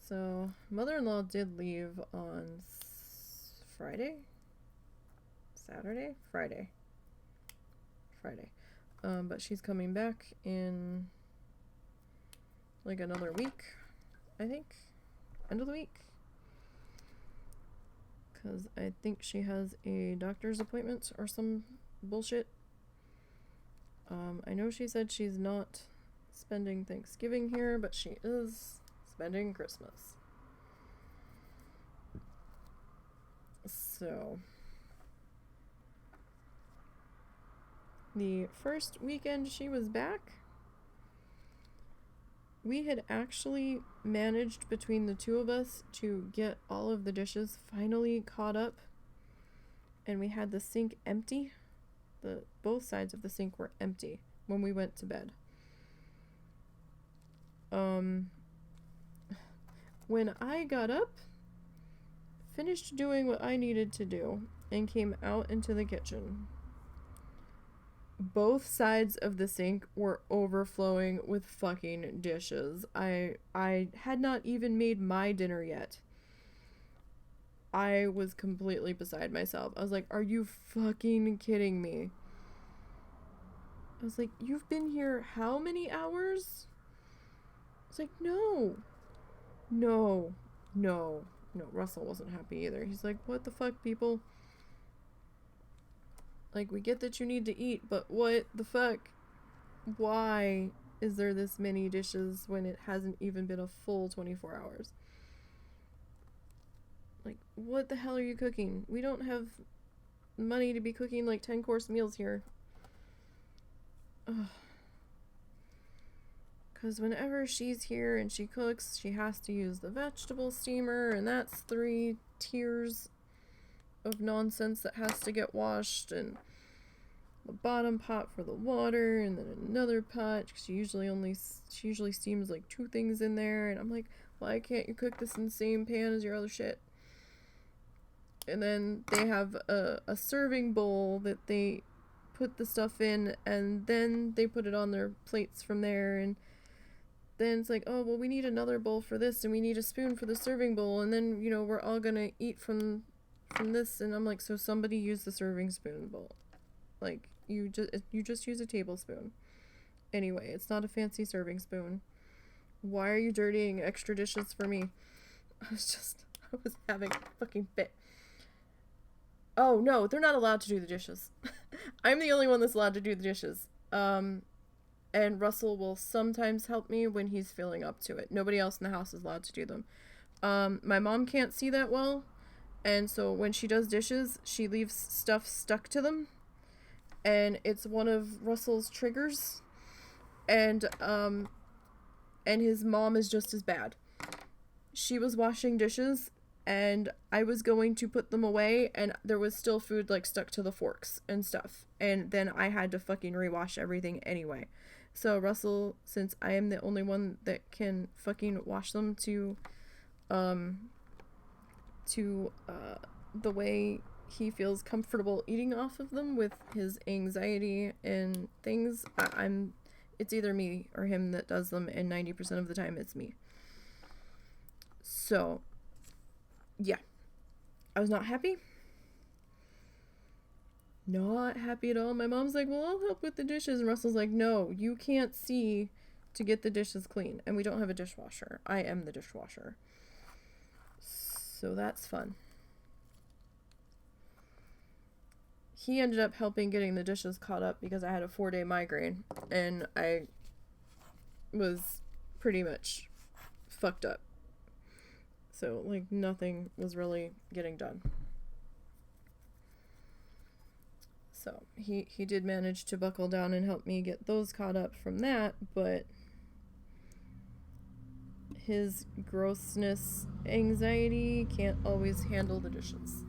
So, mother-in-law did leave on Friday? Saturday? Friday. But she's coming back in like another week, I think. End of the week. Because I think she has a doctor's appointment or some bullshit. I know she said she's not spending Thanksgiving here, but she is spending Christmas. So, the first weekend she was back, we had actually managed between the two of us to get all of the dishes finally caught up, and we had the sink empty. Both sides of the sink were empty when we went to bed. When I got up, finished doing what I needed to do, and came out into the kitchen, both sides of the sink were overflowing with fucking dishes. I had not even made my dinner yet. I was completely beside myself. I was like, are you fucking kidding me? I was like, you've been here how many hours? I was like, no. Russell wasn't happy either. He's like, what the fuck, people? Like, we get that you need to eat, but what the fuck? Why is there this many dishes when it hasn't even been a full 24 hours? Like, what the hell are you cooking? We don't have money to be cooking like 10-course meals here. Ugh. Because whenever she's here and she cooks, she has to use the vegetable steamer, and that's 3 tiers of nonsense that has to get washed, and the bottom pot for the water, and then another pot. She usually steams like 2 things in there, and I'm like, Why can't you cook this in the same pan as your other shit? And then they have a serving bowl that they put the stuff in, and then they put it on their plates from there. And then it's like, oh, well, we need another bowl for this, and we need a spoon for the serving bowl, and then, you know, we're all gonna eat from this. And I'm like, so somebody use the serving spoon bowl. Like, you just use a tablespoon. Anyway, it's not a fancy serving spoon. Why are you dirtying extra dishes for me? I was having a fucking fit. Oh, no, they're not allowed to do the dishes. I'm the only one that's allowed to do the dishes. And Russell will sometimes help me when he's feeling up to it. Nobody else in the house is allowed to do them. My mom can't see that well, and so when she does dishes, she leaves stuff stuck to them. And it's one of Russell's triggers. And his mom is just as bad. She was washing dishes, and I was going to put them away, and there was still food, like, stuck to the forks and stuff. And then I had to fucking rewash everything anyway. So Russell, since I am the only one that can fucking wash them to the way he feels comfortable eating off of them with his anxiety and things, it's either me or him that does them, and 90% of the time it's me. So, yeah. I was not happy. Not happy at all. My mom's like, well, I'll help with the dishes. And Russell's like, no, you can't see to get the dishes clean. And we don't have a dishwasher. I am the dishwasher. So that's fun. He ended up helping getting the dishes caught up because I had a 4-day migraine. And I was pretty much fucked up. So, like, nothing was really getting done. So, he did manage to buckle down and help me get those caught up from that, but his grossness anxiety can't always handle the dishes.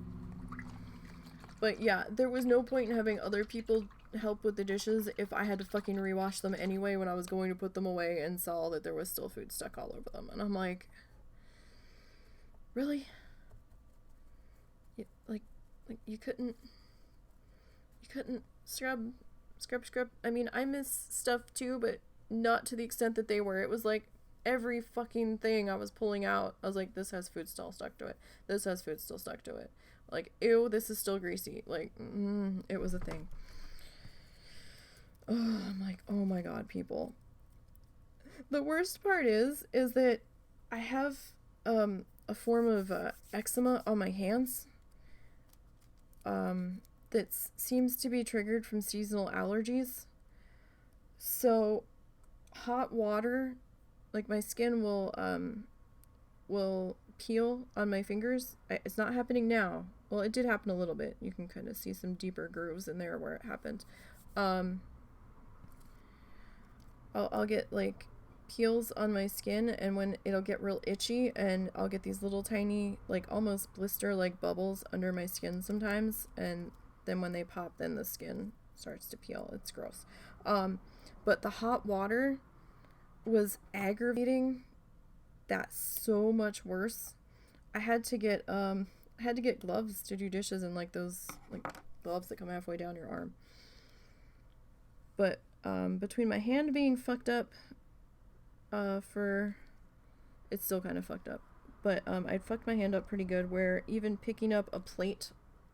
But yeah, there was no point in having other people help with the dishes if I had to fucking rewash them anyway when I was going to put them away and saw that there was still food stuck all over them. And I'm like, really? Like you couldn't scrub. I mean, I miss stuff too, but not to the extent that they were. It was like every fucking thing I was pulling out, I was like, this has food still stuck to it. This has food still stuck to it. Like, ew, this is still greasy. Like, it was a thing. Oh, I'm like, oh my god, people. The worst part is that I have a form of eczema on my hands that seems to be triggered from seasonal allergies. So hot water, like, my skin will peel on my fingers. It's not happening now. Well, it did happen a little bit. You can kind of see some deeper grooves in there where it happened. I'll get, like, peels on my skin, and when it'll get real itchy, and I'll get these little tiny, like, almost blister-like bubbles under my skin sometimes, and then when they pop, then the skin starts to peel. It's gross. But the hot water was aggravating that so much worse. I had to get gloves to do dishes, and, like, those, like, gloves that come halfway down your arm. But between my hand being fucked up, it's still kind of fucked up, but I'd fucked my hand up pretty good, where even picking up a plate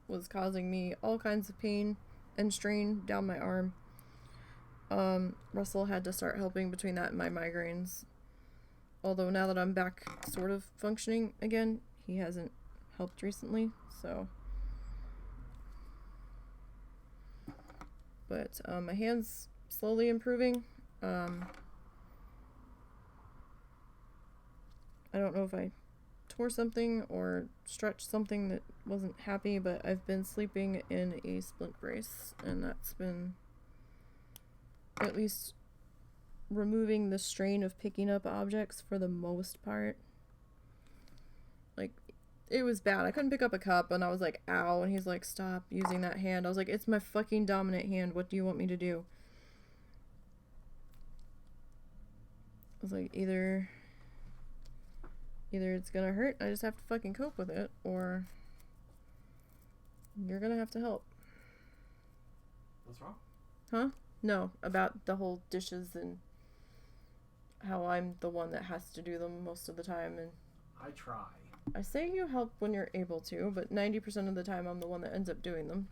was causing me all kinds of pain and strain down my arm. Russell had to start helping between that and my migraines. Although now that I'm back sort of functioning again, he hasn't helped recently, so. But my hand's slowly improving. I don't know if I tore something or stretched something that wasn't happy, but I've been sleeping in a splint brace, and that's been at least removing the strain of picking up objects for the most part. Like, it was bad. I couldn't pick up a cup, and I was like, ow, and he's like, stop using that hand. I was like, it's my fucking dominant hand. What do you want me to do? I was like, either Either it's gonna hurt, I just have to fucking cope with it, or you're gonna have to help. What's wrong? Huh? No, about the whole dishes and how I'm the one that has to do them most of the time. And I try. I say you help when you're able to, but 90% of the time I'm the one that ends up doing them.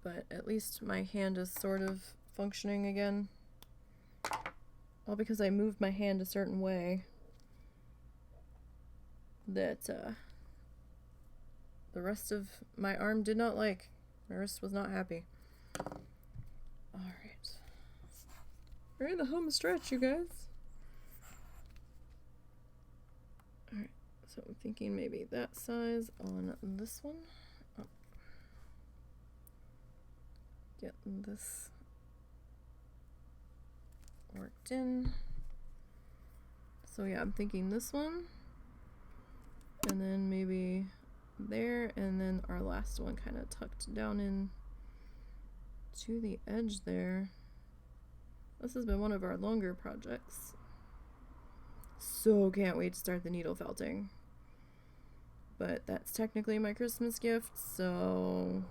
But at least my hand is sort of functioning again. All because I moved my hand a certain way that the rest of my arm did not like. My wrist was not happy. Alright. We're in the home stretch, you guys. Alright, so I'm thinking maybe that size on this one. Oh. Get this worked in. So yeah, I'm thinking this one. And then maybe there, and then our last one kind of tucked down in to the edge there. This has been one of our longer projects. So can't wait to start the needle felting. But that's technically my Christmas gift, so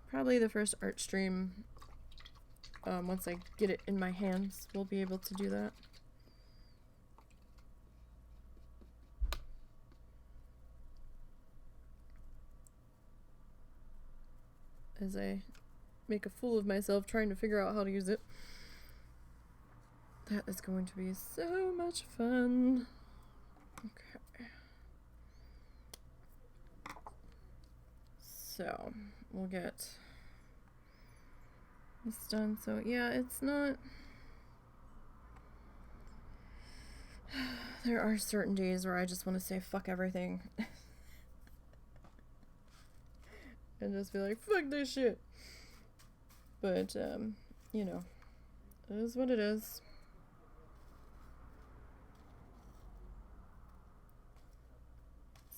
probably the first art stream, once I get it in my hands, we'll be able to do that. As I make a fool of myself trying to figure out how to use it. That is going to be so much fun. Okay. So, we'll get this done. So, yeah, it's not... There are certain days where I just want to say fuck everything. And just be like, fuck this shit. But, you know, it is what it is.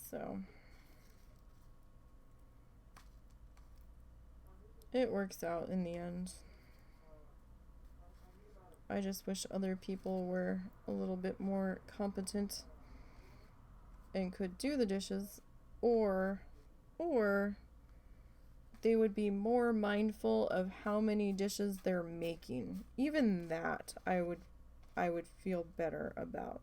So, it works out in the end. I just wish other people were a little bit more competent and could do the dishes, or they would be more mindful of how many dishes they're making. Even that I would feel better about.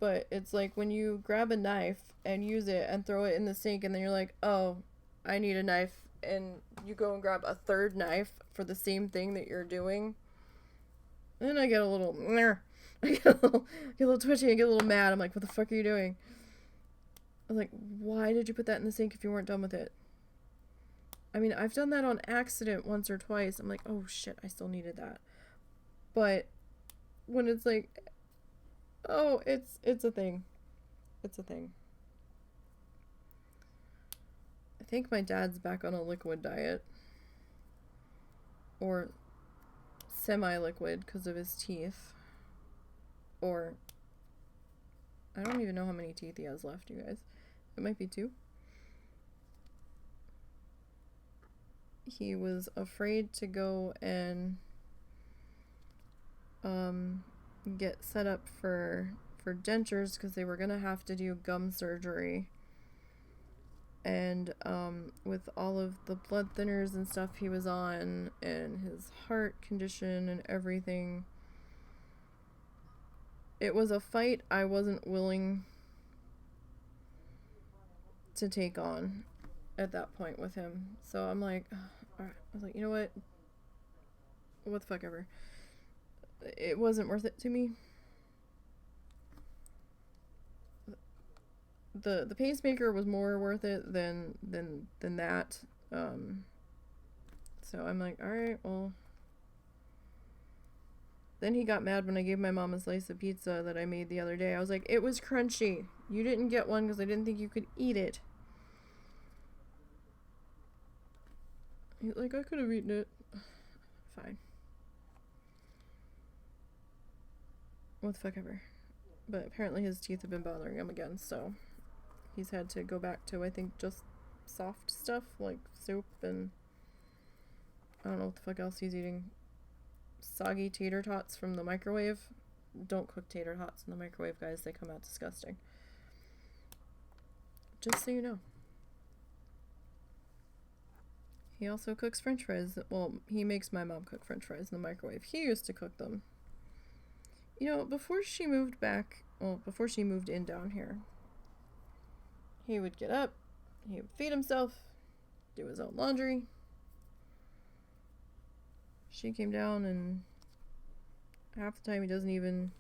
But it's like when you grab a knife and use it and throw it in the sink, and then you're like, oh, I need a knife, and you go and grab a third knife for the same thing that you're doing. Then I get a little I get a little twitchy, I get a little mad. I'm like, what the fuck are you doing? I was like, why did you put that in the sink if you weren't done with it? I mean, I've done that on accident once or twice. I'm like, oh shit, I still needed that. But when it's like, oh, it's a thing. It's a thing. I think my dad's back on a liquid diet. Or semi-liquid because of his teeth. Or I don't even know how many teeth he has left, you guys. It might be 2. He was afraid to go and get set up for dentures because they were gonna have to do gum surgery. And with all of the blood thinners and stuff he was on, and his heart condition and everything, it was a fight I wasn't willing to take on at that point with him. So I'm like, alright. I was like, you know what the fuck ever. It wasn't worth it to me. The pacemaker was more worth it than that. So I'm like, alright, well. Then he got mad when I gave my mom a slice of pizza that I made the other day. I was like, it was crunchy. You didn't get one because I didn't think you could eat it. He's like, I could have eaten it. Fine. What the fuck ever. But apparently his teeth have been bothering him again, so he's had to go back to, I think, just soft stuff like soap and I don't know what the fuck else he's eating. Soggy tater tots from the microwave. Don't cook tater tots in the microwave, guys. They come out disgusting. Just so you know. He also cooks french fries. Well, he makes my mom cook french fries in the microwave. He used to cook them. You know, before she moved in down here, he would get up, he would feed himself, do his own laundry. She came down, and half the time he doesn't even...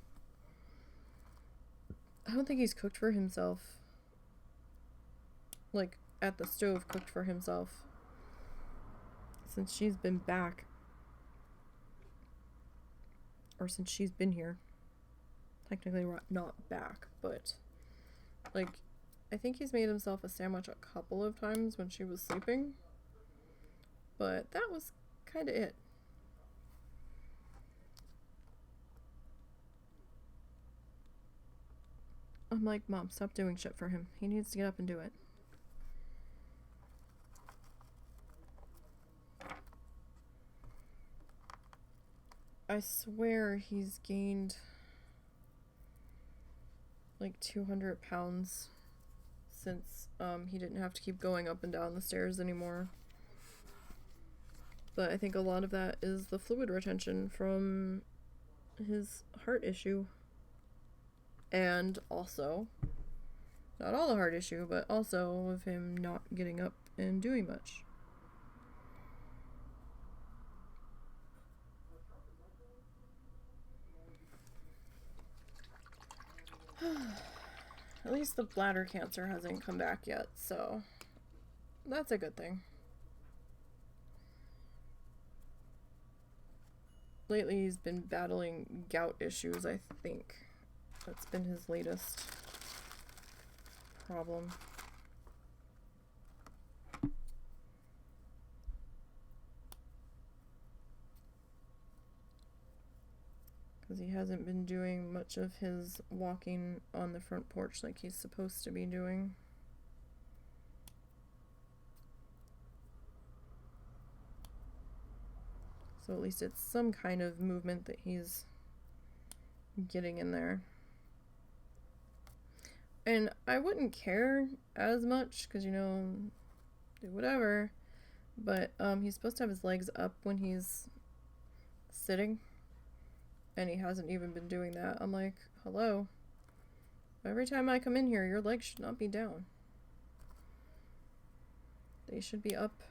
I don't think he's cooked for himself. Like, at the stove, cooked for himself. Since she's been back. Or since she's been here. Technically, we're not back, but... Like, I think he's made himself a sandwich a couple of times when she was sleeping. But that was kind of it. I'm like, Mom, stop doing shit for him. He needs to get up and do it. I swear he's gained like 200 pounds since he didn't have to keep going up and down the stairs anymore. But I think a lot of that is the fluid retention from his heart issue. And also, not all the heart issue, but also of him not getting up and doing much. At least the bladder cancer hasn't come back yet, so that's a good thing. Lately he's been battling gout issues, I think. That's been his latest problem. Because he hasn't been doing much of his walking on the front porch like he's supposed to be doing. So at least it's some kind of movement that he's getting in there. And I wouldn't care as much because, you know, do whatever. But he's supposed to have his legs up when he's sitting. And he hasn't even been doing that. I'm like, hello. Every time I come in here, your legs should not be down. They should be up.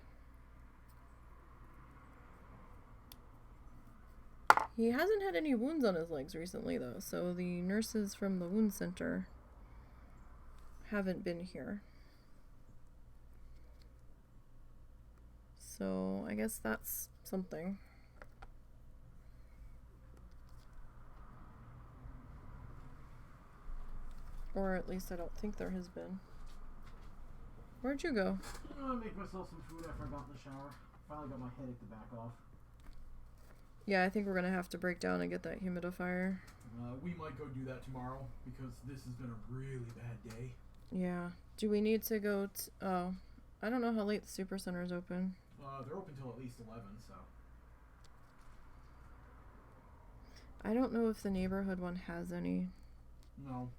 He hasn't had any wounds on his legs recently, though. So the nurses from the wound center haven't been here. So I guess that's something. Or at least I don't think there has been. Where'd you go? I'm gonna make myself some food after I got in the shower. Finally got my headache to back off. Yeah, I think we're gonna have to break down and get that humidifier. We might go do that tomorrow because this has been a really bad day. Yeah. Do we need to go oh, I don't know how late the super center is open. They're open till at least 11, so. I don't know if the neighborhood one has any. No.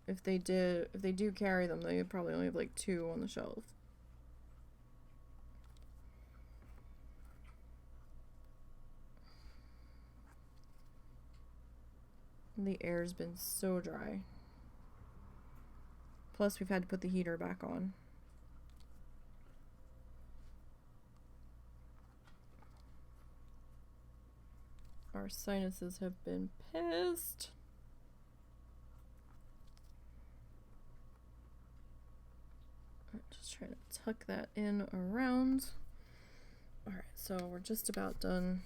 If they do carry them, they probably only have like 2 on the shelf. The air's been so dry. Plus, we've had to put the heater back on. Our sinuses have been pissed. Just trying to tuck that in around. Alright, so we're just about done.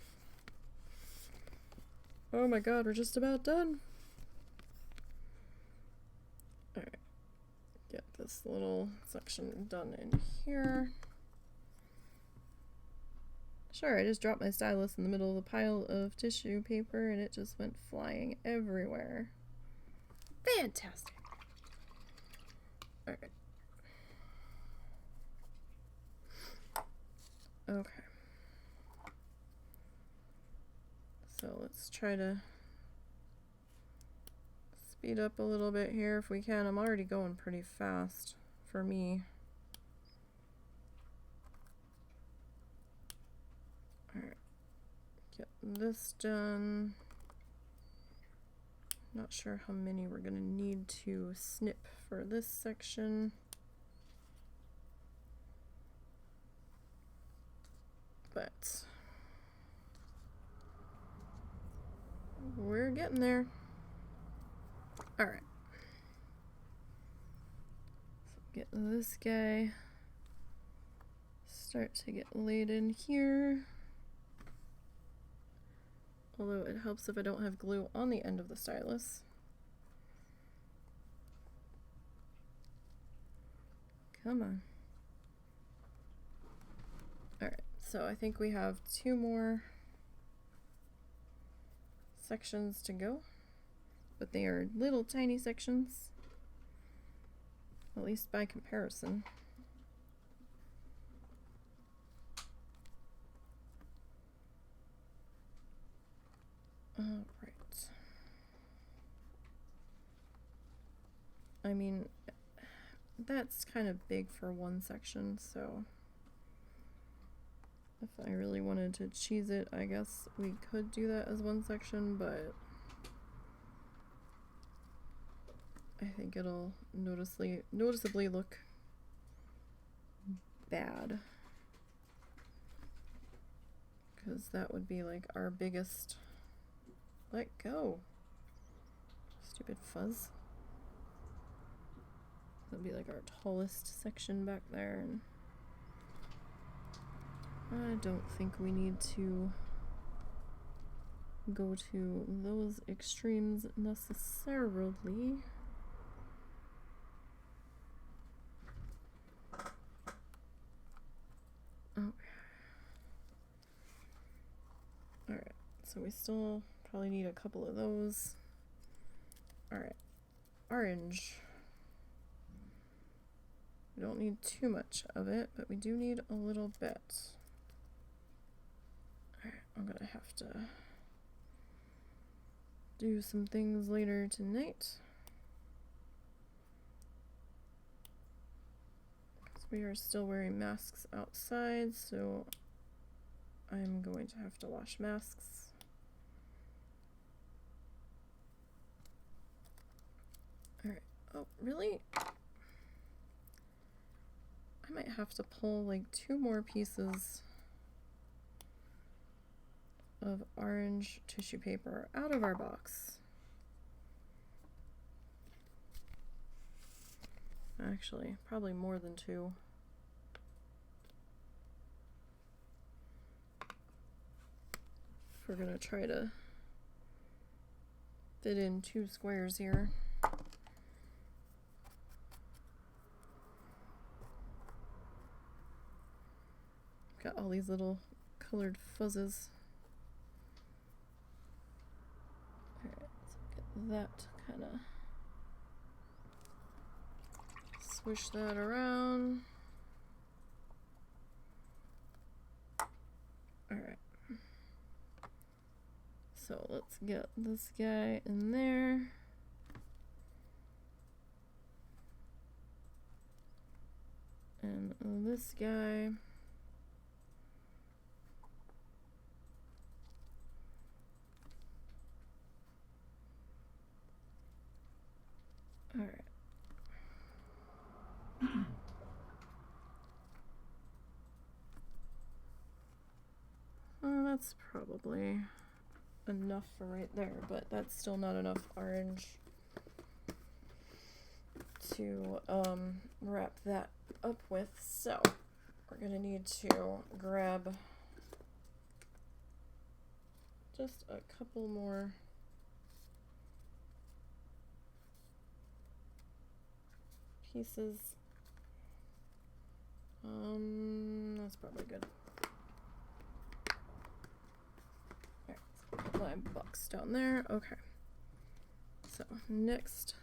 Oh my god, we're just about done. Alright. Get this little section done in here. Sure, I just dropped my stylus in the middle of a pile of tissue paper and it just went flying everywhere. Fantastic. Alright. Okay. Let's try to speed up a little bit here if we can. I'm already going pretty fast for me. Alright, get this done. Not sure how many we're gonna need to snip for this section. But we're getting there. Alright. So get this guy. Start to get laid in here. Although it helps if I don't have glue on the end of the stylus. Come on. Alright, so I think we have 2 more sections to go, but they are little tiny sections, at least by comparison. Alright. I mean, that's kind of big for one section, so if I really wanted to cheese it, I guess we could do that as one section, but I think it'll noticeably look bad, because that would be like our biggest. Let go, stupid fuzz. That'd be like our tallest section back there, and I don't think we need to go to those extremes necessarily. Oh. Alright, so we still probably need a couple of those. Alright, orange. We don't need too much of it, but we do need a little bit. Alright, I'm gonna have to do some things later tonight. Because we are still wearing masks outside, so I'm going to have to wash masks. Alright, oh, really? I might have to pull like 2 more pieces of orange tissue paper out of our box. Actually, probably more than 2. If we're gonna try to fit in 2 squares here. Got all these little colored fuzzes. Alright, so get that kind of swish that around. Alright. So let's get this guy in there. And this guy. All right. That's probably enough for right there, but that's still not enough orange to wrap that up with. So we're gonna need to grab just a couple more pieces. That's probably good. Alright, so put my box down there. Okay. So next,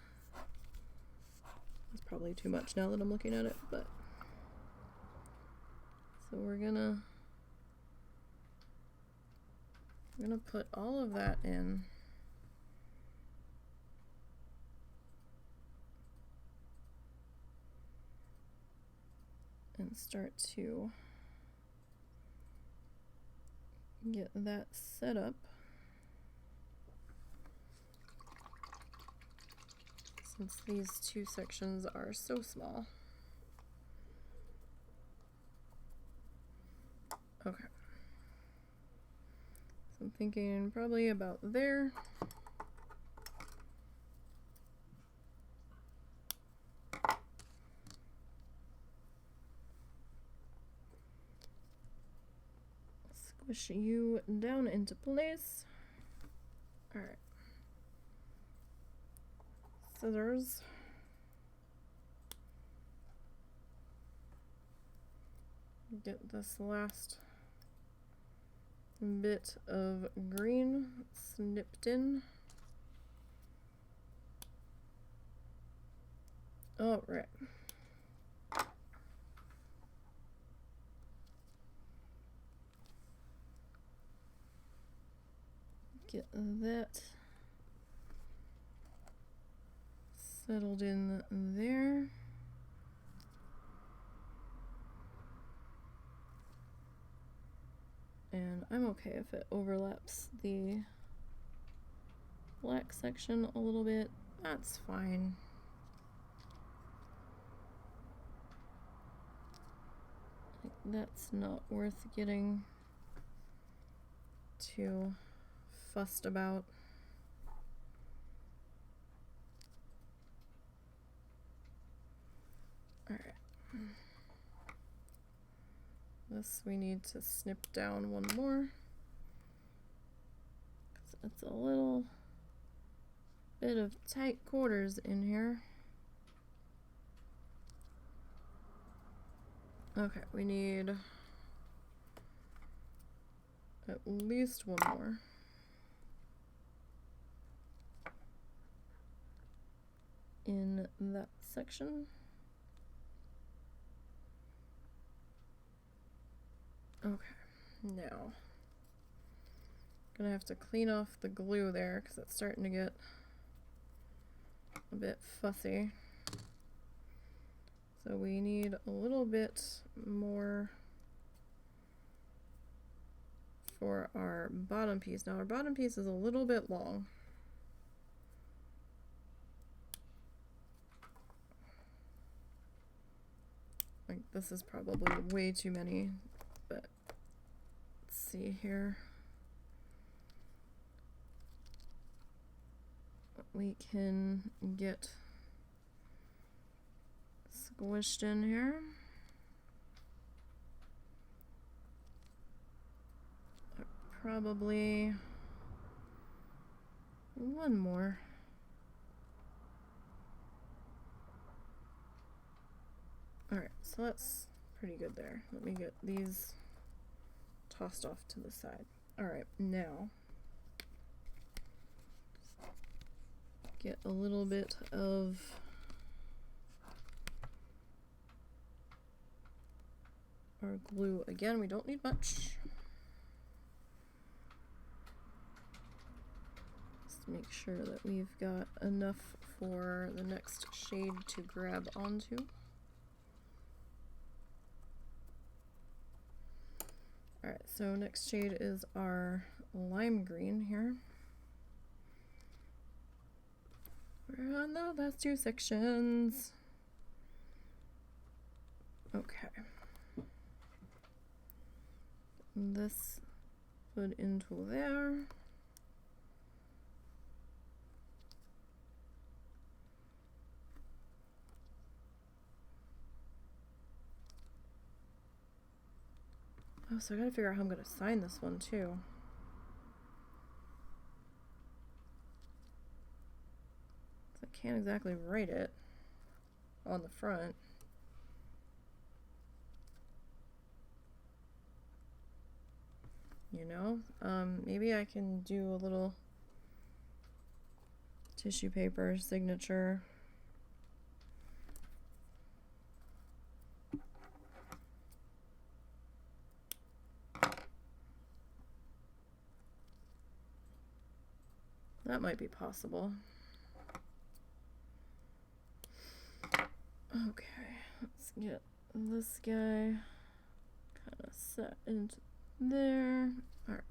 it's probably too much now that I'm looking at it, but so we're gonna I'm gonna put all of that in. And start to get that set up. Since these two sections are so small. Okay. So I'm thinking probably about there. Squish you down into place. All right. Scissors. Get this last bit of green snipped in. All right. Get that settled in there. And I'm okay if it overlaps the black section a little bit. That's fine. That's not worth getting too fussed about. All right. This we need to snip down one more. It's a little bit of tight quarters in here. Okay, we need at least one more. In that section. Okay, now gonna have to clean off the glue there because it's starting to get a bit fussy. So we need a little bit more for our bottom piece. Now our bottom piece is a little bit long. Like this is probably way too many, but let's see here. We can get squished in here. Probably one more. Alright, so that's pretty good there. Let me get these tossed off to the side. Alright, now get a little bit of our glue again. We don't need much. Just make sure that we've got enough for the next shade to grab onto. Alright, so next shade is our lime green here. We're on the last two sections. Okay. This put into there. Oh, so I gotta figure out how I'm gonna sign this one too. I can't exactly write it on the front. You know, maybe I can do a little tissue paper signature. that might be possible. Okay, let's get this guy kind of set into there. Alright.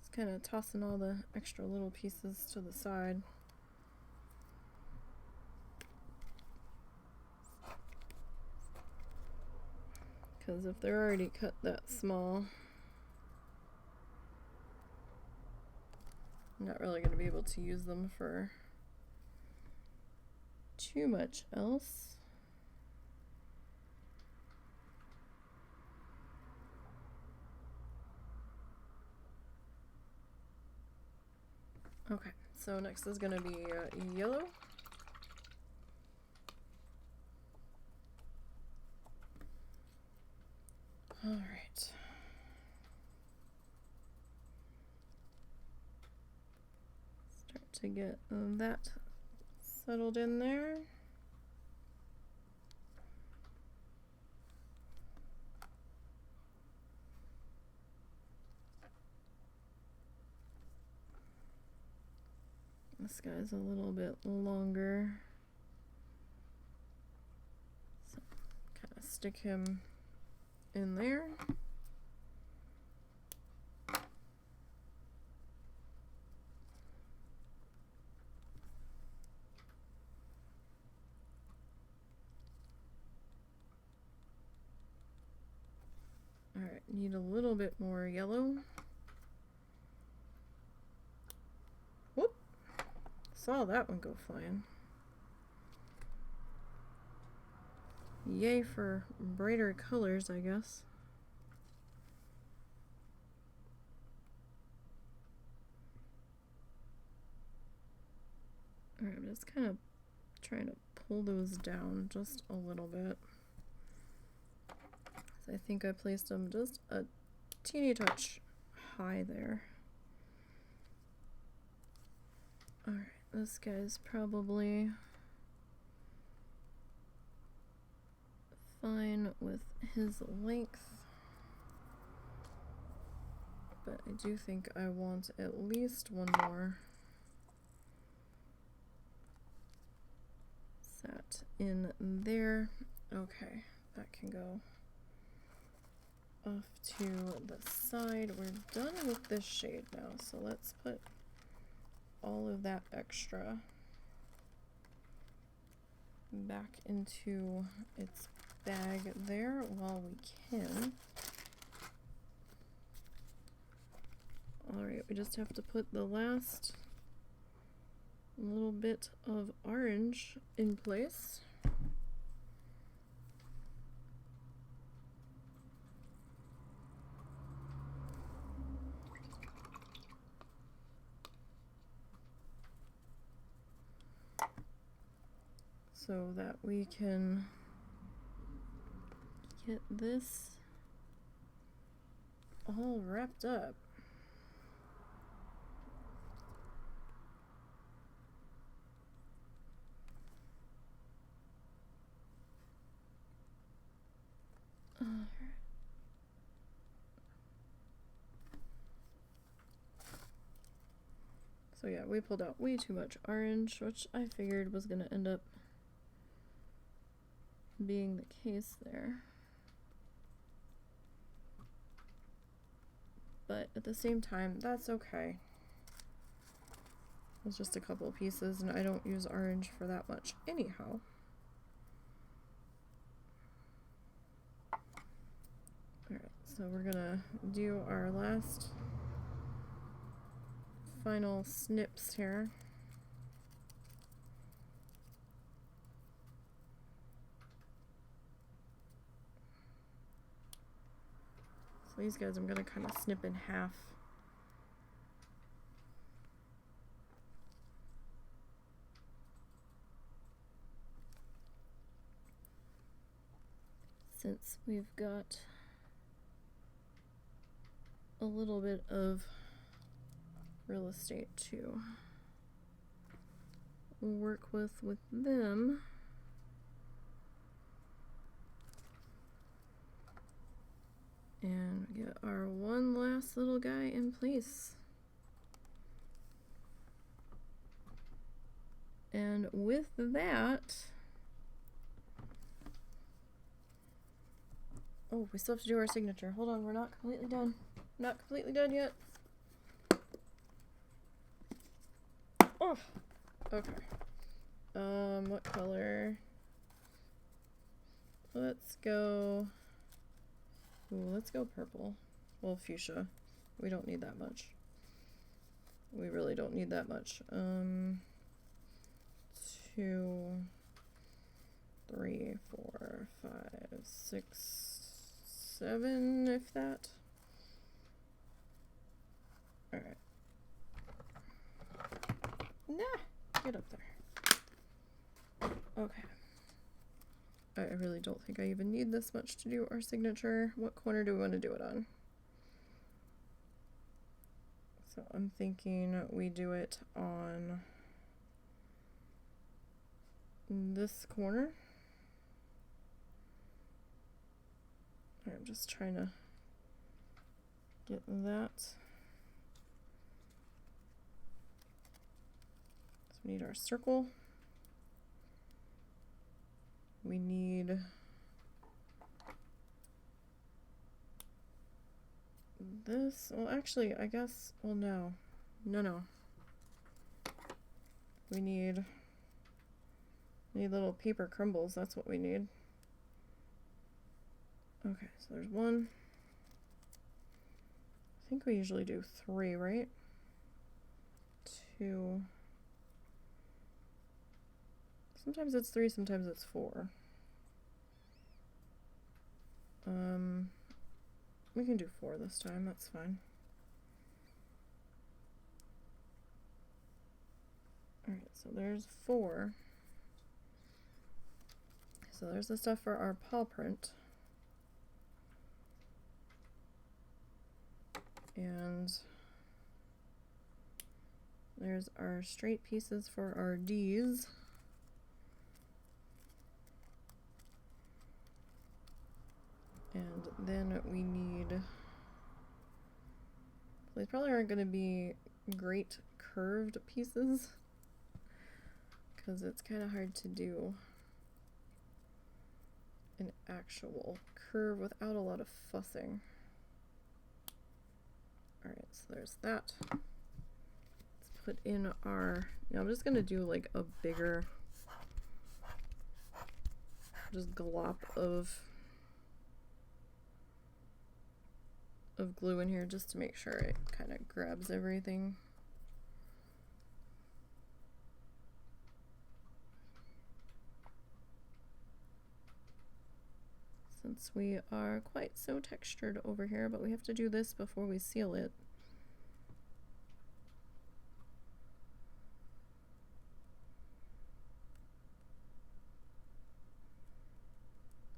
Just kind of tossing all the extra little pieces to the side. Because if they're already cut that small, I'm not really going to be able to use them for too much else. Okay, so next is going to be yellow. All right. Start to get that settled in there. This guy's a little bit longer, so kind of stick him in there. All right, need a little bit more yellow. Whoop! Saw that one go flying. Yay for brighter colors, I guess. Alright, I'm just kind of trying to pull those down just a little bit. So I think I placed them just a teeny touch high there. Alright, this guy's probably fine with his length, but I do think I want at least one more set in there. Okay, that can go off to the side. We're done with this shade now, so let's put all of that extra back into its bag there while we can. Alright, we just have to put the last little bit of orange in place. So that we can get this all wrapped up. So yeah, we pulled out way too much orange, which I figured was going to end up being the case there. But at the same time, that's okay. It's just a couple of pieces, and I don't use orange for that much anyhow. Alright, so we're gonna do our last final snips here. So these guys I'm gonna kind of snip in half. Since we've got a little bit of real estate to work with them. And get our one last little guy in place. And with that, oh, we still have to do our signature. Hold on, we're not completely done. Not completely done yet. Oh, okay. What color? Let's go. Ooh, let's go purple. Well, fuchsia. We don't need that much. We really don't need that much. 2, 3, 4, 5, 6, 7, if that. Alright. Nah! Get up there. Okay. I really don't think I even need this much to do our signature. What corner do we want to do it on? So I'm thinking we do it on this corner. I'm just trying to get that. So we need our circle. We need this. Well, actually, I guess, well, no. No. We need little paper crumbles. That's what we need. Okay, so there's 1. I think we usually do 3, right? 2. Sometimes it's 3, sometimes it's 4. We can do 4 this time, that's fine. Alright, so there's 4. So there's the stuff for our paw print. And there's our straight pieces for our D's. And then we need, these probably aren't going to be great curved pieces because it's kind of hard to do an actual curve without a lot of fussing. Alright, so there's that. Let's put in our, now I'm just going to do like a bigger, just glop of glue in here just to make sure it kind of grabs everything. Since we are quite so textured over here, but we have to do this before we seal it.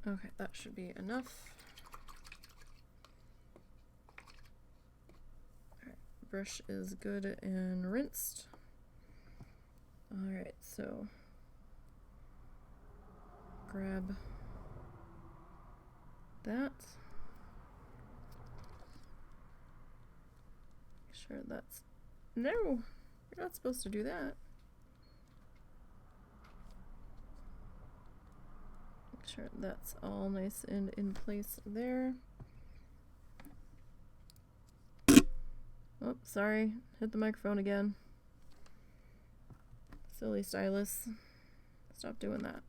Okay, that should be enough. Brush is good and rinsed. Alright, so grab that. Make sure that's, no, you're not supposed to do that. Make sure that's all nice and in place there. Oh, sorry. Hit the microphone again. Silly stylus. Stop doing that.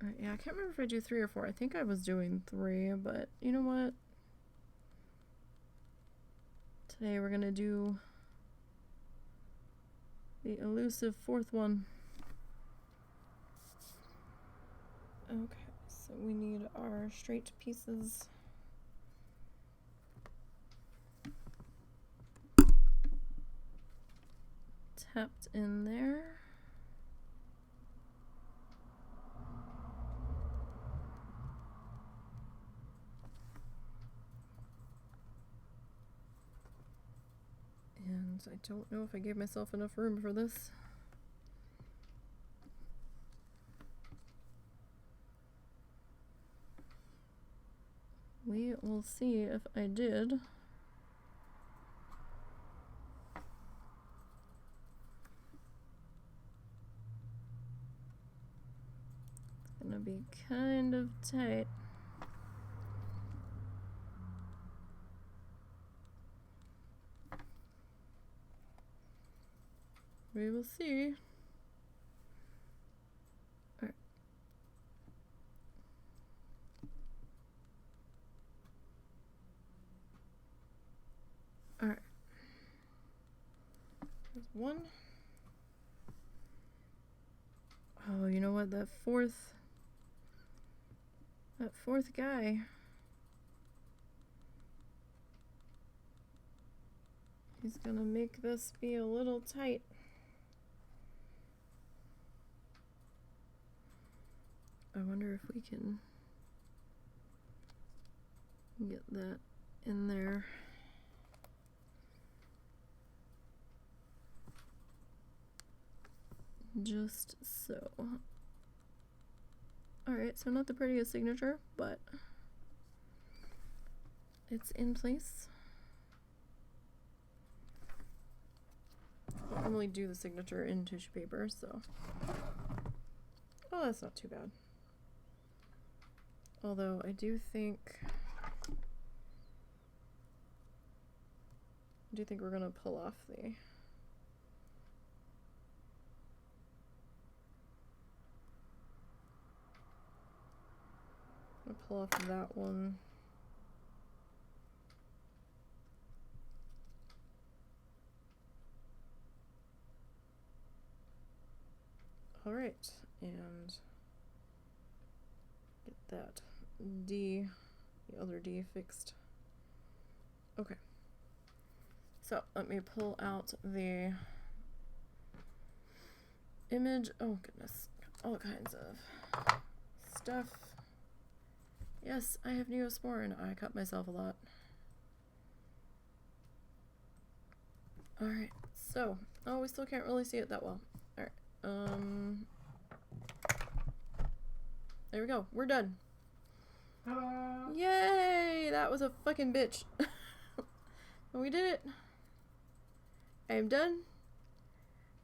Alright, yeah, I can't remember if I do 3 or 4. I think I was doing 3, but you know what? Today we're gonna do the elusive 4th one. Okay, so we need our straight pieces. Tapped in there. And I don't know if I gave myself enough room for this. We will see if I did. It's gonna be kind of tight. We will see. Alright. Alright. There's one. Oh, you know what? That fourth guy. He's gonna make this be a little tight. I wonder if we can get that in there. Just so. Alright, so not the prettiest signature, but it's in place. I normally do the signature in tissue paper, so. Oh, that's not too bad. Although I do think we're gonna pull off the that one. All right, and get that D, the other D fixed. Okay. So let me pull out the image. Oh goodness, all kinds of stuff. Yes, I have Neosporin. I cut myself a lot. Alright, so, oh, we still can't really see it that well. Alright, there we go. We're done. Ta-da! Yay! That was a fucking bitch. We did it. I am done.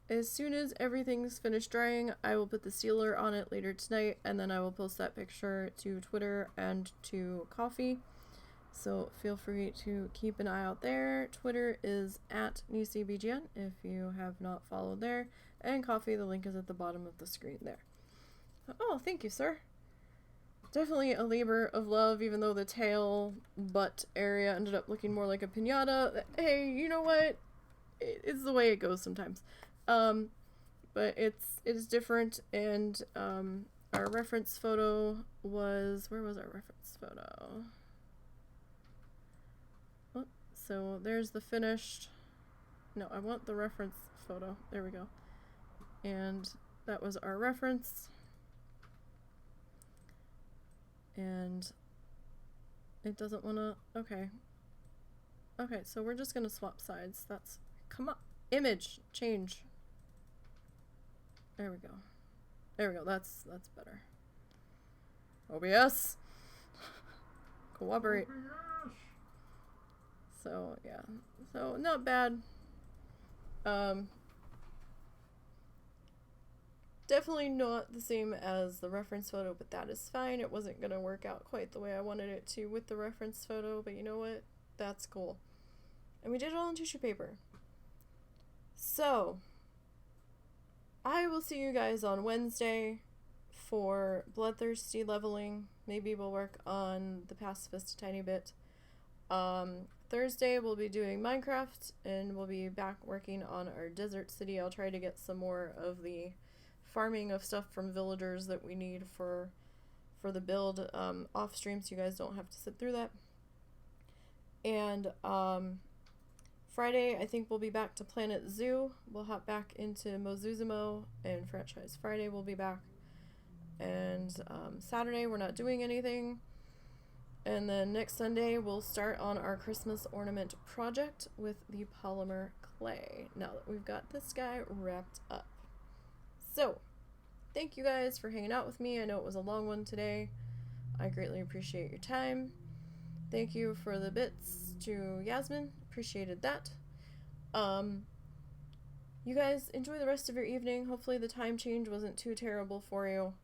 As soon as everything's finished drying, I will put the sealer on it later tonight, and then I will post that picture to Twitter and to Kofi. So feel free to keep an eye out there. Twitter is @NisiBGN if you have not followed there. And Kofi, the link is at the bottom of the screen there. Oh, thank you, sir. Definitely a labor of love, even though the tail butt area ended up looking more like a piñata. Hey, you know what? It's the way it goes sometimes. But it is different, and our reference photo was, where was our reference photo? Oh, so there's the finished, no, I want the reference photo, there we go. And that was our reference. And it doesn't wanna, okay. Okay, so we're just gonna swap sides. That's, come on, image, change. There we go. There we go. That's better. OBS. Cooperate. OBS. So yeah. So not bad. Definitely not the same as the reference photo, but that is fine. It wasn't gonna work out quite the way I wanted it to with the reference photo, but you know what? That's cool. And we did it all on tissue paper. So I will see you guys on Wednesday for Bloodthirsty leveling. Maybe we'll work on the pacifist a tiny bit. Thursday we'll be doing Minecraft, and we'll be back working on our desert city. I'll try to get some more of the farming of stuff from villagers that we need for the build off stream, so you guys don't have to sit through that. And Friday, I think we'll be back to Planet Zoo. We'll hop back into Mozuzumo, and Franchise Friday we'll be back. And Saturday, we're not doing anything. And then next Sunday, we'll start on our Christmas ornament project with the polymer clay, now that we've got this guy wrapped up. So, thank you guys for hanging out with me. I know it was a long one today. I greatly appreciate your time. Thank you for the bits to Yasmin. Appreciated that. You guys enjoy the rest of your evening. Hopefully the time change wasn't too terrible for you.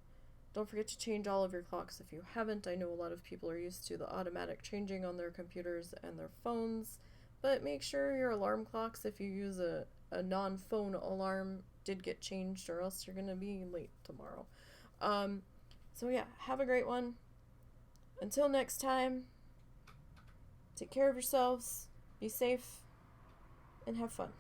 Don't forget to change all of your clocks if you haven't. I know a lot of people are used to the automatic changing on their computers and their phones, but make sure your alarm clocks, if you use a non-phone alarm, did get changed, or else you're gonna be late tomorrow. So yeah, have a great one. Until next time, take care of yourselves, be safe, and have fun.